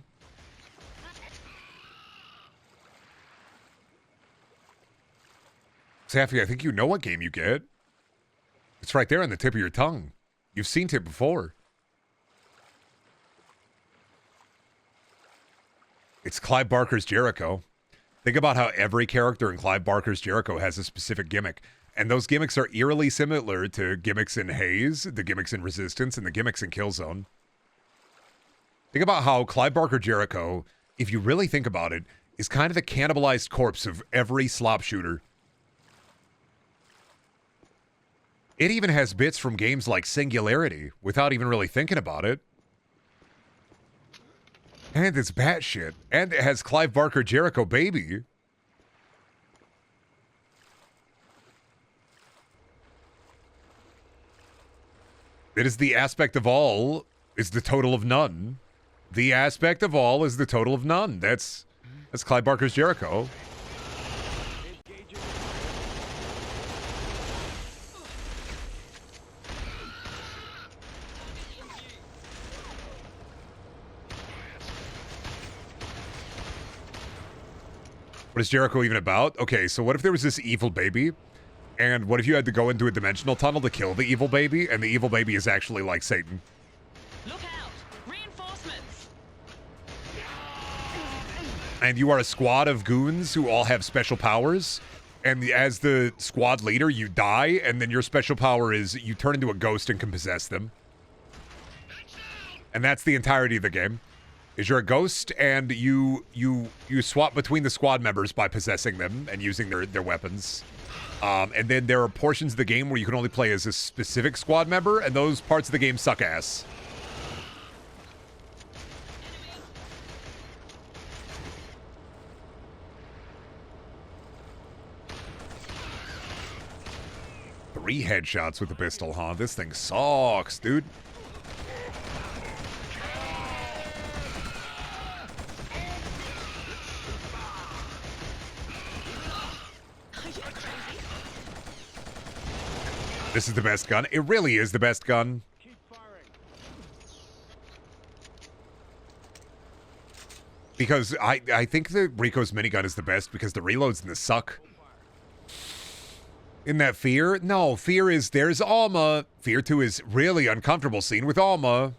Speaker 1: Zaffy, I think you know what game you get. It's right there on the tip of your tongue. You've seen it before. It's Clive Barker's Jericho. Think about how every character in Clive Barker's Jericho has a specific gimmick. And those gimmicks are eerily similar to gimmicks in Haze, the gimmicks in Resistance, and the gimmicks in Killzone. Think about how Clive Barker Jericho, if you really think about it, is kind of the cannibalized corpse of every slop shooter. It even has bits from games like Singularity, without even really thinking about it. And it's batshit. And it has Clive Barker Jericho, baby. It is the aspect of all is the total of none. The aspect of all is the total of none. That's Clive Barker's Jericho. What is Jericho even about? Okay, so what if there was this evil baby? And what if you had to go into a dimensional tunnel to kill the evil baby, and the evil baby is actually like Satan?
Speaker 16: Look out! Reinforcements!
Speaker 1: And you are a squad of goons who all have special powers, and as the squad leader, you die, and then your special power is you turn into a ghost and can possess them. And that's the entirety of the game. Is you're a ghost, and you swap between the squad members by possessing them and using their weapons. And then there are portions of the game where you can only play as a specific squad member, and those parts of the game suck ass. 3 headshots with the pistol, huh? This thing sucks, dude. This is the best gun. It really is the best gun. Because I think the Rico's minigun is the best because the reloads in the suck. In that Fear? No, Fear is, there's Alma. Fear 2 is really uncomfortable scene with Alma.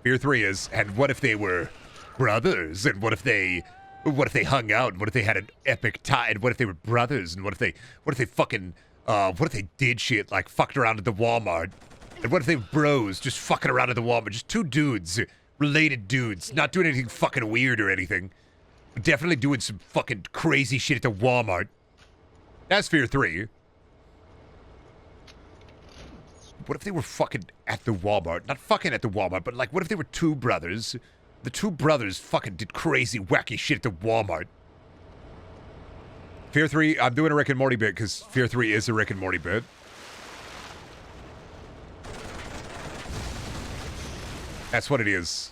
Speaker 1: Fear 3 is, and what if they were brothers? And what if they hung out? And what if they had an epic time? And what if they were brothers? And what if they fucking, what if they did shit like fucked around at the Walmart? And what if they were bros just fucking around at the Walmart? Just 2 dudes, related dudes, not doing anything fucking weird or anything. But definitely doing some fucking crazy shit at the Walmart. That's Fear 3. What if they were fucking at the Walmart? Not fucking at the Walmart, but like, what if they were 2 brothers? The 2 brothers fucking did crazy, wacky shit at the Walmart. Fear 3, I'm doing a Rick and Morty bit because Fear 3 is a Rick and Morty bit. That's what it is.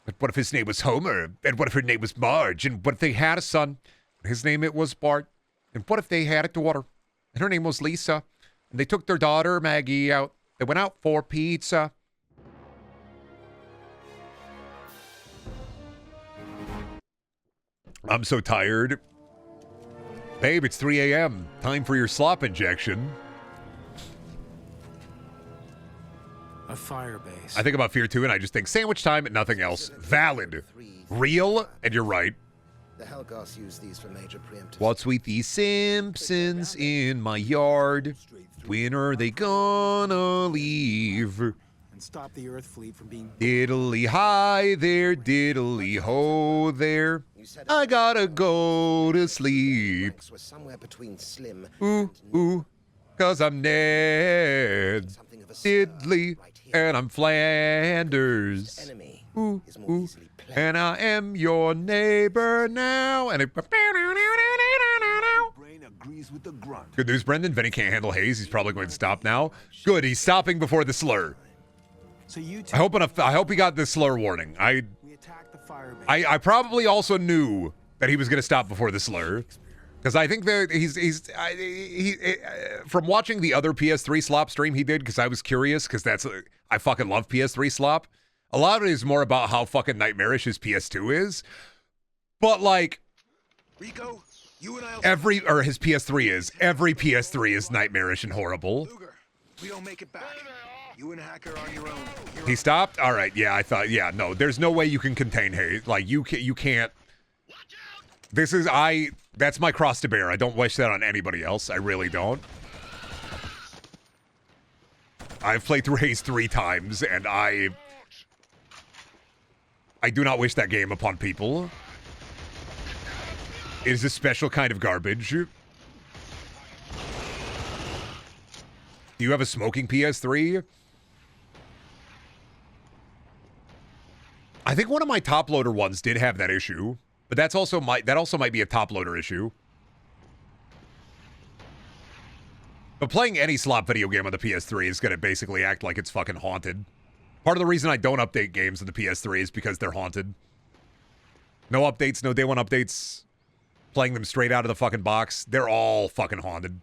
Speaker 1: But what if his name was Homer? And what if her name was Marge? And what if they had a son? His name it was Bart. And what if they had a daughter? And her name was Lisa. And they took their daughter Maggie out. They went out for pizza. I'm so tired. Babe, it's 3 a.m. Time for your slop injection.
Speaker 2: A fire base.
Speaker 1: I think about Fear 2 and I just think sandwich time and nothing else. Valid. Real, and you're right.
Speaker 13: The Helgas use these for major preemptive.
Speaker 1: What's with these Simpsons in my yard? When are they gonna leave?
Speaker 2: And stop the Earth fleet from being...
Speaker 1: Diddly hi there, diddly ho there. I gotta go to sleep.
Speaker 13: Somewhere between slim
Speaker 1: ooh, cause I'm Ned. Diddly, and I'm Flanders. Ooh, and I am your neighbor now. And it... Good news, Brendan. Vinny can't handle haze. He's probably going to stop now. Good, he's stopping before the slur.
Speaker 2: So you
Speaker 1: I hope he got the slur warning. I probably also knew that he was going to stop before the slur. Because I think that he from watching the other PS3 slop stream he did, because I was curious, because I fucking love PS3 slop. A lot of it is more about how fucking nightmarish his PS2 is. But like,
Speaker 12: Rico, you and I'll
Speaker 1: his PS3 is. Every PS3 is nightmarish and horrible.
Speaker 12: Luger, we don't make it back. You and Hacker on your own.
Speaker 1: He stopped? All right, yeah, I thought, yeah, no, there's no way you can contain hate. Like, you can't. That's my cross to bear. I don't wish that on anybody else. I really don't. I've played through Haze 3 times, and I do not wish that game upon people. It is a special kind of garbage. Do you have a smoking PS3? I think one of my top loader ones did have that issue, but that also might be a top loader issue. But playing any slop video game on the PS3 is going to basically act like it's fucking haunted. Part of the reason I don't update games on the PS3 is because they're haunted. No updates, no day one updates. Playing them straight out of the fucking box. They're all fucking haunted.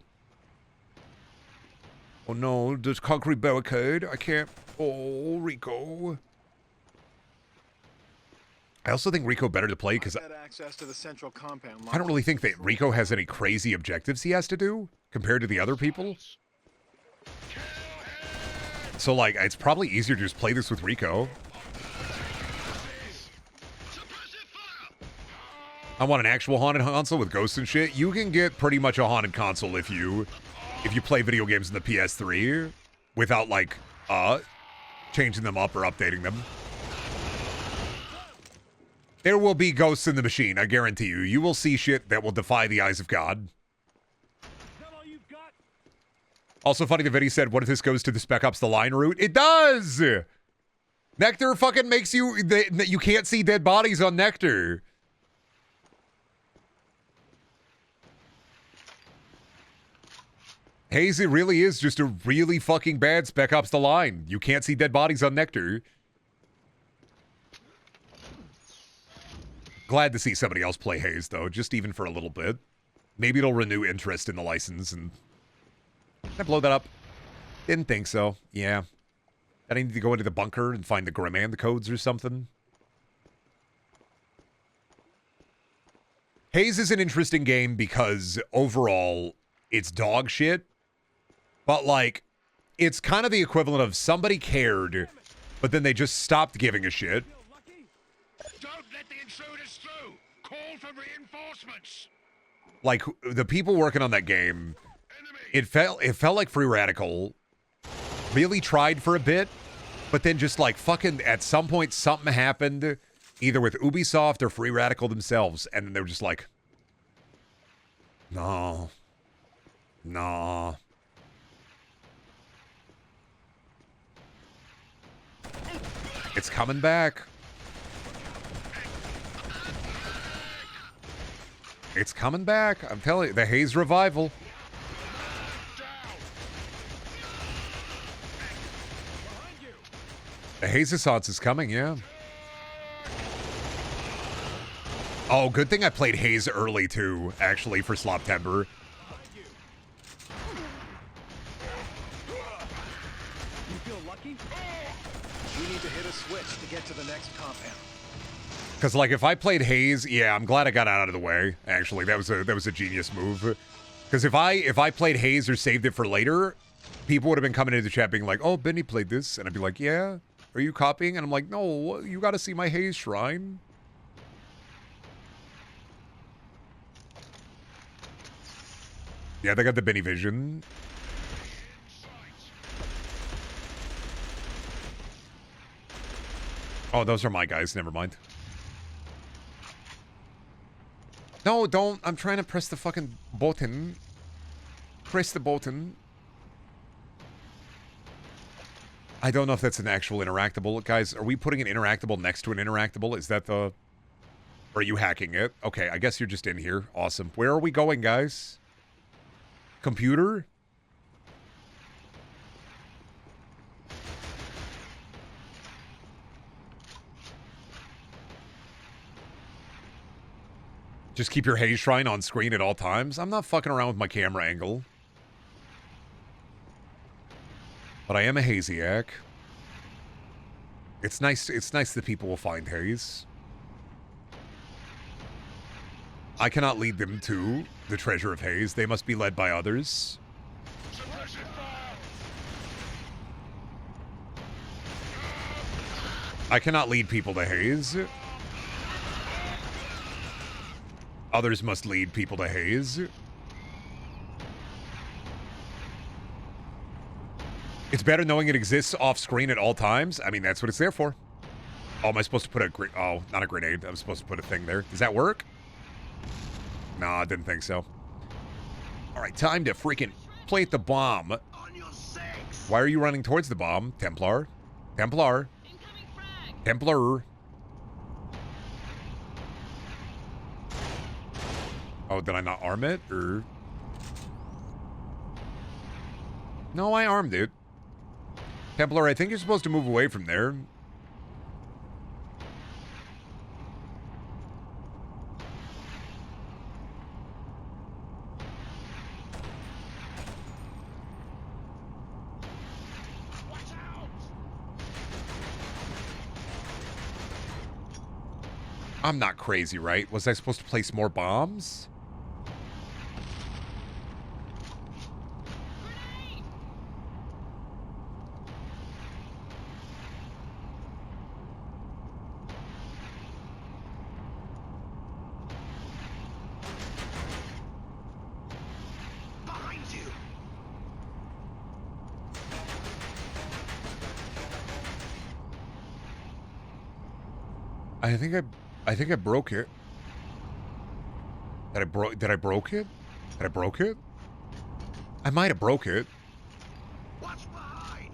Speaker 1: Oh no, there's concrete barricade. I can't. Oh, Rico. I also think Rico better to play because
Speaker 12: access to the central compound.
Speaker 1: I don't really think that Rico has any crazy objectives he has to do compared to the other people. So, like, it's probably easier to just play this with Rico. I want an actual haunted console with ghosts and shit. You can get pretty much a haunted console if you play video games in the PS3 without, like, changing them up or updating them. There will be ghosts in the machine, I guarantee you. You will see shit that will defy the eyes of God. Also funny, the video said, what if this goes to the Spec Ops The Line route? It does! Nectar fucking makes you... you can't see dead bodies on Nectar. Haze, it really is just a really fucking bad Spec Ops The Line. You can't see dead bodies on Nectar. Glad to see somebody else play Haze, though, just even for a little bit. Maybe it'll renew interest in the license and... Can I blow that up? Didn't think so. Yeah. I need to go into the bunker and find the Grimand codes or something. Haze is an interesting game because overall, it's dog shit. But, like, it's kind of the equivalent of somebody cared, but then they just stopped giving a shit.
Speaker 5: Don't let the intruders through. Call for reinforcements.
Speaker 1: Like, the people working on that game, it felt like Free Radical really tried for a bit, but then just, like, fucking at some point something happened, either with Ubisoft or Free Radical themselves, and then they were just like, no. It's coming back. It's coming back. I'm telling you, the Haze revival. The Haze Assance is coming, yeah. Oh, good thing I played Haze early, too, actually, for Sloptember.
Speaker 12: You feel lucky? We need to hit a switch to get to the next compound.
Speaker 1: Because, like, if I played Haze, yeah, I'm glad I got out of the way, actually. That was a genius move. Because if I played Haze or saved it for later, people would have been coming into the chat being like, oh, Benny played this. And I'd be like, yeah, are you copying? And I'm like, no, you got to see my Haze shrine. Yeah, they got the Benny vision. Oh, those are my guys. Never mind. No, don't. I'm trying to press the fucking button. Press the button. I don't know if that's an actual interactable. Guys, are we putting an interactable next to an interactable? Is that the... Or are you hacking it? Okay, I guess you're just in here. Awesome. Where are we going, guys? Computer? Just keep your Haze Shrine on screen at all times? I'm not fucking around with my camera angle. But I am a Haziac. It's nice that people will find Haze. I cannot lead them to the treasure of Haze. They must be led by others. I cannot lead people to Haze. Others must lead people to Haze. It's better knowing it exists off screen at all times. I mean, that's what it's there for. Oh, am I supposed to put a... Oh, not a grenade. I'm supposed to put a thing there. Does that work? No, I didn't think so. All right, time to freaking plate the bomb. Why are you running towards the bomb, Templar? Templar. Templar. Oh, did I not arm it, or... No, I armed it. Templar, I think you're supposed to move away from there. I'm not crazy, right? Was I supposed to place more bombs? I think I broke it. Did I broke it? Did I broke it? I might have broke it.
Speaker 5: Watch behind.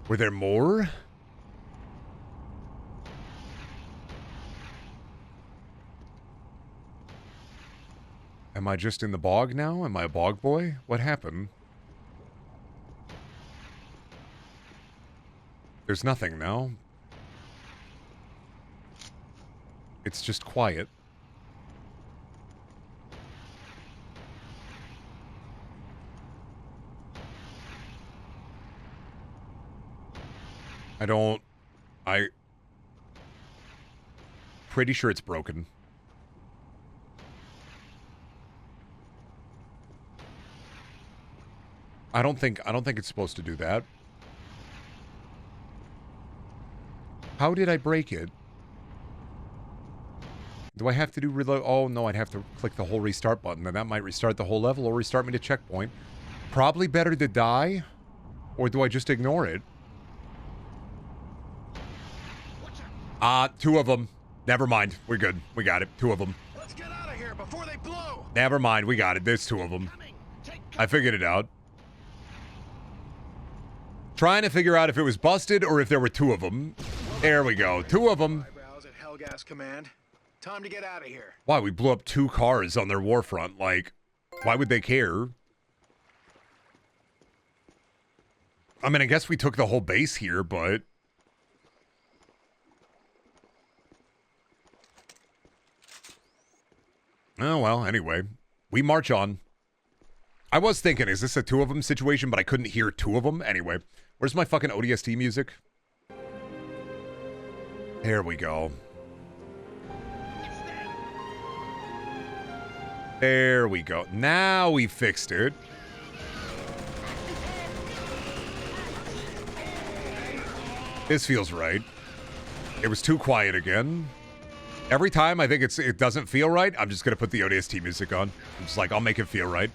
Speaker 1: Were there more? Am I just in the bog now? Am I a bog boy? What happened? There's nothing now. It's just quiet. Pretty sure it's broken. I don't think it's supposed to do that. How did I break it? Do I have to do reload? Oh no, I'd have to click the whole restart button, and that might restart the whole level or restart me to checkpoint. Probably better to die, or do I just ignore it? Two of them. Never mind. We're good. We got it. Two of them.
Speaker 5: Let's get out of here before they blow.
Speaker 1: Never mind. We got it. There's two of them. I figured it out. Trying to figure out if it was busted or if there were two of them. There we go. Two of them.
Speaker 12: Eyebrows at Hellgas Command. Time to get out of here.
Speaker 1: Wow, we blew up 2 cars on their war front. Like, why would they care? I mean, I guess we took the whole base here, but... Oh, well, anyway. We march on. I was thinking, is this a 2 of them situation, but I couldn't hear 2 of them? Anyway, where's my fucking ODST music? There we go. There we go. Now we fixed it. This feels right. It was too quiet again. Every time I think it doesn't feel right, I'm just going to put the ODST music on. I'm just like, I'll make it feel right.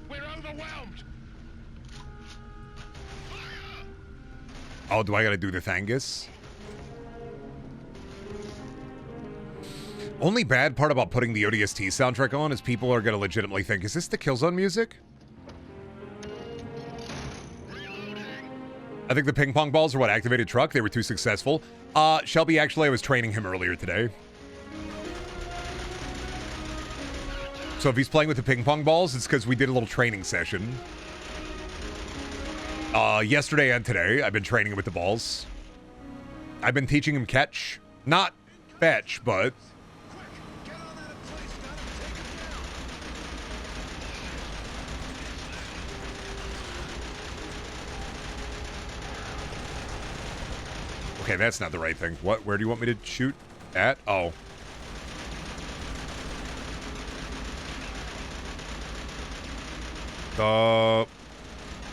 Speaker 5: We're overwhelmed.
Speaker 1: Oh, do I got to do the Thangus? Only bad part about putting the ODST soundtrack on is people are going to legitimately think, is this the Killzone music? I think the ping pong balls are what activated Truck. They were too successful. Shelby, actually, I was training him earlier today. So if he's playing with the ping pong balls, it's because we did a little training session. Yesterday and today, I've been training him with the balls. I've been teaching him catch. Not fetch, but... Okay, that's not the right thing. What? Where do you want me to shoot at? Oh.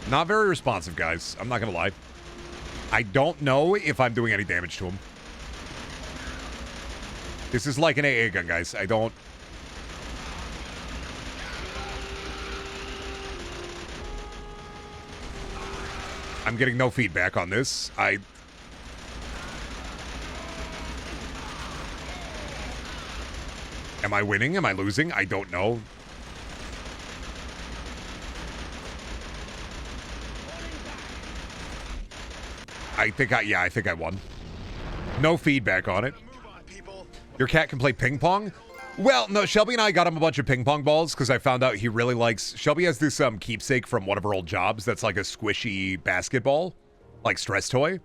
Speaker 1: Not very responsive, guys. I'm not gonna lie. I don't know if I'm doing any damage to him. This is like an AA gun, guys. I don't... I'm getting no feedback on this. Am I winning? Am I losing? I don't know. I think I won. No feedback on it. Your cat can play ping pong? Well, no, Shelby and I got him a bunch of ping pong balls because I found out he really likes... Shelby has this keepsake from one of her old jobs that's like a squishy basketball, like stress toy.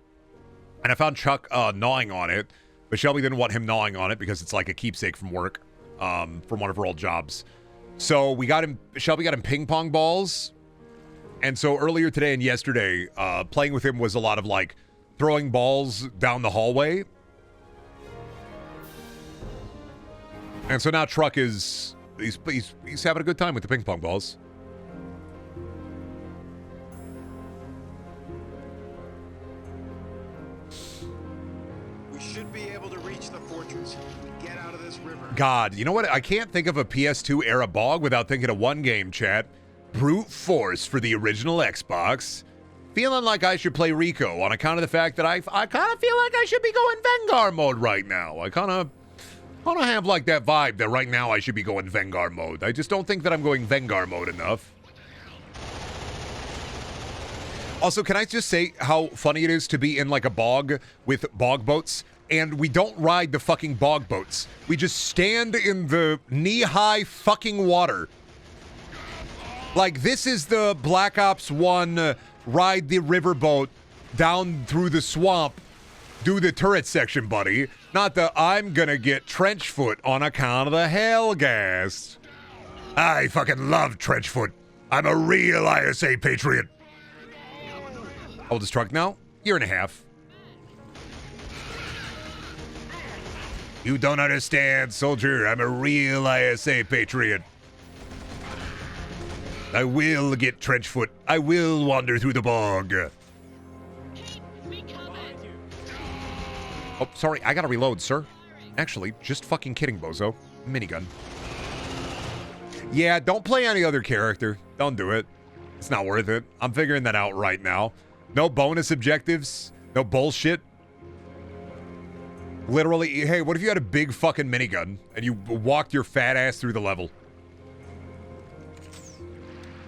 Speaker 1: And I found Chuck gnawing on it, but Shelby didn't want him gnawing on it because it's like a keepsake from work, from one of her old jobs. So we got him... Shelby got him ping pong balls. And so earlier today and yesterday, playing with him was a lot of like throwing balls down the hallway. And so now Truck is he's having a good time with the ping pong balls.
Speaker 12: We should be able to reach the fortress. Get out of this river.
Speaker 1: God, you know what? I can't think of a PS2 era bog without thinking of one game, chat. Brute Force for the original Xbox. Feeling like I should play Rico on account of the fact that I kind of feel like I should be going Vanguard mode right now. I kind of I don't have like that vibe that right now I should be going Vengar mode. I just don't think that I'm going Vengar mode enough. Also, can I just say how funny it is to be in like a bog with bog boats, and we don't ride the fucking bog boats. We just stand in the knee-high fucking water. Like, this is the Black Ops 1 ride the riverboat down through the swamp, do the turret section, buddy. Not the I'm gonna get trench foot on account of the hell gas. I fucking love trench foot. I'm a real ISA patriot. Oldest truck now? Year and a half. You don't understand, soldier. I'm a real ISA patriot. I will get trench foot. I will wander through the bog. Oh, sorry. I gotta reload, sir. Actually, just fucking kidding, bozo. Minigun. Yeah, don't play any other character. Don't do it. It's not worth it. I'm figuring that out right now. No bonus objectives. No bullshit. Literally, hey, what if you had a big fucking minigun and you walked your fat ass through the level?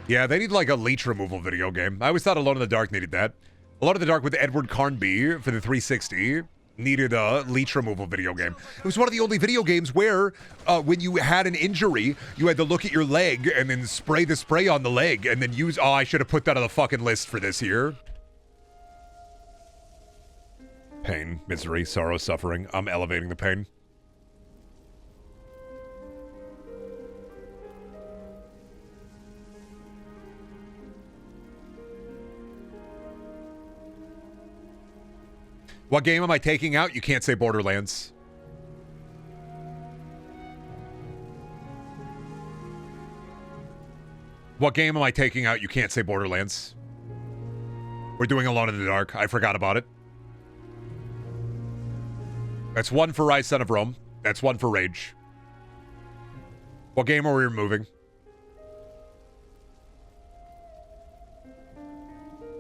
Speaker 1: Yeah, they need like a leech removal video game. I always thought Alone in the Dark needed that. Alone in the Dark with Edward Carnby for the 360 needed a leech removal video game. It was one of the only video games where when you had an injury, you had to look at your leg and then spray the spray on the leg and then use... Oh, I should have put that on the fucking list for this year. Pain, misery, sorrow, suffering. I'm elevating the pain. What game am I taking out? You can't say Borderlands. What game am I taking out? You can't say Borderlands. We're doing Alone in the Dark. I forgot about it. That's one for Rise, Son of Rome. That's one for Rage. What game are we removing?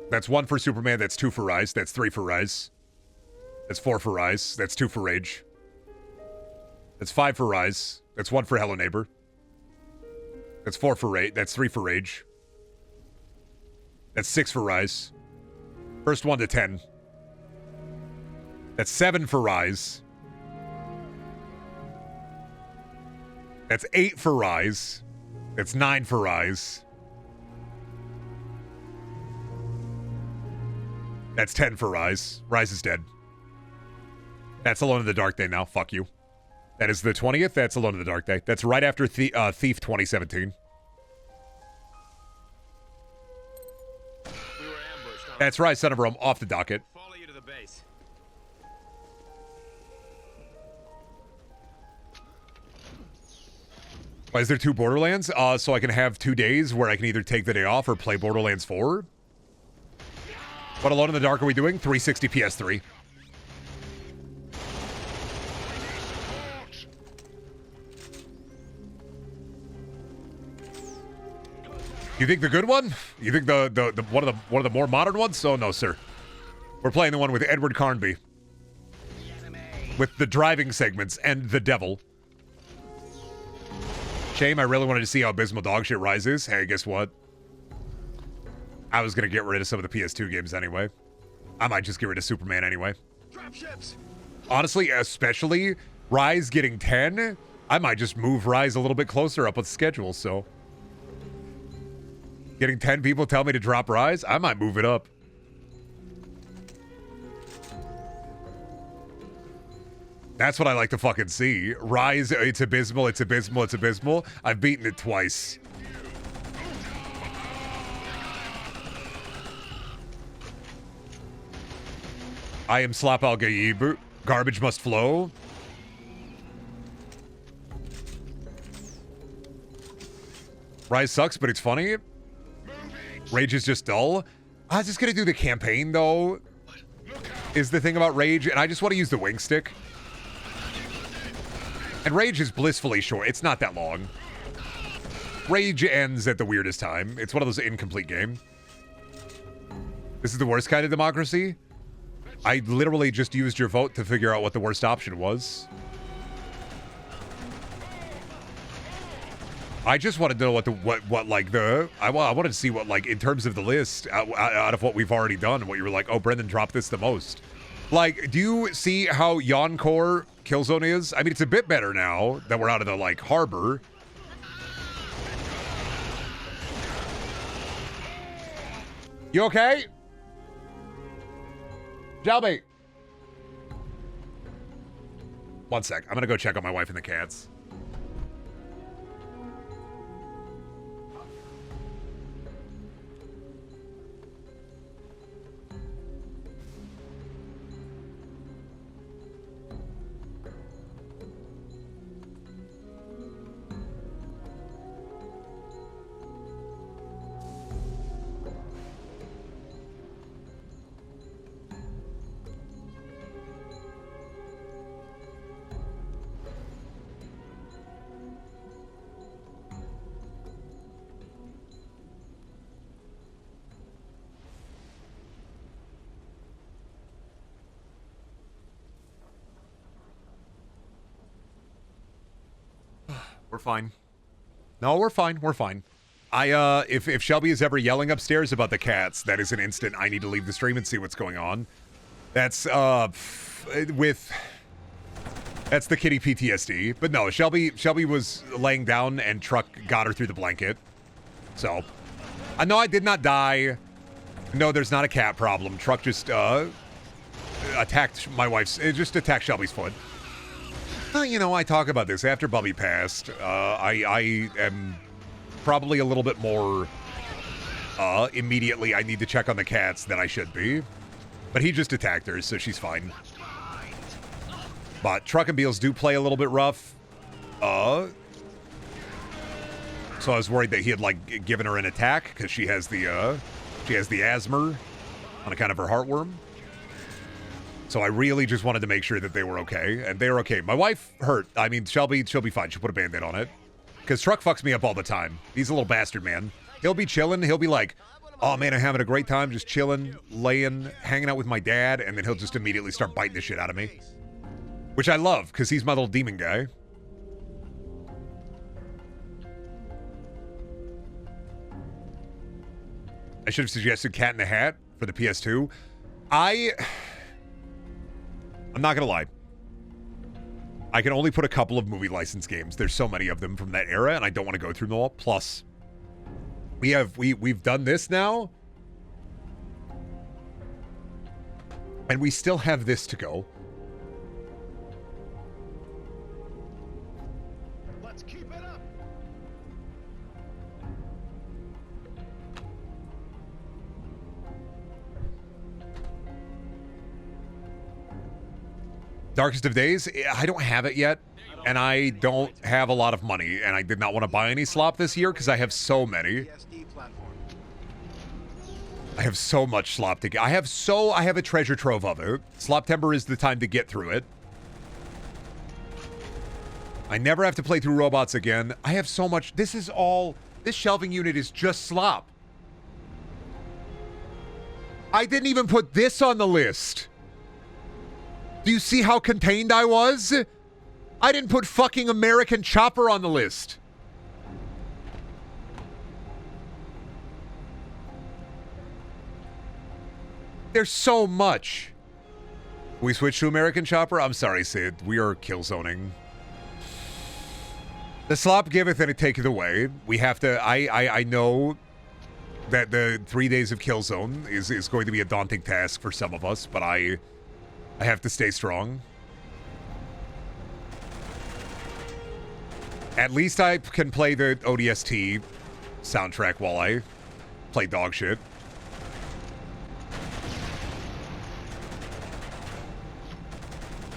Speaker 1: That's one for Superman. That's two for Rise. That's three for Rise. That's four for Rise. That's two for Rage. That's five for Rise. That's one for Hello Neighbor. That's four for Rage. That's three for Rage. That's six for Rise. First 1 to 10. That's 7 for Rise. That's 8 for Rise. That's 9 for Rise. That's 10 for Rise. Rise is dead. That's Alone in the Dark Day now. Fuck you. That is the 20th. That's Alone in the Dark Day. That's right after Thief 2017. That's right, Son of Rome, off the docket.
Speaker 4: Follow you to the base.
Speaker 1: Why is there 2 Borderlands? So I can have 2 days where I can either take the day off or play Borderlands 4. What Alone in the Dark are we doing? 360 PS3. You think the good one? You think the one of the more modern ones? Oh no, sir. We're playing the one with Edward Carnby. With the driving segments and the devil. Shame, I really wanted to see how abysmal Dogshit Rise is. Hey, guess what? I was gonna get rid of some of the PS2 games anyway. I might just get rid of Superman anyway. Honestly, especially Rise getting 10, I might just move Rise a little bit closer up with the schedule, so... Getting 10 people tell me to drop Rise, I might move it up. That's what I like to fucking see. Rise, it's abysmal, it's abysmal, it's abysmal. I've beaten it twice. I am Slap Al Gaib. Garbage must flow. Rise sucks, but it's funny. Rage is just dull. I was just gonna do the campaign, though, is the thing about Rage, and I just want to use the wing stick. And Rage is blissfully short. It's not that long. Rage ends at the weirdest time. It's one of those incomplete games. This is the worst kind of democracy? I literally just used your vote to figure out what the worst option was. I just wanted to know I wanted to see what, like, in terms of the list, out of what we've already done, what you were like, oh, Brendan dropped this the most. Like, do you see how Yoncore Killzone is? I mean, it's a bit better now that we're out of the, like, harbor. You okay? Shelby. One sec. I'm gonna go check on my wife and the cats. We're fine. No, we're fine. We're fine. If Shelby is ever yelling upstairs about the cats, that is an instant I need to leave the stream and see what's going on. That's the kitty PTSD. But no, Shelby was laying down and Truck got her through the blanket. So, no, I did not die. No, there's not a cat problem. Truck just attacked attacked Shelby's foot. You know, I talk about this after Bubby passed. I am probably a little bit more immediately I need to check on the cats than I should be. But he just attacked her, so she's fine. But Truck and Beals do play a little bit rough. So I was worried that he had, like, given her an attack because she has the asthma on account of her heartworm. So I really just wanted to make sure that they were okay, and they were okay. My wife hurt. I mean, she'll be fine. She'll put a Band-Aid on it. Because Truck fucks me up all the time. He's a little bastard, man. He'll be chilling. He'll be like, oh, man, I'm having a great time just chilling, laying, hanging out with my dad, and then he'll just immediately start biting the shit out of me. Which I love, because he's my little demon guy. I should have suggested Cat in the Hat for the PS2. I'm not gonna lie. I can only put a couple of movie license games. There's so many of them from that era, and I don't want to go through them all. Plus, we've done this now, and we still have this to go.
Speaker 5: Let's keep it up.
Speaker 1: Darkest of Days, I don't have it yet, and I don't have a lot of money, and I did not want to buy any slop this year because I have so many. I have so much slop to get. I have a treasure trove of it. Sloptember is the time to get through it. I never have to play through robots again. I have so much. This shelving unit is just slop. I didn't even put this on the list. Do you see how contained I was? I didn't put fucking American Chopper on the list. There's so much. We switch to American Chopper? I'm sorry, Sid. We are killzoning. The slop giveth and it taketh away. We have to... I know that the 3 days of Killzone is going to be a daunting task for some of us, but I have to stay strong. At least I can play the ODST soundtrack while I play dog shit.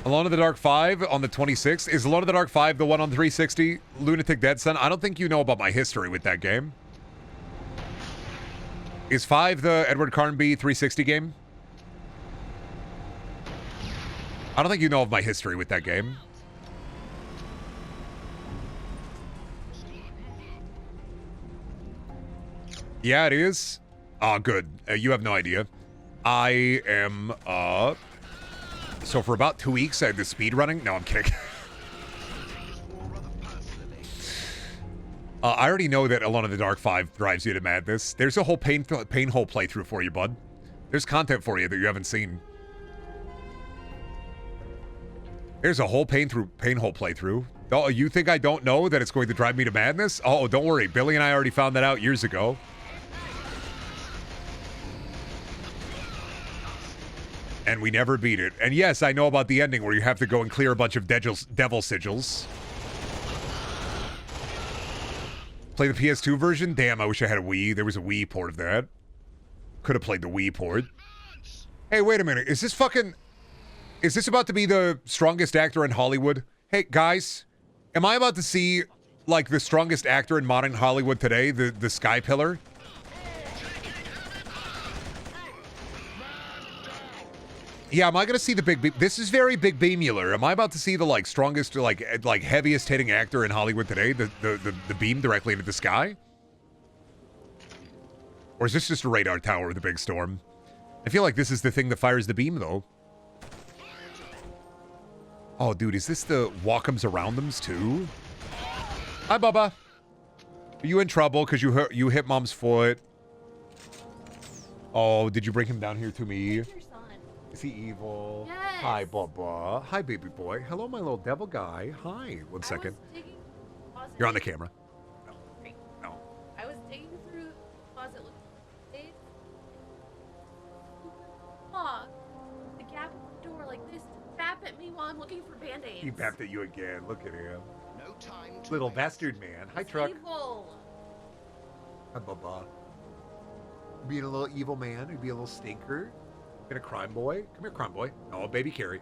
Speaker 1: Alone in the Dark 5 on the 26th. Is Alone in the Dark 5 the one on 360? Lunatic Dead Son? I don't think you know about my history with that game. Is 5 the Edward Carnby 360 game? I don't think you know of my history with that game. Yeah, it is. Oh, good. You have no idea. I am, so for about 2 weeks, I had the speed running. No, I'm kidding. I already know that Alone in the Dark 5 drives you to madness. There's a whole painhole playthrough for you, bud. There's content for you that you haven't seen. There's a whole painhole playthrough. Oh, you think I don't know that it's going to drive me to madness? Oh, don't worry. Billy and I already found that out years ago. And we never beat it. And yes, I know about the ending where you have to go and clear a bunch of devil sigils. Play the PS2 version? Damn, I wish I had a Wii. There was a Wii port of that. Could have played the Wii port. Hey, wait a minute. Is this about to be the strongest actor in Hollywood? Hey, guys, am I about to see, like, the strongest actor in modern Hollywood today? The Sky Pillar? Yeah, am I going to see the big beam? This is very big beamular. Am I about to see the, like, strongest, like heaviest hitting actor in Hollywood today? The beam directly into the sky? Or is this just a radar tower with a big storm? I feel like this is the thing that fires the beam, though. Oh, dude, is this the Walk'ems around them's too? Hi, Bubba. Are you in trouble because you hit Mom's foot? Oh, did you bring him down here to me? Is he evil?
Speaker 21: Yes.
Speaker 1: Hi, Bubba. Hi, baby boy. Hello, my little devil guy. Hi. 1 second. You're on the camera. No.
Speaker 21: I was digging through the closet looking for things. The gap in the door like this to tap at me while I'm looking for band-aids.
Speaker 1: He bapped at you again. Look at him.
Speaker 13: No time to
Speaker 1: Little bastard man. Hi, Truck.
Speaker 21: Evil.
Speaker 1: Hi, Bubba. Being a little evil man. You'd be a little stinker. Been a crime boy. Come here, crime boy. Oh, baby Carrie.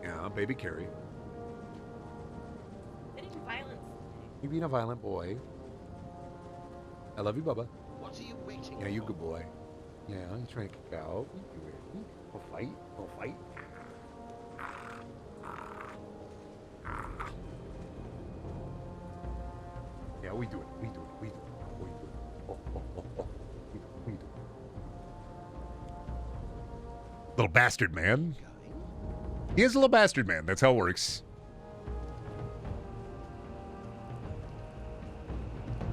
Speaker 1: Yeah, baby Carrie.
Speaker 21: Getting violence.
Speaker 1: You being a violent boy. I love you, Bubba.
Speaker 13: What are you waiting
Speaker 1: Yeah, you good boy. Yeah, you trying to kick out. You do it. We'll fight. We'll fight. Yeah, we do it. We do it. We do it. We do it. Oh, oh, oh, oh. We do it. We do it. Little bastard man. He is a little bastard man. That's how it works.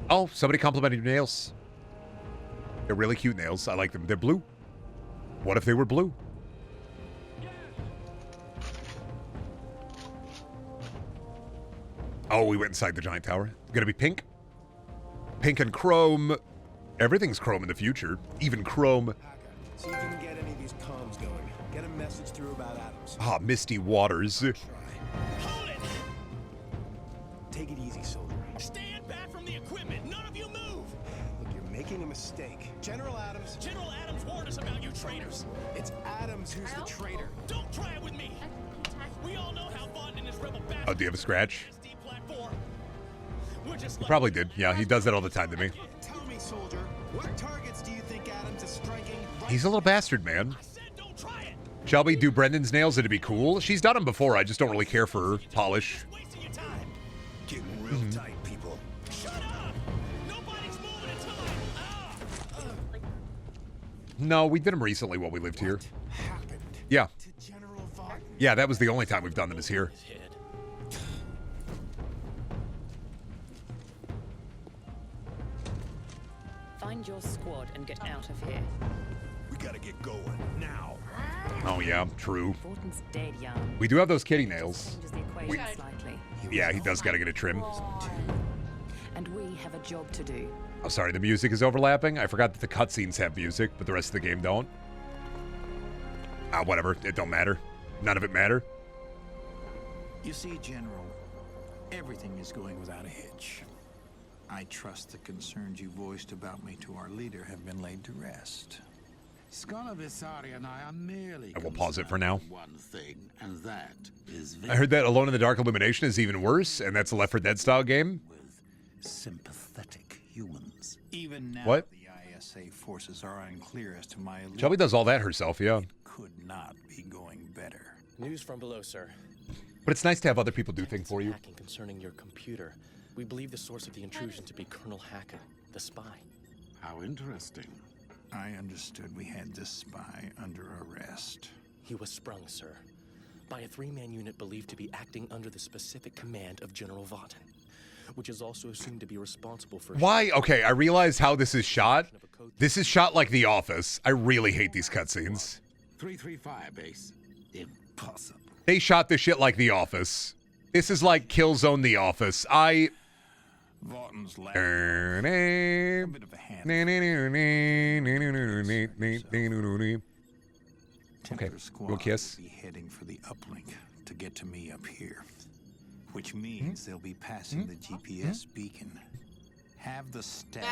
Speaker 1: Oh, somebody complimented your nails. They're really cute nails. I like them. They're blue. What if they were blue? Oh, we went inside the giant tower. Gonna be pink? Pink and chrome. Everything's chrome in the future. Even chrome.
Speaker 2: See if you can get any of these comms going. Get a message through about Adams.
Speaker 1: Ah, misty waters.
Speaker 2: Hold it! Take it easy, soldier.
Speaker 11: Stand back from the equipment. None of you move.
Speaker 2: Look, you're making a mistake. General Adams
Speaker 11: warned us about you traitors.
Speaker 2: It's Adams who's the traitor.
Speaker 11: Don't try it with me. We all know how Vaughn and his rebel bastard.
Speaker 1: Oh, do you have a scratch?
Speaker 11: We're just
Speaker 1: He probably did. Yeah, he does that all the time to me.
Speaker 2: Tell me, soldier, what targets do you think Adams is striking?
Speaker 1: He's a little bastard, man. Shelby, do Brendan's nails? It'd be cool. She's done them before. I just don't really care for polish.
Speaker 14: Getting real tight, people.
Speaker 1: No, we did them recently while we lived here. Yeah. Yeah, that was the only time we've done them is here.
Speaker 9: Find your squad and get out of here.
Speaker 14: We gotta get going now.
Speaker 1: Oh, yeah, true.
Speaker 9: Thornton's dead, Jan.
Speaker 1: We do have those kitty nails.
Speaker 9: Changes the equation slightly.
Speaker 1: Yeah, he does gotta get a trim.
Speaker 9: And we have a job to do.
Speaker 1: Oh, sorry, the music is overlapping. I forgot that the cutscenes have music, but the rest of the game don't. Whatever. It don't matter. None of it matter.
Speaker 10: You see, General, everything is going without a hitch. I trust the concerns you voiced about me to our leader have been laid to rest.
Speaker 15: Scholar Visari and I are merely
Speaker 1: I will pause it for now.
Speaker 15: one thing, and that is
Speaker 1: I heard that Alone in the Dark Illumination is even worse, and that's a Left 4 Dead style game.
Speaker 10: Sympathetic humans. Even now,
Speaker 1: What?
Speaker 10: the ISA forces are unclear as to my allegiance.
Speaker 1: Shelby does all that herself, yeah.
Speaker 10: Could not be going better.
Speaker 11: News from below, sir.
Speaker 1: But it's nice to have other people do things for you.
Speaker 11: Hacking concerning your computer. We believe the source of the intrusion to be Colonel Hacker, the spy.
Speaker 15: How interesting.
Speaker 10: I understood we had this spy under arrest.
Speaker 11: He was sprung, sir, by a 3-man unit believed to be acting under the specific command of General Vaughn. which is also assumed to be responsible for...
Speaker 1: Why? Okay, I realize how this is shot. This is shot like The Office. I really hate these cutscenes.
Speaker 15: 335 base. Impossible.
Speaker 1: They shot this shit like The Office. This is like Killzone The Office. Okay, go kiss.
Speaker 10: Will be heading for the uplink to get to me up here, which means they'll be passing the GPS beacon. Have the staff.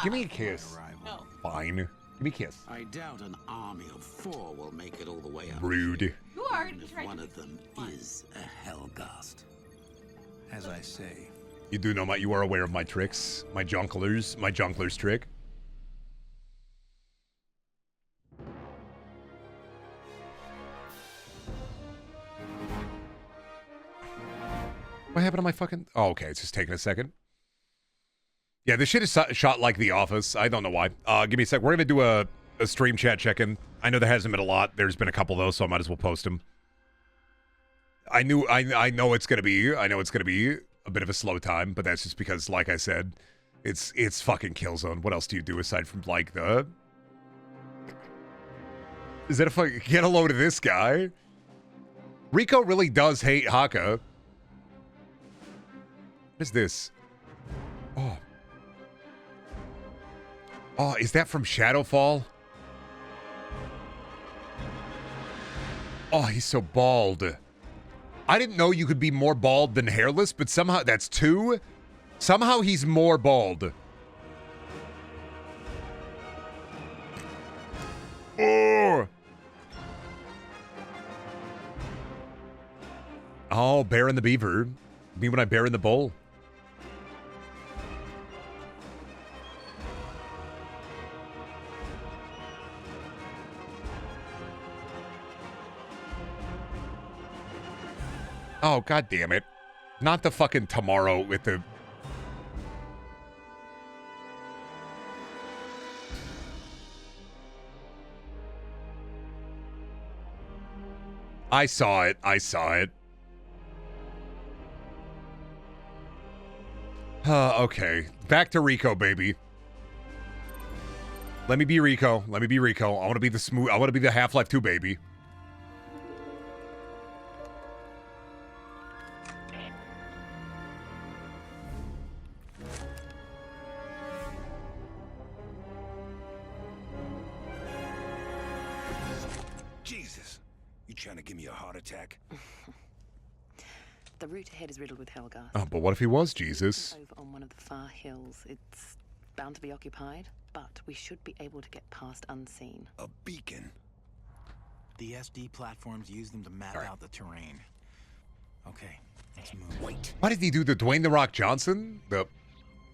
Speaker 1: Give me a kiss.
Speaker 21: No.
Speaker 1: Fine. Give me a kiss.
Speaker 15: I doubt an army of 4 will make it all the way up.
Speaker 1: Rude.
Speaker 21: You already
Speaker 15: If
Speaker 21: tried
Speaker 15: one
Speaker 21: to
Speaker 15: of them is a Hellgast.
Speaker 10: As I say,
Speaker 1: You do know you are aware of my tricks, my junkler's trick. What happened to my fucking... Oh, okay, it's just taking a second. Yeah, this shit is shot like The Office. I don't know why. Give me a sec. We're gonna do a stream chat check-in. I know there hasn't been a lot. There's been a couple though, so I might as well post them. I know it's gonna be a bit of a slow time, but that's just because, like I said, it's fucking Killzone. What else do you do aside from like the... Is that a fucking... Get a load of this guy? Rico really does hate Haka. What is this? Oh. Oh, is that from Shadowfall? Oh, he's so bald. I didn't know you could be more bald than hairless, but somehow that's 2. Somehow he's more bald. Oh. Oh, Bear and the Beaver. Me when I bear in the bowl. Oh, god damn it. Not the fucking tomorrow with the... I saw it. Okay. Back to Rico, baby. Let me be Rico. I want to be the smooth... I want to be the Half-Life 2 baby.
Speaker 14: Jesus. You trying to give me a heart attack?
Speaker 9: The route ahead is riddled with Hellgast.
Speaker 1: Oh, but what if he was Jesus?
Speaker 9: Over on one of the far hills. It's bound to be occupied, but we should be able to get past unseen.
Speaker 14: A beacon?
Speaker 2: The SD platforms use them to map out the terrain. Okay, let's move.
Speaker 10: Wait.
Speaker 1: Why did he do the Dwayne "The Rock" Johnson?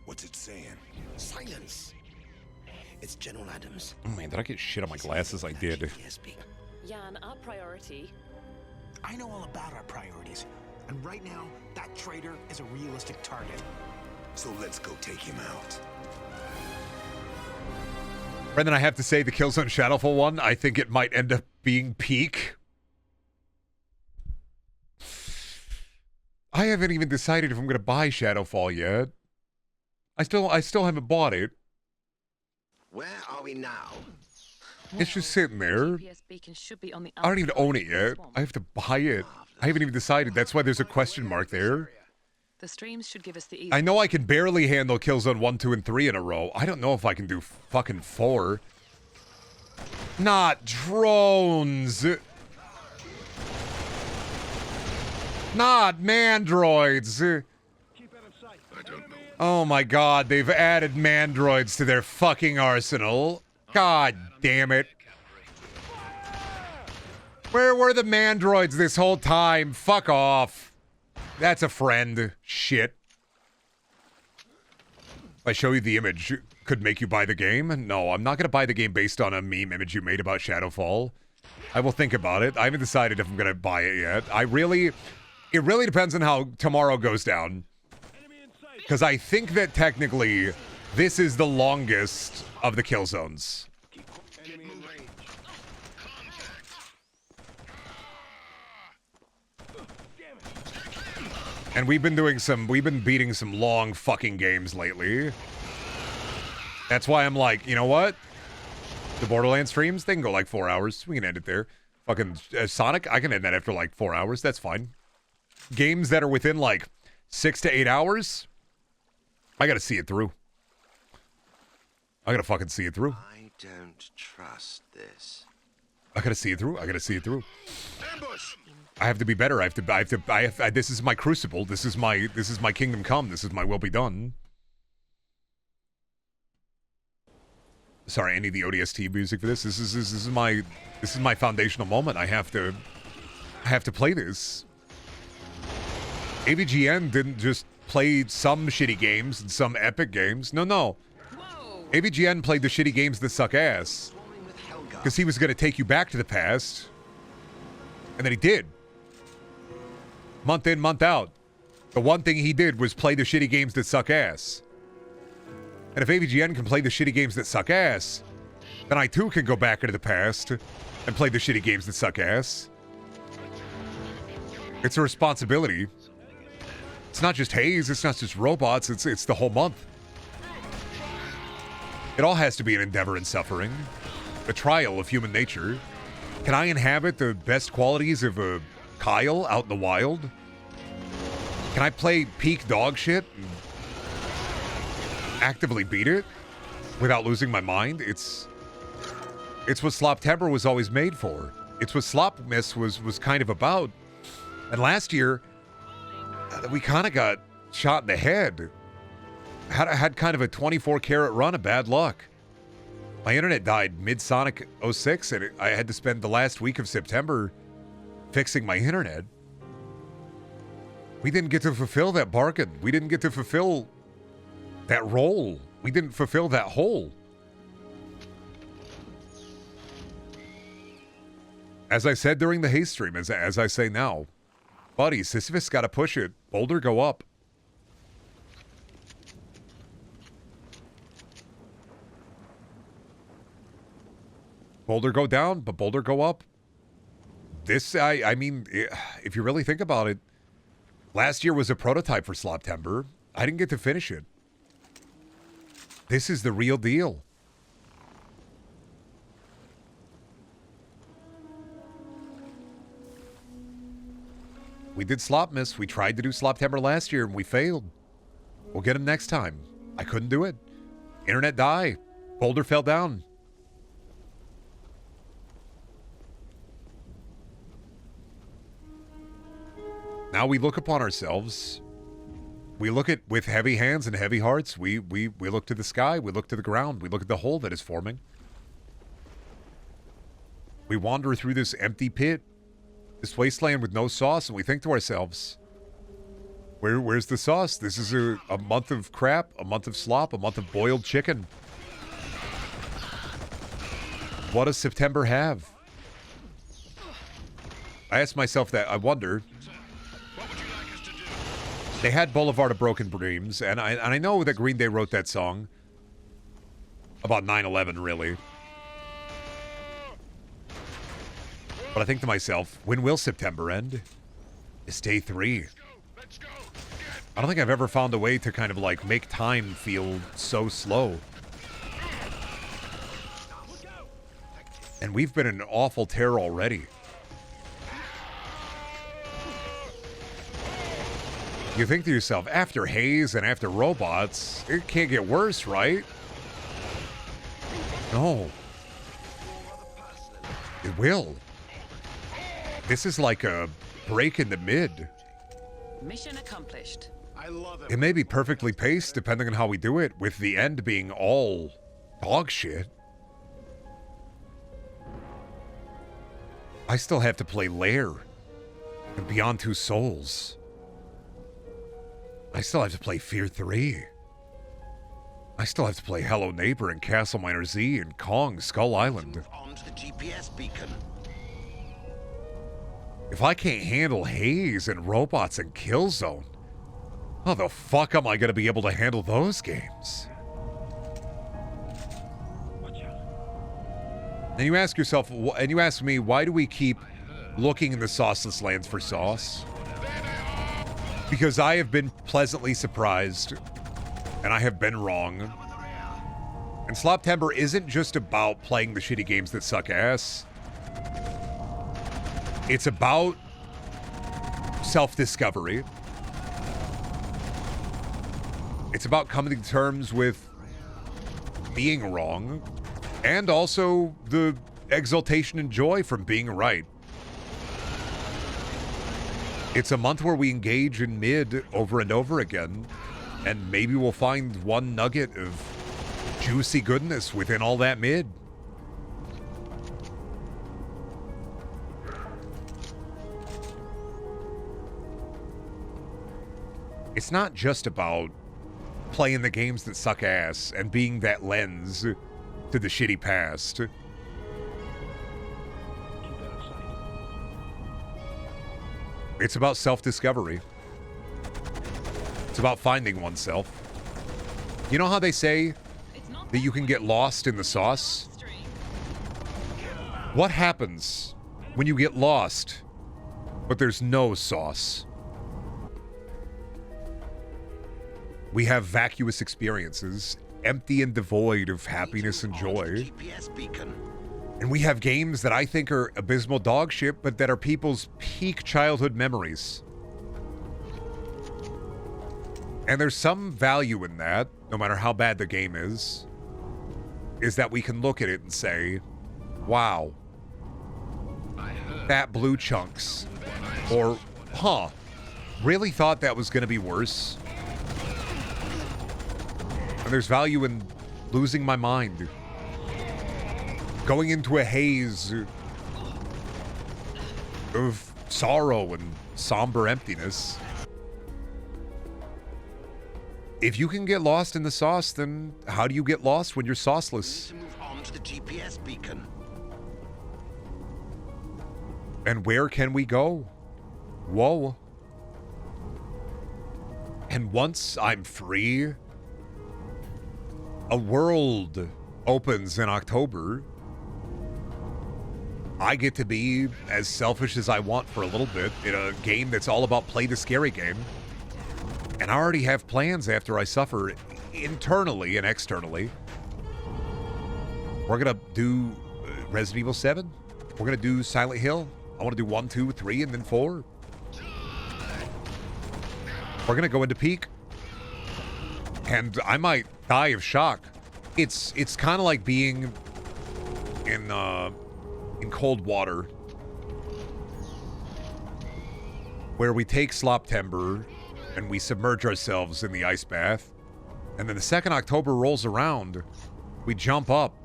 Speaker 14: What's it saying?
Speaker 13: Silence. It's General Adams.
Speaker 1: Oh man, did I get shit on my glasses? I did.
Speaker 9: Jan, our priority...
Speaker 2: I know all about our priorities. And right now, that traitor is a realistic target.
Speaker 14: So let's go take him out.
Speaker 1: Brendan, I have to say the Killzone Shadowfall one, I think it might end up being peak. I haven't even decided if I'm going to buy Shadowfall yet. I still haven't bought it.
Speaker 13: Where are we now?
Speaker 1: It's just sitting there. I don't even own it yet. I have to buy it. I haven't even decided. That's why there's a question mark there.
Speaker 9: The streams should give us the...
Speaker 1: I know I can barely handle Killzone 1, 2, and 3 in a row. I don't know if I can do fucking 4. Not drones. Not mandroids. Oh my god, they've added mandroids to their fucking arsenal. God damn it. Where were the mandroids this whole time? Fuck off. That's a friend. Shit. If I show you the image, could make you buy the game? No, I'm not going to buy the game based on a meme image you made about Shadowfall. I will think about it. I haven't decided if I'm going to buy it yet. It really depends on how tomorrow goes down. Because I think that technically, this is the longest of the kill zones. And we've been beating some long fucking games lately. That's why I'm like, you know what? The Borderlands streams, they can go like 4 hours. We can end it there. Fucking Sonic, I can end that after like 4 hours. That's fine. Games that are within like 6 to 8 hours, I gotta see it through. I gotta fucking see it through.
Speaker 13: I don't trust this.
Speaker 1: I gotta see it through. I gotta see it through. I have to be better. This is my crucible. This is my kingdom come. This is my will be done. Sorry, any of the ODST music for this. This is my foundational moment. I have to play this. AVGN didn't just play some shitty games and some epic games. No. AVGN played the shitty games that suck ass. Because he was going to take you back to the past. And then he did. Month in, month out. The one thing he did was play the shitty games that suck ass. And if AVGN can play the shitty games that suck ass, then I too can go back into the past and play the shitty games that suck ass. It's a responsibility. It's not just Haze, it's not just robots, it's the whole month. It all has to be an endeavor in suffering. A trial of human nature. Can I inhabit the best qualities of a Kyle out in the wild? Can I play peak dog shit and actively beat it without losing my mind? It's what Sloptember was always made for. It's what Slopmas was kind of about. And last year, we kind of got shot in the head. Had kind of a 24-carat run of bad luck. My internet died mid-Sonic 06, and I had to spend the last week of September fixing my internet. We didn't get to fulfill that bargain. We didn't get to fulfill that role. We didn't fulfill that hole. As I said during the Haze stream, as I say now, buddy, Sisyphus got to push it. Boulder go up. Boulder go down, but Boulder go up. This, I mean, if you really think about it, last year was a prototype for Sloptember. I didn't get to finish it. This is the real deal. We did Slopmas. We tried to do Sloptember last year and we failed. We'll get him next time. I couldn't do it. Internet die. Boulder fell down. Now we look upon ourselves. We look at with heavy hands and heavy hearts. We look to the sky. We look to the ground. We look at the hole that is forming. We wander through this empty pit, this wasteland with no sauce, and we think to ourselves, where's the sauce? This is a month of crap, a month of slop, a month of boiled chicken. What does September have? I asked myself that. I wonder. They had Boulevard of Broken Dreams, and I know that Green Day wrote that song about 9/11, really. But I think to myself, when will September end? It's day 3. I don't think I've ever found a way to kind of like make time feel so slow. And we've been in awful terror already. You think to yourself, after Haze and after robots, it can't get worse, right? No. It will. This is like a break in the mid.
Speaker 9: Mission accomplished.
Speaker 5: I love it.
Speaker 1: It may be perfectly paced depending on how we do it, with the end being all dog shit. I still have to play Lair and Beyond Two Souls. I still have to play Fear 3. I still have to play Hello Neighbor and Castle Miner Z and Kong Skull Island.
Speaker 13: Onto the GPS beacon.
Speaker 1: If I can't handle Haze and robots and Killzone, how the fuck am I going to be able to handle those games? And you ask yourself, and you ask me, why do we keep looking in the sauceless lands for sauce? Because I have been pleasantly surprised, and I have been wrong. And Sloptember isn't just about playing the shitty games that suck ass. It's about self-discovery. It's about coming to terms with being wrong, and also the exultation and joy from being right. It's a month where we engage in mid over and over again, and maybe we'll find one nugget of juicy goodness within all that mid. It's not just about playing the games that suck ass and being that lens to the shitty past. It's about self-discovery. It's about finding oneself. You know how they say that you can get lost in the sauce? What happens when you get lost, but there's no sauce? We have vacuous experiences, empty and devoid of happiness and joy. And we have games that I think are abysmal dog shit, but that are people's peak childhood memories. And there's some value in that, no matter how bad the game is that we can look at it and say, wow, fat blue chunks. Or, huh, really thought that was going to be worse. And there's value in losing my mind. Going into a haze of sorrow and somber emptiness. If you can get lost in the sauce, then how do you get lost when you're sauceless?
Speaker 13: Move on to the GPS beacon.
Speaker 1: And where can we go? Whoa. And once I'm free, a world opens in October. I get to be as selfish as I want for a little bit in a game that's all about play the scary game. And I already have plans after I suffer internally and externally. We're going to do Resident Evil 7. We're going to do Silent Hill. I want to do 1, 2, 3, and then 4. We're going to go into Peak. And I might die of shock. It's kind of like being in cold water, where we take Sloptember and we submerge ourselves in the ice bath, and then the second October rolls around, we jump up,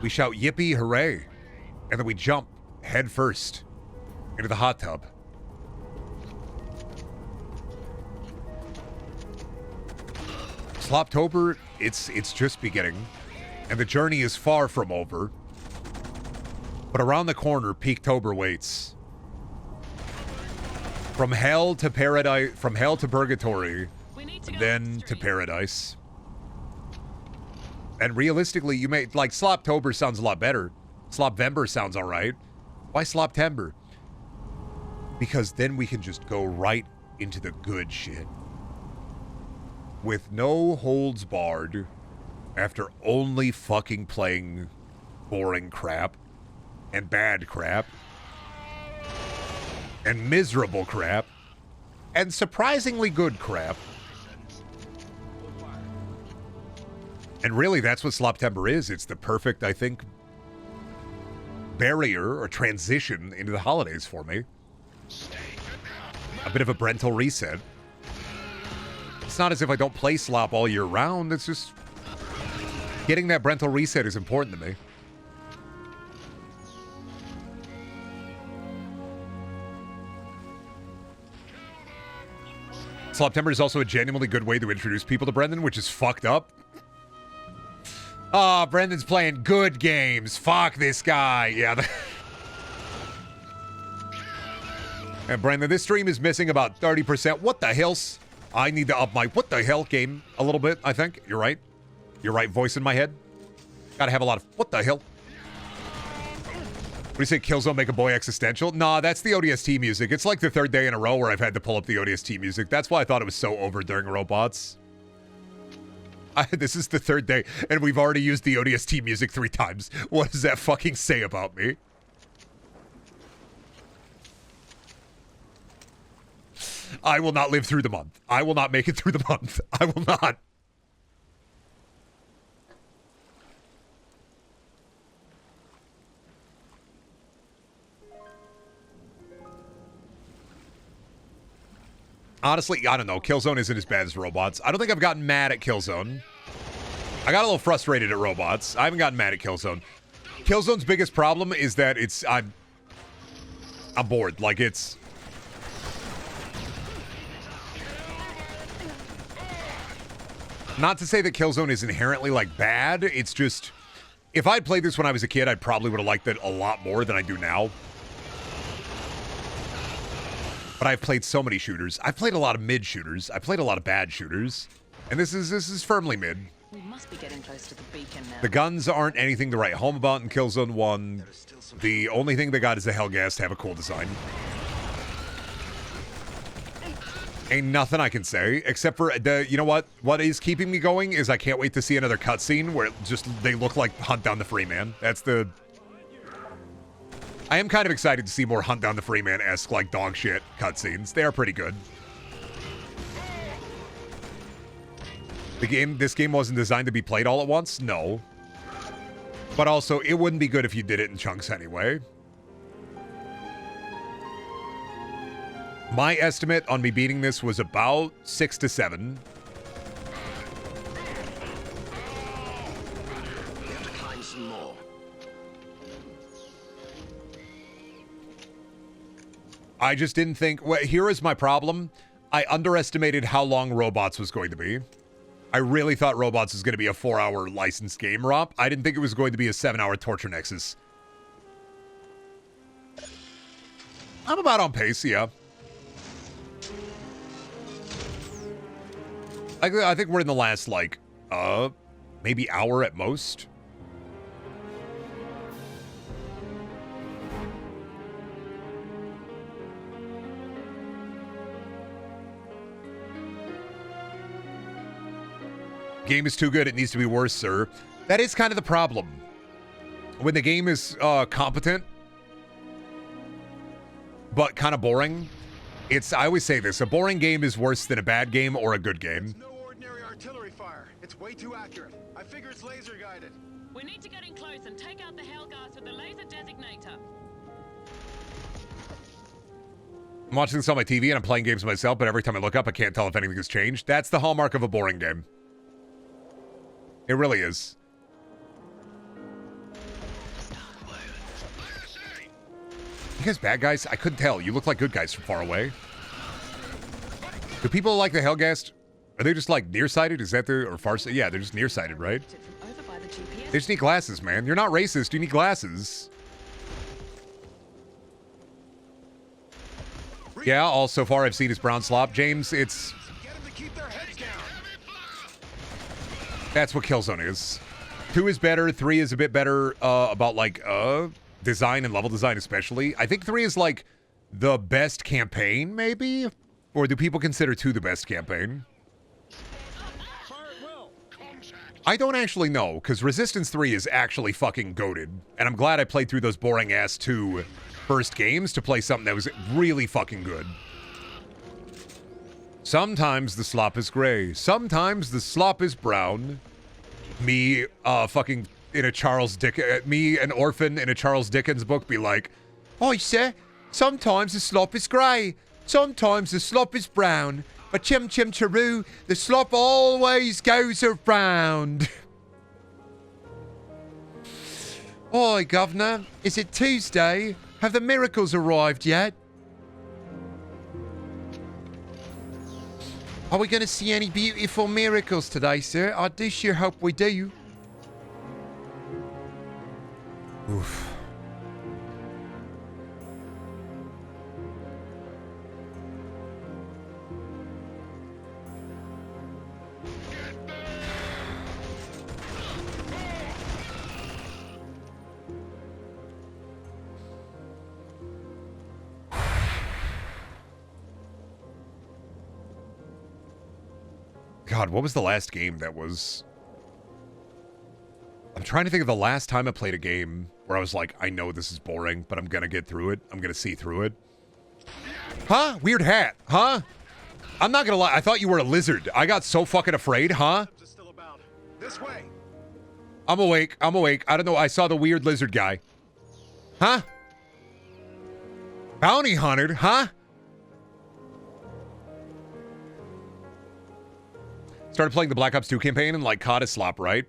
Speaker 1: we shout yippee hooray, and then we jump head first into the hot tub. Sloptober, it's just beginning, and the journey is far from over. But around the corner, Peaktober waits. From hell to paradise, from hell to purgatory, then to paradise. And realistically, you may, like, Sloptober sounds a lot better. Slopvember sounds all right. Why Sloptember? Because then we can just go right into the good shit. With no holds barred, after only fucking playing boring crap. And bad crap. And miserable crap. And surprisingly good crap. And really, that's what Sloptember is. It's the perfect, I think, barrier or transition into the holidays for me. A bit of a Brental reset. It's not as if I don't play Slop all year round. It's just getting that Brental reset is important to me. Sloptember is also a genuinely good way to introduce people to Brendan, which is fucked up. Oh, Brendan's playing good games. Fuck this guy. Yeah. And Brendan, this stream is missing about 30%. What the hell's? I need to up my what the hell game a little bit, I think. You're right. You're right, voice in my head. Gotta have a lot of what the hell. What do you say, Killzone make a boy existential? Nah, that's the ODST music. It's like the third day in a row where I've had to pull up the ODST music. That's why I thought it was so over during Robots. This is the third day, and we've already used the ODST music 3 times. What does that fucking say about me? I will not live through the month. I will not make it through the month. I will not. Honestly, I don't know. Killzone isn't as bad as Robots. I don't think I've gotten mad at Killzone. I got a little frustrated at Robots. I haven't gotten mad at Killzone. Killzone's biggest problem is that I'm bored. Like, it's... Not to say that Killzone is inherently, like, bad. It's just... If I'd played this when I was a kid, I probably would have liked it a lot more than I do now. But I've played so many shooters. I've played a lot of mid shooters. I've played a lot of bad shooters. And this is firmly mid.
Speaker 9: We must be getting close to the beacon now.
Speaker 1: The guns aren't anything to write home about in Killzone 1. The only thing they got is the Hellgas to have a cool design. Ain't nothing I can say, except for, you know what? What is keeping me going is I can't wait to see another cutscene where they look like Hunt Down the Freeman. That's the... I am kind of excited to see more Hunt Down the Freeman-esque, like, dog shit cutscenes. They are pretty good. This game wasn't designed to be played all at once? No. But also, it wouldn't be good if you did it in chunks anyway. My estimate on me beating this was about 6 to 7.
Speaker 13: We have to climb some more.
Speaker 1: I just didn't think... Well, here is my problem. I underestimated how long Robots was going to be. I really thought Robots was going to be a 4-hour licensed game romp. I didn't think it was going to be a 7-hour torture nexus. I'm about on pace, yeah. I think we're in the last, like, maybe hour at most. Game is too good. It needs to be worse, sir. That is kind of the problem. When the game is competent, but kind of boring, I always say this, a boring game is worse than a bad game or a good game.
Speaker 12: It's no ordinary artillery fire. It's way too accurate. I figure it's laser guided.
Speaker 21: We need to get in close and take out the Hellgas with the laser designator.
Speaker 1: I'm watching this on my TV and I'm playing games myself, but every time I look up, I can't tell if anything has changed. That's the hallmark of a boring game. It really is. You guys bad guys? I couldn't tell. You look like good guys from far away. Do people like the Hellgast? Are they just like nearsighted? Is that or farsighted? Yeah, they're just nearsighted, right? They just need glasses, man. You're not racist. You need glasses. Yeah, all so far I've seen is brown slop. James, it's... That's what Killzone is. 2 is better. 3 is a bit better about, like, design and level design especially. I think 3 is, like, the best campaign, maybe? Or do people consider 2 the best campaign? I don't actually know, because Resistance 3 is actually fucking goated. And I'm glad I played through those boring-ass 2 first games to play something that was really fucking good. Sometimes the slop is gray. Sometimes the slop is brown. Me, fucking in a Charles Dickens... me, an orphan in a Charles Dickens book, be like, "Oh, sir, sometimes the slop is grey. Sometimes the slop is brown. But chim chim charoo, the slop always goes around." Oi, governor, is it Tuesday? Have the miracles arrived yet? Are we going to see any beautiful miracles today, sir? I do sure hope we do. Oof. God, what was the last game that was... I'm trying to think of the last time I played a game where I was like, I know this is boring, but I'm going to get through it. I'm going to see through it. Huh? Weird hat. Huh? I'm not going to lie. I thought you were a lizard. I got so fucking afraid. Huh?
Speaker 12: This way.
Speaker 1: I'm awake. I'm awake. I don't know. I saw the weird lizard guy. Huh? Bounty hunter. Huh? Started playing the Black Ops 2 campaign and like caught a slop, right?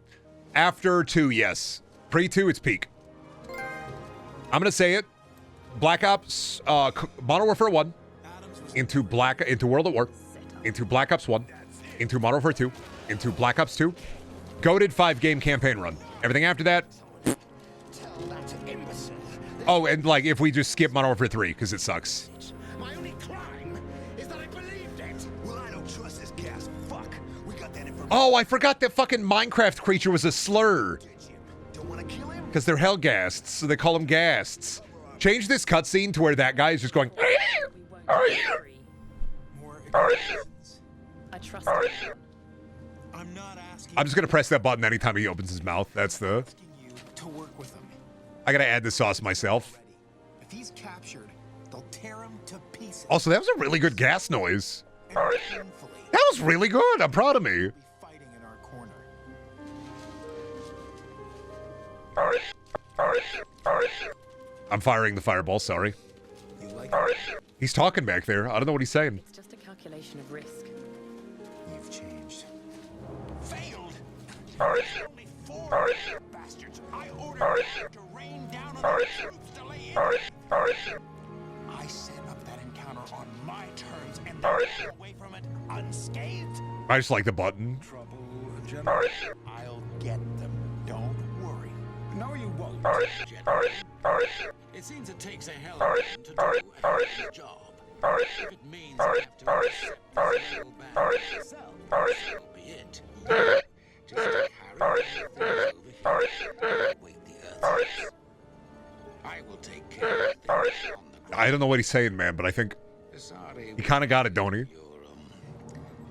Speaker 1: After 2, yes. Pre-2, it's peak. I'm going to say it. Black Ops, Modern Warfare 1, into World at War, into Black Ops 1, into Modern Warfare 2, into Black Ops 2, goated 5-game campaign run. Everything after that... Oh, and like, if we just skip Modern Warfare 3, because it sucks.
Speaker 5: My only crime is that I believed it. Well, I don't trust this gas. Fuck. We got that information.
Speaker 1: Oh, I forgot that fucking Minecraft creature was a slur. Because they're hellghasts, so they call them ghasts. Change this cutscene to where that guy is just going...
Speaker 9: I trust you.
Speaker 1: I'm just going to press that button anytime he opens his mouth. That's the...
Speaker 2: To work with him.
Speaker 1: I got to add the sauce myself.
Speaker 2: If he's captured, they'll tear him to pieces.
Speaker 1: Also, that was a really good gas noise. That was really good. I'm proud of me.
Speaker 2: Fighting in our corner.
Speaker 1: I'm firing the fireball, sorry. He's talking back there. I don't know what he's saying.
Speaker 9: It's just a calculation of risk.
Speaker 2: You've changed.
Speaker 5: Failed. Only 4 bastards. I ordered them to rain down on the troops to lay in. I set up that encounter on my terms and they got away from it unscathed.
Speaker 1: I just like the button.
Speaker 5: Trouble, General. I'll get them. Don't worry.
Speaker 15: No, you won't, General. It seems it takes a hell of a lot to do a hell of a job. If it means I have to accept this little bag myself, so be it. Just carry things over here and wait the earth. I will take care of things on the ground.
Speaker 1: I don't know what he's saying, man, but I think he kind of got it, don't he?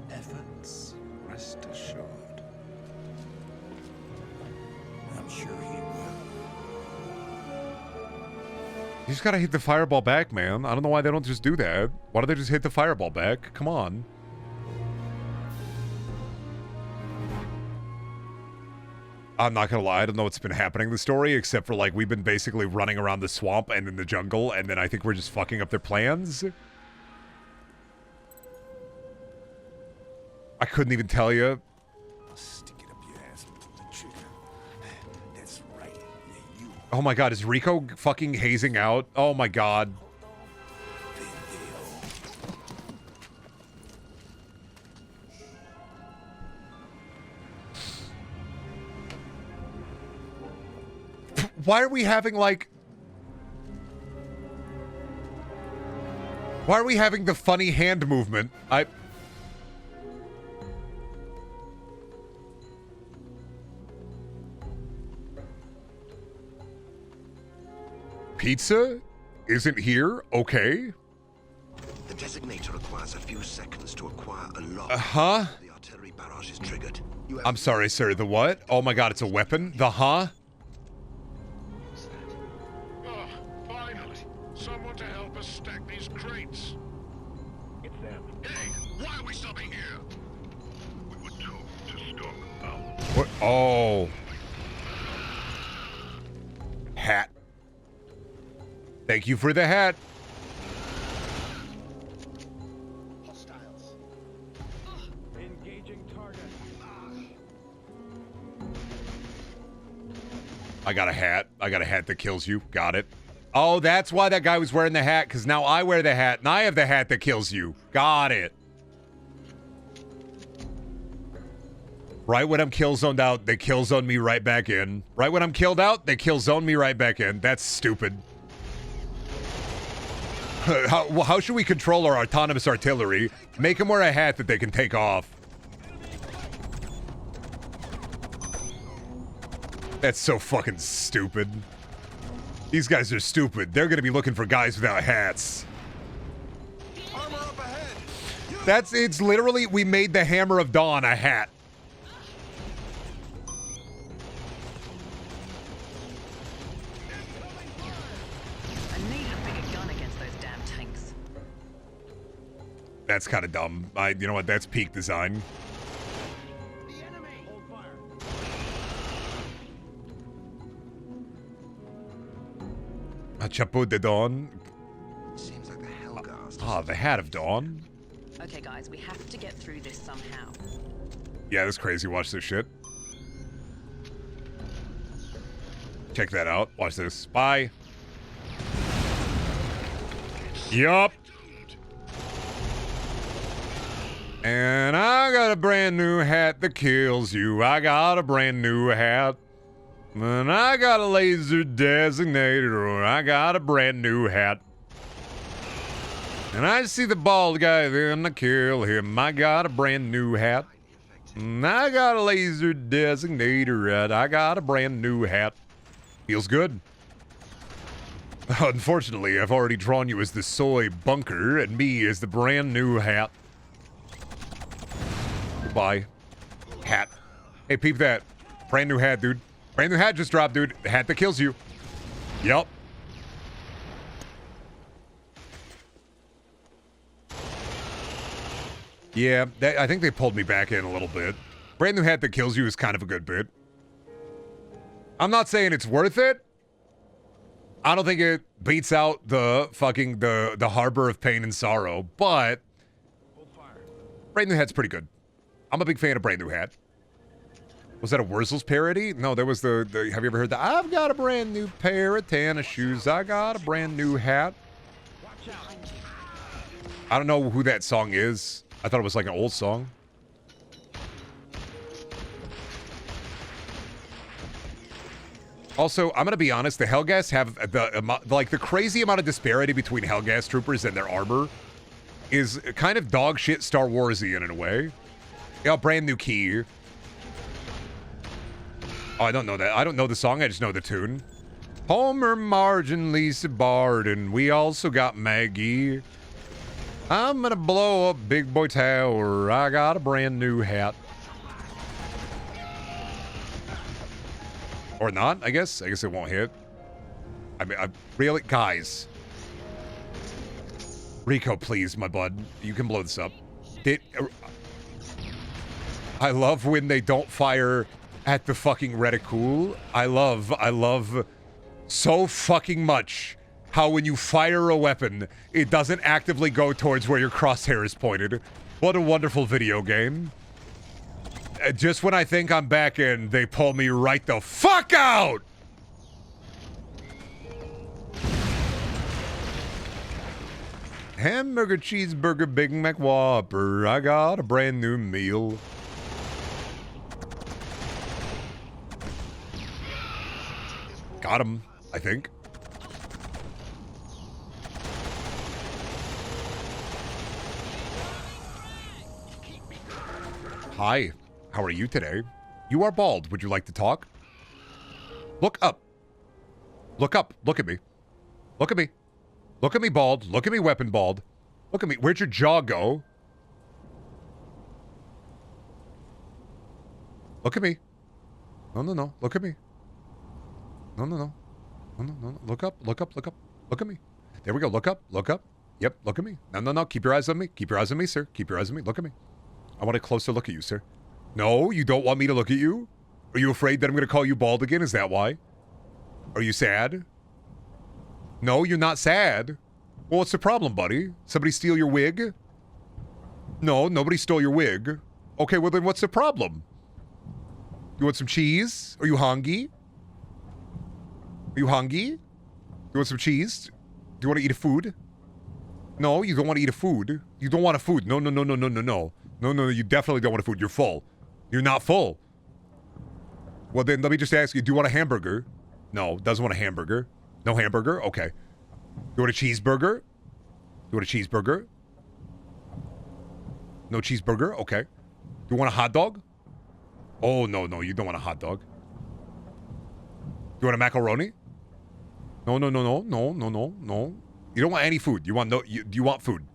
Speaker 15: Efforts, rest assured.
Speaker 14: I'm sure he will.
Speaker 1: You just gotta hit the fireball back, man. I don't know why they don't just do that. Why don't they just hit the fireball back? Come on. I'm not gonna lie, I don't know what's been happening in the story, except for, like, we've been basically running around the swamp and in the jungle, and then I think we're just fucking up their plans. I couldn't even tell you.
Speaker 14: I'll stick it up your ass and pull the trigger. That's right. Yeah, you.
Speaker 1: Oh my god, is Rico fucking hazing out? Oh my god. Why are we having, like... Why are we having the funny hand movement? Pizza isn't here? Okay.
Speaker 13: The designator requires a few seconds to acquire a lock.
Speaker 1: Huh?
Speaker 13: The artillery barrage is triggered.
Speaker 1: I'm sorry, sir. The what? Oh my god, it's a weapon? The huh?
Speaker 5: Oh, finally. Someone to help us stack these crates. It's them. Hey, why are we stopping here? We were told to stop out.
Speaker 1: What? Oh. Hat. Thank you for the hat.
Speaker 5: Hostiles. Engaging target.
Speaker 1: I got a hat. I got a hat that kills you. Got it. Oh, that's why that guy was wearing the hat, because now I wear the hat, and I have the hat that kills you. Got it. Right when I'm killzoned out, they killzone me right back in. Right when I'm killed out, they killzone me right back in. That's stupid. How should we control our autonomous artillery? Make them wear a hat that they can take off. That's so fucking stupid. These guys are stupid. They're gonna be looking for guys without hats.
Speaker 5: Armor up ahead. Use
Speaker 1: It's literally, we made the Hammer of Dawn a hat.
Speaker 9: I need a bigger gun against those damn tanks.
Speaker 1: That's kind of dumb. You know what? That's peak design. A chapeau de dawn.
Speaker 13: Seems like the Hellghast.
Speaker 1: Ah, the Hat of Dawn.
Speaker 9: Okay, guys, we have to get through this somehow.
Speaker 1: Yeah, that's crazy. Watch this shit. Check that out. Watch this. Bye. Yup. And I got a brand new hat that kills you. I got a brand new hat. And I got a laser designator. I got a brand new hat. And I see the bald guy, then I kill him. I got a brand new hat. And I got a laser designator hat. I got a brand new hat. Feels good. Unfortunately, I've already drawn you as the soy bunker and me as the brand new hat. Goodbye. Hat. Hey, peep that. Brand new hat, dude. Brand new hat just dropped, dude. The hat that kills you. Yup. Yeah, I think they pulled me back in a little bit. Brand new hat that kills you is kind of a good bit. I'm not saying it's worth it. I don't think it beats out the fucking the Harbor of Pain and Sorrow, but Brand New Hat's pretty good. I'm a big fan of Brand New Hat. Was that a Wurzel's parody? No, there was the have you ever heard that? I've got a brand new pair of tennis shoes. I got a brand new hat. I don't know who that song is. I thought it was like an old song. Also, I'm gonna be honest. The Hellghast have the crazy amount of disparity between Hellghast troopers and their armor is kind of dog shit Star Warsian in a way. Yeah, brand new key. Oh, I don't know that. I don't know the song. I just know the tune. Homer, Marge, and Lisa Barden. We also got Maggie. I'm gonna blow up Big Boy Tower. I got a brand new hat. Or not, I guess. I guess it won't hit. I mean, really? Guys. Rico, please, my bud. You can blow this up. I love when they don't fire at the fucking reticule. I love so fucking much how when you fire a weapon, it doesn't actively go towards where your crosshair is pointed. What a wonderful video game. Just when I think I'm back in, they pull me right the fuck out! Hamburger, cheeseburger, Big Mac Whopper. I got a brand new meal. Got him, I think. Hi, how are you today? You are bald. Would you like to talk? Look up. Look up. Look at me. Look at me. Look at me, bald. Look at me, weapon bald. Look at me. Where'd your jaw go? Look at me. No, no, no. Look at me. No, no, no. No, no, no. Look up. Look up. Look up. Look at me. There we go. Look up. Look up. Yep. Look at me. No, no, no. Keep your eyes on me. Keep your eyes on me, sir. Keep your eyes on me. Look at me. I want a closer look at you, sir. No, you don't want me to look at you? Are you afraid that I'm going to call you bald again? Is that why? Are you sad? No, you're not sad. Well, what's the problem, buddy? Somebody steal your wig? No, nobody stole your wig. Okay, well then what's the problem? You want some cheese? Are you hungry? Are you hungry? You want some cheese? Do you want to eat a food? No, you don't want to eat a food. You don't want a food. No, no, no, no, no, no, no. No, no, you definitely don't want a food. You're full. You're not full. Well, then let me just ask you, do you want a hamburger? No, doesn't want a hamburger. No hamburger? Okay. You want a cheeseburger? You want a cheeseburger? No cheeseburger? Okay. You want a hot dog? Oh, no, no, you don't want a hot dog. You want a macaroni? No, no, no, no, no, no, no, no. You don't want any food. You want no. You want food.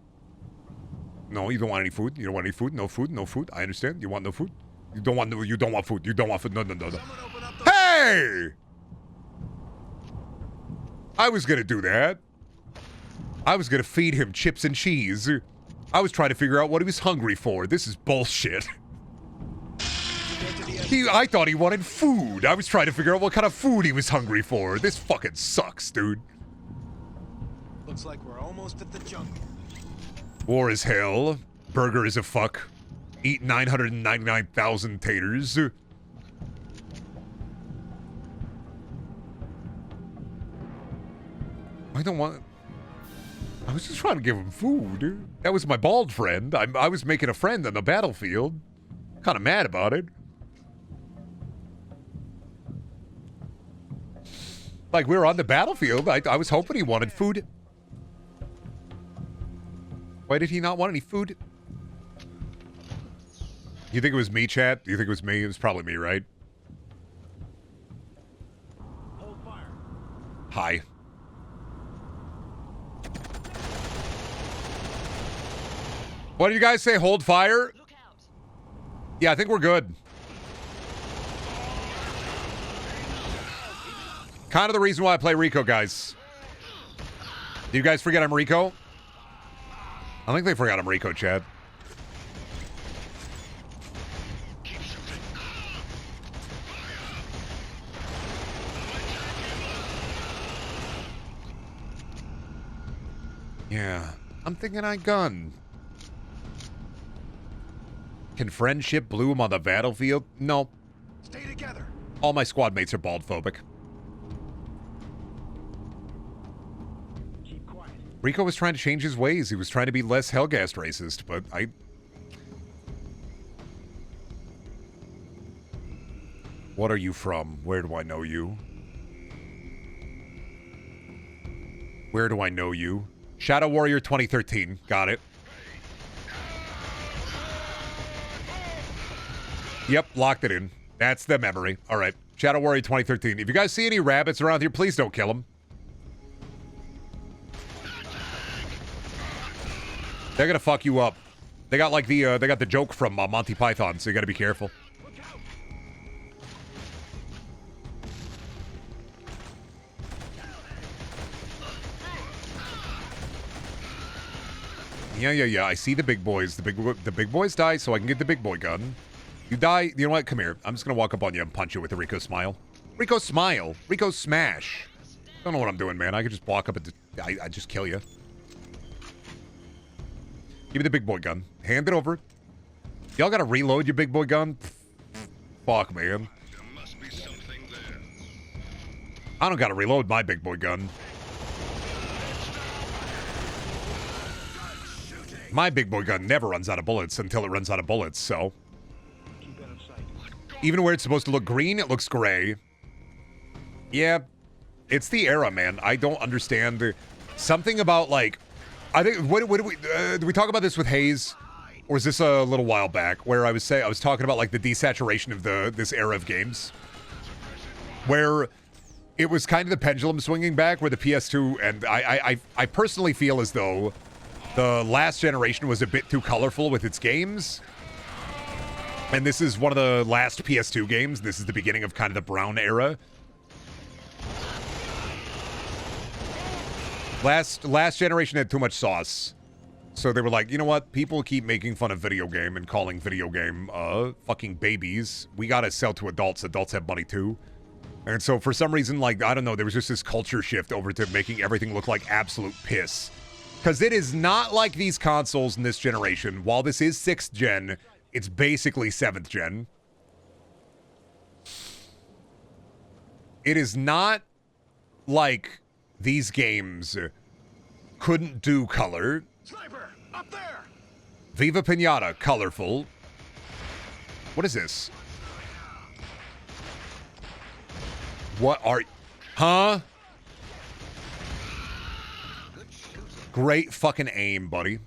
Speaker 1: No, you don't want any food. You don't want any food. No food. No food. I understand. You want no food. You don't want food. You don't want food. No, no, no, no. Hey! I was gonna do that. I was gonna feed him chips and cheese. I was trying to figure out what he was hungry for. This is bullshit. I thought he wanted food. I was trying to figure out what kind of food he was hungry for. This fucking sucks, dude.
Speaker 12: Looks like we're almost at the jungle.
Speaker 1: War is hell. Burger is a fuck. Eat 999,000 taters. I don't want... I was just trying to give him food. That was my bald friend. I was making a friend on the battlefield. Kind of mad about it. Like, we were on the battlefield. I was hoping he wanted food. Why did he not want any food? You think it was me, chat? Do you think it was me? It was probably me, right?
Speaker 5: Hold fire.
Speaker 1: Hi. What did you guys say? Hold fire? Yeah, I think we're good. Kind of the reason why I play Rico, guys. Did you guys forget I'm Rico? I think they forgot I'm Rico, Chad. Yeah, I'm thinking I gun. Can friendship bloom on the battlefield? No.
Speaker 12: Stay together.
Speaker 1: All my squad mates are bald phobic.
Speaker 12: Keep quiet.
Speaker 1: Rico was trying to change his ways. He was trying to be less Hellgast racist, but What are you from? Where do I know you? Where do I know you? Shadow Warrior 2013. Got it. Yep, locked it in. That's the memory. All right. Shadow Warrior 2013. If you guys see any rabbits around here, please don't kill them. They're gonna fuck you up. They got like they got the joke from Monty Python, so you gotta be careful. Yeah. I see the big boys. The big boys die, so I can get the big boy gun. You die. You know what? Come here. I'm just gonna walk up on you and punch you with the Rico smile. Rico smile. Rico smash. Don't know what I'm doing, man. I could just walk up and I just kill you. Give me the big boy gun. Hand it over. Y'all gotta reload your big boy gun? Fuck, man. I don't gotta reload my big boy gun. My big boy gun never runs out of bullets until it runs out of bullets, so... Even where it's supposed to look green, it looks gray. Yeah, it's the era, man. I don't understand. Something about, like... I think... did we talk about this with Hayes? Or is this a little while back? Where I was talking about, like, the desaturation of this era of games. Where it was kind of the pendulum swinging back, where the PS2... And I personally feel as though the last generation was a bit too colorful with its games. And this is one of the last PS2 games. This is the beginning of kind of the brown era. Last generation had too much sauce. So they were like, you know what? People keep making fun of video game and calling video game fucking babies. We gotta sell to adults. Adults have money too. And so for some reason, like, I don't know, there was just this culture shift over to making everything look like absolute piss. Because it is not like these consoles in this generation. While this is 6th gen... It's basically 7th gen. It is not like these games couldn't do color.
Speaker 12: Sniper, up there.
Speaker 1: Viva Pinata, colorful. What is this? What are... Huh? Great fucking aim, buddy.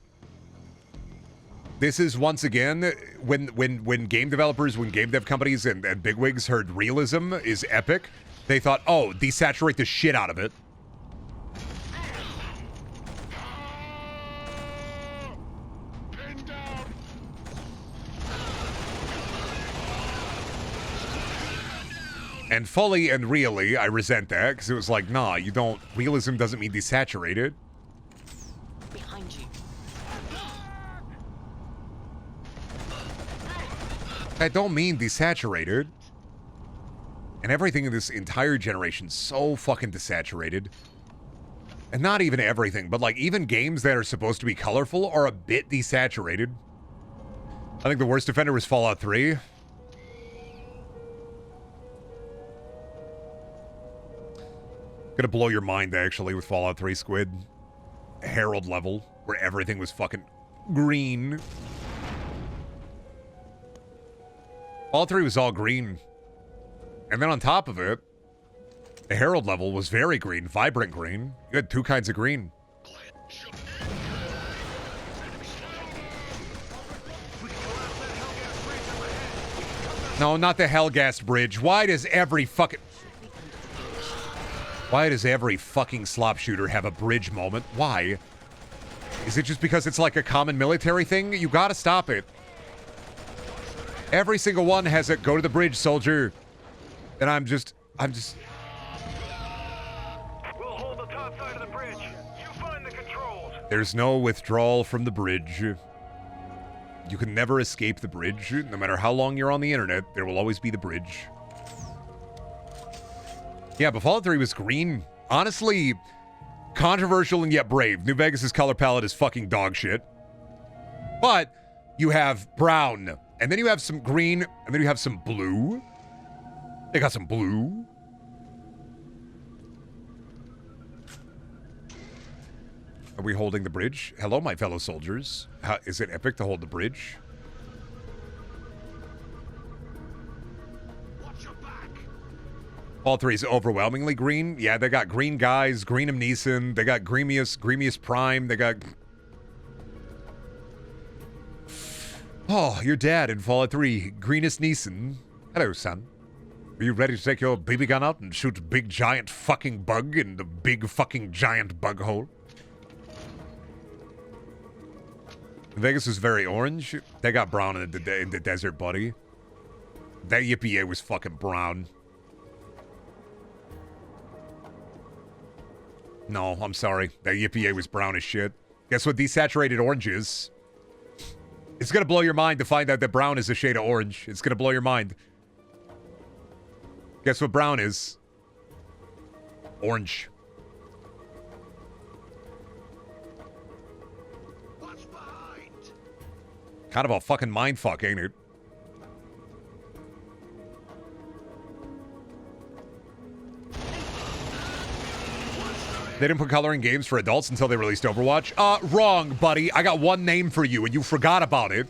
Speaker 1: This is, once again, when game developers, when game dev companies and bigwigs heard realism is epic, they thought, oh, desaturate the shit out of it. And fully and really, I resent that, because it was like, nah, you don't... Realism doesn't mean desaturated.
Speaker 7: Behind you.
Speaker 1: That don't mean desaturated. And everything in this entire generation's so fucking desaturated. And not even everything, but like even games that are supposed to be colorful are a bit desaturated. I think the worst offender was Fallout 3. Gonna blow your mind, actually, with Fallout 3 Squid. Herald level, where everything was fucking green. Fallout 3 was all green. And then on top of it, the Herald level was very green, vibrant green. You had two kinds of green. No, not the Hellgas Bridge. Why does every fucking slop shooter have a bridge moment? Why? Is it just because it's like a common military thing? You gotta stop it. Every single one has a go to the bridge, soldier. And I'm just...
Speaker 5: We'll hold the top side of the bridge. You find the controls.
Speaker 1: There's no withdrawal from the bridge. You can never escape the bridge. No matter how long you're on the internet, there will always be the bridge. Yeah, but Fallout 3 was green. Honestly, controversial and yet brave. New Vegas' color palette is fucking dog shit. But you have brown, and then you have some green, and then you have some blue. They got some blue. Are we holding the bridge? Hello, my fellow soldiers. Is it epic to hold the bridge? All three is overwhelmingly green. Yeah, they got green guys, Greenham Neeson. They got Gremius Prime. They got... Oh, your dad in Fallout 3, Greenest Neeson. Hello, son. Are you ready to take your BB gun out and shoot a big giant fucking bug in the big fucking giant bug hole? Vegas was very orange. They got brown in the desert, buddy. That Yippee was fucking brown. No, I'm sorry. That Yippee was brown as shit. Guess what desaturated orange is? It's gonna blow your mind to find out that brown is a shade of orange. It's gonna blow your mind. Guess what brown is? Orange. Kind of a fucking mindfuck, ain't it? They didn't put color in games for adults until they released Overwatch? Wrong, buddy. I got one name for you, and you forgot about it.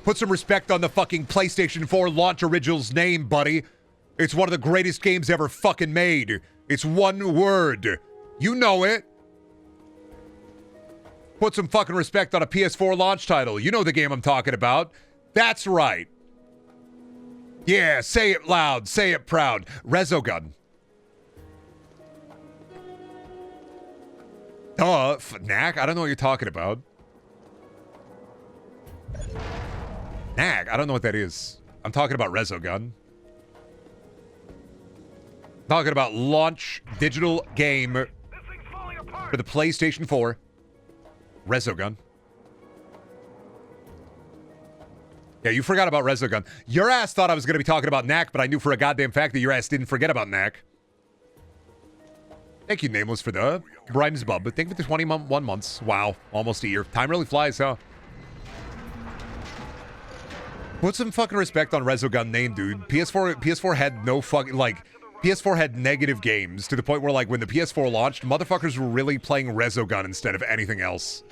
Speaker 1: Put some respect on the fucking PlayStation 4 launch original's name, buddy. It's one of the greatest games ever fucking made. It's one word. You know it. Put some fucking respect on a PS4 launch title. You know the game I'm talking about. That's right. Yeah, say it loud. Say it proud. Resogun. Knack? I don't know what you're talking about. Knack? I don't know what that is. I'm talking about Resogun. Talking about launch digital game for the PlayStation 4. Resogun. Yeah, you forgot about Resogun. Your ass thought I was going to be talking about Knack, but I knew for a goddamn fact that your ass didn't forget about Knack. Thank you, Nameless, for the Brian's Bub. But thank you for the 21 months. Wow, almost a year. Time really flies, huh? Put some fucking respect on Resogun name, dude. PS4 had no fucking, like, PS4 had negative games to the point where, like, when the PS4 launched, motherfuckers were really playing Resogun instead of anything else.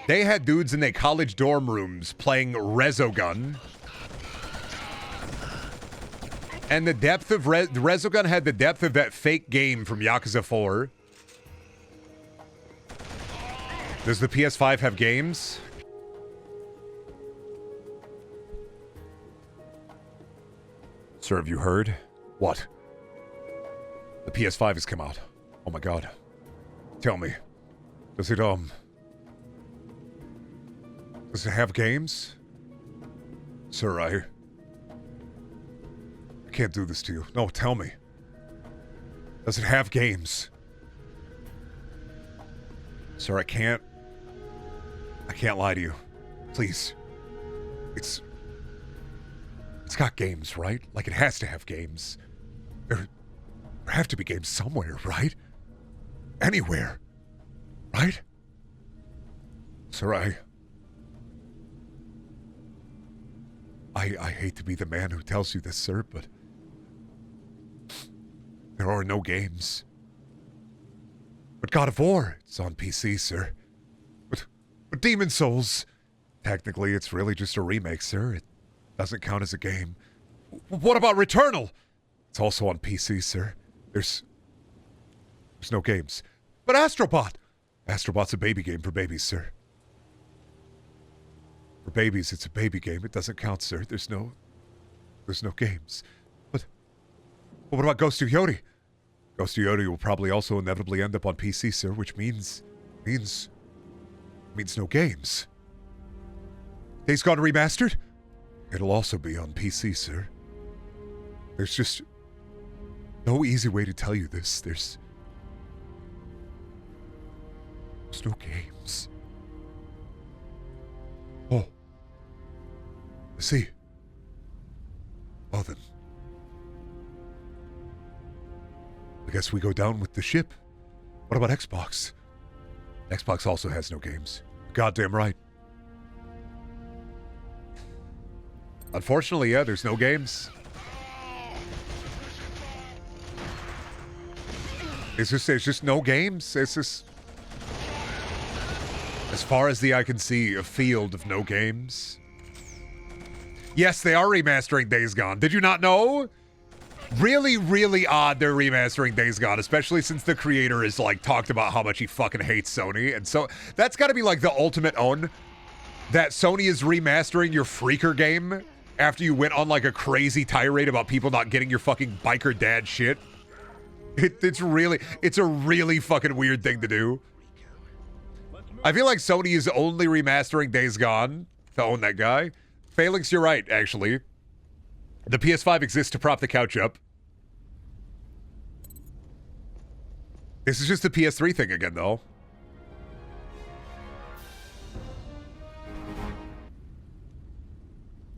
Speaker 1: They had dudes in their college dorm rooms playing Resogun. And the depth of Resogun had the depth of that fake game from Yakuza 4. Does the PS5 have games? Sir, have you heard? What? The PS5 has come out. Oh my god. Tell me. Does it have games? Sir, I can't do this to you. No, tell me. Does it have games? Sir, I can't lie to you. Please. It's got games, right? Like, it has to have games. There have to be games somewhere, right? Anywhere. Right? Sir, I hate to be the man who tells you this, sir, but there are no games. But God of War, it's on PC, sir. But Demon Souls, technically it's really just a remake, sir. It doesn't count as a game. What about Returnal? It's also on PC, sir. There's no games. But Astrobot! Astrobot's a baby game for babies, sir. For babies, it's a baby game. It doesn't count, sir. There's no games. But what about Ghost of Yodi? Ghost of Yodi will probably also inevitably end up on PC, sir, which means no games. Days Gone Remastered? It'll also be on PC, sir. There's just no easy way to tell you this. There's no games. Oh. I see. Oh, then. I guess we go down with the ship. What about Xbox? Xbox also has no games. Goddamn right. Unfortunately, yeah, there's no games. There's just no games. It's just, as far as the eye can see, a field of no games. Yes, they are remastering Days Gone. Did you not know? Really, really odd they're remastering Days Gone, especially since the creator has, like, talked about how much he fucking hates Sony. And so that's got to be, like, the ultimate own. That Sony is remastering your Freaker game after you went on, like, a crazy tirade about people not getting your fucking biker dad shit. It's a really fucking weird thing to do. I feel like Sony is only remastering Days Gone to own that guy. Phalanx, you're right, actually. The PS5 exists to prop the couch up. This is just a PS3 thing again, though.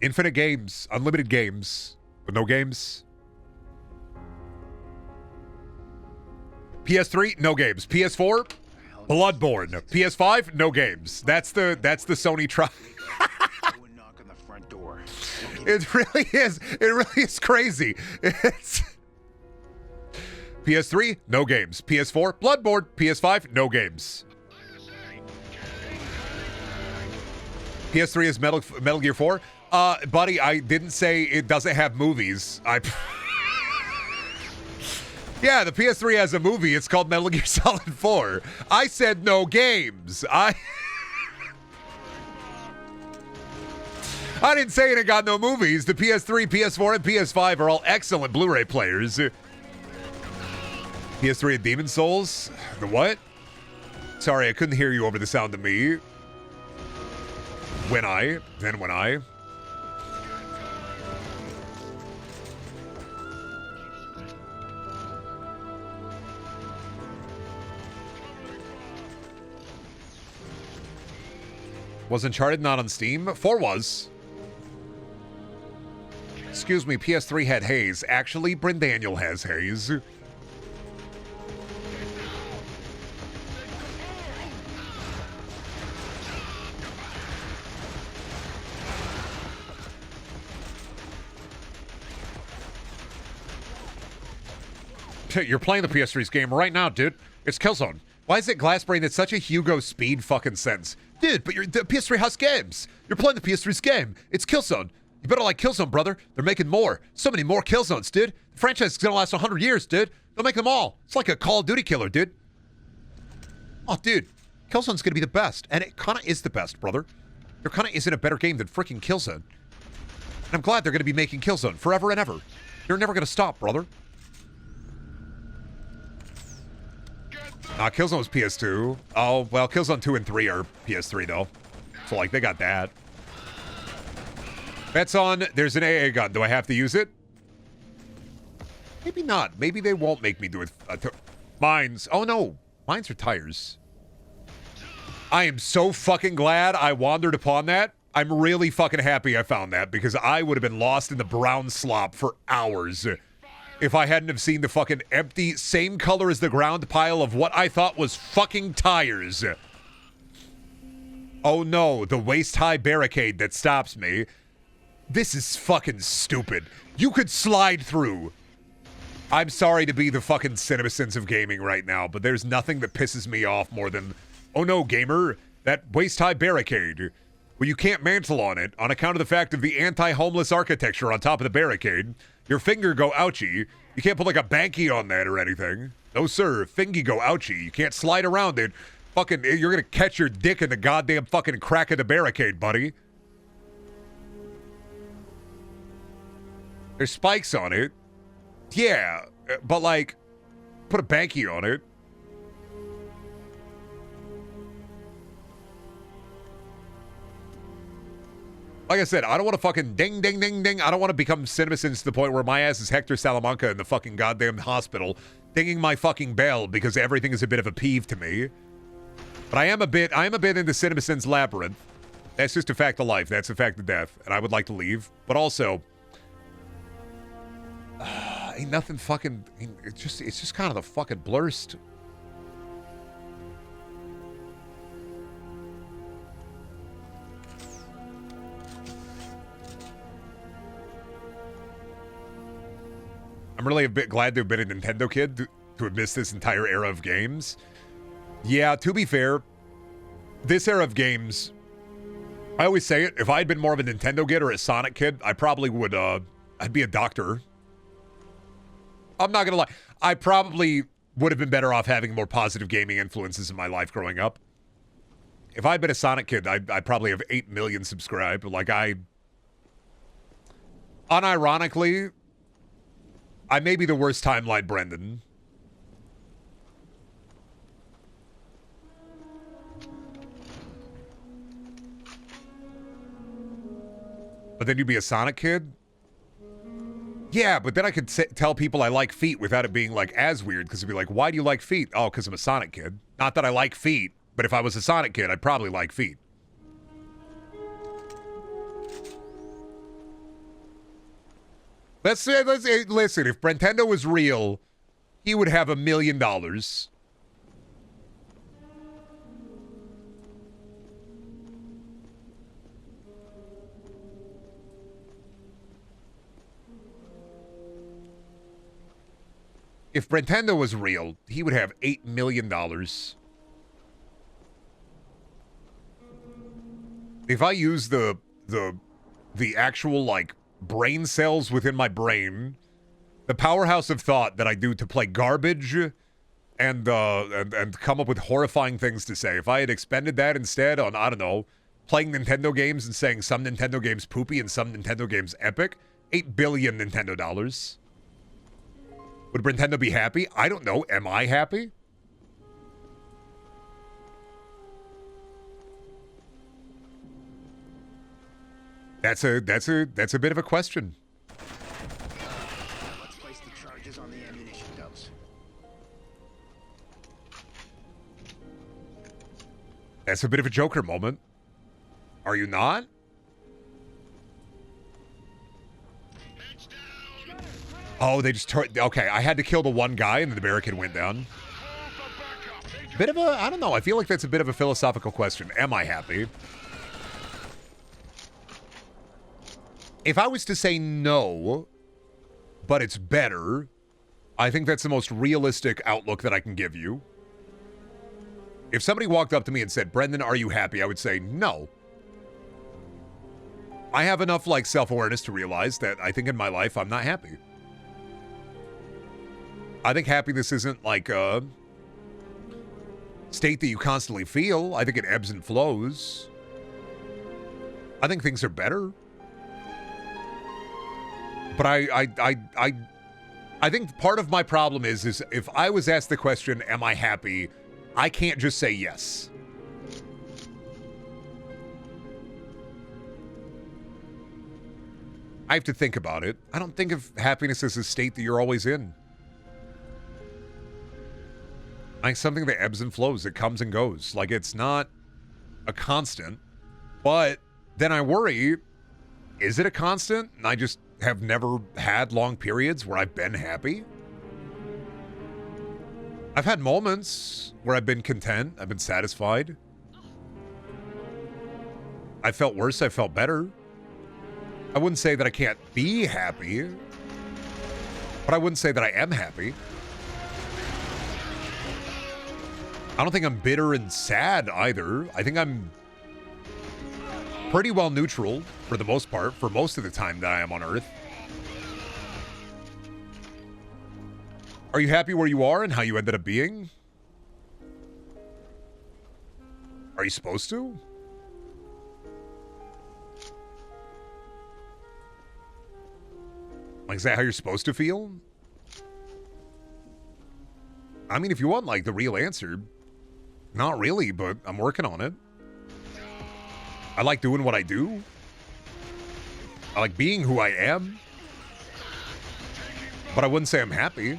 Speaker 1: Infinite games, unlimited games, but no games. PS3, no games. PS4, Bloodborne. PS5, no games. That's the Sony try. It really is. It really is crazy. It's PS3, no games. PS4, Bloodborne. PS5, no games. PS3 is Metal Gear 4. Buddy, I didn't say it doesn't have movies. Yeah, the PS3 has a movie. It's called Metal Gear Solid 4. I said no games. I didn't say it got no movies. The PS3, PS4, and PS5 are all excellent Blu-ray players. PS3 and Demon Souls? The what? Sorry, I couldn't hear you over the sound of me. When I. Was Uncharted not on Steam? 4 was. Excuse me, PS3 had haze. Actually, Brendaniel has haze. You're playing the PS3's game right now, dude. It's Killzone. Why is it Glassbrain that's such a Hugo Speed fucking sense? Dude, but the PS3 has games. You're playing the PS3's game. It's Killzone. You better like Killzone, brother. They're making more. So many more Killzones, dude. The franchise is going to last 100 years, dude. They'll make them all. It's like a Call of Duty killer, dude. Oh, dude. Killzone's going to be the best. And it kind of is the best, brother. There kind of isn't a better game than freaking Killzone. And I'm glad they're going to be making Killzone forever and ever. They're never going to stop, brother. Killzone was PS2. Oh, well, Killzone 2 and 3 are PS3, though. So, like, they got that. Bets on, there's an AA gun. Do I have to use it? Maybe not. Maybe they won't make me do it. Mines. Oh, no. Mines are tires. I am so fucking glad I wandered upon that. I'm really fucking happy I found that because I would have been lost in the brown slop for hours if I hadn't have seen the fucking empty, same color as the ground pile of what I thought was fucking tires. Oh no, the waist-high barricade that stops me. This is fucking stupid. You could slide through. I'm sorry to be the fucking CinemaSins of gaming right now, but there's nothing that pisses me off more than, oh no, gamer, that waist-high barricade. Well, you can't mantle on it on account of the fact of the anti-homeless architecture on top of the barricade. Your finger go ouchie. You can't put like a banky on that or anything. No, sir. Fingy go ouchie. You can't slide around it. Fucking, you're gonna catch your dick in the goddamn fucking crack of the barricade, buddy. There's spikes on it. Yeah, but like, put a banky on it. Like I said, I don't want to fucking ding, ding, ding, ding. I don't want to become CinemaSins to the point where my ass is Hector Salamanca in the fucking goddamn hospital, dinging my fucking bell because everything is a bit of a peeve to me. But I am a bit into CinemaSins Labyrinth. That's just a fact of life. That's a fact of death. And I would like to leave. But also, ain't nothing fucking, it's just kind of the fucking blurst. I'm really a bit glad to have been a Nintendo kid to have missed this entire era of games. Yeah, to be fair, this era of games, I always say it, if I had been more of a Nintendo kid or a Sonic kid, I probably would, I'd be a doctor. I'm not gonna lie. I probably would have been better off having more positive gaming influences in my life growing up. If I'd been a Sonic kid, I'd probably have 8 million subscribed. Like, unironically, I may be the worst timeline Brendan. But then you'd be a Sonic kid? Yeah, but then I could tell people I like feet without it being like as weird, because it'd be like, why do you like feet? Oh, because I'm a Sonic kid. Not that I like feet, but if I was a Sonic kid, I'd probably like feet. Let's listen, if Brentendo was real, he would have $1 million. If Brentendo was real, he would have $8 million. If I use the actual, like, brain cells within my brain, the powerhouse of thought that I do to play garbage and come up with horrifying things to say, if I had expended that instead on, I don't know, playing Nintendo games and saying some Nintendo games poopy and some Nintendo games epic, $8 billion Nintendo dollars. Would Nintendo be happy? I don't know. Am I happy? That's a bit of a question.
Speaker 3: Let's place the charges on the ammunition dumps.
Speaker 1: That's a bit of a Joker moment. Are you not? Oh, they just turned... Okay, I had to kill the one guy and then the barricade went down. Bit of a... I don't know. I feel like that's a bit of a philosophical question. Am I happy? If I was to say no, but it's better, I think that's the most realistic outlook that I can give you. If somebody walked up to me and said, Brendan, are you happy? I would say no. I have enough, like, self-awareness to realize that I think in my life I'm not happy. I think happiness isn't like a state that you constantly feel. I think it ebbs and flows. I think things are better. But I think part of my problem is if I was asked the question, am I happy? I can't just say yes. I have to think about it. I don't think of happiness as a state that you're always in. Like something that ebbs and flows. It comes and goes. Like it's not a constant. But then I worry, is it a constant? And I just have never had long periods where I've been happy. I've had moments where I've been content. I've been satisfied. I felt worse. I felt better. I wouldn't say that I can't be happy, but I wouldn't say that I am happy. I don't think I'm bitter and sad either. I think I'm pretty well neutral for the most part, for most of the time that I am on Earth. Are you happy where you are and how you ended up being? Are you supposed to? Like, is that how you're supposed to feel? I mean, if you want, like, the real answer, not really, but I'm working on it. I like doing what I do. I like being who I am. But I wouldn't say I'm happy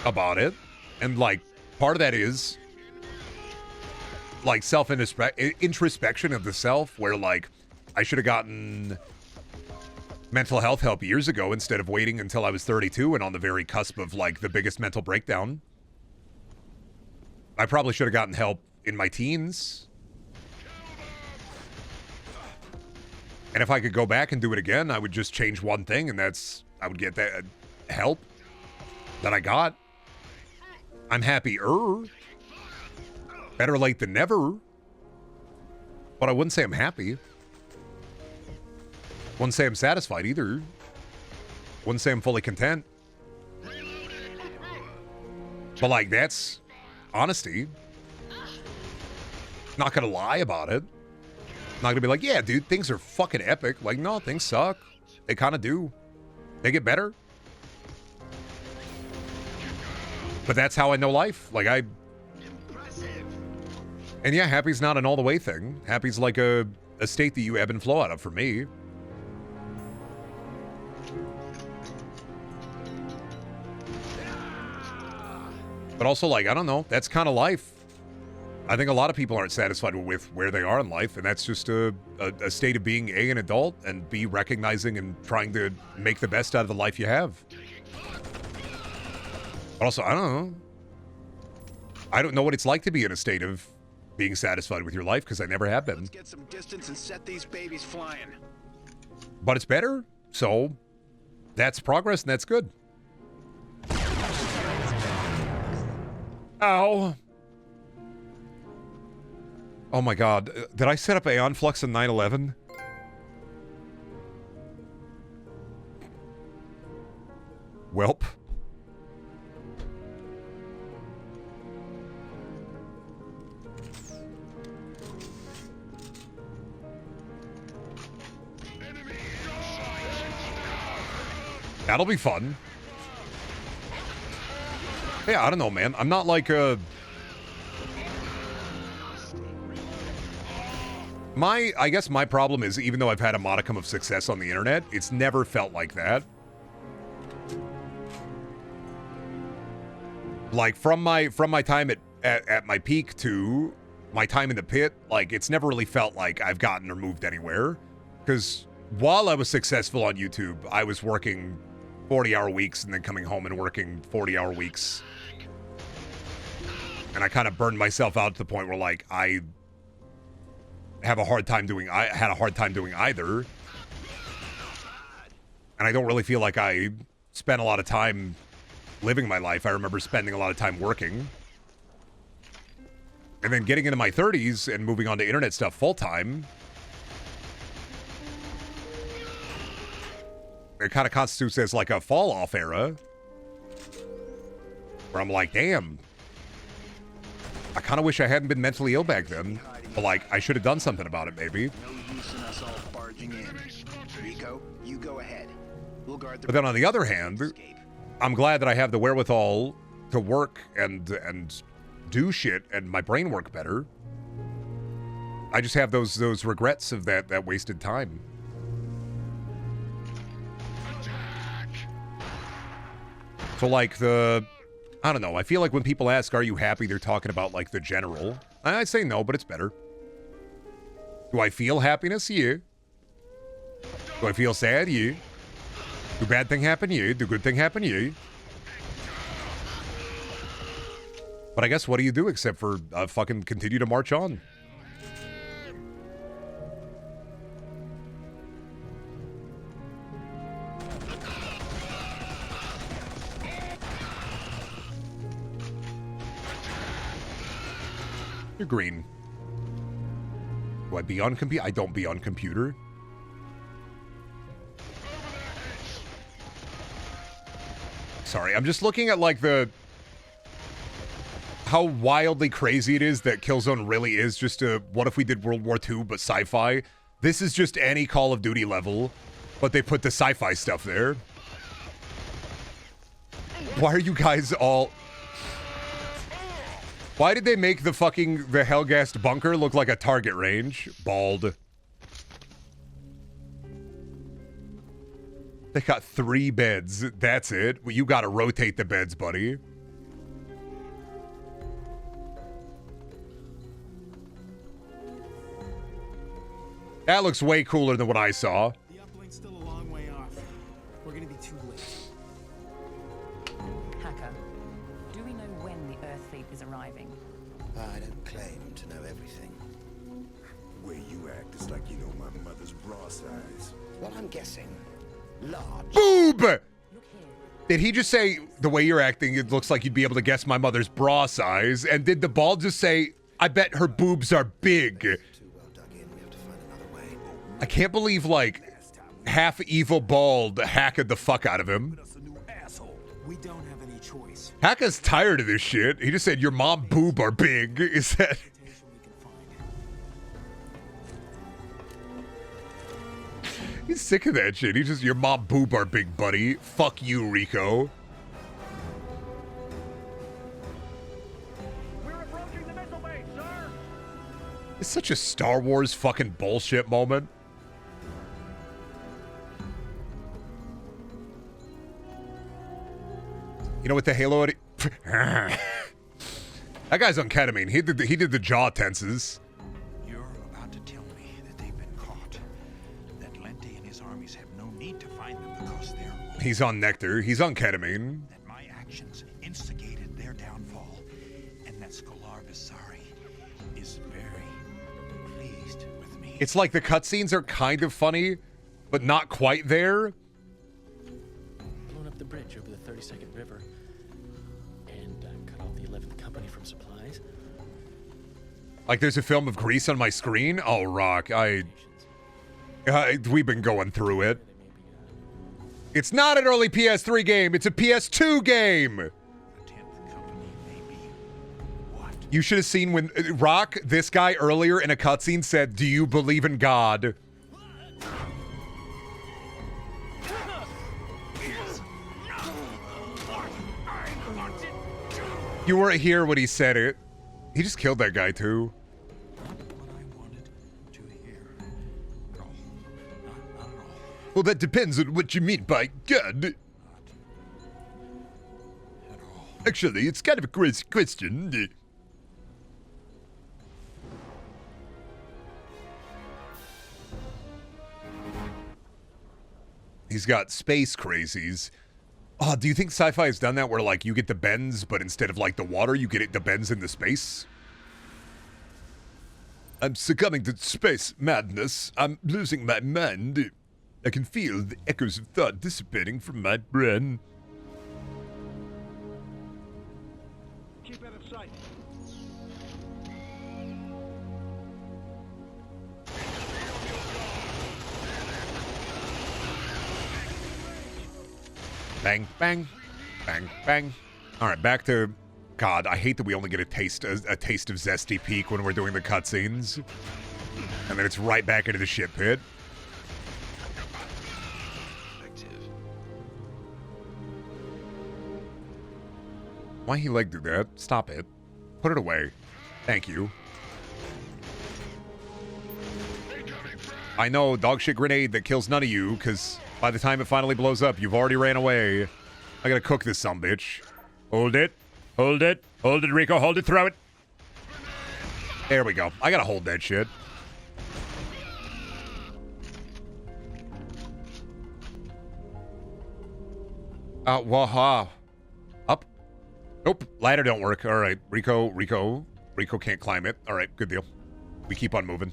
Speaker 1: about it. And, like, part of that is, like, self-introspection of the self, where, like, I should have gotten mental health help years ago instead of waiting until I was 32 and on the very cusp of, like, the biggest mental breakdown. I probably should have gotten help in my teens. And if I could go back and do it again, I would just change one thing, and that's, I would get that help that I got. I'm happier. Better late than never. But I wouldn't say I'm happy. Wouldn't say I'm satisfied either. Wouldn't say I'm fully content. But, like, that's honesty. Not gonna lie about it. Not gonna be like, yeah, dude, things are fucking epic. Like, no, things suck. They kind of do. They get better. But that's how I know life. Like, and yeah, happy's not an all the way thing. Happy's like a state that you ebb and flow out of for me. But also, like, I don't know. That's kind of life. I think a lot of people aren't satisfied with where they are in life, and that's just a state of being A, an adult, and B, recognizing and trying to make the best out of the life you have. But also, I don't know. I don't know what it's like to be in a state of being satisfied with your life, because I never have been.
Speaker 12: Let's get some distance and set these babies flying.
Speaker 1: But it's better, so that's progress, and that's good. Ow. Oh my god. Did I set up Aeon Flux in 9/11? Welp. That'll be fun. Yeah, I don't know, man. I'm not like a... I guess my problem is, even though I've had a modicum of success on the internet, it's never felt like that. Like, from my time at my peak to my time in the pit, like, it's never really felt like I've gotten or moved anywhere. Because while I was successful on YouTube, I was working 40-hour weeks and then coming home and working 40-hour weeks. And I kind of burned myself out to the point where, like, I had a hard time doing either. And I don't really feel like I spent a lot of time living my life. I remember spending a lot of time working. And then getting into my 30s and moving on to internet stuff full-time, it kind of constitutes as like a fall-off era. Where I'm like, damn. I kind of wish I hadn't been mentally ill back then. But, like, I should have done something about it, maybe.
Speaker 12: No use in us all barging in. Rico, you go ahead. We'll guard the...
Speaker 1: But then on the other hand, I'm glad that I have the wherewithal to work and do shit and my brain work better. I just have those regrets of that wasted time. So like I don't know. I feel like when people ask, "Are you happy?" they're talking about like the general. I say no, but it's better. Do I feel happiness? Yeah. Do I feel sad? Yeah. Do bad thing happen? Yeah. Do good thing happen? Yeah. But I guess what do you do except for fucking continue to march on? You're green. Do I be on computer? I don't be on computer. Sorry, I'm just looking at like how wildly crazy it is that Killzone really is just a what if we did World War II but sci-fi. This is just any Call of Duty level, but they put the sci-fi stuff there. Why are you guys all... Why did they make the Hellgast bunker look like a target range? Bald. They got 3 beds. That's it. Well, you gotta rotate the beds, buddy. That looks way cooler than what I saw.
Speaker 2: The uplink's still a long way off. We're gonna be too late.
Speaker 9: Hacker, do we know when the Earth fleet is arriving?
Speaker 13: I don't claim to know everything.
Speaker 14: The way you act is like you know my mother's bra size.
Speaker 13: Well, I'm guessing large.
Speaker 1: Boob! Did he just say, the way you're acting, it looks like you'd be able to guess my mother's bra size? And did the ball just say, I bet her boobs are big? I can't believe, like, half evil bald hacked the fuck out of him.
Speaker 2: We don't have any choice.
Speaker 1: Haka's tired of this shit. He just said, your mom boob are big. Is that... He's sick of that shit. He's just, your mom boob are big, buddy. Fuck you, Rico.
Speaker 5: We're approaching the missile base, sir.
Speaker 1: It's such a Star Wars fucking bullshit moment. You know what the Halo... That guy's on ketamine. He did the jaw tenses.
Speaker 10: You're about to tell me that they've been caught. That Lente and his armies have no need to find them because they're...
Speaker 1: He's on nectar. He's on ketamine.
Speaker 10: That my actions instigated their downfall. And that Scholar Visari is very pleased with me.
Speaker 1: It's like the cutscenes are kind of funny, but not quite there.
Speaker 11: Blown up the bridge over the 32nd River. And cut off the 11th Company from supplies.
Speaker 1: Like there's a film of Grease on my screen? Oh, Rock, we've been going through it. It's not an early PS3 game, it's a PS2 game! You should have seen when Rock, this guy earlier in a cutscene said, "Do you believe in God?" You weren't here when he said it. He just killed that guy too. Well, that depends on what you mean by God. Actually, it's kind of a crazy question. He's got space crazies. Oh, do you think sci-fi has done that where, like, you get the bends, but instead of, like, the water, you get the bends in the space? I'm succumbing to space madness. I'm losing my mind. I can feel the echoes of thought dissipating from my brain.
Speaker 5: Keep out of sight.
Speaker 1: Bang, bang, bang, bang. All right, back to... God, I hate that we only get a taste of Zesty Peak when we're doing the cutscenes. And then it's right back into the shit pit. Why he like do that? Stop it. Put it away. Thank you. I know, dog shit grenade that kills none of you, because by the time it finally blows up, you've already ran away. I gotta cook this sumbitch. Hold it. Hold it. Hold it, Rico. Hold it. Throw it. There we go. I gotta hold that shit. Waha. Up. Nope. Ladder don't work. All right. Rico can't climb it. All right. Good deal. We keep on moving.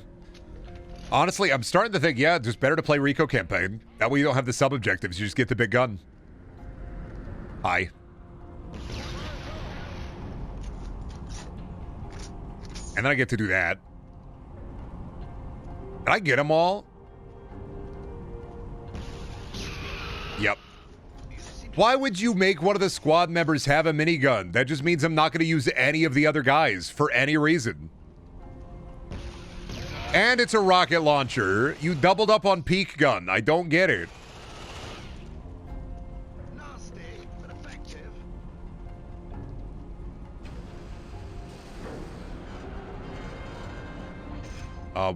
Speaker 1: Honestly, I'm starting to think, yeah, just better to play Rico campaign. That way you don't have the sub-objectives. You just get the big gun. Hi. And then I get to do that. Did I get them all? Yep. Why would you make one of the squad members have a minigun? That just means I'm not going to use any of the other guys for any reason. And it's a rocket launcher. You doubled up on peak gun. I don't get it.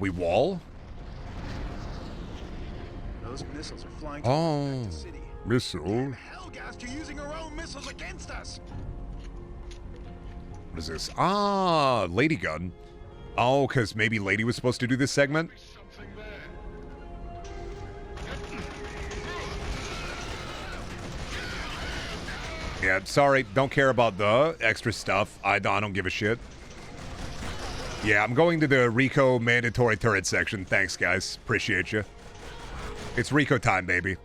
Speaker 1: We wall?
Speaker 12: Those missiles are flying
Speaker 1: Oh,
Speaker 12: back to city.
Speaker 1: missile.
Speaker 12: Hellgast, you're using our own missiles against us.
Speaker 1: What is this? Ah, lady gun. Oh, because maybe Lady was supposed to do this segment? Yeah, sorry. Don't care about the extra stuff. I don't give a shit. Yeah, I'm going to the Rico mandatory turret section. Thanks, guys. Appreciate you. It's Rico time, baby.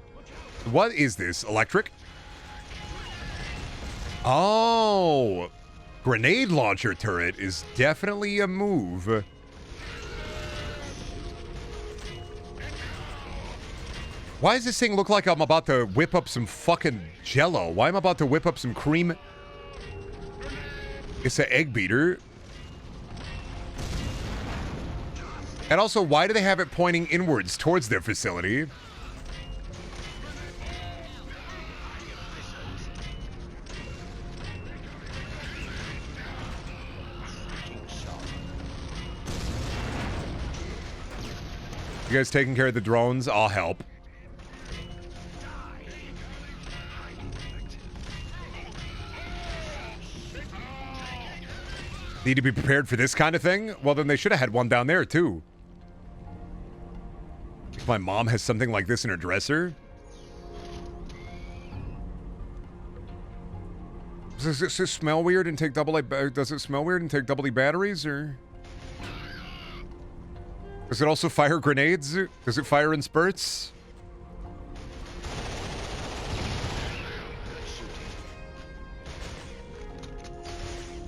Speaker 1: What is this? Electric? Oh, grenade launcher turret is definitely a move. Why does this thing look like I'm about to whip up some fucking jello? Why am I about to whip up some cream? It's an egg beater. And also, why do they have it pointing inwards towards their facility? You guys taking care of the drones? I'll help. Need to be prepared for this kind of thing? Well, then they should have had one down there, too. If my mom has something like this in her dresser. Does it smell weird and take double A? Does it smell weird and take double E batteries, or does it also fire grenades? Does it fire in spurts?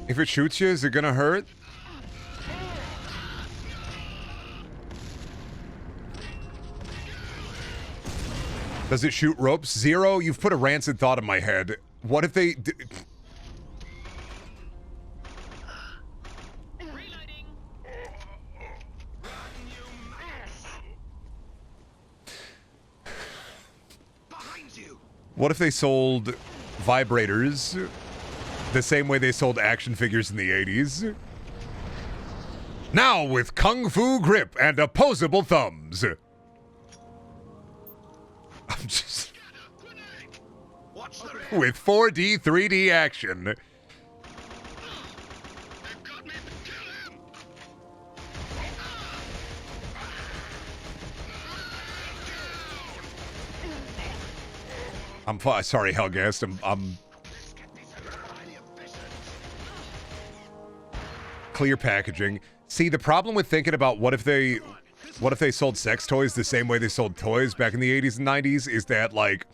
Speaker 1: If it shoots you, is it gonna hurt? Does it shoot ropes? Zero, you've put a rancid thought in my head. What if they... What if they sold vibrators the same way they sold action figures in the 80s? Now with Kung Fu grip and opposable thumbs. I'm just... with 4D, 3D action. I'm sorry, Hellgast. I'm clear packaging. See, the problem with thinking about what if they sold sex toys the same way they sold toys back in the 80s and 90s is that, like,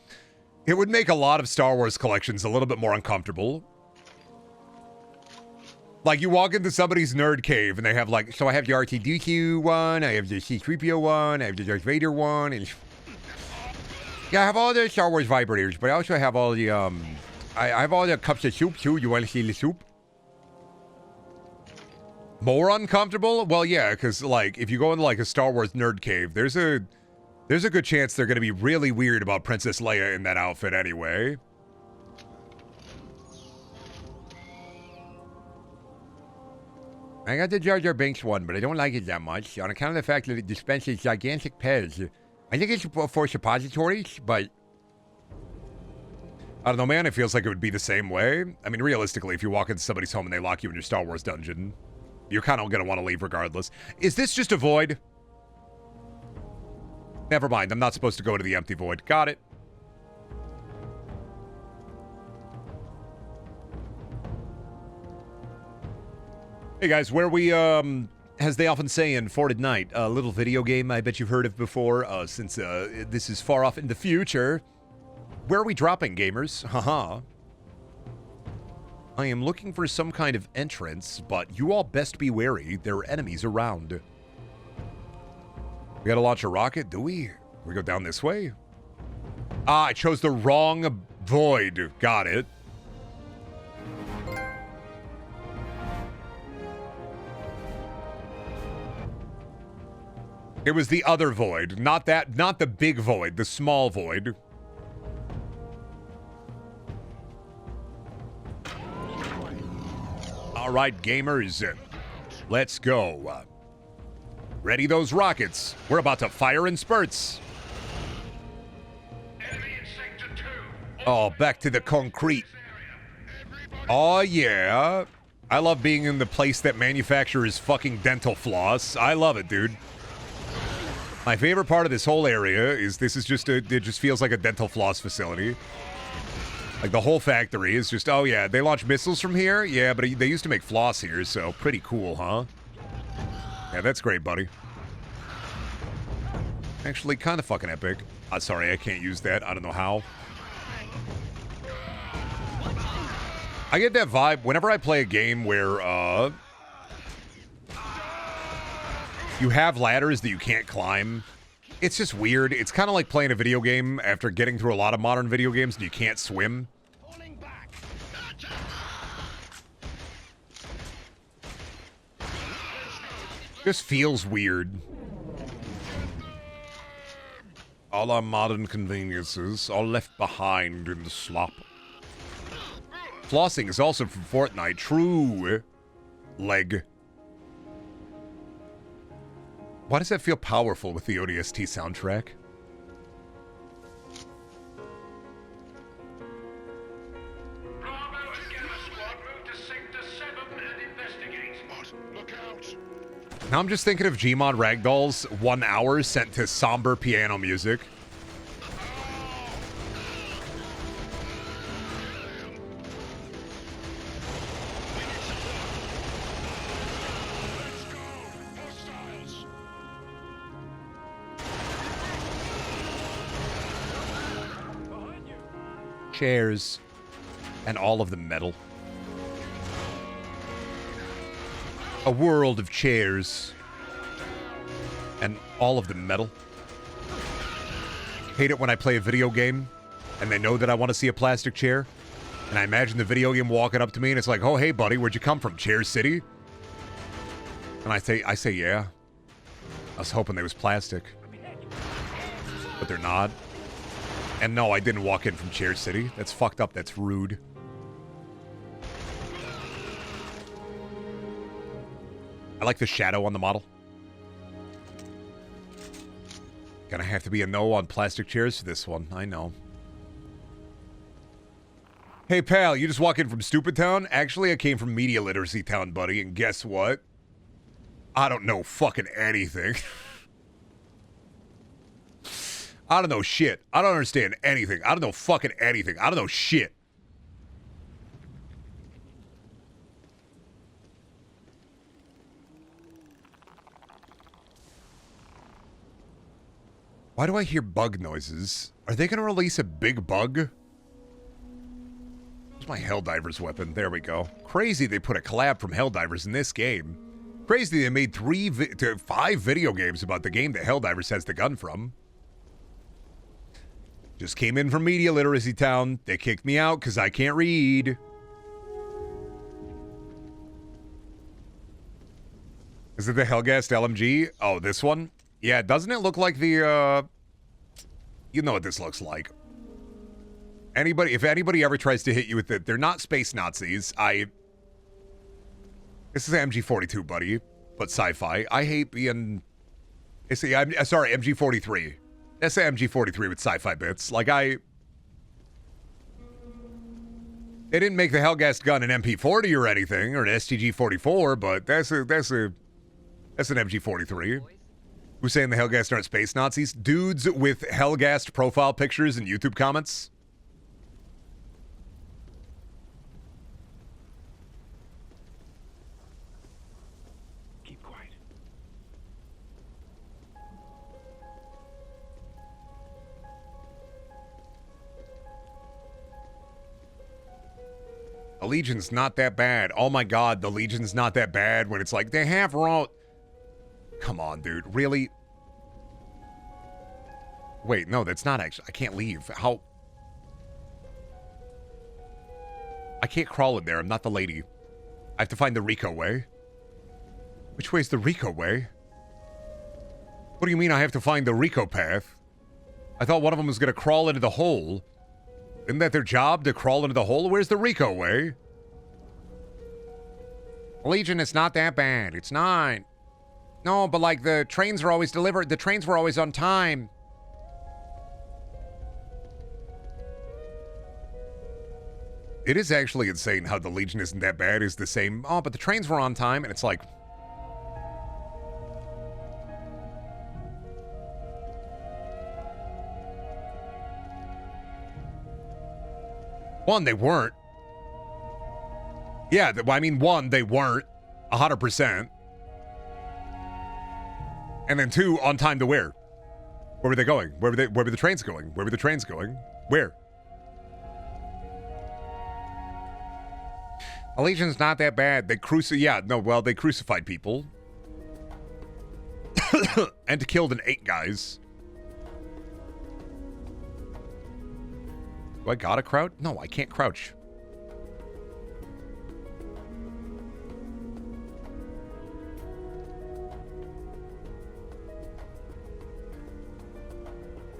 Speaker 1: it would make a lot of Star Wars collections a little bit more uncomfortable. Like, you walk into somebody's nerd cave and they have, like, so I have the R2-D2 one, I have the C-3PO one, I have the Darth Vader one, and... yeah, I have all the Star Wars vibrators, but I also have all the, I have all the cups of soup, too. You want to see the soup? More uncomfortable? Well, yeah, because, like, if you go into, like, a Star Wars nerd cave, there's a good chance they're going to be really weird about Princess Leia in that outfit anyway. I got the Jar Jar Binks one, but I don't like it that much on account of the fact that it dispenses gigantic pills. I think it's for suppositories, but I don't know, man. It feels like it would be the same way. I mean, realistically, if you walk into somebody's home and they lock you in your Star Wars dungeon, you're kind of going to want to leave regardless. Is this just a void? Never mind. I'm not supposed to go to the empty void. Got it. Hey guys, where we, as they often say in Fort at Night, a little video game I bet you've heard of before, since this is far off in the future. Where are we dropping, gamers? Haha. I am looking for some kind of entrance, but you all best be wary. There are enemies around. We gotta launch a rocket, do we? We go down this way? Ah, I chose the wrong void. Got it. It was the other void, not the big void, the small void. All right, gamers, let's go. Ready those rockets. We're about to fire in spurts. Oh, back to the concrete. Oh, yeah. I love being in the place that manufactures fucking dental floss. I love it, dude. My favorite part of this whole area is this is just it just feels like a dental floss facility. Like the whole factory is just, oh yeah, they launch missiles from here? Yeah, but they used to make floss here, so pretty cool, huh? Yeah, that's great, buddy. Actually, kind of fucking epic. Sorry, I can't use that. I don't know how. I get that vibe whenever I play a game where, you have ladders that you can't climb. It's just weird. It's kind of like playing a video game after getting through a lot of modern video games and you can't swim. Just feels weird. All our modern conveniences are left behind in the slop. Flossing is also from Fortnite. True. Leg. Why does that feel powerful with the ODST soundtrack? Now I'm just thinking of Gmod Ragdoll's 1 hour sent to somber piano music. Chairs and all of the metal. A world of chairs and all of the metal. Hate it when I play a video game and they know that I want to see a plastic chair and I imagine the video game walking up to me and it's like, oh hey buddy, where'd you come from? Chair City? And I say yeah. I was hoping they was plastic, but they're not. And no, I didn't walk in from Chair City. That's fucked up. That's rude. I like the shadow on the model. Gonna have to be a no on plastic chairs for this one. I know. Hey, pal, you just walk in from Stupid Town? Actually, I came from Media Literacy Town, buddy, and guess what? I don't know fucking anything. I don't know shit. I don't understand anything. I don't know fucking anything. I don't know shit. Why do I hear bug noises? Are they going to release a big bug? Where's my Helldivers weapon? There we go. Crazy they put a collab from Helldivers in this game. Crazy they made 5 video games about the game that Helldivers has the gun from. Just came in from Media Literacy Town. They kicked me out because I can't read. Is it the Hellgast LMG? Oh, this one? Yeah, doesn't it look like the, you know what this looks like. If anybody ever tries to hit you with it, they're not space Nazis. This is MG42, buddy, but sci-fi. I hate being... See, I'm sorry, MG43. That's the MG43 with sci-fi bits. Like, They didn't make the Hellgast gun an MP40 or anything, or an STG-44, but that's an MG43. Who's saying the Hellgast aren't space Nazis? Dudes with Hellgast profile pictures and YouTube comments?
Speaker 12: Keep quiet.
Speaker 1: The Legion's not that bad. Oh my god, the Legion's not that bad when it's like, they have raw... Come on, dude. Really? Wait, no, that's not actually... I can't leave. How... I can't crawl in there. I'm not the lady. I have to find the Rico way. Which way's the Rico way? What do you mean I have to find the Rico path? I thought one of them was going to crawl into the hole. Isn't that their job, to crawl into the hole? Where's the Rico way? Legion, it's not that bad. It's not. No, but like the trains are always delivered. The trains were always on time. It is actually insane how the Legion isn't that bad. Is the same. Oh, but the trains were on time. And it's like... One, they weren't. Yeah, I mean, one, they weren't. 100%. And then two, on time to where? Where were they going? Where were the trains going? Where were the trains going? Where? The Legion's not that bad. They they crucified people. And killed 8 guys. Do I gotta crouch? No, I can't crouch.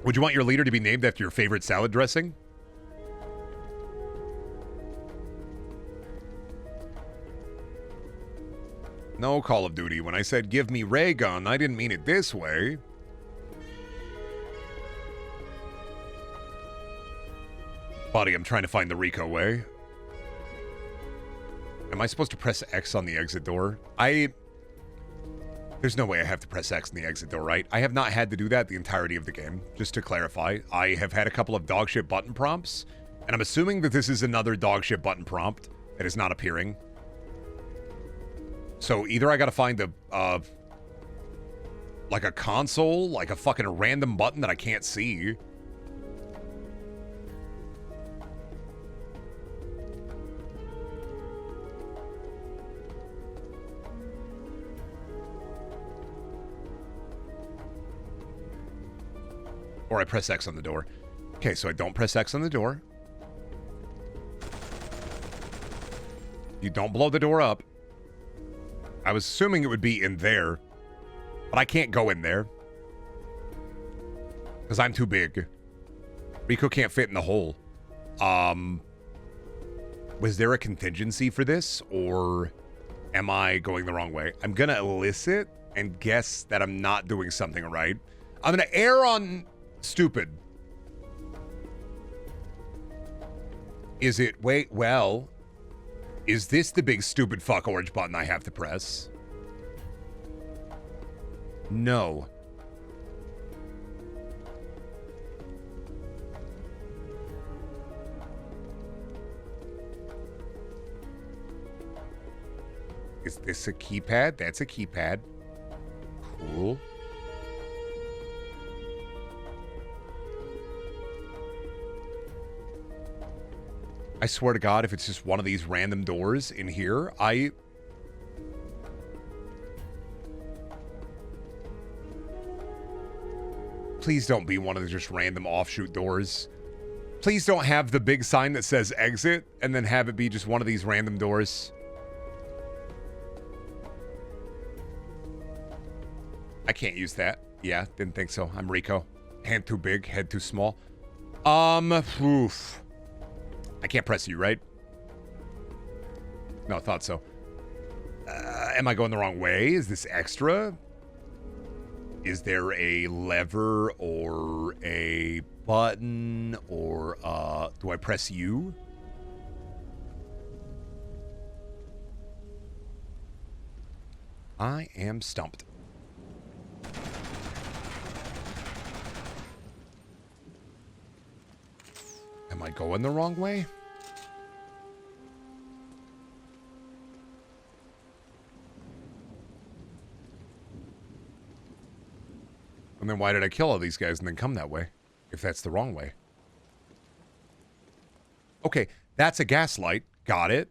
Speaker 1: Would you want your leader to be named after your favorite salad dressing? No, Call of Duty. When I said give me ray gun, I didn't mean it this way. Buddy, I'm trying to find the Rico way. Am I supposed to press X on the exit door? There's no way I have to press X on the exit door, right? I have not had to do that the entirety of the game. Just to clarify, I have had a couple of dogshit button prompts, and I'm assuming that this is another dogshit button prompt that is not appearing. So either I gotta find like a console, like a fucking random button that I can't see. Or I press X on the door. Okay, so I don't press X on the door. You don't blow the door up. I was assuming it would be in there. But I can't go in there. Because I'm too big. Rico can't fit in the hole. Was there a contingency for this? Or am I going the wrong way? I'm going to elicit and guess that I'm not doing something right. I'm going to err on... stupid. Is it... Wait, well... Is this the big stupid fuck orange button I have to press? No. Is this a keypad? That's a keypad. Cool. I swear to God, if it's just one of these random doors in here, Please don't be one of the just random offshoot doors. Please don't have the big sign that says exit and then have it be just one of these random doors. I can't use that. Yeah, didn't think so. I'm Rico. Hand too big, head too small. Oof. I can't press you, right? No, thought so. Am I going the wrong way? Is this extra? Is there a lever or a button or do I press U? I am stumped. Am I going the wrong way? And then why did I kill all these guys and then come that way? If that's the wrong way. Okay, that's a gaslight. Got it.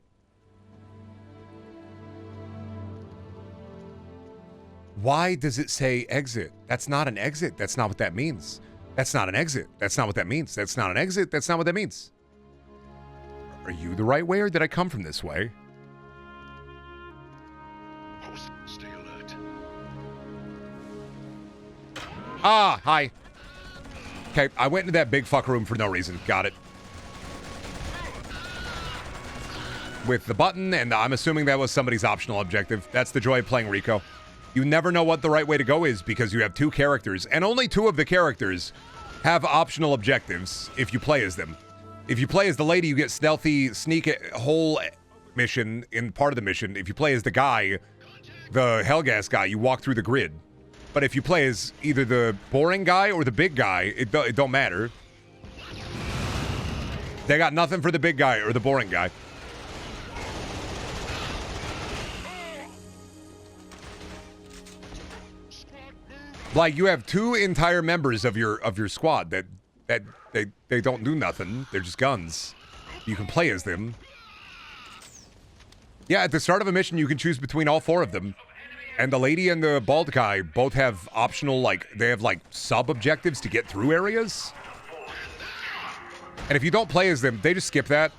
Speaker 1: Why does it say exit? That's not an exit. That's not what that means. That's not an exit. That's not what that means. That's not an exit. That's not what that means. Are you the right way or did I come from this way?
Speaker 14: Stay alert.
Speaker 1: Ah, hi. Okay, I went into that big fuck room for no reason. Got it. With the button, and I'm assuming that was somebody's optional objective. That's the joy of playing Rico. You never know what the right way to go is because you have two characters, and only two of the characters have optional objectives if you play as them. If you play as the lady, you get stealthy, sneak hole mission in part of the mission. If you play as the guy, the Hellgas guy, you walk through the grid. But if you play as either the boring guy or the big guy, it don't matter. They got nothing for the big guy or the boring guy. Like, you have two entire members of your squad that they don't do nothing. They're just guns. You can play as them. Yeah, at the start of a mission, you can choose between all four of them. And the lady and the bald guy both have optional, like, they have, like, sub-objectives to get through areas. And if you don't play as them, they just skip that.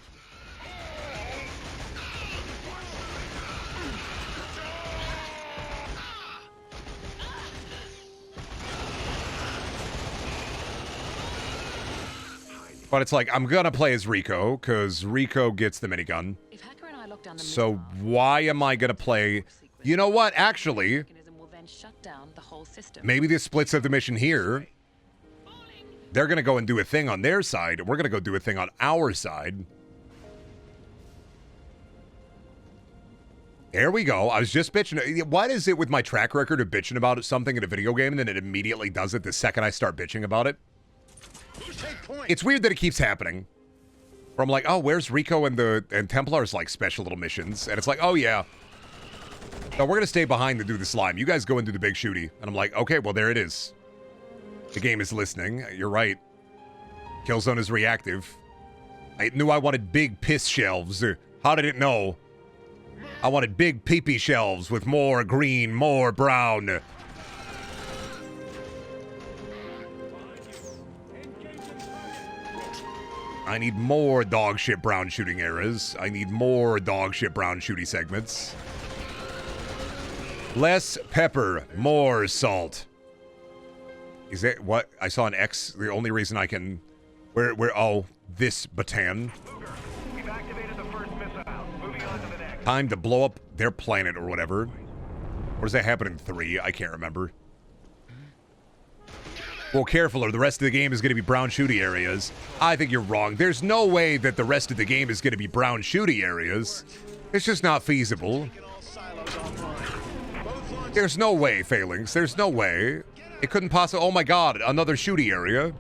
Speaker 1: But it's like, I'm gonna play as Rico, because Rico gets the minigun. So why am I gonna play... You know what, actually... Maybe this splits up the mission here. They're gonna go and do a thing on their side, and we're gonna go do a thing on our side. There we go. I was just bitching. What is it with my track record of bitching about something in a video game, and then it immediately does it the second I start bitching about it? It's weird that it keeps happening. Where I'm like, oh, where's Rico and Templar's like special little missions? And it's like, oh yeah. No, we're gonna stay behind to do the slime. You guys go and do the big shooty. And I'm like, okay, well there it is. The game is listening. You're right. Killzone is reactive. I knew I wanted big piss shelves. How did it know? I wanted big pee-pee shelves with more green, more brown. I need more dog shit brown shooting eras. I need more dog shit brown shooty segments. Less pepper, more salt. Is that what? I saw an X. The only reason I can... oh, this baton. Time to blow up their planet or whatever. Or does that happen in 3? I can't remember. Well, careful, or the rest of the game is going to be brown shooty areas. I think you're wrong. There's no way that the rest of the game is going to be brown shooty areas. It's just not feasible. There's no way, Phalanx. There's no way. It couldn't possibly... Oh my god, another shooty area.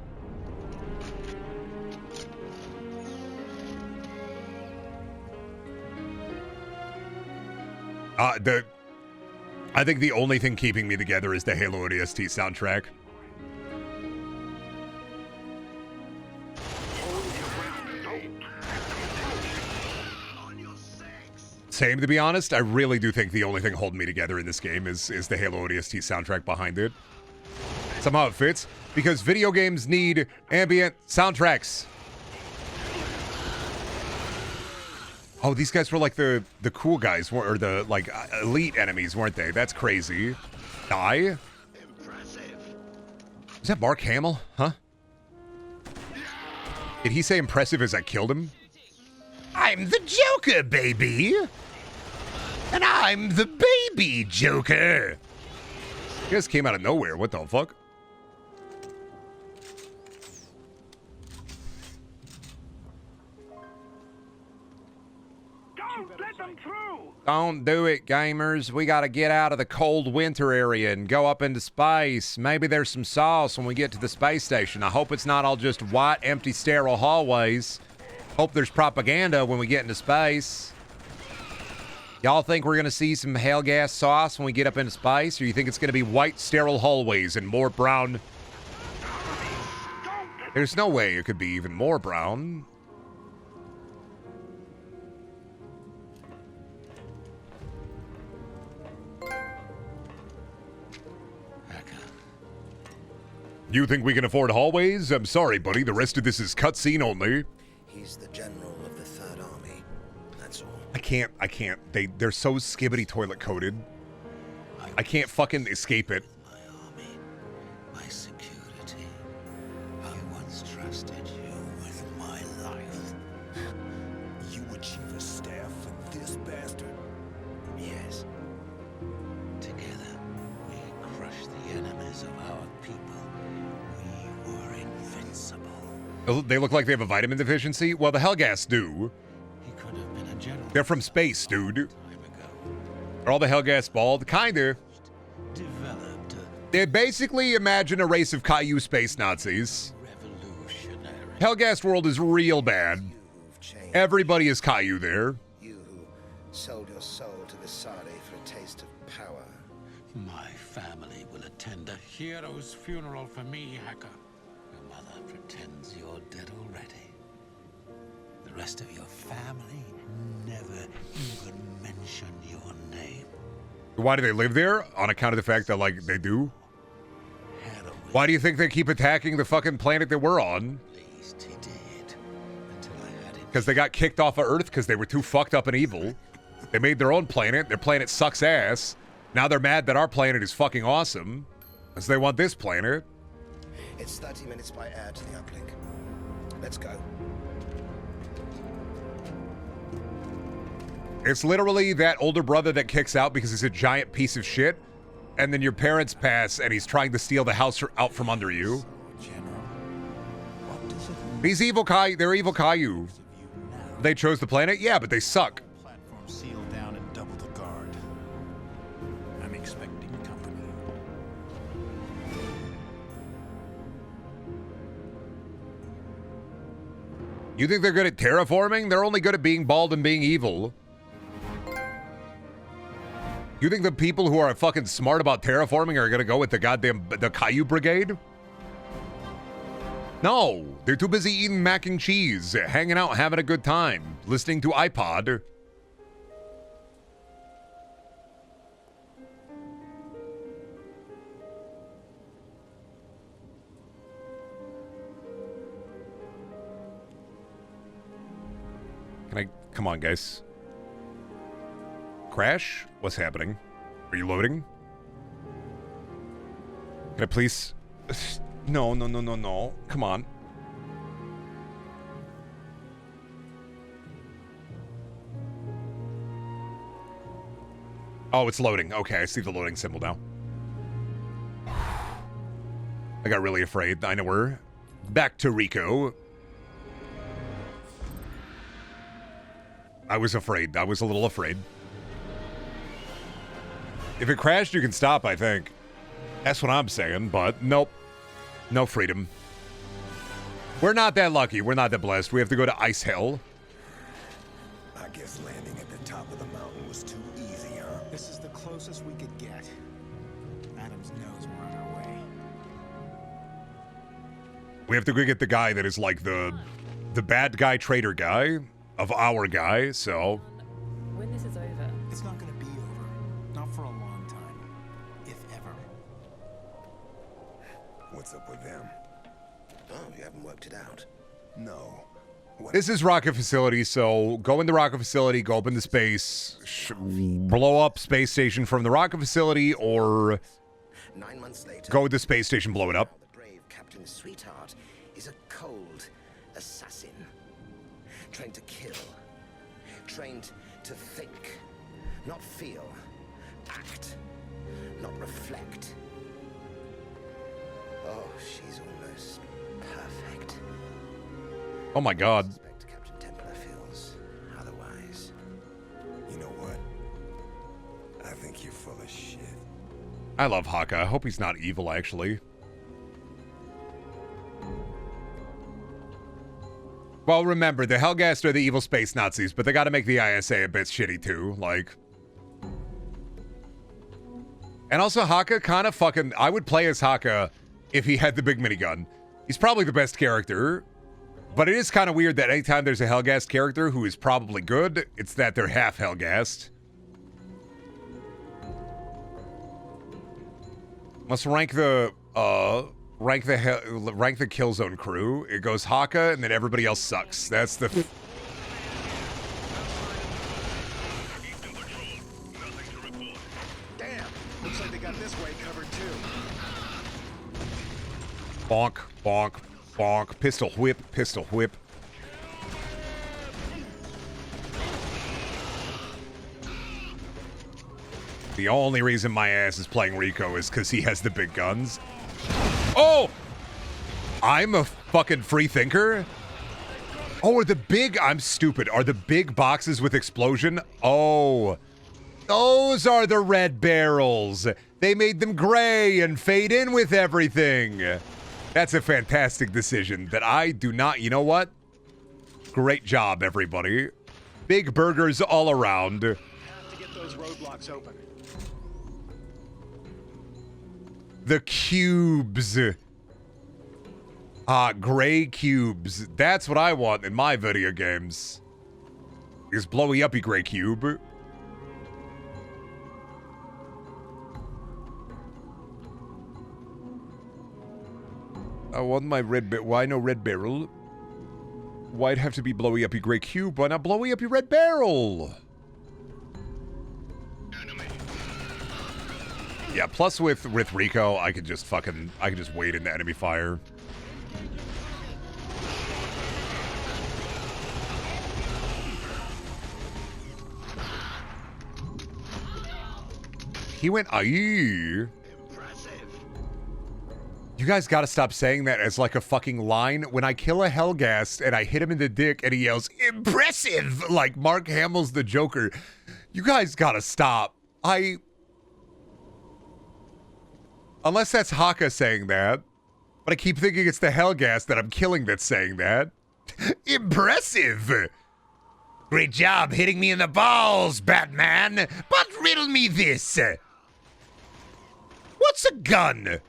Speaker 1: I think the only thing keeping me together is the Halo ODST soundtrack. Same, to be honest. I really do think the only thing holding me together in this game is the Halo ODST soundtrack behind it. Somehow it fits, because video games need ambient soundtracks. Oh, these guys were like the cool guys, or the like elite enemies, weren't they? That's crazy. Die? Is that Mark Hamill? Huh? Did he say impressive as I killed him? I'm the Joker, baby! And I'm the baby Joker. You guys came out of nowhere. What the fuck?
Speaker 5: Don't let them through!
Speaker 1: Don't do it, gamers. We got to get out of the cold winter area and go up into space. Maybe there's some sauce when we get to the space station. I hope it's not all just white, empty, sterile hallways. Hope there's propaganda when we get into space. Y'all think we're going to see some hell gas sauce when we get up into space? Or you think it's going to be white, sterile hallways and more brown? There's no way it could be even more brown. You think we can afford hallways? I'm sorry, buddy. The rest of this is cutscene only.
Speaker 13: He's the general of the Third Army. That's all.
Speaker 1: I can't. They're so skibbity toilet coated. I can't fucking escape it.
Speaker 5: My security. I once trusted you with my life.
Speaker 14: You were chief of staff for this bastard?
Speaker 5: Yes. Together, we crushed the enemies of our people. We were invincible.
Speaker 1: They look like they have a vitamin deficiency? Well, the Hellgas do.
Speaker 5: He could have been a general.
Speaker 1: They're from space, dude. Are all the Hellgas bald? Kinda.
Speaker 5: Developed
Speaker 1: They basically imagine a race of Caillou space Nazis.
Speaker 5: revolutionary.
Speaker 1: Hellgas world is real bad. Everybody is Caillou there.
Speaker 13: You who sold your soul to Visari for a taste of power.
Speaker 5: My family will attend a hero's funeral for me, Hacker. Your mother pretends you're dead already. The rest of your family never even mention your name.
Speaker 1: Why do they live there? On account of the fact that, like, they do? Why do you think they keep attacking the fucking planet that we're on? Because they got kicked off of Earth because they were too fucked up and evil. They made their own planet. Their planet sucks ass. Now they're mad that our planet is fucking awesome. And so they want this planet.
Speaker 13: It's 30 minutes by air to the uplink. Let's go.
Speaker 1: It's literally that older brother that kicks out because he's a giant piece of shit. And then your parents pass and he's trying to steal the house out from under you. These evil Caillou, they're evil Caillou. They chose the planet? Yeah, but they suck.
Speaker 10: Platform sealed down and double the guard. I'm expecting company.
Speaker 1: You think they're good at terraforming? They're only good at being bald and being evil. You think the people who are fucking smart about terraforming are gonna go with the Caillou Brigade? No, they're too busy eating mac and cheese, hanging out, having a good time, listening to iPod. Come on, guys. Crash? What's happening? Are you loading? Can I please? No. Come on. Oh, it's loading. Okay, I see the loading symbol now. I got really afraid. I know we're back to Rico. I was afraid. I was a little afraid. If it crashed, you can stop, I think. That's what I'm saying, but nope. No freedom. We're not that lucky. We're not that blessed. We have to go to Ice Hell.
Speaker 14: I guess landing at the top of the mountain was too easy, huh?
Speaker 2: This is the closest we could get. Adams knows we're on our way.
Speaker 1: We have to go get the guy that is like the bad guy traitor guy of our guy, so...
Speaker 9: When this is over...
Speaker 2: It's not gonna be over. Not for a long time. If ever.
Speaker 14: What's up with them?
Speaker 13: Oh, you haven't worked it out.
Speaker 14: No.
Speaker 1: This is rocket facility, so go in the rocket facility, go up into space, blow up space station from the rocket facility, or
Speaker 13: 9 months later,
Speaker 1: go to the space station, blow it up.
Speaker 13: The brave Captain Sweetheart is a cold assassin. Trained to kill. Trained to think. Not feel. Act. Not reflect. Oh, she's almost perfect.
Speaker 1: Oh my God.
Speaker 13: I suspect Captain Templar feels otherwise.
Speaker 14: You know what? I think you're full of shit.
Speaker 1: I love Haka. I hope he's not evil, actually. Well, remember, the Helghast are the evil space Nazis, but they gotta make the ISA a bit shitty, too. Like... And also, Haka kind of fucking... I would play as Haka if he had the big minigun. He's probably the best character. But it is kind of weird that anytime there's a Helghast character who is probably good, it's that they're half Helghast. Let's rank the Killzone crew. It goes Haka, and then everybody else sucks. That's the...
Speaker 12: Damn, looks like they got this way covered too.
Speaker 1: Bonk, bonk, bonk. Pistol whip, pistol whip. The only reason my ass is playing Rico is because he has the big guns. Oh! I'm a fucking free thinker? Oh, are the big... I'm stupid. Are the big boxes with explosion? Oh. Those are the red barrels. They made them gray and fade in with everything. That's a fantastic decision that I do not... You know what? Great job, everybody. Big burgers all around.
Speaker 12: Have to get those roadblocks open.
Speaker 1: The cubes. Gray cubes. That's what I want in my video games. Is blowy uppy gray cube. I want my red barrel. Why no red barrel? Why'd have to be blowy uppy gray cube? Why not blowy uppy red barrel? Yeah, plus with Rico, I could just wait in the enemy fire. He went, aye. You guys gotta stop saying that as like a fucking line. When I kill a Helghast and I hit him in the dick and he yells, impressive! Like Mark Hamill's the Joker. You guys gotta stop. Unless that's Haka saying that. But I keep thinking it's the Helghast that I'm killing that's saying that. Impressive! Great job hitting me in the balls, Batman! But riddle me this! What's a gun?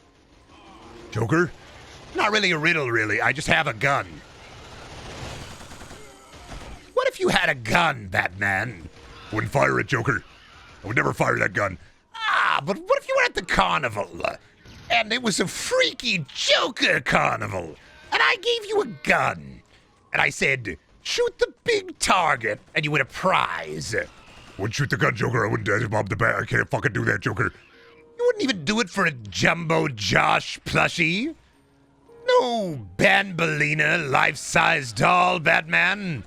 Speaker 1: Joker? Not really a riddle, really. I just have a gun. What if you had a gun, Batman? Wouldn't fire it, Joker. I would never fire that gun. Ah, but what if you were at the carnival? And it was a freaky Joker carnival. And I gave you a gun. And I said, shoot the big target, and you win a prize. Wouldn't shoot the gun, Joker. I wouldn't bob the bag. I can't fucking do that, Joker. You wouldn't even do it for a Jumbo Josh plushie. No Banbalina life-size doll, Batman.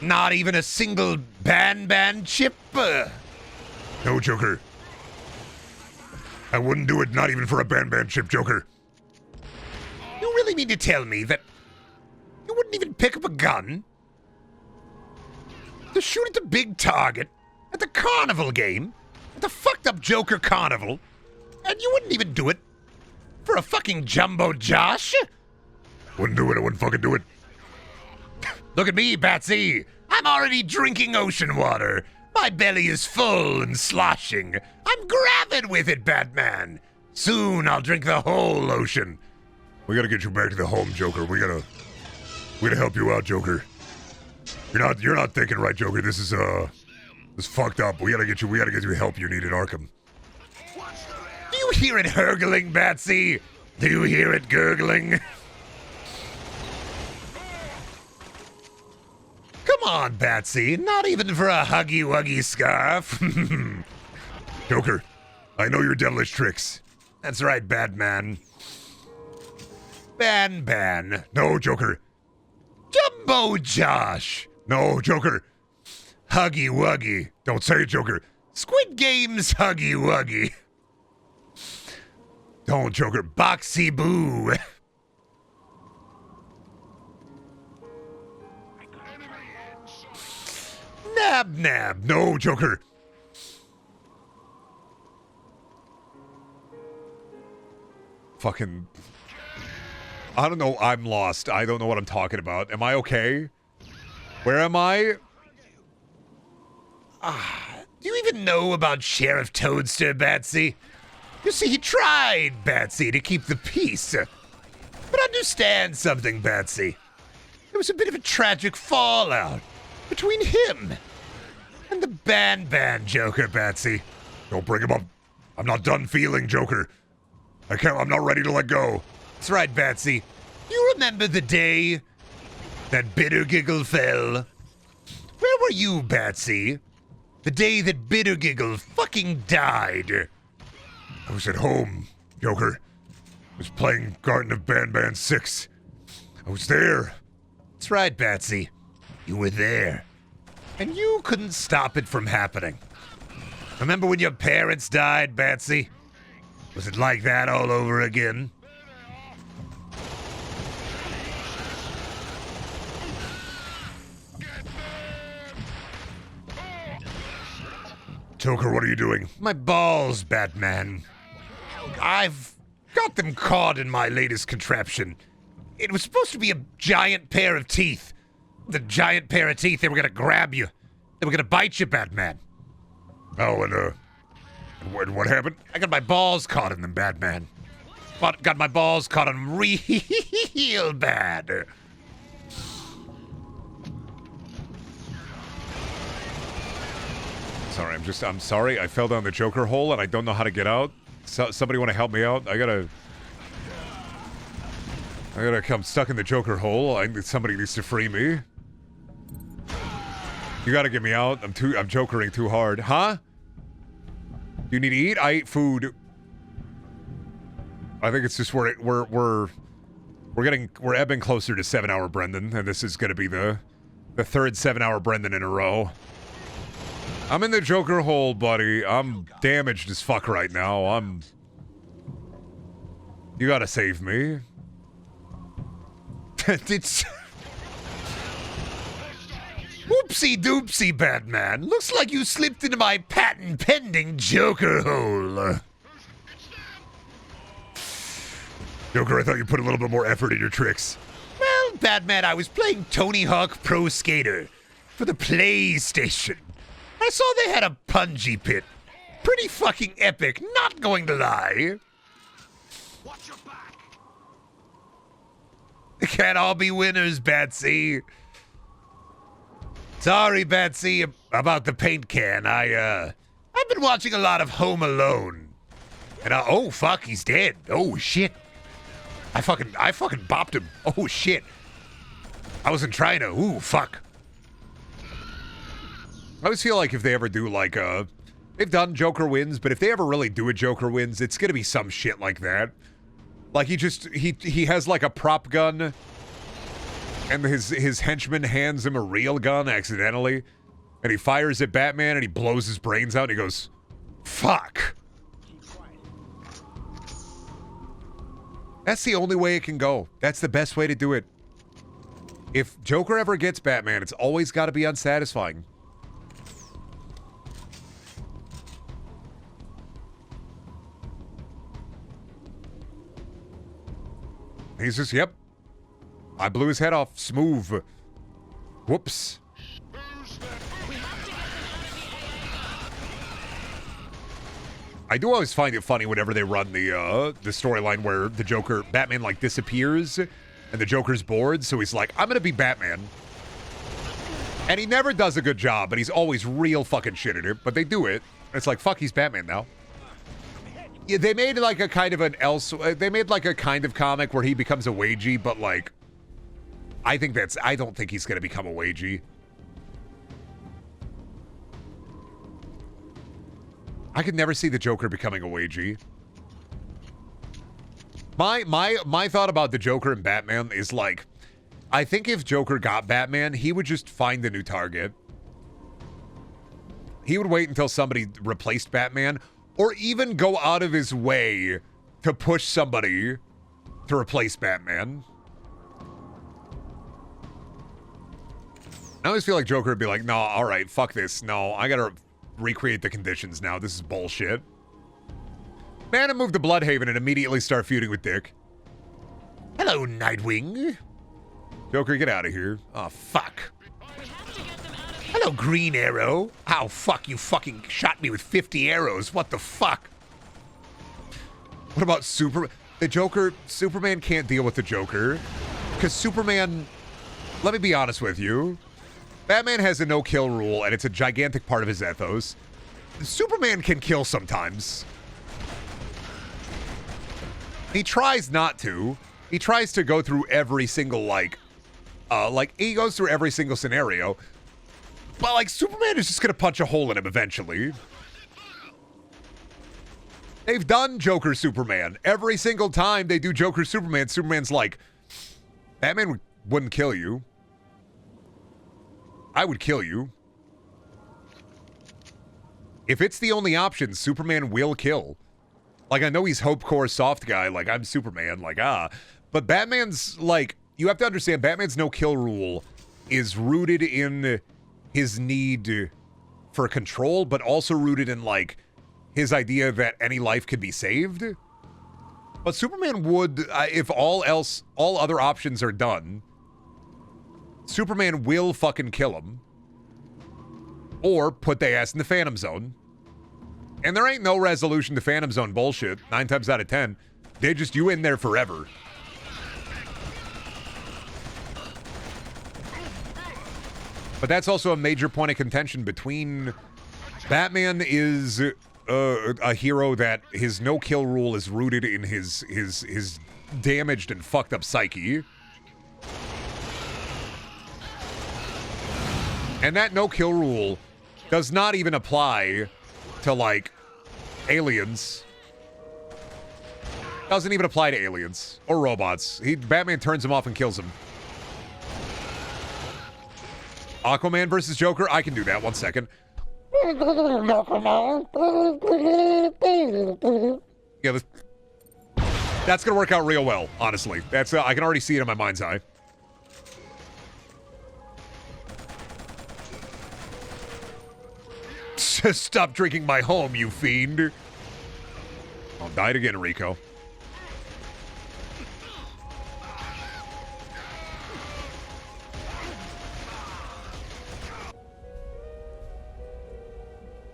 Speaker 1: Not even a single Ban chip. No, Joker. I wouldn't do it, not even for a Ban chip, Joker. You really mean to tell me that you wouldn't even pick up a gun to shoot at the big target at the carnival game, at the fucked up Joker carnival, and you wouldn't even do it for a fucking Jumbo Josh? Wouldn't do it, I wouldn't fucking do it. Look at me, Batsy. I'm already drinking ocean water. My belly is full and sloshing. I'm gravid with it, Batman. Soon I'll drink the whole ocean. We gotta get you back to the home, Joker. We gotta help you out, Joker. You're not thinking right, Joker. This is fucked up. We gotta get you the help you need at Arkham. Do you hear it hurgling, Batsy? Do you hear it gurgling? Come on, Batsy. Not even for a huggy-wuggy scarf. Joker, I know your devilish tricks. That's right, Batman. No, Joker. Jumbo Josh. No, Joker. Huggy Wuggy. Don't say it, Joker. Squid Game's Huggy Wuggy. Don't, Joker. Boxy Boo. Nab Nab. No, Joker. Fucking... I don't know. I'm lost. I don't know what I'm talking about. Am I okay? Where am I? Do you even know about Sheriff Toadster, Batsy? You see, he tried, Batsy, to keep the peace. But understand something, Batsy. There was a bit of a tragic fallout between him and the Ban Joker, Batsy. Don't bring him up. I'm not done feeling, Joker. I'm not ready to let go. That's right, Batsy. You remember the day that Bitter Giggle fell? Where were you, Batsy? The day that Bitter Giggle fucking died. I was at home, Joker. I was playing Garden of Ban 6. I was there. That's right, Batsy. You were there. And you couldn't stop it from happening. Remember when your parents died, Batsy? Was it like that all over again? Joker, what are you doing? My balls, Batman. I've got them caught in my latest contraption. It was supposed to be a giant pair of teeth. The giant pair of teeth, they were gonna grab you. They were gonna bite you, Batman. Oh, and what happened? I got my balls caught in them, Batman. Got my balls caught in them real bad. Sorry, I'm sorry. I fell down the Joker hole and I don't know how to get out. So, somebody want to help me out? I gotta come stuck in the Joker hole. Somebody needs to free me. You gotta get me out. I'm jokering too hard. Huh? You need to eat? I ate food. I think it's just we're ebbing closer to 7-hour Brendan, and this is gonna be the third 7-hour Brendan in a row. I'm in the Joker hole, buddy. I'm damaged as fuck right now. You gotta save me. It's... Whoopsie doopsie, Batman. Looks like you slipped into my patent-pending Joker hole. Joker, I thought you put a little bit more effort in your tricks. Well, Batman, I was playing Tony Hawk Pro Skater for the PlayStation. I saw they had a punji pit. Pretty fucking epic, not going to lie.
Speaker 5: Watch your back.
Speaker 1: It can't all be winners, Batsy. Sorry, Batsy, about the paint can. I've been watching a lot of Home Alone. And oh fuck, he's dead. Oh shit. I fucking bopped him. Oh shit. I wasn't trying to. Ooh, fuck. I always feel like if they ever do like they've done Joker wins, but if they ever really do a Joker wins, it's gonna be some shit like that. Like he has like a prop gun, and his henchman hands him a real gun accidentally, and he fires at Batman and he blows his brains out and he goes, "Fuck." That's the only way it can go. That's the best way to do it. If Joker ever gets Batman, it's always got to be unsatisfying. He's just, yep. I blew his head off. Smooth. Whoops. I do always find it funny whenever they run the storyline where the Joker, Batman, like, disappears and the Joker's bored, so he's like, I'm gonna be Batman. And he never does a good job, but he's always real fucking shit at it, but they do it. It's like, fuck, he's Batman now. Yeah, they made like a kind of they made like a kind of comic where he becomes a wagey, but like, I don't think he's gonna become a wagey. I could never see the Joker becoming a wagey. My thought about the Joker and Batman is like, I think if Joker got Batman, he would just find a new target. He would wait until somebody replaced Batman, or even go out of his way to push somebody to replace Batman. I always feel like Joker would be like, no, all right, fuck this. No, I gotta recreate the conditions now. This is bullshit. Man, I move to Bloodhaven and immediately start feuding with Dick. Hello, Nightwing. Joker, get out of here. Oh, fuck. Hello, Green Arrow. Oh, fuck, you fucking shot me with 50 arrows. What the fuck? What about Superman? The Joker, Superman can't deal with the Joker. Because Superman, let me be honest with you. Batman has a no-kill rule, and it's a gigantic part of his ethos. Superman can kill sometimes. He tries not to. He tries to go through every single, he goes through every single scenario. But, like, Superman is just going to punch a hole in him eventually. They've done Joker Superman. Every single time they do Joker Superman, Superman's like, Batman wouldn't kill you. I would kill you. If it's the only option, Superman will kill. Like, I know he's Hope Core soft guy, like, I'm Superman, but Batman's, like, you have to understand, Batman's no-kill rule is rooted in his need for control, but also rooted in, like, his idea that any life could be saved. But Superman would, if all other options are done, Superman will fucking kill him. Or put their ass in the Phantom Zone. And there ain't no resolution to Phantom Zone bullshit, 9 times out of 10. They just you in there forever. But that's also a major point of contention between Batman is a hero that his no-kill rule is rooted in his damaged and fucked up psyche. And that no-kill rule does not even apply to, like, aliens. Doesn't even apply to aliens or robots. Batman turns them off and kills them. Aquaman versus Joker? I can do that. 1 second. Yeah, that's gonna work out real well, honestly. That's I can already see it in my mind's eye. Stop drinking my home, you fiend. I'll die again, Rico.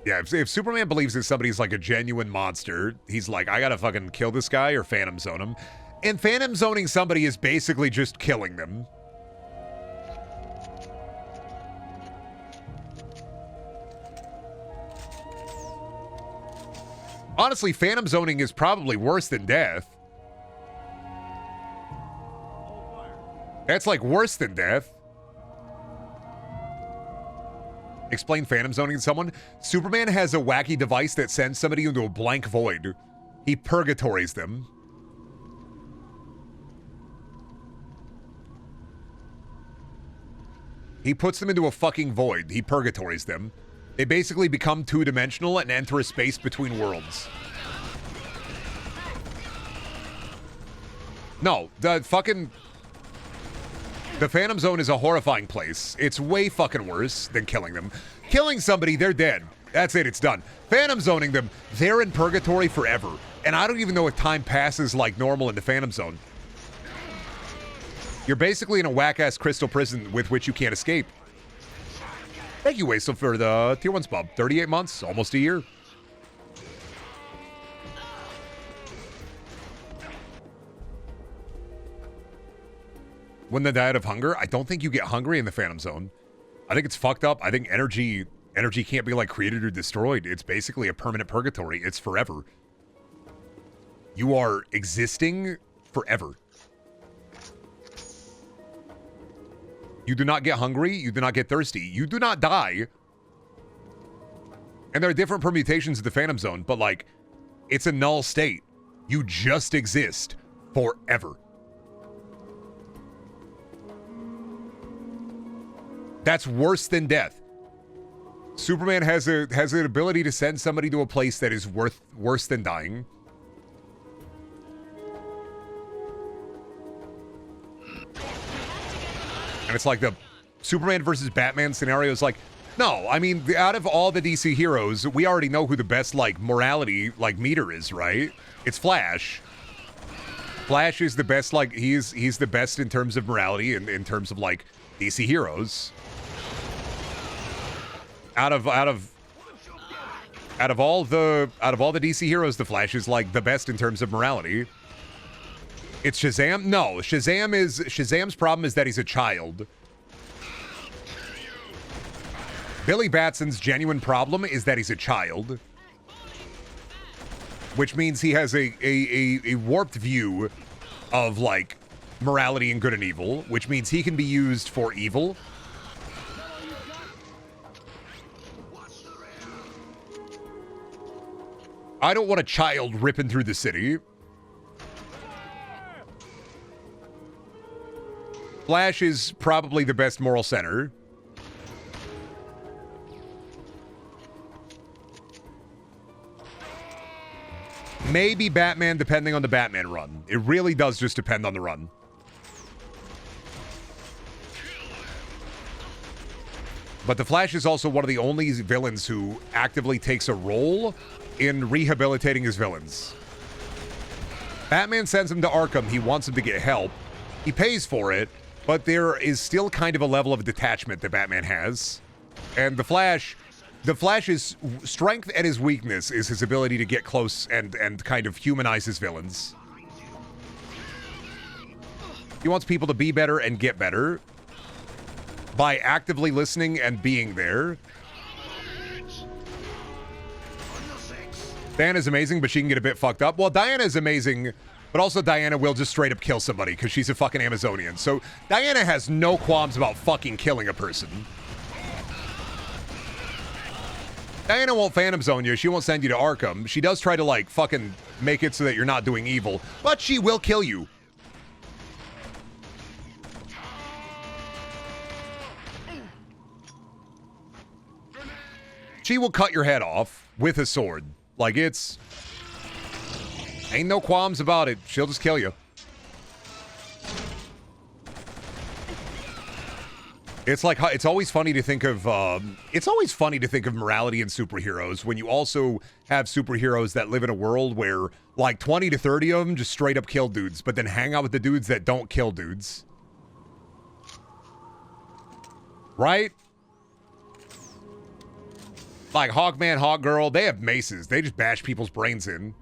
Speaker 1: Yeah, if Superman believes that somebody's like a genuine monster, he's like, I gotta fucking kill this guy or Phantom Zone him. And Phantom Zoning somebody is basically just killing them. Honestly, Phantom Zoning is probably worse than death. That's like worse than death. Explain Phantom Zoning to someone. Superman has a wacky device that sends somebody into a blank void. He purgatories them. He puts them into a fucking void. He purgatories them. They basically become two-dimensional and enter a space between worlds. No, the Phantom Zone is a horrifying place. It's way fucking worse than killing them. Killing somebody, they're dead. That's it, it's done. Phantom Zoning them, they're in purgatory forever. And I don't even know if time passes like normal in the Phantom Zone. You're basically in a whack-ass crystal prison with which you can't escape. Thank you, Wastel, for the Tier 1 spub. 38 months, almost a year. When the diet of hunger, I don't think you get hungry in the Phantom Zone. I think it's fucked up. I think energy can't be like created or destroyed. It's basically a permanent purgatory. It's forever. You are existing forever. You do not get hungry. You do not get thirsty. You do not die. And there are different permutations of the Phantom Zone, but like, it's a null state. You just exist forever. That's worse than death. Superman has an ability to send somebody to a place that is worse than dying. And it's like the Superman versus Batman scenario is like, no, I mean, out of all the DC heroes, we already know who the best, like, morality, like, meter is, right? It's Flash. Flash is the best, like, he's the best in terms of morality and in terms of, like, DC heroes. Out of all the DC heroes, the Flash is, like, the best in terms of morality. It's Shazam? No, Shazam's problem is that he's a child. Billy Batson's genuine problem is that he's a child. Which means he has a warped view of, like, morality and good and evil, which means he can be used for evil. I don't want a child ripping through the city. Flash is probably the best moral center. Maybe Batman, depending on the Batman run. It really does just depend on the run. But the Flash is also one of the only villains who actively takes a role in rehabilitating his villains. Batman sends him to Arkham. He wants him to get help. He pays for it, but there is still kind of a level of detachment that Batman has. And the Flash's strength and his weakness is his ability to get close and kind of humanize his villains. He wants people to be better and get better by actively listening and being there. Diana's amazing, but she can get a bit fucked up. Well, Diana's amazing, but also Diana will just straight up kill somebody because she's a fucking Amazonian. So Diana has no qualms about fucking killing a person. Diana won't Phantom Zone you. She won't send you to Arkham. She does try to, like, fucking make it so that you're not doing evil, but she will kill you. She will cut your head off with a sword. Like, it's... ain't no qualms about it. She'll just kill you. It's like, it's always funny to think of, morality in superheroes when you also have superheroes that live in a world where, like, 20 to 30 of them just straight up kill dudes, but then hang out with the dudes that don't kill dudes. Right? Like Hawkman, Hawkgirl, they have maces. They just bash people's brains in.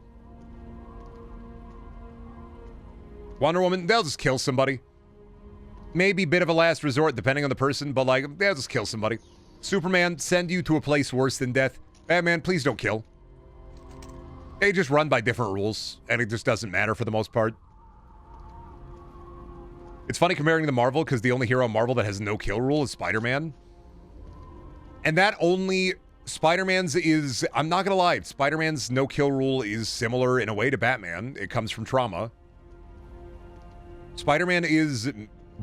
Speaker 1: Wonder Woman, they'll just kill somebody. Maybe a bit of a last resort, depending on the person, but, like, they'll just kill somebody. Superman, send you to a place worse than death. Batman, please don't kill. They just run by different rules, and it just doesn't matter for the most part. It's funny comparing to Marvel, because the only hero in Marvel that has no kill rule is Spider-Man. And that only... Spider-Man's is... I'm not gonna lie, Spider-Man's no kill rule is similar in a way to Batman. It comes from trauma. Spider-Man is...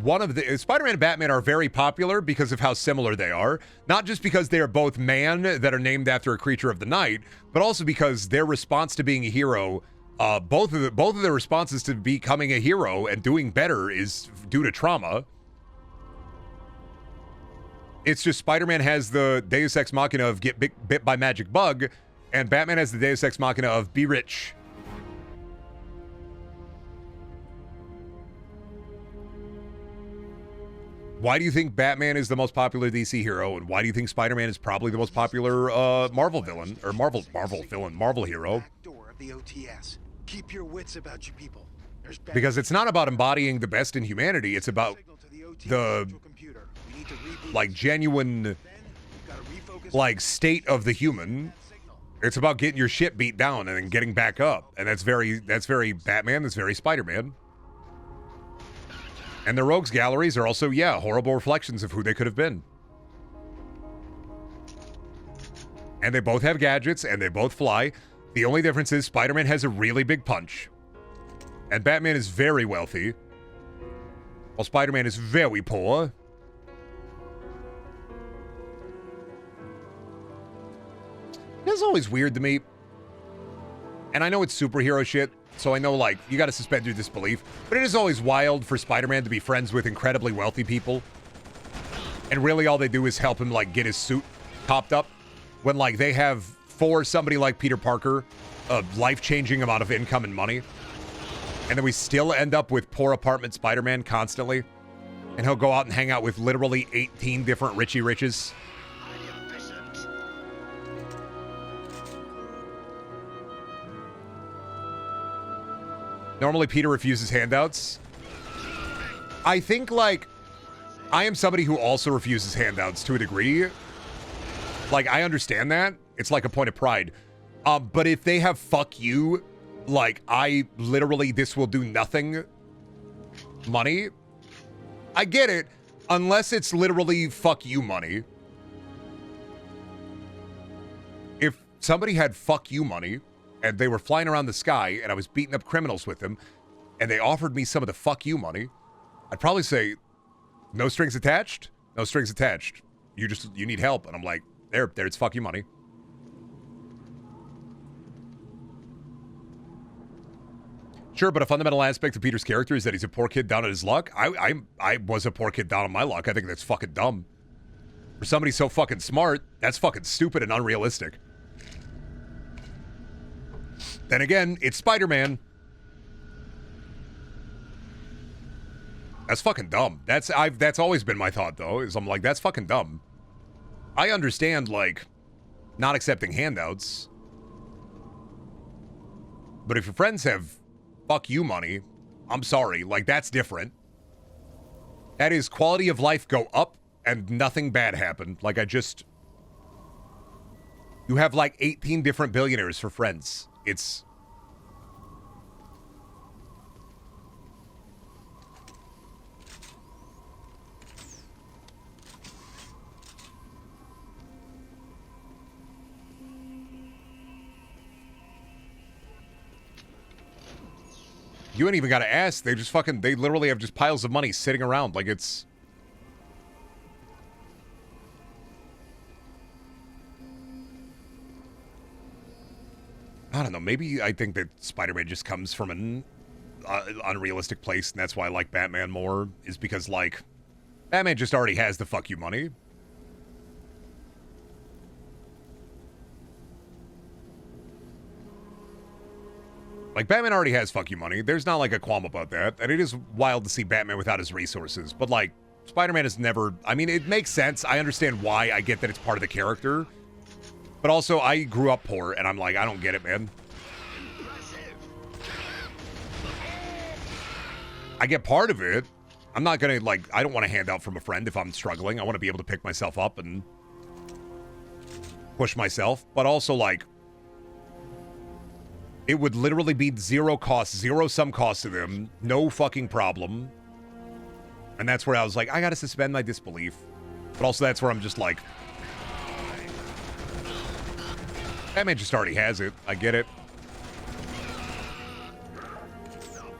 Speaker 1: Spider-Man and Batman are very popular because of how similar they are. Not just because they are both man that are named after a creature of the night, but also because their response to being a hero, both of their responses to becoming a hero and doing better is due to trauma. It's just Spider-Man has the Deus Ex Machina of get bit by magic bug, and Batman has the Deus Ex Machina of be rich. Why do you think Batman is the most popular DC hero, and why do you think Spider-Man is probably the most popular Marvel villain, or Marvel hero?
Speaker 12: Keep your wits about you people.
Speaker 1: Because it's not about embodying the best in humanity, it's about the, like, genuine, like, state of the human. It's about getting your shit beat down and then getting back up. And that's very Batman, that's very Spider-Man. And the Rogues Galleries are also, yeah, horrible reflections of who they could have been. And they both have gadgets, and they both fly. The only difference is Spider-Man has a really big punch. And Batman is very wealthy. While Spider-Man is very poor. always weird to me, and I know it's superhero shit, so I know, like, you gotta suspend your disbelief, but it is always wild for Spider-Man to be friends with incredibly wealthy people, and really all they do is help him, like, get his suit topped up, when, like, they have, for somebody like Peter Parker, a life-changing amount of income and money, and then we still end up with poor apartment Spider-Man constantly, and he'll go out and hang out with literally 18 different Richie Riches. Normally, Peter refuses handouts. I think, like, I am somebody who also refuses handouts to a degree. Like, I understand that. It's like a point of pride. But if they have fuck you, like, I literally, this will do nothing money, I get it, unless it's literally fuck you money. If somebody had fuck you money, and they were flying around the sky, and I was beating up criminals with them, and they offered me some of the fuck you money, I'd probably say, no strings attached? No strings attached. You need help. And I'm like, there, it's fuck you money. Sure, but a fundamental aspect of Peter's character is that he's a poor kid down on his luck. I was a poor kid down on my luck. I think that's fucking dumb. For somebody so fucking smart, that's fucking stupid and unrealistic. Then again, it's Spider-Man. That's fucking dumb. That's always been my thought, though, is I'm like, that's fucking dumb. I understand, like, not accepting handouts. But if your friends have fuck you money, I'm sorry, like, that's different. That is quality of life go up and nothing bad happened. Like, you have like 18 different billionaires for friends. It's... You ain't even got to ask. They literally have just piles of money sitting around. Like, it's... I don't know. Maybe I think that Spider-Man just comes from an unrealistic place, and that's why I like Batman more, is because, like, Batman just already has the fuck you money. Like, Batman already has fuck you money. There's not, like, a qualm about that. And it is wild to see Batman without his resources. But, like, Spider-Man has never... I mean, it makes sense. I understand why. I get that it's part of the character. But also, I grew up poor, and I'm like, I don't get it, man. I get part of it. I'm not gonna, like... I don't want to hand out from a friend if I'm struggling. I want to be able to pick myself up and push myself. But also, like... It would literally be zero cost, zero-sum cost to them. No fucking problem. And that's where I was like, I gotta suspend my disbelief. But also that's where I'm just like... Batman just already has it. I get it.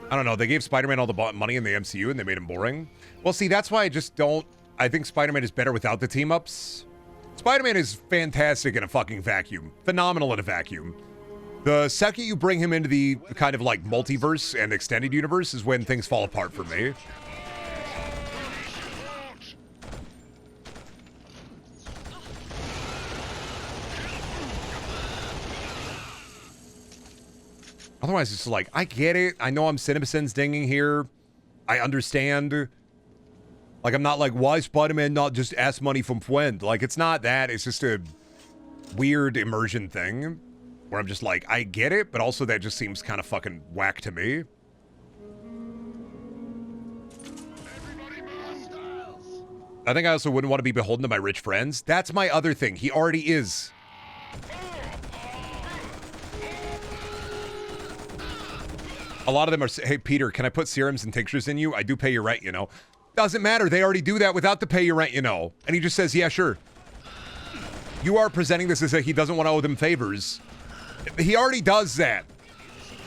Speaker 1: I don't know. They gave Spider-Man all the money in the MCU and they made him boring. Well, see, that's why I just don't... I think Spider-Man is better without the team-ups. Spider-Man is fantastic in a fucking vacuum. Phenomenal in a vacuum. The second you bring him into the kind of like multiverse and extended universe is when things fall apart for me. Otherwise, it's like, I get it. I know I'm CinemaSins dinging here. I understand. Like, I'm not like, why Spider-Man not just ask money from friend? Like, it's not that. It's just a weird immersion thing. Where I'm just like, I get it, but also that just seems kind of fucking whack to me. I think I also wouldn't want to be beholden to my rich friends. That's my other thing. He already is. A lot of them are, hey, Peter, can I put serums and tinctures in you? I do pay your rent, you know. Doesn't matter. They already do that without the pay your rent, you know. And he just says, yeah, sure. You are presenting this as if he doesn't want to owe them favors. He already does that.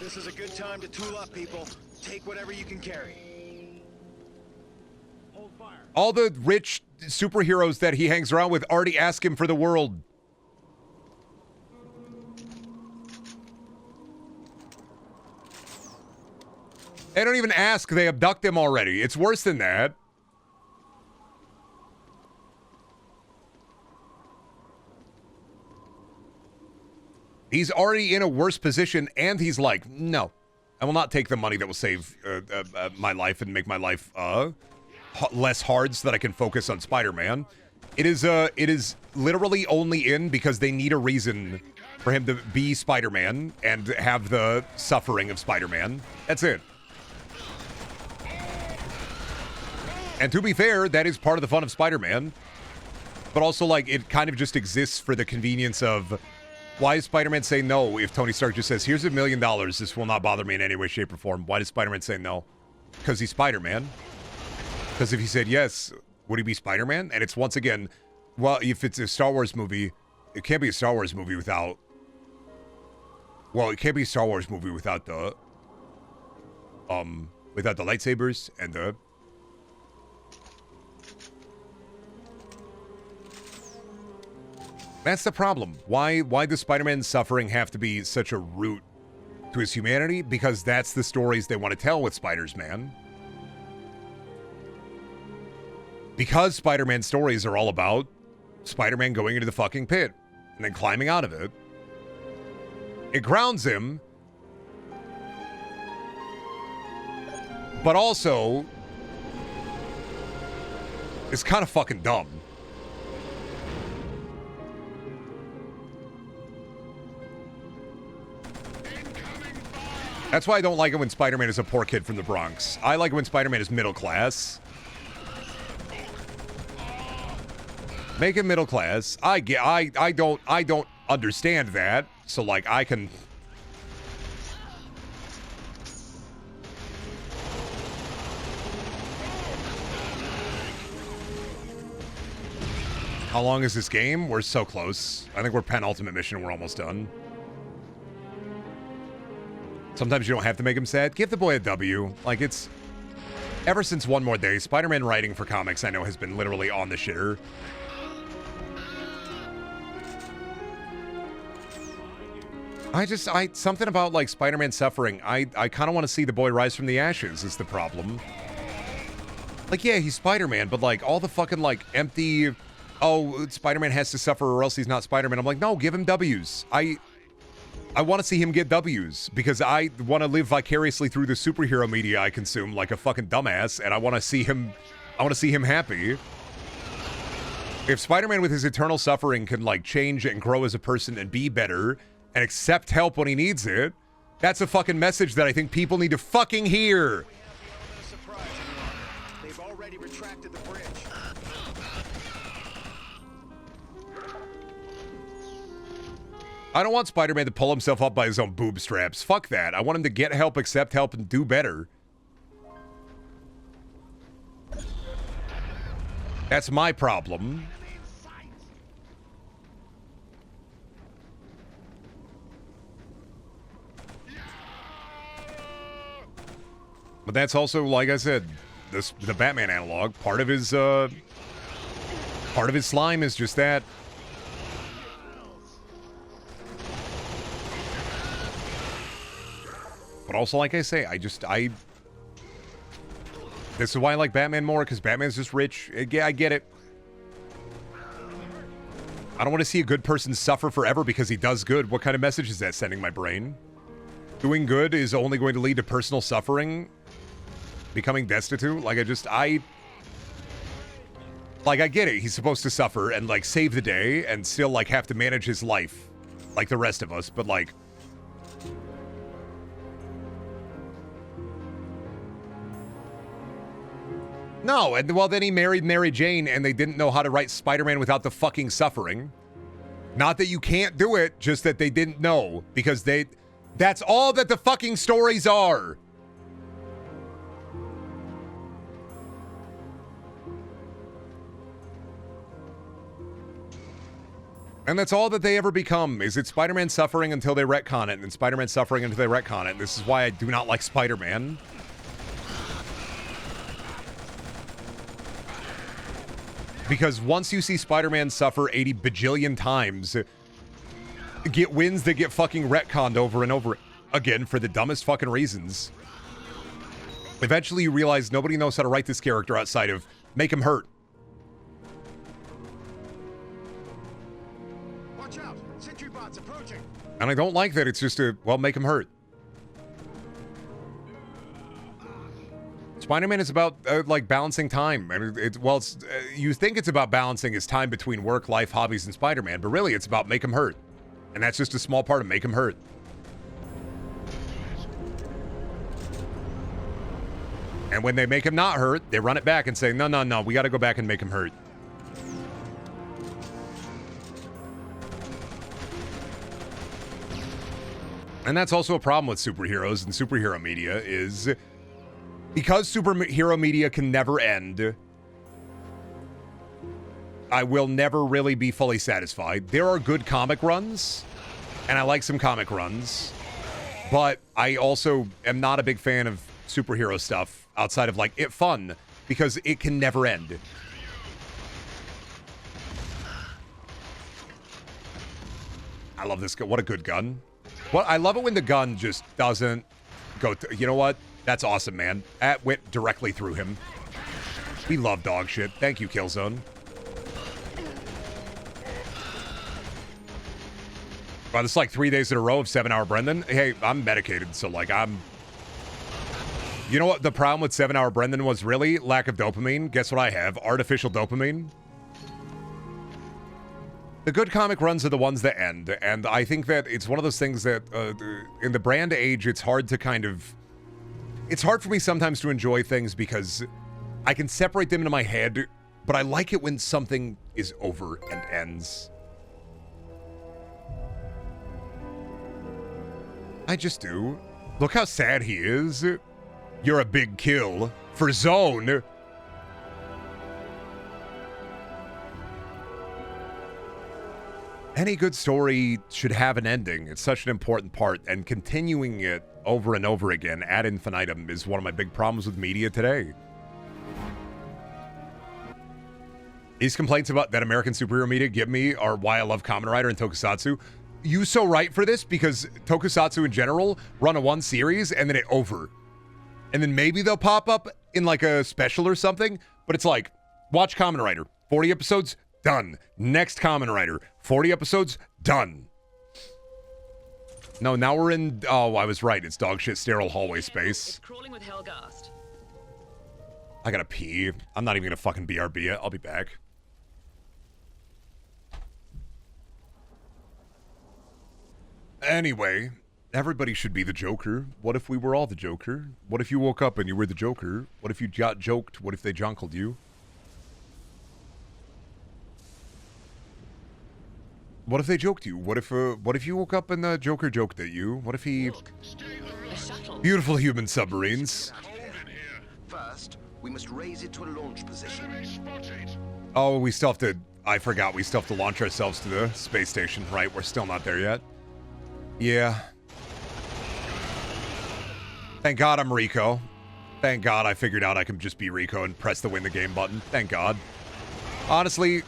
Speaker 3: This is a good time to tool up, people. Take whatever you can carry.
Speaker 15: Hold fire.
Speaker 1: All the rich superheroes that he hangs around with already ask him for the world. They don't even ask. They abduct him already. It's worse than that. He's already in a worse position, and he's like, no, I will not take the money that will save my life and make my life less hard so that I can focus on Spider-Man. It is literally only in because they need a reason for him to be Spider-Man and have the suffering of Spider-Man. That's it. And to be fair, that is part of the fun of Spider-Man. But also, like, it kind of just exists for the convenience of, why does Spider-Man say no if Tony Stark just says, here's $1 million, this will not bother me in any way, shape, or form? Why does Spider-Man say no? Because he's Spider-Man. Because if he said yes, would he be Spider-Man? And it's once again, well, if it's a Star Wars movie, it can't be a Star Wars movie without, well, it can't be a Star Wars movie without the lightsabers and the, that's the problem. Why does Spider-Man's suffering have to be such a root to his humanity? Because that's the stories they want to tell with Spider-Man. Because Spider-Man stories are all about Spider-Man going into the fucking pit and then climbing out of it. It grounds him, but also it's kind of fucking dumb. That's why I don't like it when Spider-Man is a poor kid from the Bronx. I like it when Spider-Man is middle class. Make him middle class. I don't understand that. So like I can. How long is this game? We're so close. I think we're penultimate mission. We're almost done. Sometimes you don't have to make him sad. Give the boy a W. Like, it's... Ever since One More Day, Spider-Man writing for comics, I know, has been literally on the shitter. Something about, like, Spider-Man suffering, I kind of want to see the boy rise from the ashes is the problem. Like, yeah, he's Spider-Man, but, like, all the fucking, like, empty... Oh, Spider-Man has to suffer or else he's not Spider-Man. I'm like, no, give him W's. I want to see him get W's because I want to live vicariously through the superhero media I consume like a fucking dumbass, and I want to see him happy. If Spider-Man with his eternal suffering can like change and grow as a person and be better and accept help when he needs it, that's a fucking message that I think people need to fucking hear.
Speaker 3: They've already retracted the bridge.
Speaker 1: I don't want Spider-Man to pull himself up by his own boob straps. Fuck that. I want him to get help, accept help, and do better. That's my problem. But that's also, like I said, the Batman analog. Part of his slime is just that. But also, like I say, this is why I like Batman more, because Batman's just rich. I get it. I don't want to see a good person suffer forever because he does good. What kind of message is that sending my brain? Doing good is only going to lead to personal suffering? Becoming destitute? Like, I get it. He's supposed to suffer and, like, save the day and still, like, have to manage his life like the rest of us. But, like... No, and well, then he married Mary Jane, and they didn't know how to write Spider-Man without the fucking suffering. Not that you can't do it, just that they didn't know, because that's all that the fucking stories are. And that's all that they ever become, is it Spider-Man suffering until they retcon it, and Spider-Man suffering until they retcon it. This is why I do not like Spider-Man. Because once you see Spider-Man suffer 80 bajillion times, get wins that get fucking retconned over and over again for the dumbest fucking reasons. Eventually you realize nobody knows how to write this character outside of make him hurt.
Speaker 3: Watch out! Sentry bots approaching.
Speaker 1: And I don't like that it's just a, well, make him hurt. Spider-Man is about, like, balancing time. And you think it's about balancing his time between work, life, hobbies, and Spider-Man, but really it's about make him hurt. And that's just a small part of make him hurt. And when they make him not hurt, they run it back and say, no, no, no, we got to go back and make him hurt. And that's also a problem with superheroes and superhero media is because superhero media can never end, I will never really be fully satisfied. There are good comic runs, and I like some comic runs, but I also am not a big fan of superhero stuff outside of, like, it fun, because it can never end. I love this gun. What a good gun. Well, I love it when the gun just doesn't go, you know what? That's awesome, man. That went directly through him. We love dog shit. Thank you, Killzone. Wow, this is like 3 days in a row of 7-hour Brendan. Hey, I'm medicated, so, like, you know what the problem with 7-hour Brendan was really? Lack of dopamine. Guess what I have? Artificial dopamine. The good comic runs are the ones that end, and I think that it's one of those things that, in the brand age, it's hard to kind of... It's hard for me sometimes to enjoy things because I can separate them into my head, but I like it when something is over and ends. I just do. Look how sad he is. You're a big kill for Zone. Any good story should have an ending. It's such an important part, and continuing it over and over again ad infinitum is one of my big problems with media today. These complaints about that American superhero media give me are why I love Kamen Rider and Tokusatsu. You so right for this, because Tokusatsu in general run a one series and then it over. And then maybe they'll pop up in like a special or something, but it's like, watch Kamen Rider, 40 episodes, done. Next Kamen Rider, 40 episodes, done. No, now we're in, oh, I was right. It's dog shit sterile hallway space.
Speaker 7: Crawling with Helgast.
Speaker 1: I gotta pee. I'm not even gonna fucking BRB it. I'll be back. Anyway, everybody should be the Joker. What if we were all the Joker? What if you woke up and you were the Joker? What if you got joked? What if they jonkled you? What if they joked you? What if you woke up and the Joker joked at you? What if he... Beautiful human submarines.
Speaker 13: First, we must raise it to a launch position.
Speaker 1: Oh, we still have to... I forgot. We still have to launch ourselves to the space station, right? We're still not there yet. Yeah. Thank God I'm Rico. Thank God I figured out I can just be Rico and press the win the game button. Thank God. Honestly,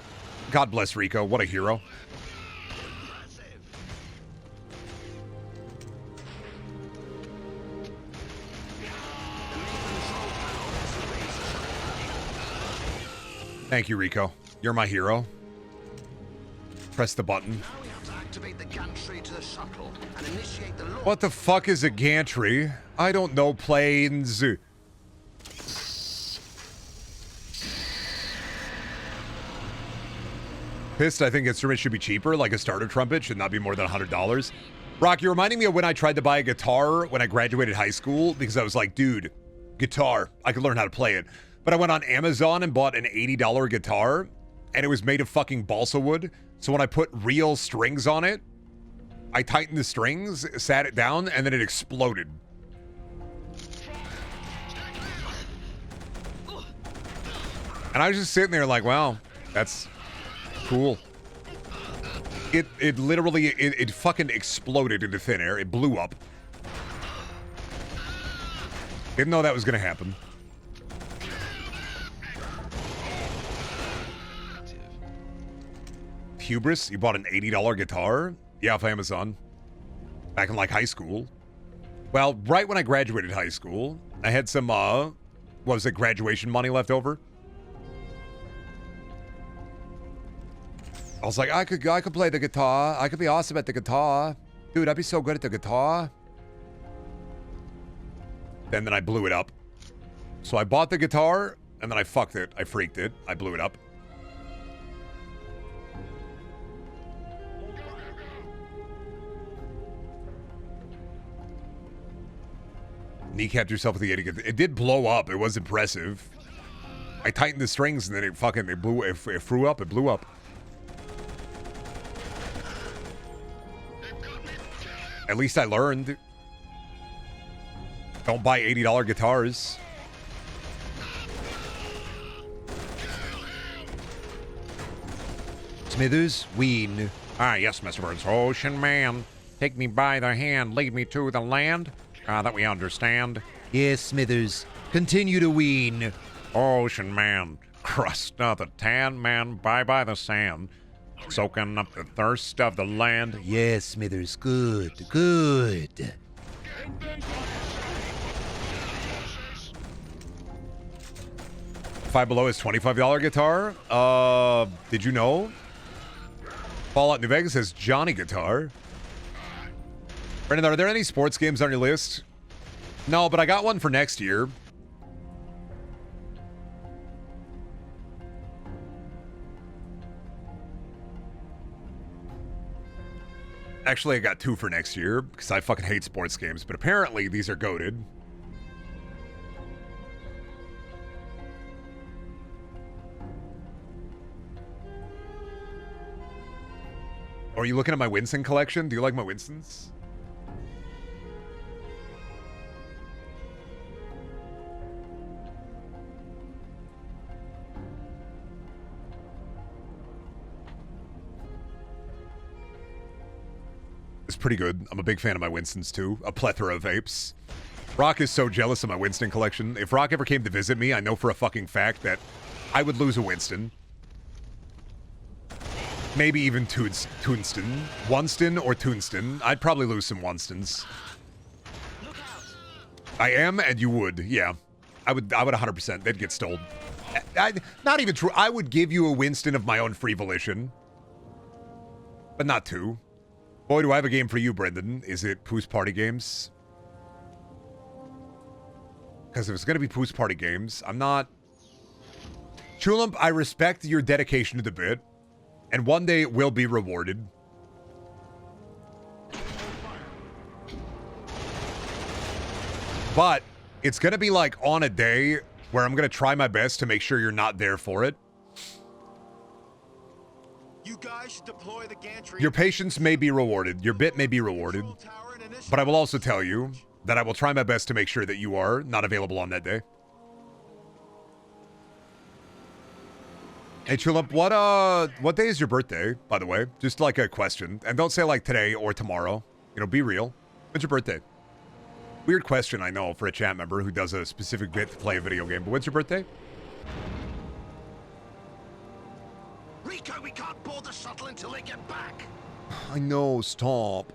Speaker 1: God bless Rico. What a hero. Thank you, Rico. You're my hero. Press the button. What the fuck is a gantry? I don't know planes. Pissed, I think instruments should be cheaper, like a starter trumpet should not be more than $100. Rock, you're reminding me of when I tried to buy a guitar when I graduated high school, because I was like, dude, guitar, I could learn how to play it. But I went on Amazon and bought an $80 guitar, and it was made of fucking balsa wood. So when I put real strings on it, I tightened the strings, sat it down, and then it exploded. And I was just sitting there like, wow, that's cool. It literally, it fucking exploded into thin air. It blew up. Didn't know that was gonna happen. Hubris, you bought an $80 guitar? Yeah, off Amazon. Back in like high school. Well, right when I graduated high school, I had some, what was it, graduation money left over. I was like, I could play the guitar. I could be awesome at the guitar. Dude, I'd be so good at the guitar. And then I blew it up. So I bought the guitar, and then I fucked it. I freaked it. I blew it up. Kneecapped yourself with the idiot. It did blow up. It was impressive. I tightened the strings, and then it threw up. It blew up. At least I learned. Don't buy $80 guitars. Smithers, Ween. Ah, yes, Mr. Burns. Ocean man, take me by the hand, lead me to the land. That we understand. Yes, Smithers. Continue to ween. Ocean man, crust of the tan man, bye by the sand. Soaking up the thirst of the land. Yes, Smithers. Good, good. Five Below is $25 guitar. Did you know? Fallout New Vegas has Johnny guitar. Brandon, are there any sports games on your list? No, but I got one for next year. Actually, I got two for next year because I fucking hate sports games, but apparently these are goated. Are you looking at my Winston collection? Do you like my Winstons? It's pretty good. I'm a big fan of my Winstons too. A plethora of apes. Rock is so jealous of my Winston collection. If Rock ever came to visit me, I know for a fucking fact that I would lose a Winston. Maybe even Toonston. Wunston or Toonston. I'd probably lose some Wunstons. I am, and you would. Yeah. I would 100%. They'd get stolen. Not even true. I would give you a Winston of my own free volition. But not two. Boy, do I have a game for you, Brendan. Is it Pooh's Party Games? Because if it's going to be Pooh's Party Games, I'm not... Chulump, I respect your dedication to the bit. And one day it will be rewarded. But it's going to be like on a day where I'm going to try my best to make sure you're not there for it.
Speaker 3: You guys should deploy the gantry.
Speaker 1: Your patience may be rewarded. Your bit may be rewarded. But I will also tell you that I will try my best to make sure that you are not available on that day. Hey, Chulip, what day is your birthday, by the way? Just like a question. And don't say like today or tomorrow. You know, be real. When's your birthday? Weird question, I know, for a chat member who does a specific bit to play a video game. But when's your birthday?
Speaker 5: Rico, we can't board the shuttle until they get back.
Speaker 1: I know, stop.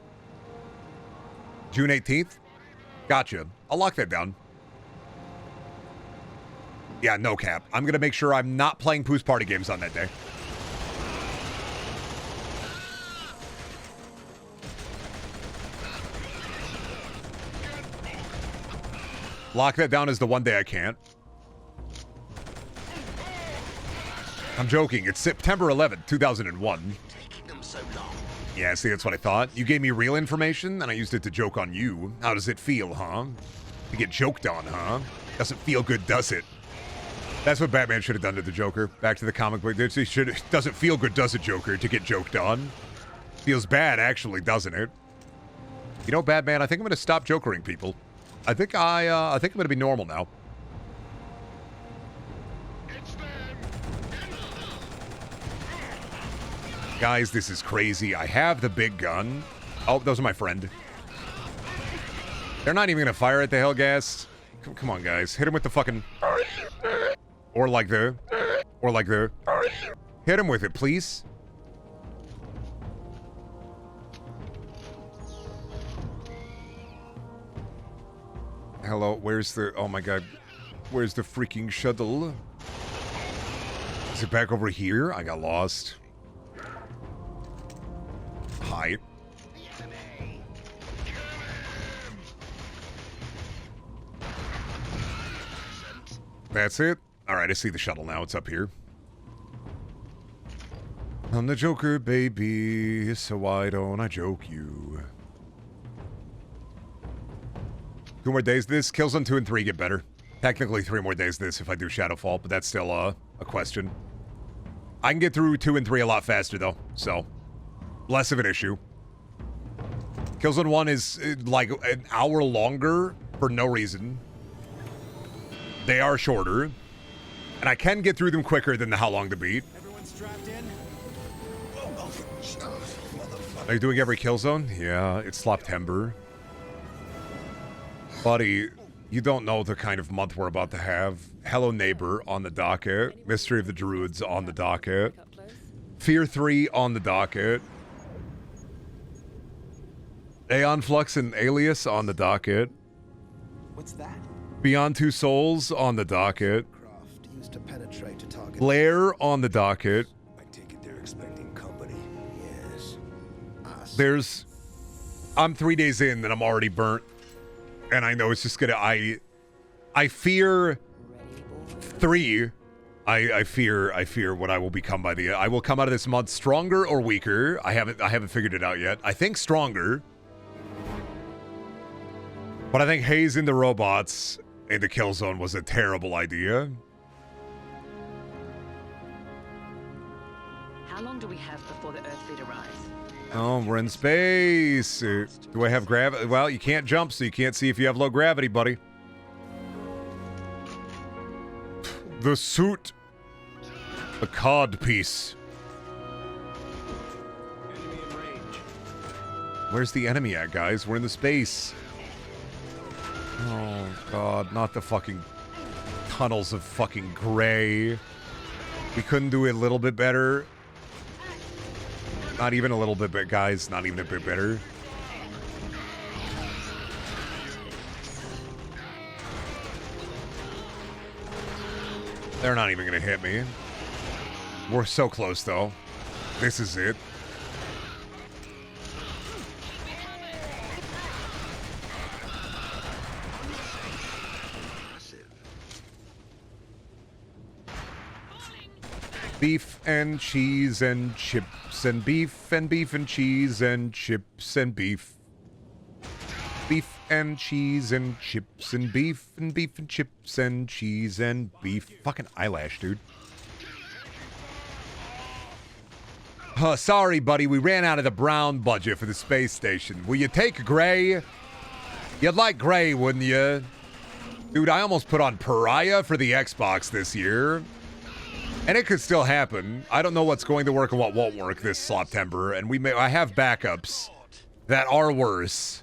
Speaker 1: June 18th? Gotcha. I'll lock that down. Yeah, no cap. I'm going to make sure I'm not playing Pooh's Party Games on that day. Lock that down as the one day I can't. I'm joking. It's September 11th, 2001.
Speaker 5: Taking them so long.
Speaker 1: Yeah, see, that's what I thought. You gave me real information, and I used it to joke on you. How does it feel, huh? To get joked on, huh? Doesn't feel good, does it? That's what Batman should have done to the Joker. Back to the comic book. Doesn't feel good, does it, Joker, to get joked on? Feels bad, actually, doesn't it? You know, Batman, I think I'm going to stop jokering people. I think I'm going to be normal now. Guys, this is crazy. I have the big gun. Oh, those are my friend. They're not even going to fire at the Hellgas. Come on, guys. Hit him with the fucking... Or like the... Hit him with it, please. Hello, where's the... Oh my god. Where's the freaking shuttle? Is it back over here? I got lost. Hi. That's it? Alright, I see the shuttle now. It's up here. I'm the Joker, baby, so why don't I joke you? 2 more days this. Killzone 2 and 3 get better. Technically 3 more days this if I do Shadowfall, but that's still a question. I can get through 2 and 3 a lot faster though, so less of an issue. Killzone 1 is like an hour longer for no reason. They are shorter, and I can get through them quicker than the How Long to Beat.
Speaker 5: Everyone strapped in?
Speaker 1: Are you doing every Killzone? Yeah, it's Sloptember. Buddy, you don't know the kind of month we're about to have. Hello Neighbor on the docket. Mystery of the Druids on the docket. Fear 3 on the docket. Aeon Flux and Alias on the docket.
Speaker 18: What's that?
Speaker 1: Beyond Two Souls on the docket.
Speaker 13: Used to penetrate to target.
Speaker 1: Blair on the docket.
Speaker 14: I take it they're expecting company.
Speaker 13: Yes.
Speaker 1: There's... I'm 3 days in and I'm already burnt. And I know it's just gonna... I fear... 3... I fear what I will become by the... I will come out of this month stronger or weaker. I haven't figured it out yet. I think stronger. But I think hazing the robots in the Killzone was a terrible idea.
Speaker 7: How long do we have before the Earth fleet arrives?
Speaker 1: Oh, we're in space. Do I have gravity? Well, you can't jump, so you can't see if you have low gravity, buddy. The suit. The cod piece. Where's the enemy at, guys? We're in the space. Oh, God. Not the fucking tunnels of fucking gray. We couldn't do it a little bit better. Not even a little bit, guys. Not even a bit better. They're not even going to hit me. We're so close, though. This is it. Beef and cheese and chips and beef and cheese and chips and beef. Beef and cheese and chips and beef and chips and cheese and beef. Fucking eyelash, dude. Sorry, buddy. We ran out of the brown budget for the space station. Will you take gray? You'd like gray, wouldn't you? Dude, I almost put on Pariah for the Xbox this year. And it could still happen. I don't know what's going to work and what won't work this September. And I have backups that are worse.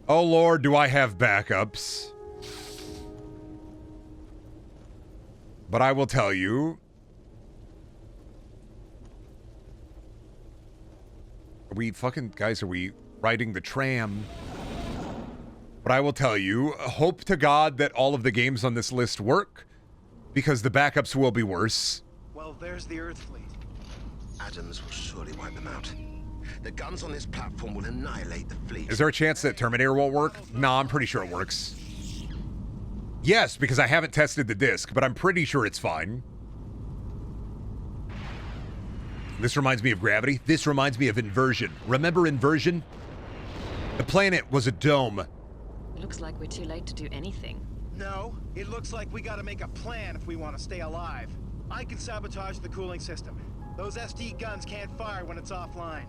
Speaker 1: Oh, Lord, do I have backups. But I will tell you. Are we riding the tram? But I will tell you, hope to God that all of the games on this list work. Because the backups will be worse.
Speaker 12: Well, there's the Earth fleet.
Speaker 13: Adams will surely wipe them out. The guns on this platform will annihilate the fleet.
Speaker 1: Is there a chance that Terminator won't work? No, I'm pretty sure it works. Yes, because I haven't tested the disc, but I'm pretty sure it's fine. This reminds me of Gravity. This reminds me of Inversion. Remember Inversion? The planet was a dome.
Speaker 7: Looks like we're too late to do anything.
Speaker 18: No, it looks like we gotta make a plan if we want to stay alive. I can sabotage the cooling system. Those SD guns can't fire when it's offline.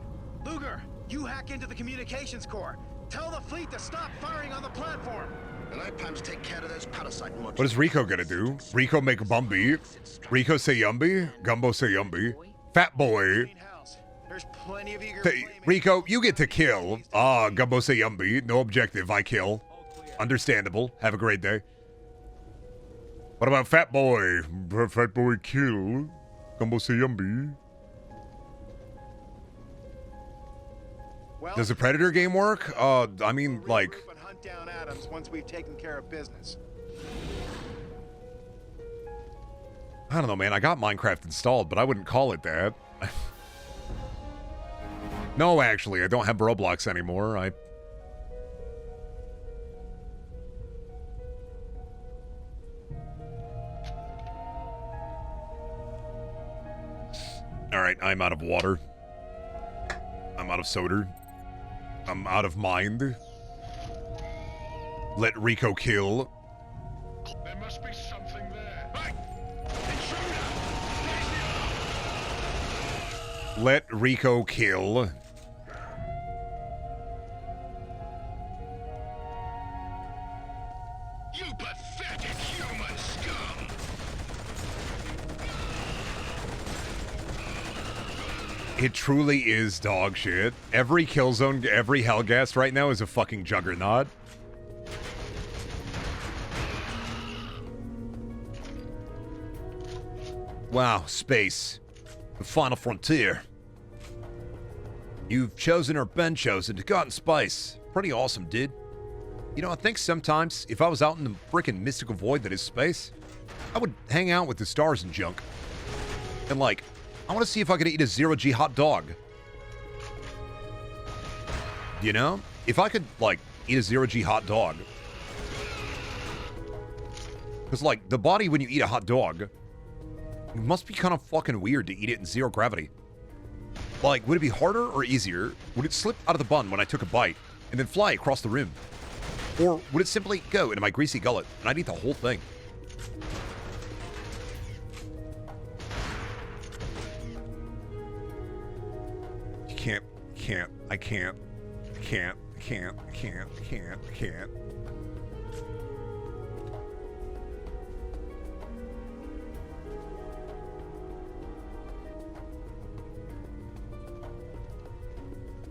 Speaker 18: Luger, you hack into the communications core. Tell the fleet to stop firing on the platform.
Speaker 13: And I plan to take care of those parasite modules.
Speaker 1: What is Rico gonna do? Rico make Bumby. Rico say Yumby. Gumbo say Yumby. Fat boy.
Speaker 18: There's plenty of eager
Speaker 1: Rico, you get to kill. Gumbo say Yumby. No objective, I kill. Understandable. Have a great day. What about Fat Boy? Fat Boy kill. Gumbo say Yumby. Does the Predator game work? I mean, like,
Speaker 18: hunt down Adams once we've taken care of business.
Speaker 1: I don't know, man. I got Minecraft installed, but I wouldn't call it that. No, actually, I don't have Roblox anymore. Alright, I'm out of water. I'm out of soda. I'm out of mind. Let Rico kill.
Speaker 5: There must be something there.
Speaker 1: Let Rico kill.
Speaker 5: You pathetic human scum!
Speaker 1: It truly is dog shit. Every Killzone, every Hellgast right now is a fucking juggernaut. Wow, space. The final frontier. You've chosen or been chosen to go out in space. Pretty awesome, dude. You know, I think sometimes if I was out in the freaking mystical void that is space, I would hang out with the stars and junk. And like, I want to see if I could eat a zero-G hot dog. You know? If I could, like, eat a zero-G hot dog. Because, like, the body when you eat a hot dog, it must be kind of fucking weird to eat it in zero gravity. Like, would it be harder or easier? Would it slip out of the bun when I took a bite and then fly across the room? Or would it simply go into my greasy gullet and I'd eat the whole thing? I can't.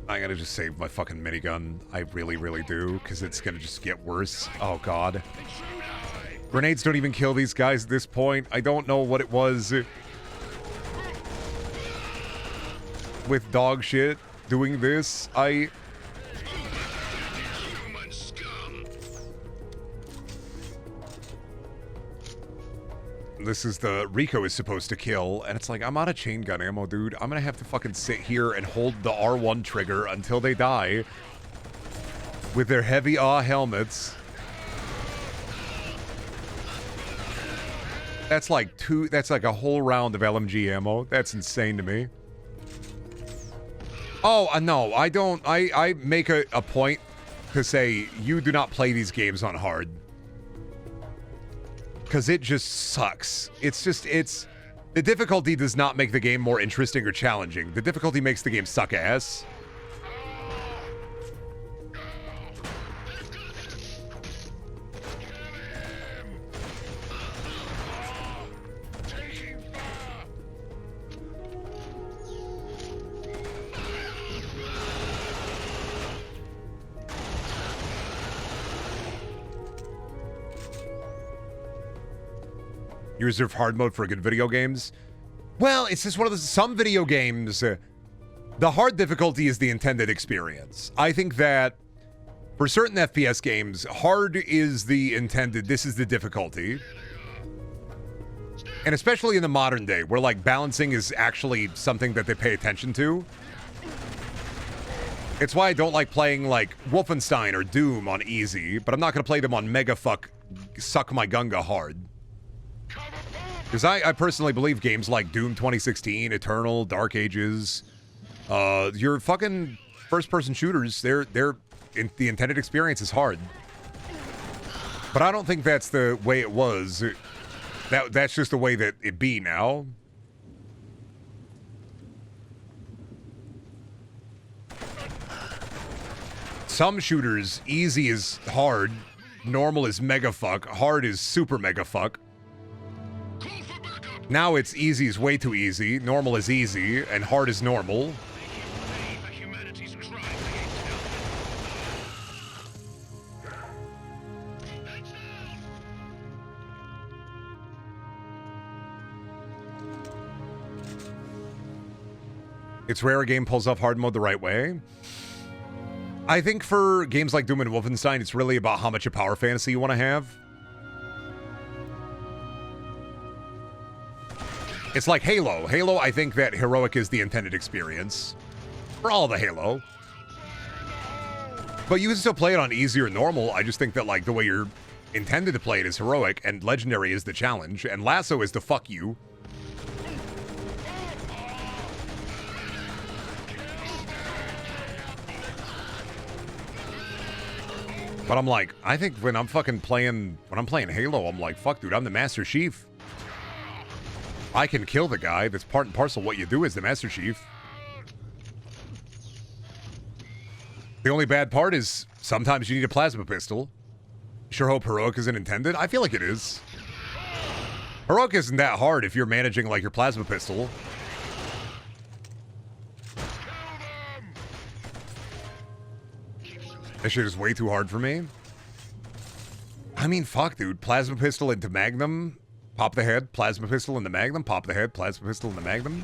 Speaker 1: I gotta just save my fucking minigun. I really, really do, because it's gonna just get worse. Oh, God. Grenades don't even kill these guys at this point. I don't know what it was with dog shit doing this. This is the Rico is supposed to kill, and it's like, I'm out of chain gun ammo, dude. I'm gonna have to fucking sit here and hold the R1 trigger until they die with their heavy helmets. That's like a whole round of LMG ammo. That's insane to me. Oh, no, I don't. I make a point to say you do not play these games on hard. Because it just sucks. The difficulty does not make the game more interesting or challenging. The difficulty makes the game suck ass. You reserve hard mode for good video games? Well, it's just one of some video games, the hard difficulty is the intended experience. I think that for certain FPS games, hard is the intended, this is the difficulty. And especially in the modern day, where like balancing is actually something that they pay attention to. It's why I don't like playing like Wolfenstein or Doom on easy, but I'm not going to play them on mega suck my gunga hard. Because I personally believe games like Doom 2016, Eternal, Dark Ages, your fucking first-person shooters, the intended experience is hard. But I don't think that's the way it was. That's just the way that it be now. Some shooters, easy is hard, normal is mega fuck, hard is super mega fuck. Now it's easy is way too easy, normal is easy, and hard is normal. It's rare a game pulls off hard mode the right way. I think for games like Doom and Wolfenstein, it's really about how much a power fantasy you want to have. It's like Halo. Halo, I think that heroic is the intended experience for all the Halo. But you can still play it on easy or normal. I just think that like the way you're intended to play it is heroic, and legendary is the challenge, and lasso is the fuck you. But I'm like, I think when I'm playing Halo, I'm like, fuck, dude, I'm the Master Chief. I can kill the guy. That's part and parcel what you do as the Master Chief. The only bad part is sometimes you need a plasma pistol. Sure hope heroic isn't intended. I feel like it is. Heroic isn't that hard if you're managing like your plasma pistol. That shit is way too hard for me. I mean, fuck, dude. Plasma pistol into Magnum. Pop the head. Plasma pistol into Magnum. Pop the head. Plasma pistol into Magnum.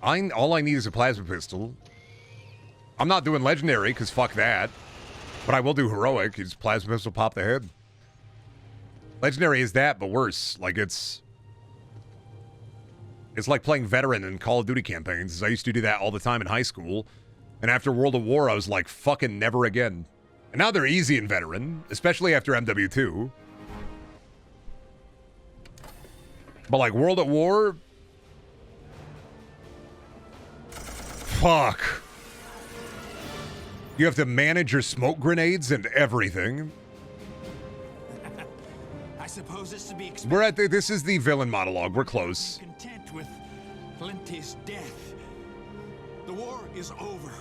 Speaker 1: All I need is a plasma pistol. I'm not doing legendary, because fuck that. But I will do heroic. Is plasma pistol pop the head. Legendary is that, but worse. Like, it's like playing veteran in Call of Duty campaigns. I used to do that all the time in high school. And after World of War, I was like, fucking never again. And now they're easy in veteran, especially after MW2. But like World at War... Fuck. You have to manage your smoke grenades and everything.
Speaker 5: I suppose it's to be expected.
Speaker 1: We're at this is the villain monologue. We're close.
Speaker 5: Content with Linty's death. The war is over.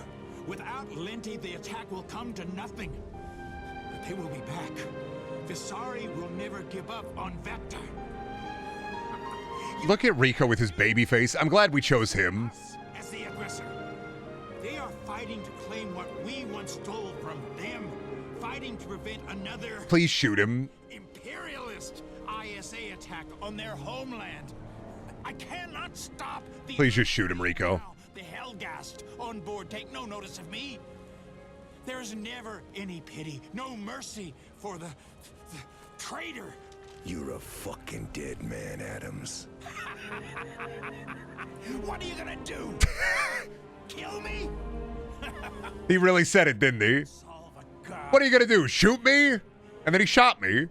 Speaker 5: Without Linty, the attack will come to nothing. But they will be back. Visari will never give up on Vector.
Speaker 1: Look at Rico with his baby face. I'm glad we chose him.
Speaker 5: As the aggressor. They are fighting to claim what we once stole from them. Fighting to prevent another...
Speaker 1: Please shoot him.
Speaker 5: ...imperialist ISA attack on their homeland. I cannot stop the...
Speaker 1: Please just shoot him, Rico.
Speaker 5: The Hellgast on board take no notice of me. There's never any pity, no mercy for the traitor.
Speaker 14: You're a fucking dead man, Adams.
Speaker 5: What are you gonna do? Kill me?
Speaker 1: He really said it, didn't he? What are you gonna do? Shoot me? And then he shot me.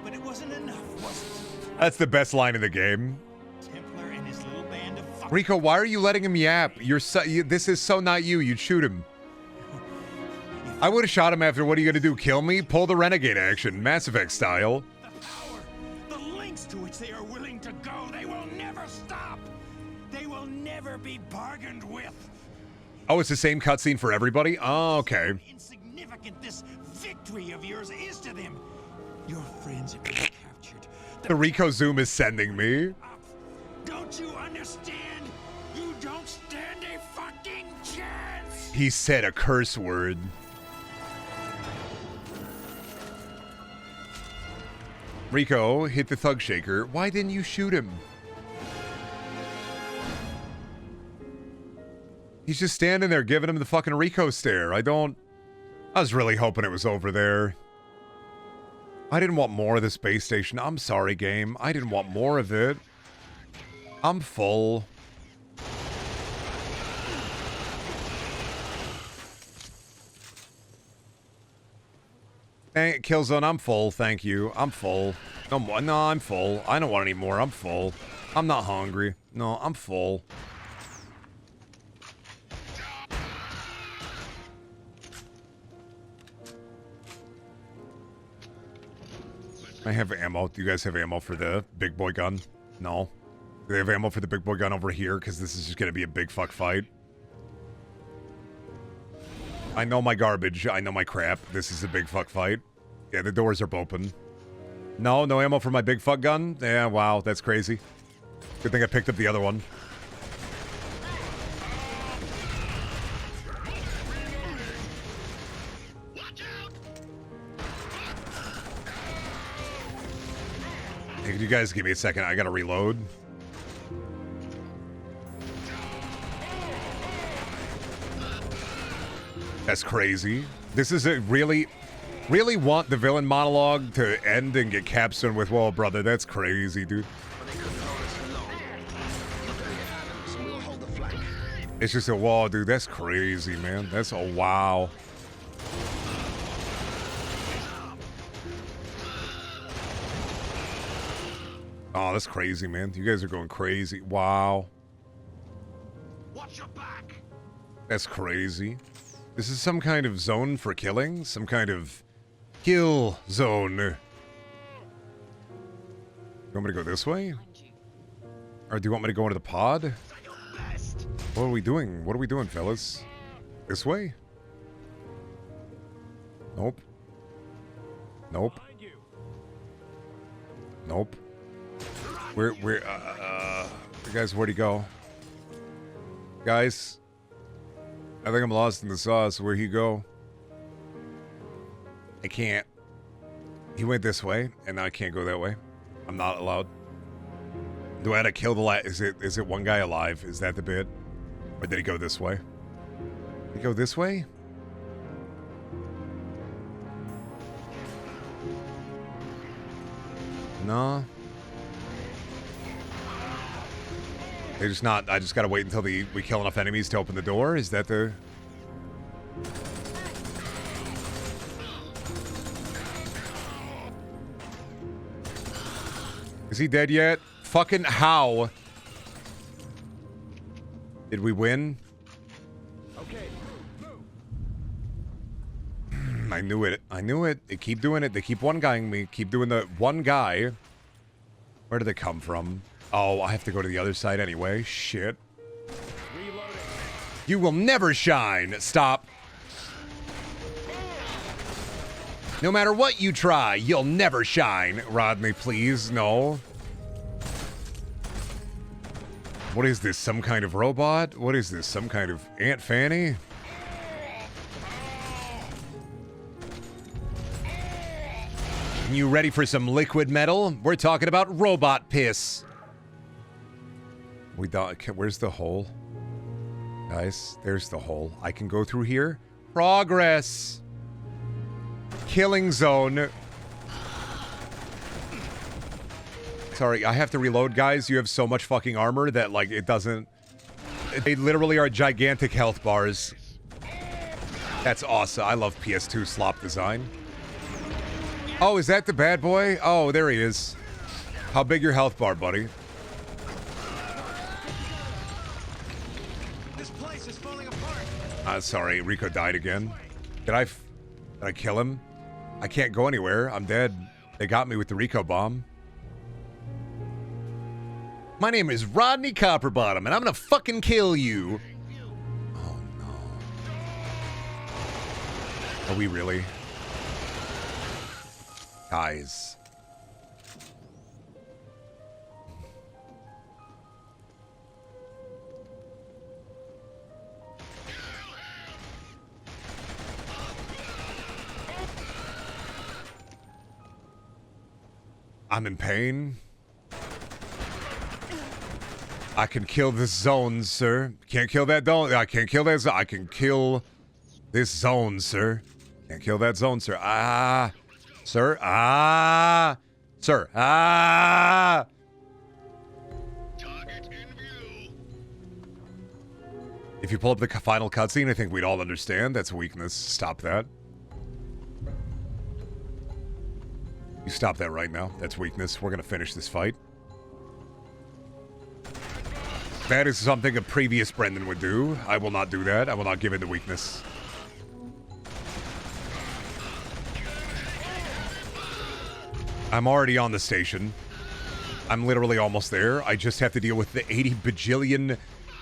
Speaker 5: But it wasn't enough, was it?
Speaker 1: That's the best line in the game.
Speaker 5: Templar and his little band of
Speaker 1: Rico, why are you letting him yap? This is so not you. You'd shoot him. I would have shot him after. What are you gonna do? Kill me? Pull the renegade action, Mass Effect style.
Speaker 5: The lengths to which they are willing to go, they will never stop. They will never be bargained with.
Speaker 1: Oh, it's the same cutscene for everybody? Oh, okay.
Speaker 5: Insignificant this victory of yours is to them. Your friends have been captured.
Speaker 1: The Rico Zoom is sending me.
Speaker 5: Don't you understand? You don't stand a fucking chance.
Speaker 1: He said a curse word. Rico hit the thug shaker. Why didn't you shoot him? He's just standing there giving him the fucking Rico stare. I was really hoping it was over there. I didn't want more of the space station. I'm sorry, game. I didn't want more of it. I'm full. Hey, Killzone, I'm full. Thank you. I'm full. No more. No, I'm full. I don't want any more. I'm full. I'm not hungry. No, I'm full. I have ammo. Do you guys have ammo for the big boy gun? No. Do they have ammo for the big boy gun over here? Because this is just going to be a big fuck fight. I know my garbage. I know my crap. This is a big fuck fight. Yeah, the doors are open. No ammo for my big fuck gun? Yeah, wow, that's crazy. Good thing I picked up the other one. Hey, could you guys give me a second? I gotta reload. That's crazy. This is a really want the villain monologue to end and get capstone with, well, brother, that's crazy, dude. It's just a wall, dude. That's crazy, man. That's a wow. Oh, that's crazy, man. You guys are going crazy. Wow.
Speaker 5: Watch your back.
Speaker 1: That's crazy. This is some kind of zone for killing? Some kind of kill zone. You want me to go this way? Or do you want me to go into the pod? What are we doing? What are we doing, fellas? This way? Nope. Nope. Nope. Guys, where'd he go? Guys, I think I'm lost in the sauce. Where'd he go? I can't. He went this way, and now I can't go that way. I'm not allowed. Do I have to kill the is it one guy alive? Is that the bit? Or did he go this way? Did he go this way? No. They just not. I just gotta wait until we kill enough enemies to open the door. Is that the? Is he dead yet? Fucking how? Did we win?
Speaker 5: Okay.
Speaker 1: I knew it. I knew it. They keep doing it. They keep one-guying me. Keep doing the one guy. Where did they come from? Oh, I have to go to the other side anyway. Shit.
Speaker 5: Reloading.
Speaker 1: You will never shine. Stop. No matter what you try, you'll never shine. Rodney, please. No. What is this? Some kind of robot? What is this? Some kind of Aunt Fanny? You ready for some liquid metal? We're talking about robot piss. We don't. Where's the hole? Guys, there's the hole. I can go through here. Progress. Killing zone. Sorry, I have to reload, guys. You have so much fucking armor that, like, it doesn't... They literally are gigantic health bars. That's awesome. I love PS2 slop design. Oh, is that the bad boy? Oh, there he is. How big your health bar, buddy?
Speaker 18: This place is falling apart.
Speaker 1: Sorry, Rico died again. Did I kill him? I can't go anywhere. I'm dead. They got me with the Rico bomb. My name is Rodney Copperbottom, and I'm gonna fucking kill you. Oh, no. Are we really? Guys. I'm in pain. I can kill this zone, sir. Can't kill that zone. I can't kill that zone. I can kill this zone, sir. Can't kill that zone, sir. Ah. Sir. Ah. Sir. Ah.
Speaker 5: Target in view.
Speaker 1: If you pull up the final cutscene, I think we'd all understand. That's a weakness. Stop that. You stop that right now. That's weakness. We're going to finish this fight. That is something a previous Brendan would do. I will not do that. I will not give in to weakness. I'm already on the station. I'm literally almost there. I just have to deal with the 80 bajillion,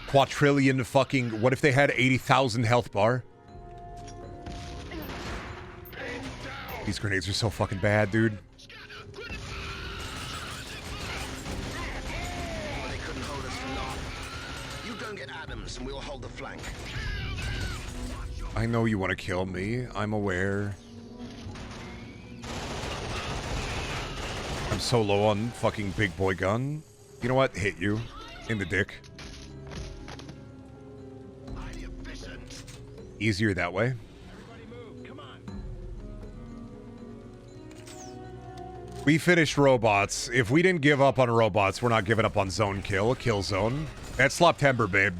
Speaker 1: quadrillion fucking... What if they had 80,000 health bar? These grenades are so fucking bad, dude.
Speaker 13: And we'll hold the flank.
Speaker 1: I know you want to kill me. I'm aware. I'm I'm so low on fucking big boy gun. You know what? Hit you. In the dick. Easier that way. We finished robots. If we didn't give up on robots, we're not giving up on zone kill. Kill zone. That's Sloptember, babe.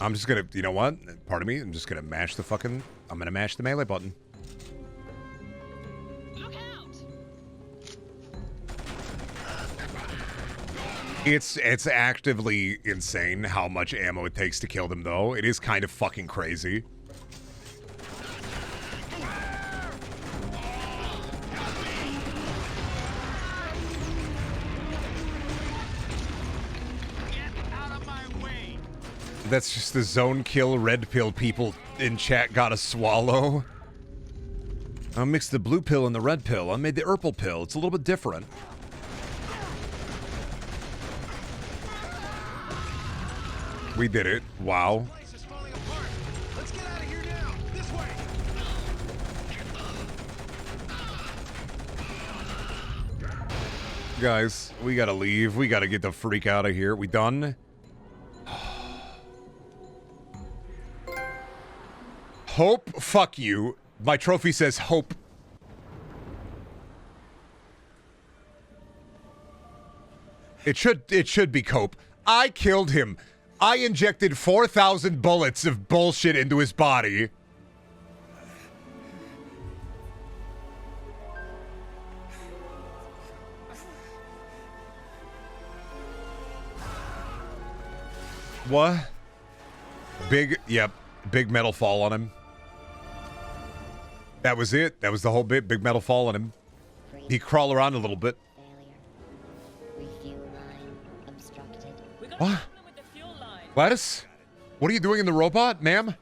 Speaker 1: I'm just gonna, you know what? Pardon me. I'm just gonna mash the fucking, I'm gonna mash the melee button. It's actively insane how much ammo it takes to kill them, though. It is kind of fucking crazy. That's just the zone kill red pill people in chat gotta swallow. I mixed the blue pill and the red pill. I made the purple pill. It's a little bit different. We did it. Wow. Guys, we gotta leave. We gotta get the freak out of here. We done? Hope? Fuck you. My trophy says hope. It should be cope. I killed him. I injected 4,000 bullets of bullshit into his body. What? Yep, big metal fall on him. That was it. That was the whole bit. Big metal fall on him. He crawl around a little bit. What? Gladys? What are you doing in the robot, ma'am?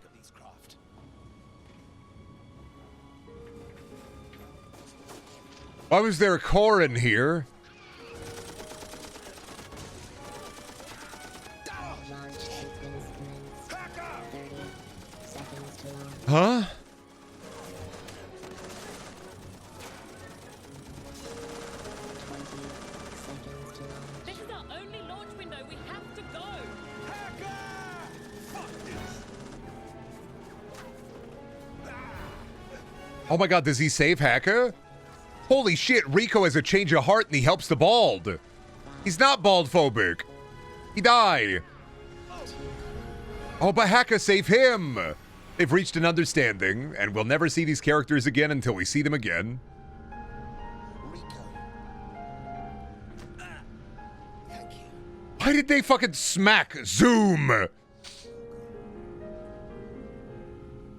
Speaker 1: Why was there a core in here? Huh?
Speaker 21: This is our only launch window. We have to go.
Speaker 1: Oh my god, does he save Hacker? Holy shit, Rico has a change of heart and he helps the bald. He's not bald phobic. He died. Oh, but Hacker saved him. They've reached an understanding, and we'll never see these characters again until we see them again. Why did they fucking smack Zoom?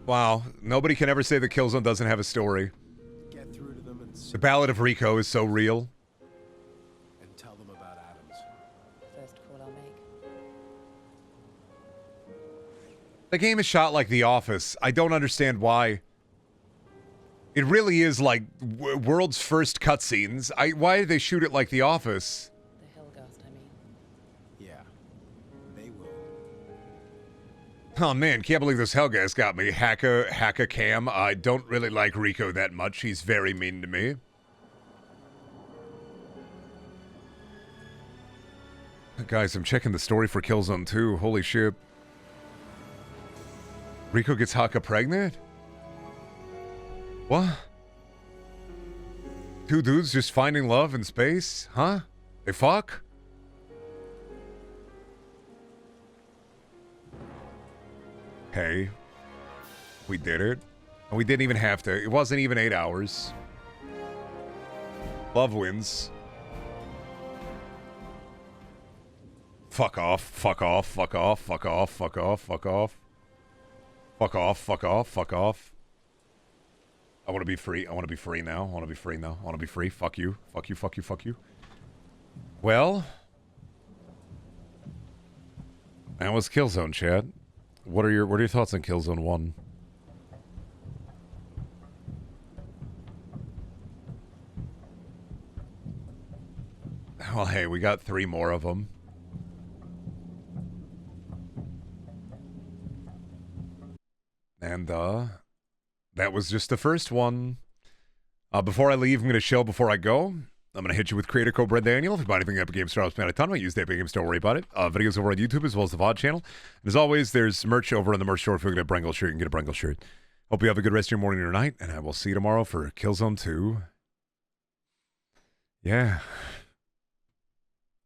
Speaker 1: Wow, nobody can ever say that Killzone doesn't have a story.
Speaker 2: Get through to them and
Speaker 1: The Ballad of Rico is so real.
Speaker 2: tell them about Adams.
Speaker 9: First call I'll make.
Speaker 1: The game is shot like The Office. I don't understand why. It really is like world's first cutscenes. Why did they shoot it like The Office?
Speaker 9: The Hellgast, I mean.
Speaker 2: Yeah, they will.
Speaker 1: Oh man, can't believe this Hellgas got me. Hacker Cam. I don't really like Rico that much. He's very mean to me. Guys, I'm checking the story for Killzone 2. Holy shit. Rico gets Haka pregnant? What? Two dudes just finding love in space? Huh? They fuck? Hey. We did it. And we didn't even have to. It wasn't even 8 hours. Love wins. Fuck off. Fuck off. Fuck off. Fuck off. Fuck off. Fuck off. Fuck off. Fuck off. Fuck off. I want to be free. I want to be free now. I want to be free now. I want to be free. Fuck you. Fuck you. Fuck you. Fuck you. Well. That was Killzone, chat. What are your thoughts on Killzone 1? Well, hey, we got 3 more of them. And that was just the first one. Before I leave, I'm going to show before I go. I'm going to hit you with creator code Brendaniel. If you buy anything at Epic Games Store, I'll spend a ton. I use the Epic Games, don't worry about it. Videos over on YouTube as well as the VOD channel. And as always, there's merch over on the merch store. If you're going to get a Brengle shirt, you can get a Brengle shirt. Hope you have a good rest of your morning or night, and I will see you tomorrow for Killzone 2. Yeah.